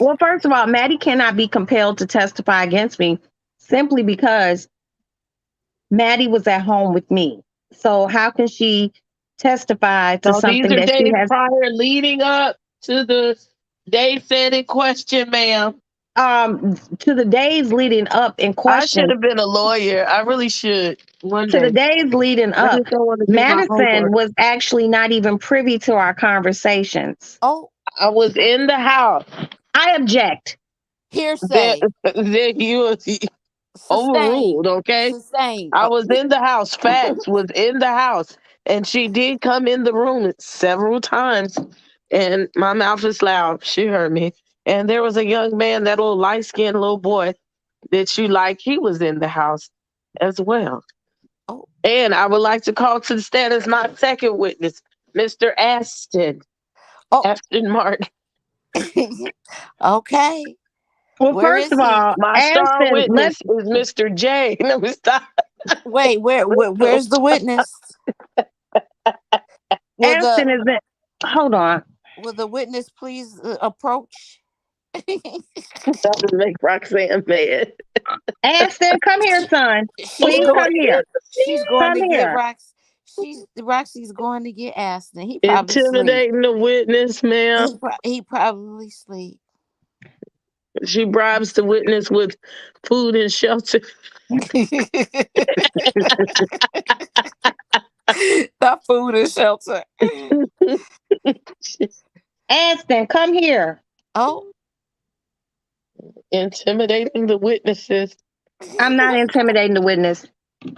[SPEAKER 1] Well, first of all, Maddie cannot be compelled to testify against me simply because Maddie was at home with me. So how can she testify to
[SPEAKER 3] So
[SPEAKER 1] something
[SPEAKER 3] these are
[SPEAKER 1] that she
[SPEAKER 3] days
[SPEAKER 1] has
[SPEAKER 3] prior leading up to the day set in question, ma'am.
[SPEAKER 1] to the days leading up in
[SPEAKER 3] I
[SPEAKER 1] question?
[SPEAKER 3] should have been a lawyer. I really should. One
[SPEAKER 1] To
[SPEAKER 3] day.
[SPEAKER 1] the days leading
[SPEAKER 3] I
[SPEAKER 1] up,
[SPEAKER 3] just don't want to do my
[SPEAKER 1] Madison
[SPEAKER 3] homework.
[SPEAKER 1] was actually not even privy to our conversations.
[SPEAKER 2] Oh,
[SPEAKER 3] I was in the house.
[SPEAKER 1] I object.
[SPEAKER 2] hearsay.
[SPEAKER 3] Then you overruled, okay?
[SPEAKER 2] Sustained.
[SPEAKER 3] I was in the house. Facts was in the house. And she did come in the room several times. And my mouth is loud. She heard me. And there was a young man, that little light-skinned little boy that you like, he was in the house as well.
[SPEAKER 2] Oh.
[SPEAKER 3] And I would like to call to the stand as my second witness, Mr. Ashton.
[SPEAKER 2] Oh.
[SPEAKER 3] Ashton Martin.
[SPEAKER 2] Okay.
[SPEAKER 1] Well,
[SPEAKER 2] Where
[SPEAKER 1] first
[SPEAKER 2] is
[SPEAKER 1] of
[SPEAKER 2] he?
[SPEAKER 1] all,
[SPEAKER 3] My star
[SPEAKER 1] Ashton,
[SPEAKER 3] witness is Mr. J. Let me stop.
[SPEAKER 2] Wait, where's the witness?
[SPEAKER 1] Ashton is in. Hold on.
[SPEAKER 2] Will the witness please approach?
[SPEAKER 3] That would make Roxanne mad.
[SPEAKER 1] Ashton, come here, son. Please come here.
[SPEAKER 2] She's going
[SPEAKER 1] Come
[SPEAKER 2] to
[SPEAKER 1] here.
[SPEAKER 2] get Roxy's going to get Ashton. He probably
[SPEAKER 3] Intimidating the witness, ma'am.
[SPEAKER 2] He probably sleep.
[SPEAKER 3] She bribes the witness with food and shelter.
[SPEAKER 2] Not food and shelter.
[SPEAKER 1] Ashton, come here.
[SPEAKER 2] Oh,
[SPEAKER 3] Intimidating the witnesses.
[SPEAKER 1] I'm not intimidating the witness.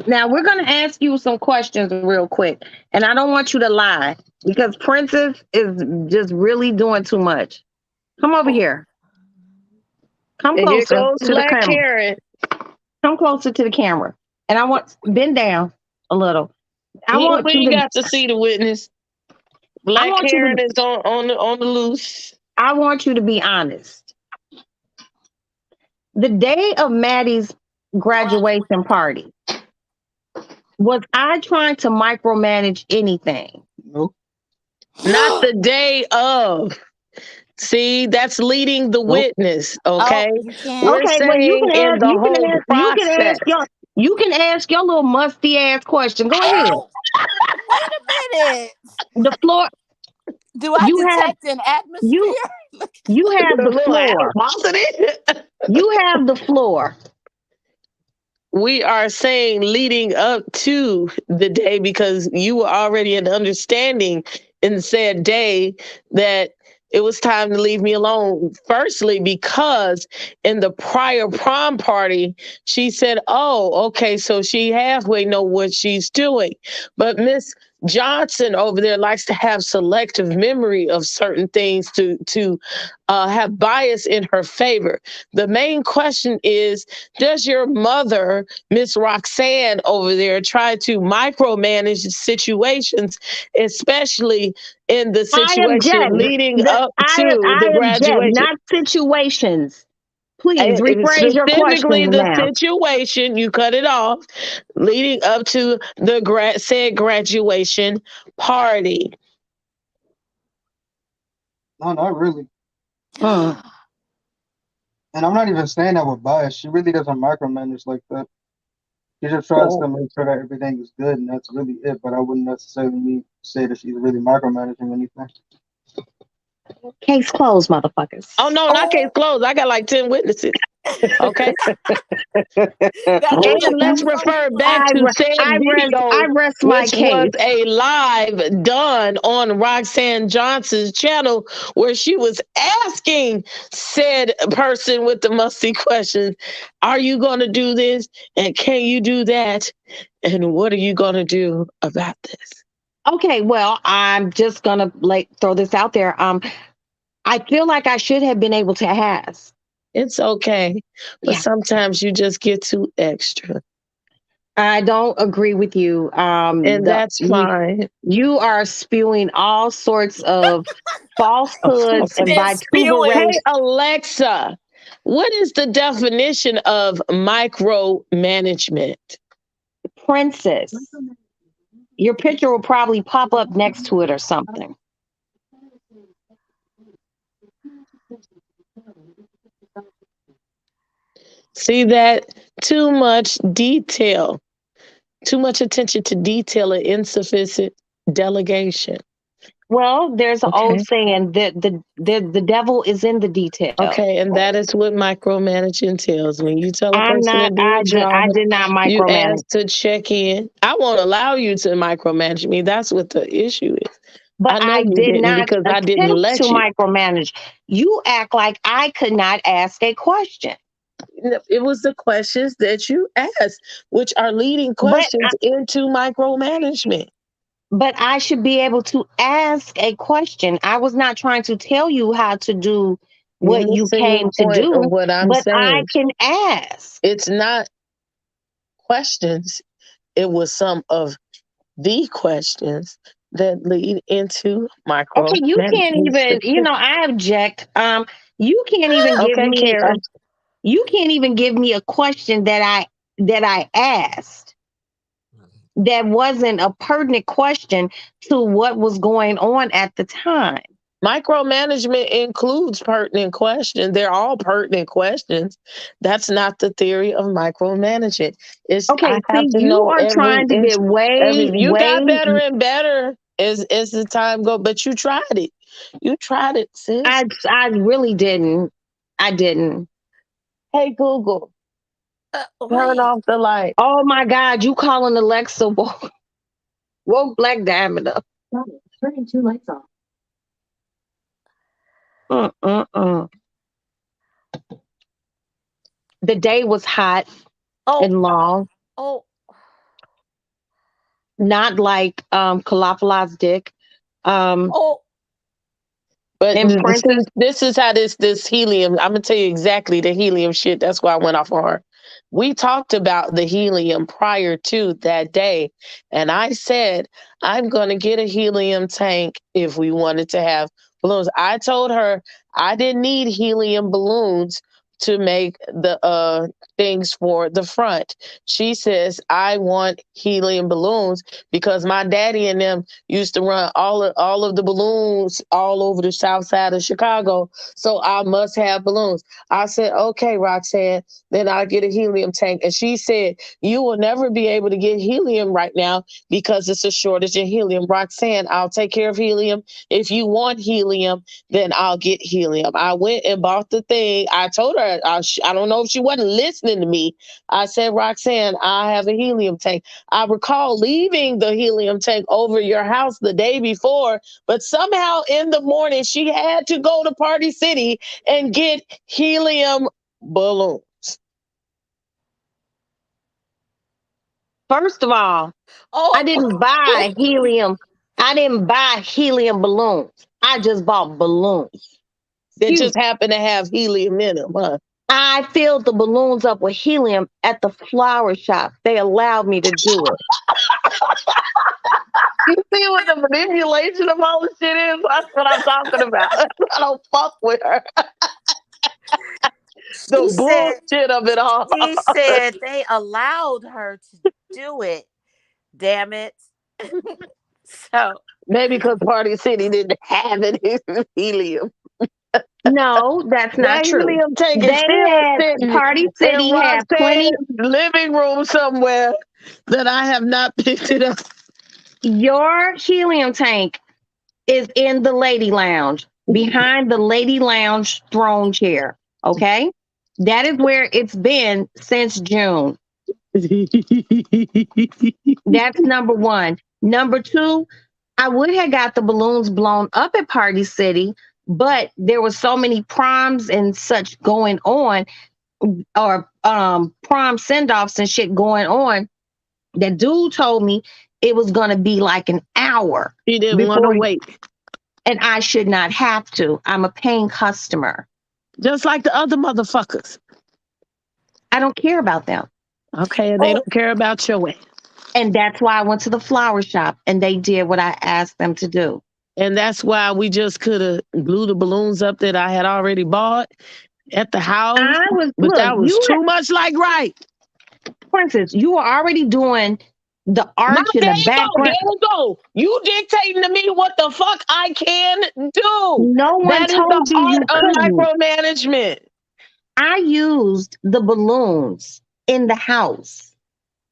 [SPEAKER 1] Now, we're going to ask you some questions real quick. And I don't want you to lie because Princess is just really doing too much. Come over here. Come
[SPEAKER 3] And here
[SPEAKER 1] closer
[SPEAKER 3] goes
[SPEAKER 1] to the
[SPEAKER 3] Black
[SPEAKER 1] camera.
[SPEAKER 3] Karen.
[SPEAKER 1] Come closer to the camera. And I want bend down a little.
[SPEAKER 3] We ain't got to see the witness. Black Karen is on the loose.
[SPEAKER 1] I want you to be honest. The day of Maddie's graduation party, was I trying to micromanage anything?
[SPEAKER 3] Nope. Not the day of. See, that's leading the witness. Okay. We're
[SPEAKER 1] Okay,
[SPEAKER 3] saying
[SPEAKER 1] well, you
[SPEAKER 3] in the whole process.
[SPEAKER 1] You can ask your little musty ass question. Go ahead.
[SPEAKER 2] Wait a minute.
[SPEAKER 1] The floor.
[SPEAKER 2] Do I detect an atmosphere?
[SPEAKER 1] You have the floor. You have the floor.
[SPEAKER 3] We are saying leading up to the day because you were already in understanding in said day that it was time to leave me alone. Firstly, because in the prior prom party, she said, oh, okay, so she halfway know what she's doing. But Miss Johnson over there likes to have selective memory of certain things to have bias in her favor. The main question is, does your mother, Miss Roxanne over there, try to micromanage situations, especially in the
[SPEAKER 5] I
[SPEAKER 3] situation
[SPEAKER 5] object.
[SPEAKER 3] leading up to the
[SPEAKER 5] I object,
[SPEAKER 3] graduation?
[SPEAKER 5] not situations. Please rephrase your
[SPEAKER 3] Specifically,
[SPEAKER 5] question,
[SPEAKER 3] the
[SPEAKER 5] ma'am.
[SPEAKER 3] situation, you cut it off, leading up to the said graduation party.
[SPEAKER 6] No, not really.
[SPEAKER 5] Hmm.
[SPEAKER 6] And I'm not even saying that with bias. She really doesn't micromanage like that. She just tries to make sure that everything is good, and that's really it. But I wouldn't necessarily say that she's really micromanaging anything.
[SPEAKER 5] Case closed, motherfuckers.
[SPEAKER 3] Oh no, not case closed. I got like 10 witnesses. Okay. And let's refer back to said video,
[SPEAKER 5] I rest my
[SPEAKER 3] which
[SPEAKER 5] case.
[SPEAKER 3] was a live done on Roxanne Johnson's channel, where she was asking said person with the musty questions, are you going to do this? And can you do that? And what are you going to do about this?
[SPEAKER 5] Okay, well, I'm just gonna throw this out there. I feel like I should have been able to ask.
[SPEAKER 3] It's okay. But sometimes you just get too extra.
[SPEAKER 5] I don't agree with you.
[SPEAKER 3] And that's fine.
[SPEAKER 5] You are spewing all sorts of falsehoods and vituperations.
[SPEAKER 3] Hey, Alexa, what is the definition of micromanagement?
[SPEAKER 5] Princess. Your picture will probably pop up next to it or something.
[SPEAKER 3] See that? Too much detail, too much attention to detail and insufficient delegation.
[SPEAKER 5] Well, there's an old saying that the devil is in the detail.
[SPEAKER 3] Okay, and that is what micromanaging entails. When you tell a person to do a job,
[SPEAKER 5] I did not micromanage.
[SPEAKER 3] You ask to check in. I won't allow you to micromanage me. That's what the issue is.
[SPEAKER 5] But I did not
[SPEAKER 3] because I didn't let
[SPEAKER 5] to
[SPEAKER 3] you
[SPEAKER 5] micromanage. You act like I could not ask a question.
[SPEAKER 3] It was the questions that you asked, which are leading questions into micromanagement.
[SPEAKER 5] But I should be able to ask a question. I was not trying to tell you how to do what you came to do,
[SPEAKER 3] what I'm
[SPEAKER 5] but
[SPEAKER 3] saying.
[SPEAKER 5] I can ask.
[SPEAKER 3] It's not questions. It was some of the questions that lead into micro.
[SPEAKER 5] Okay, you can't even, I object. You can't even give me you can't even give me a question that I asked that wasn't a pertinent question to what was going on at the time.
[SPEAKER 3] Micromanagement includes pertinent questions. They're all pertinent questions. That's not the theory of micromanagement. It's
[SPEAKER 5] okay. You are trying to get
[SPEAKER 3] you got better and better as the time go, but you tried it. You tried it, sis.
[SPEAKER 5] I really didn't. I didn't.
[SPEAKER 3] Hey Google, turn off the light.
[SPEAKER 5] Oh my God, you calling Alexa woke Black Diamond up.
[SPEAKER 7] Turning 2 lights off.
[SPEAKER 5] The day was hot and long. Not like Kalafala's dick.
[SPEAKER 3] But this is how this helium, I'm gonna tell you exactly the helium shit. That's why I went off on her. We talked about the helium prior to that day. And I said, I'm gonna get a helium tank if we wanted to have balloons. I told her I didn't need helium balloons to make the things for the front. She says, I want helium balloons because my daddy and them used to run all of the balloons all over the south side of Chicago. So I must have balloons. I said, okay, Roxanne, then I'll get a helium tank. And she said, you will never be able to get helium right now because it's a shortage of helium. Roxanne, I'll take care of helium. If you want helium, then I'll get helium. I went and bought the thing. I told her, I don't know if she wasn't listening to me. I said, Roxanne, I have a helium tank. I recall leaving the helium tank over your house the day before, but somehow in the morning she had to go to Party City and get helium balloons.
[SPEAKER 5] First of all,
[SPEAKER 2] Oh,
[SPEAKER 5] I didn't buy helium. I didn't buy helium balloons. I just bought balloons.
[SPEAKER 3] That
[SPEAKER 5] Excuse
[SPEAKER 3] just happen to have helium in them, huh?
[SPEAKER 5] I filled the balloons up with helium at the flower shop. They allowed me to do it. You see what the manipulation of all the shit is? That's what I'm talking about. I don't fuck with her.
[SPEAKER 2] she
[SPEAKER 5] The
[SPEAKER 2] said
[SPEAKER 5] bullshit of it all.
[SPEAKER 2] she said they allowed her to do it. Damn it. So
[SPEAKER 3] Maybe because Party City didn't have it in helium.
[SPEAKER 5] No, that's not
[SPEAKER 3] That
[SPEAKER 5] true.
[SPEAKER 3] helium tank is
[SPEAKER 5] They
[SPEAKER 3] still
[SPEAKER 5] had
[SPEAKER 3] sitting
[SPEAKER 5] Party
[SPEAKER 3] in
[SPEAKER 5] City had plenty.
[SPEAKER 3] Roxanne's living room somewhere that I have not picked it up.
[SPEAKER 5] Your helium tank is in the lady lounge, behind the lady lounge throne chair. Okay, that is where it's been since June. That's number one. Number two, I would have got the balloons blown up at Party City, but there was so many proms and such going on, or prom send-offs and shit going on, that dude told me it was gonna be like an hour.
[SPEAKER 3] He didn't want to wait.
[SPEAKER 5] And I should not have to. I'm a paying customer.
[SPEAKER 3] Just like the other motherfuckers.
[SPEAKER 5] I don't care about them.
[SPEAKER 3] Okay, they don't care about your way.
[SPEAKER 5] And that's why I went to the flower shop and they did what I asked them to do.
[SPEAKER 3] And that's why we just could have glued the balloons up that I had already bought at the house. That was too much like right.
[SPEAKER 5] Princess, you were already doing the arch in the background.
[SPEAKER 3] There you go. You dictating to me what the fuck I can do.
[SPEAKER 5] No one told you you couldn't.
[SPEAKER 3] Micromanagement.
[SPEAKER 5] I used the balloons in the house.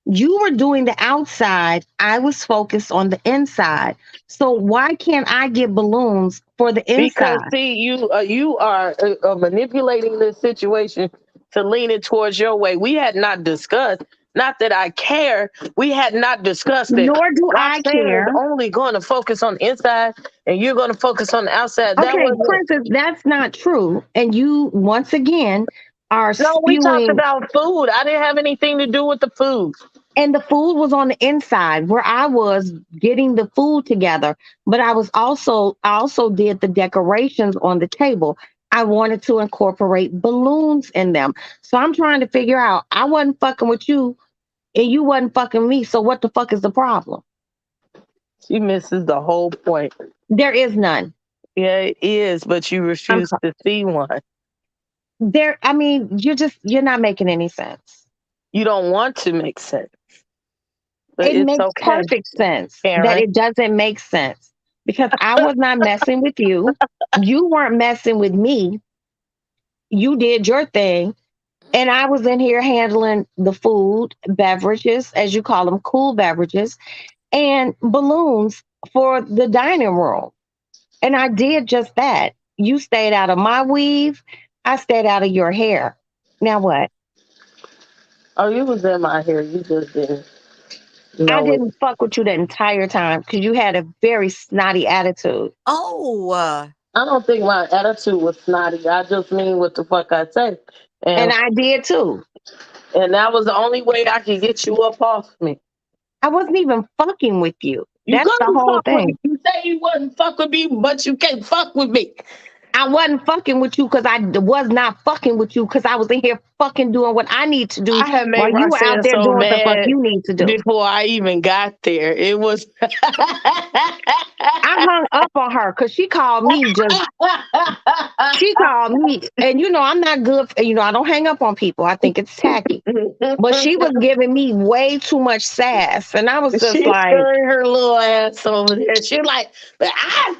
[SPEAKER 5] You were doing the outside. I was focused on the inside. So why can't I get balloons for the inside?
[SPEAKER 3] Because see, you are manipulating this situation to lean it towards your way. We had not discussed. Not that I care. We had not discussed it.
[SPEAKER 5] Nor do I care.
[SPEAKER 3] Is only going to focus on the inside, and you're going to focus on the outside.
[SPEAKER 5] Okay, Princess, that's not true. And you once again are spewing.
[SPEAKER 3] We talked about food. I didn't have anything to do with the food.
[SPEAKER 5] And the food was on the inside where I was getting the food together. But I also did the decorations on the table. I wanted to incorporate balloons in them. So I'm trying to figure out, I wasn't fucking with you and you wasn't fucking me. So what the fuck is the problem?
[SPEAKER 3] She misses the whole point.
[SPEAKER 5] There is none.
[SPEAKER 3] Yeah, it is, but you refuse to see one.
[SPEAKER 5] You're not making any sense.
[SPEAKER 3] You don't want to make sense. But
[SPEAKER 5] it makes perfect sense, Karen. That it doesn't make sense. Because I was not messing with you. You weren't messing with me. You did your thing. And I was in here handling the food, beverages, as you call them, cool beverages, and balloons for the dining room. And I did just that. You stayed out of my weave. I stayed out of your hair. Now what?
[SPEAKER 3] Oh, you was in my hair. You just didn't.
[SPEAKER 5] I didn't fuck with you the entire time because you had a very snotty attitude.
[SPEAKER 2] Oh.
[SPEAKER 3] I don't think my attitude was snotty. I just mean what the fuck I say.
[SPEAKER 5] And I did too.
[SPEAKER 3] And that was the only way I could get you up off me.
[SPEAKER 5] I wasn't even fucking with you. That's the whole thing.
[SPEAKER 3] You say you wasn't fuck with me, but you can't fuck with me.
[SPEAKER 5] I wasn't fucking with you because I was not fucking with you because I was in here fucking doing what I need to do while you were out there doing the fuck you need to do.
[SPEAKER 3] Before I even got there, it was.
[SPEAKER 5] I hung up on her because she called me she called me, and I'm not good. I don't hang up on people. I think it's tacky. But she was giving me way too much sass, and I was just like,
[SPEAKER 3] her little ass over there. She like, but I'm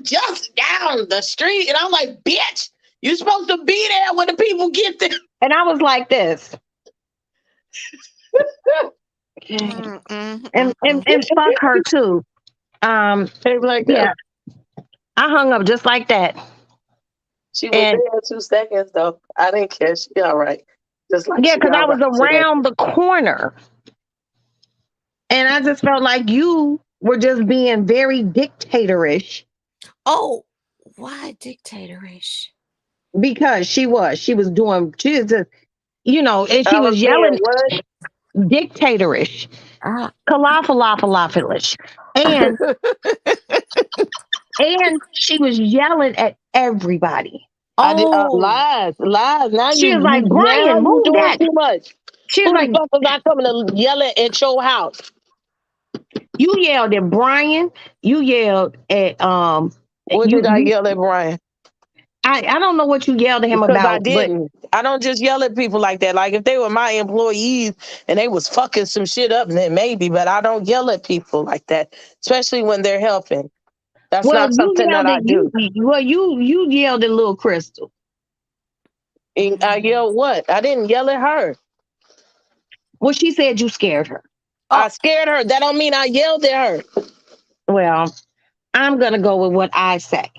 [SPEAKER 3] just down the street. And I'm like, bitch, you're supposed to be there when the people get there.
[SPEAKER 5] And I was like this. and fuck her too.
[SPEAKER 3] Like that.
[SPEAKER 5] Yeah. I hung up just like that.
[SPEAKER 3] She was there 2 seconds though. I didn't care. She all right. Just like
[SPEAKER 5] because I was around the corner. And I just felt like you were just being very dictatorish.
[SPEAKER 2] Oh, why dictatorish?
[SPEAKER 5] Because she was just, and she was yelling. dictatorish,
[SPEAKER 2] Ah.
[SPEAKER 5] falafelish, and she was yelling at everybody.
[SPEAKER 3] I did
[SPEAKER 2] Oh,
[SPEAKER 3] lies. Now
[SPEAKER 5] She was
[SPEAKER 3] you
[SPEAKER 5] like,
[SPEAKER 3] now
[SPEAKER 5] Brian,
[SPEAKER 3] you
[SPEAKER 5] move
[SPEAKER 3] doing
[SPEAKER 5] that.
[SPEAKER 3] too much.
[SPEAKER 5] She was
[SPEAKER 3] Who the
[SPEAKER 5] like,
[SPEAKER 3] fuck was I coming to yell at your house?
[SPEAKER 5] you yelled at Brian. You yelled at
[SPEAKER 3] What did I yell at Brian?
[SPEAKER 5] I don't know what you yelled at him
[SPEAKER 3] Because I
[SPEAKER 5] about, but
[SPEAKER 3] didn't. I don't just yell at people like that. Like if they were my employees and they was fucking some shit up, then maybe. But I don't yell at people like that, especially when they're helping. That's
[SPEAKER 5] well,
[SPEAKER 3] not
[SPEAKER 5] you
[SPEAKER 3] something that
[SPEAKER 5] yelled
[SPEAKER 3] I
[SPEAKER 5] at
[SPEAKER 3] do.
[SPEAKER 5] you yelled at Little Crystal.
[SPEAKER 3] And I yelled what? I didn't yell at her.
[SPEAKER 5] Well, she said you scared her.
[SPEAKER 3] I scared her. That don't mean I yelled at her.
[SPEAKER 5] Well, I'm gonna go with what I say.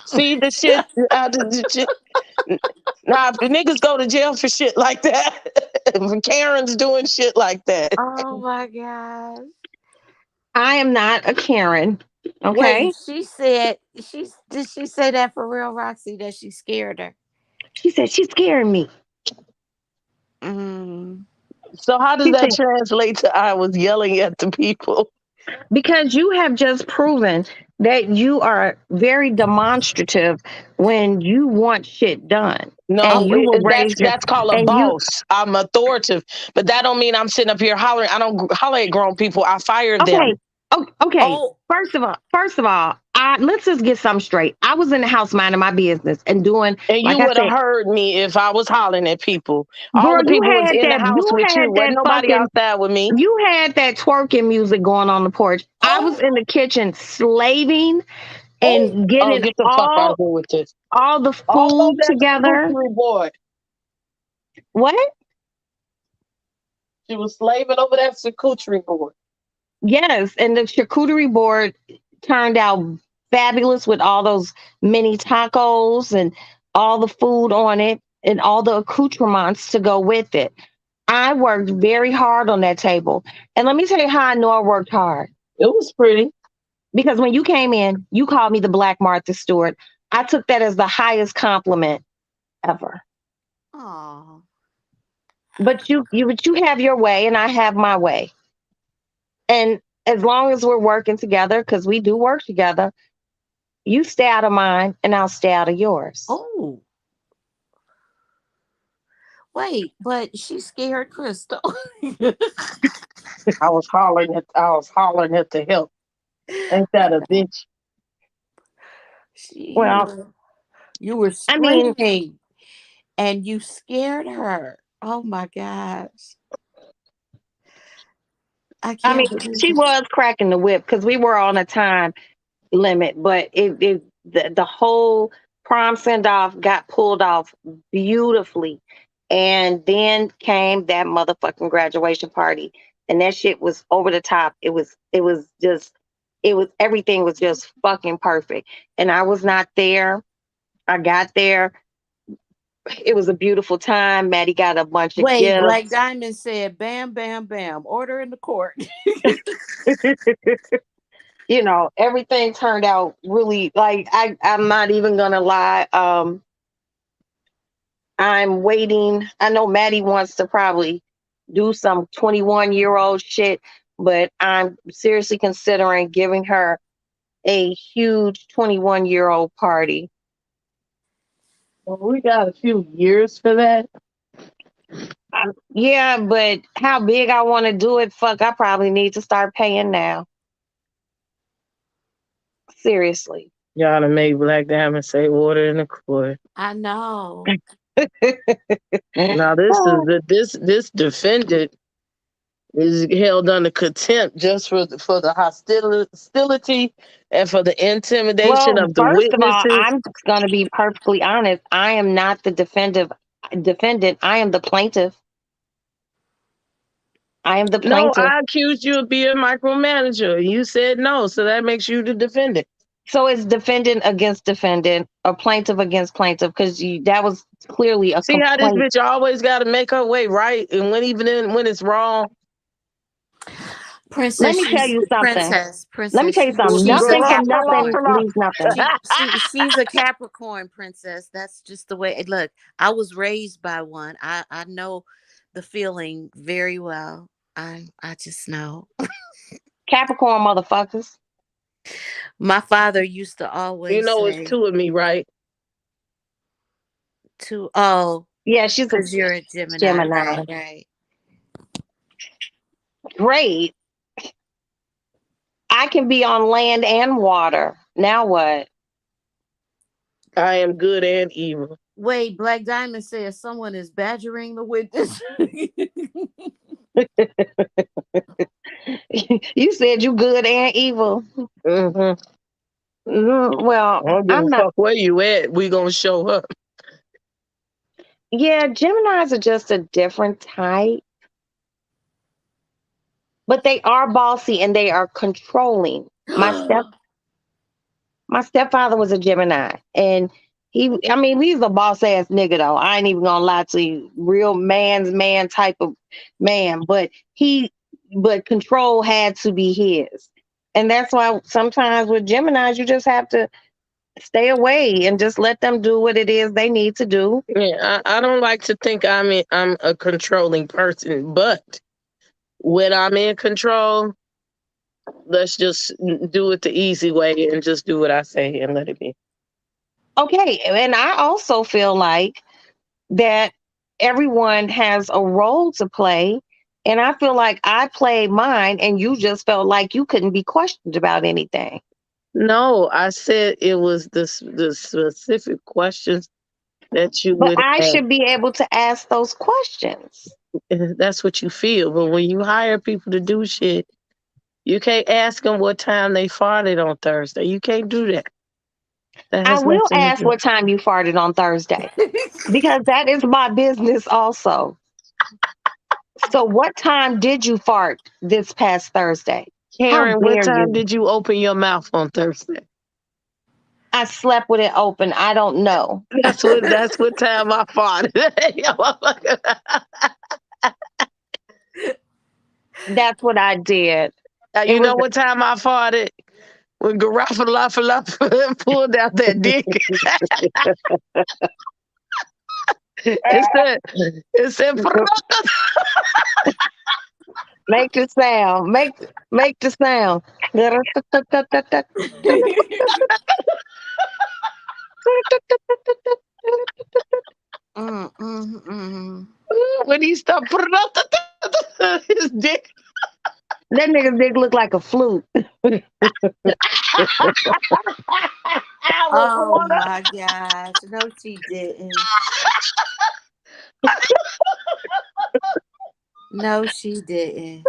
[SPEAKER 3] See the shit. The shit. Nah, if niggas go to jail for shit like that. Karen's doing shit like that.
[SPEAKER 2] oh my gosh.
[SPEAKER 5] I am not a Karen. Okay.
[SPEAKER 2] Wait, she said did she say that for real, Roxy, that she scared her?
[SPEAKER 5] She said she's scaring me.
[SPEAKER 2] Mm.
[SPEAKER 3] So how does
[SPEAKER 5] She
[SPEAKER 3] that
[SPEAKER 5] said,
[SPEAKER 3] translate to I was yelling at the people?
[SPEAKER 5] because you have just proven that you are very demonstrative when you want shit done.
[SPEAKER 3] No,
[SPEAKER 5] And you will raise your
[SPEAKER 3] that's called a
[SPEAKER 5] and you
[SPEAKER 3] boss. I'm authoritative, but that don't mean I'm sitting up here hollering. I don't holler at grown people. I fire them.
[SPEAKER 5] okay. Oh, okay.
[SPEAKER 2] Oh,
[SPEAKER 5] First of all, let's just get something straight. I was in the house minding my business and doing,
[SPEAKER 3] And
[SPEAKER 5] like
[SPEAKER 3] you
[SPEAKER 5] I
[SPEAKER 3] would have
[SPEAKER 5] said,
[SPEAKER 3] heard me if I was hollering at people. All
[SPEAKER 5] girl,
[SPEAKER 3] the people was in the house with you. Wasn't nobody outside with me.
[SPEAKER 5] you had that twerking music going on the porch. I was in the kitchen slaving and getting
[SPEAKER 3] Get the fuck out of here with this.
[SPEAKER 5] all the
[SPEAKER 3] All
[SPEAKER 5] food
[SPEAKER 3] that
[SPEAKER 5] together.
[SPEAKER 3] charcuterie board.
[SPEAKER 5] What?
[SPEAKER 3] She was slaving over that charcuterie board.
[SPEAKER 5] Yes, and the charcuterie board turned out fabulous with all those mini tacos and all the food on it and all the accoutrements to go with it. I worked very hard on that table. And let me tell you how I know I worked hard.
[SPEAKER 3] It was pretty.
[SPEAKER 5] Because when you came in, you called me the Black Martha Stewart. I took that as the highest compliment ever.
[SPEAKER 2] oh.
[SPEAKER 5] But you have your way and I have my way. And as long as we're working together, because we do work together, you stay out of mine and I'll stay out of yours.
[SPEAKER 2] Oh. Wait, but she scared Crystal.
[SPEAKER 3] I was hollering at the help. Ain't that a bitch?
[SPEAKER 5] Well,
[SPEAKER 2] you were
[SPEAKER 5] I mean,
[SPEAKER 2] screaming and you scared her. Oh my gosh.
[SPEAKER 5] I mean, she was cracking the whip because we were on a time limit, but the whole prom send off got pulled off beautifully. And then came that motherfucking graduation party. And that shit was over the top. Everything was just fucking perfect. And I was not there. I got there. It was a beautiful time. Maddie got a bunch of gifts.
[SPEAKER 2] Black Diamond said, bam, bam, bam. Order in the court.
[SPEAKER 5] You know, everything turned out really, like, I'm not even gonna lie. I'm waiting. I know Maddie wants to probably do some 21-year-old shit, but I'm seriously considering giving her a huge 21-year-old party.
[SPEAKER 3] Well, we got a few years for that.
[SPEAKER 5] Yeah, but how big I want to do it, fuck, I probably need to start paying now. Seriously.
[SPEAKER 3] Y'all done made Black Diamond say order in the court.
[SPEAKER 2] I know.
[SPEAKER 3] Now this defendant is held under contempt just for the hostility and for the intimidation of the
[SPEAKER 5] witnesses. Of all, I'm going to be perfectly honest. I am not the defendant. I am the plaintiff. I am the plaintiff.
[SPEAKER 3] No, I accused you of being a micromanager. You said no, so that makes you the defendant.
[SPEAKER 5] So it's defendant against defendant, or plaintiff against plaintiff, because that was clearly a
[SPEAKER 3] See how this bitch always got to make her way right, and when it's wrong.
[SPEAKER 2] Princess,
[SPEAKER 5] let me tell you something.
[SPEAKER 2] Princess,
[SPEAKER 5] let me tell you something. Nothing from nothing leaves nothing.
[SPEAKER 2] She's a Capricorn, Princess. That's just the way. Look, I was raised by one. I know the feeling very well. I just know.
[SPEAKER 5] Capricorn motherfuckers.
[SPEAKER 2] My father used to
[SPEAKER 3] You
[SPEAKER 2] always
[SPEAKER 3] know, it's
[SPEAKER 2] say
[SPEAKER 3] two of me, right?
[SPEAKER 5] Yeah, she's a
[SPEAKER 2] because you're a Gemini,
[SPEAKER 5] Gemini.
[SPEAKER 2] right?
[SPEAKER 5] Great. I can be on land and water. Now what?
[SPEAKER 3] I am good and evil.
[SPEAKER 2] Wait, Black Diamond says someone is badgering the witness.
[SPEAKER 5] You said you good and evil.
[SPEAKER 3] Mm-hmm.
[SPEAKER 5] Well,
[SPEAKER 3] I don't give
[SPEAKER 5] I'm
[SPEAKER 3] a
[SPEAKER 5] not.
[SPEAKER 3] fuck where you at. We gonna show up.
[SPEAKER 5] Yeah, Geminis are just a different type, but they are bossy and they are controlling. My stepfather was a Gemini, and I mean, he's a boss ass nigga though. I ain't even gonna lie to you, real man's man type of man. But control had to be his, and that's why sometimes with Geminis, you just have to stay away and just let them do what it is they need to do.
[SPEAKER 3] Yeah, I don't like to think I'm a controlling person, but when I'm in control, let's just do it the easy way and just do what I say and let it be.
[SPEAKER 5] Okay, and I also feel like that everyone has a role to play. And I feel like I played mine and you just felt like you couldn't be questioned about anything.
[SPEAKER 3] No, I said it was the specific questions that you
[SPEAKER 5] But
[SPEAKER 3] would
[SPEAKER 5] I
[SPEAKER 3] ask.
[SPEAKER 5] should be able to ask those questions.
[SPEAKER 3] That's what you feel. But when you hire people to do shit, you can't ask them what time they farted on Thursday. You can't do that. That
[SPEAKER 5] I
[SPEAKER 3] has
[SPEAKER 5] will
[SPEAKER 3] nothing to
[SPEAKER 5] ask
[SPEAKER 3] do.
[SPEAKER 5] what time you farted on Thursday because that is my business also. So, what time did you fart this past Thursday? How
[SPEAKER 3] Karen, what
[SPEAKER 5] dare
[SPEAKER 3] time
[SPEAKER 5] you?
[SPEAKER 3] did you open your mouth on Thursday?
[SPEAKER 5] I slept with it open. I don't know.
[SPEAKER 3] That's what time I farted.
[SPEAKER 5] That's what I did. It
[SPEAKER 3] You
[SPEAKER 5] was
[SPEAKER 3] know what time I farted? When Garofalo pulled out that dick. it said
[SPEAKER 5] make the sound. Make the sound.
[SPEAKER 3] when he stopped his dick.
[SPEAKER 5] That nigga's dick look like a flute.
[SPEAKER 2] Oh my gosh. No, she didn't. No, she didn't.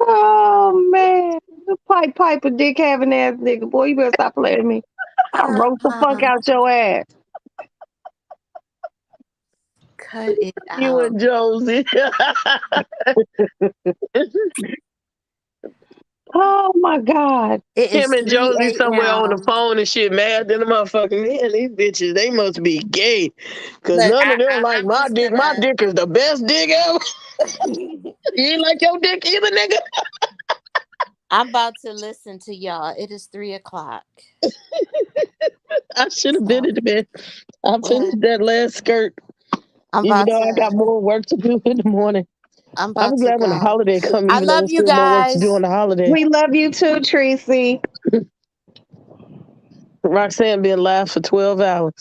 [SPEAKER 5] Oh man. The pipe a dick having ass nigga. Boy, you better stop playing with me. I roast the fuck out your ass.
[SPEAKER 2] Cut it
[SPEAKER 3] You
[SPEAKER 2] out.
[SPEAKER 3] and Josie.
[SPEAKER 5] Oh my God.
[SPEAKER 2] It is
[SPEAKER 3] Him and
[SPEAKER 2] 3
[SPEAKER 3] Josie somewhere on the
[SPEAKER 2] a.m.
[SPEAKER 3] phone and shit, mad than the motherfucker. Man, these bitches, they must be gay. Cause
[SPEAKER 2] Look,
[SPEAKER 3] none of them like
[SPEAKER 2] I'm
[SPEAKER 3] my
[SPEAKER 2] just
[SPEAKER 3] dick. My
[SPEAKER 2] gonna.
[SPEAKER 3] dick is the best dick ever. You ain't like your dick either, nigga.
[SPEAKER 2] I'm about to listen to y'all. It is 3:00.
[SPEAKER 3] I should have been
[SPEAKER 2] So,
[SPEAKER 3] in the bed. I finished
[SPEAKER 2] what?
[SPEAKER 3] that last skirt.
[SPEAKER 2] I'm
[SPEAKER 3] Even
[SPEAKER 2] about
[SPEAKER 3] though I got
[SPEAKER 2] to.
[SPEAKER 3] more work to do in the morning.
[SPEAKER 2] I'm
[SPEAKER 3] I'll be
[SPEAKER 2] about to
[SPEAKER 3] glad when the
[SPEAKER 2] go.
[SPEAKER 3] holiday come,
[SPEAKER 2] I
[SPEAKER 3] even though
[SPEAKER 2] love
[SPEAKER 3] there's
[SPEAKER 2] you
[SPEAKER 3] still more work to do
[SPEAKER 2] guys.
[SPEAKER 3] on the holiday.
[SPEAKER 5] We love you too, Tracy.
[SPEAKER 3] Roxanne been live for 12 hours.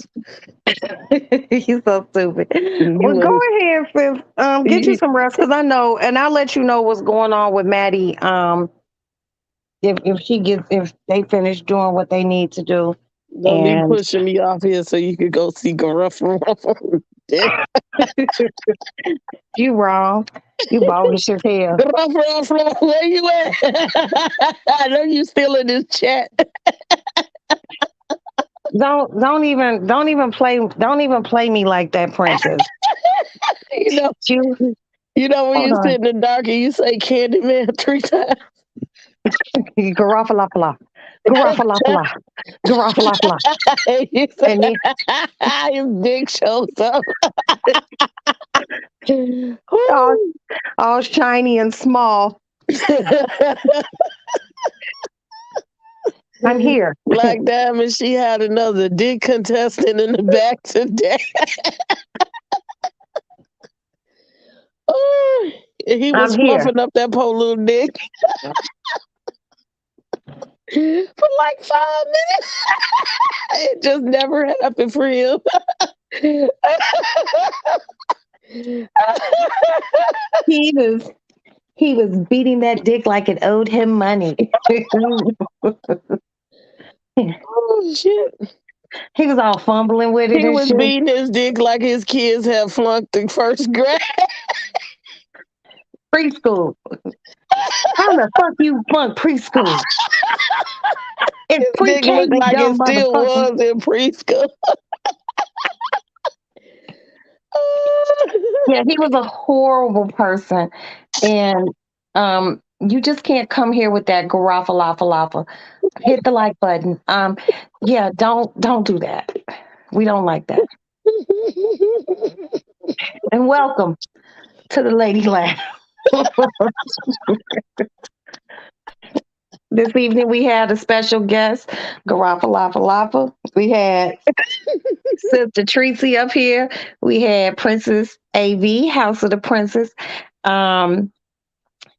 [SPEAKER 5] You so stupid. Well,
[SPEAKER 3] You
[SPEAKER 5] go ahead, sis. Get you
[SPEAKER 3] ain't.
[SPEAKER 5] some rest because I know, and I'll let you know what's going on with Maddie. If they finish doing what they need to do,
[SPEAKER 3] Don't be
[SPEAKER 5] and
[SPEAKER 3] pushing me off here so you could go see Gruffalo.
[SPEAKER 5] you wrong, you bogus as hell.
[SPEAKER 3] Gruffalo, where you at? I know you still in this chat.
[SPEAKER 5] Don't even play me like that, princess.
[SPEAKER 3] You know,
[SPEAKER 5] You
[SPEAKER 3] when
[SPEAKER 5] hold
[SPEAKER 3] you sit
[SPEAKER 5] on,
[SPEAKER 3] in the dark and you say Candyman 3 times.
[SPEAKER 5] garafalafala, garafalafala, garafalafala,
[SPEAKER 3] You
[SPEAKER 5] and then
[SPEAKER 3] say, his dick shows up.
[SPEAKER 5] all, all shiny and small. I'm here.
[SPEAKER 3] Black Diamond, she had another dick contestant in the back today. He was
[SPEAKER 5] I'm here.
[SPEAKER 3] fluffing up that poor little dick for like 5 minutes. It just never happened for him.
[SPEAKER 5] He was beating that dick like it owed him money.
[SPEAKER 3] Oh shit!
[SPEAKER 5] He was all fumbling with it
[SPEAKER 3] He
[SPEAKER 5] and
[SPEAKER 3] was
[SPEAKER 5] shit.
[SPEAKER 3] beating his dick like his kids have flunked the first grade.
[SPEAKER 5] Preschool. How the fuck you flunk preschool? It's
[SPEAKER 3] His dick
[SPEAKER 5] pre-K,
[SPEAKER 3] looked
[SPEAKER 5] you
[SPEAKER 3] like it
[SPEAKER 5] dumb
[SPEAKER 3] still
[SPEAKER 5] motherfucker.
[SPEAKER 3] was in preschool.
[SPEAKER 5] Yeah, he was a horrible person. And you just can't come here with that garafalafalapa. Hit the like button. Yeah, don't do that. We don't like that. And welcome to the Lady Laugh. This evening we had a special guest, Garafalafalapa. We had Sister Tracy up here. We had Princess AV, House of the Princess.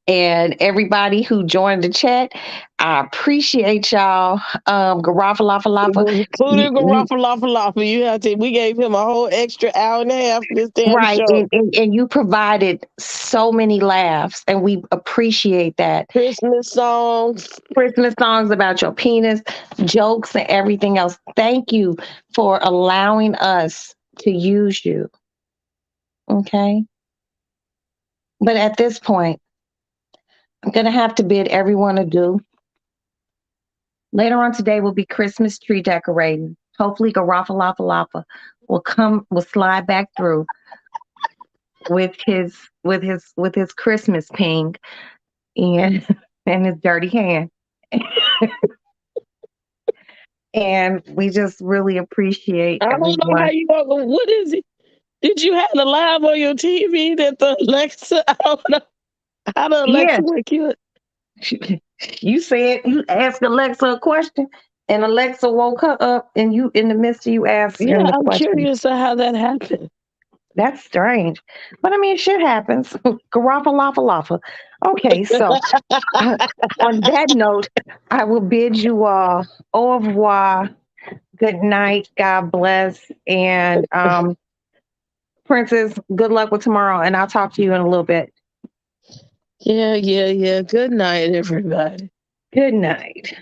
[SPEAKER 5] And everybody who joined the chat, I appreciate y'all. Garafalafalapa.
[SPEAKER 3] Including Garofalafalapa. You have to. We gave him a whole extra hour and a half for this damn
[SPEAKER 5] Right,
[SPEAKER 3] show.
[SPEAKER 5] and you provided so many laughs, and we appreciate that.
[SPEAKER 3] Christmas songs.
[SPEAKER 5] Christmas songs about your penis, jokes, and everything else. Thank you for allowing us to use you. Okay? But at this point, I'm going to have to bid everyone adieu. Later on today will be Christmas tree decorating. Hopefully, Garafalafalapa will slide back through with his Christmas ping and his dirty hand. And we just really appreciate
[SPEAKER 3] I don't know
[SPEAKER 5] everyone.
[SPEAKER 3] how you are. What is it? Did you have the live on your TV that the Alexa? I don't know. How the Alexa wake you up?
[SPEAKER 5] You said you asked Alexa a question, and Alexa woke her up, and you in the midst of you asking
[SPEAKER 3] Yeah,
[SPEAKER 5] the
[SPEAKER 3] I'm
[SPEAKER 5] question.
[SPEAKER 3] curious to how that happened.
[SPEAKER 5] That's strange, but I mean, shit happens. Garafalafalapa. Okay, so on that note, I will bid you all au revoir. Good night. God bless, and Princess, good luck with tomorrow, and I'll talk to you in a little bit.
[SPEAKER 3] Yeah. Good night, everybody.
[SPEAKER 5] Good night.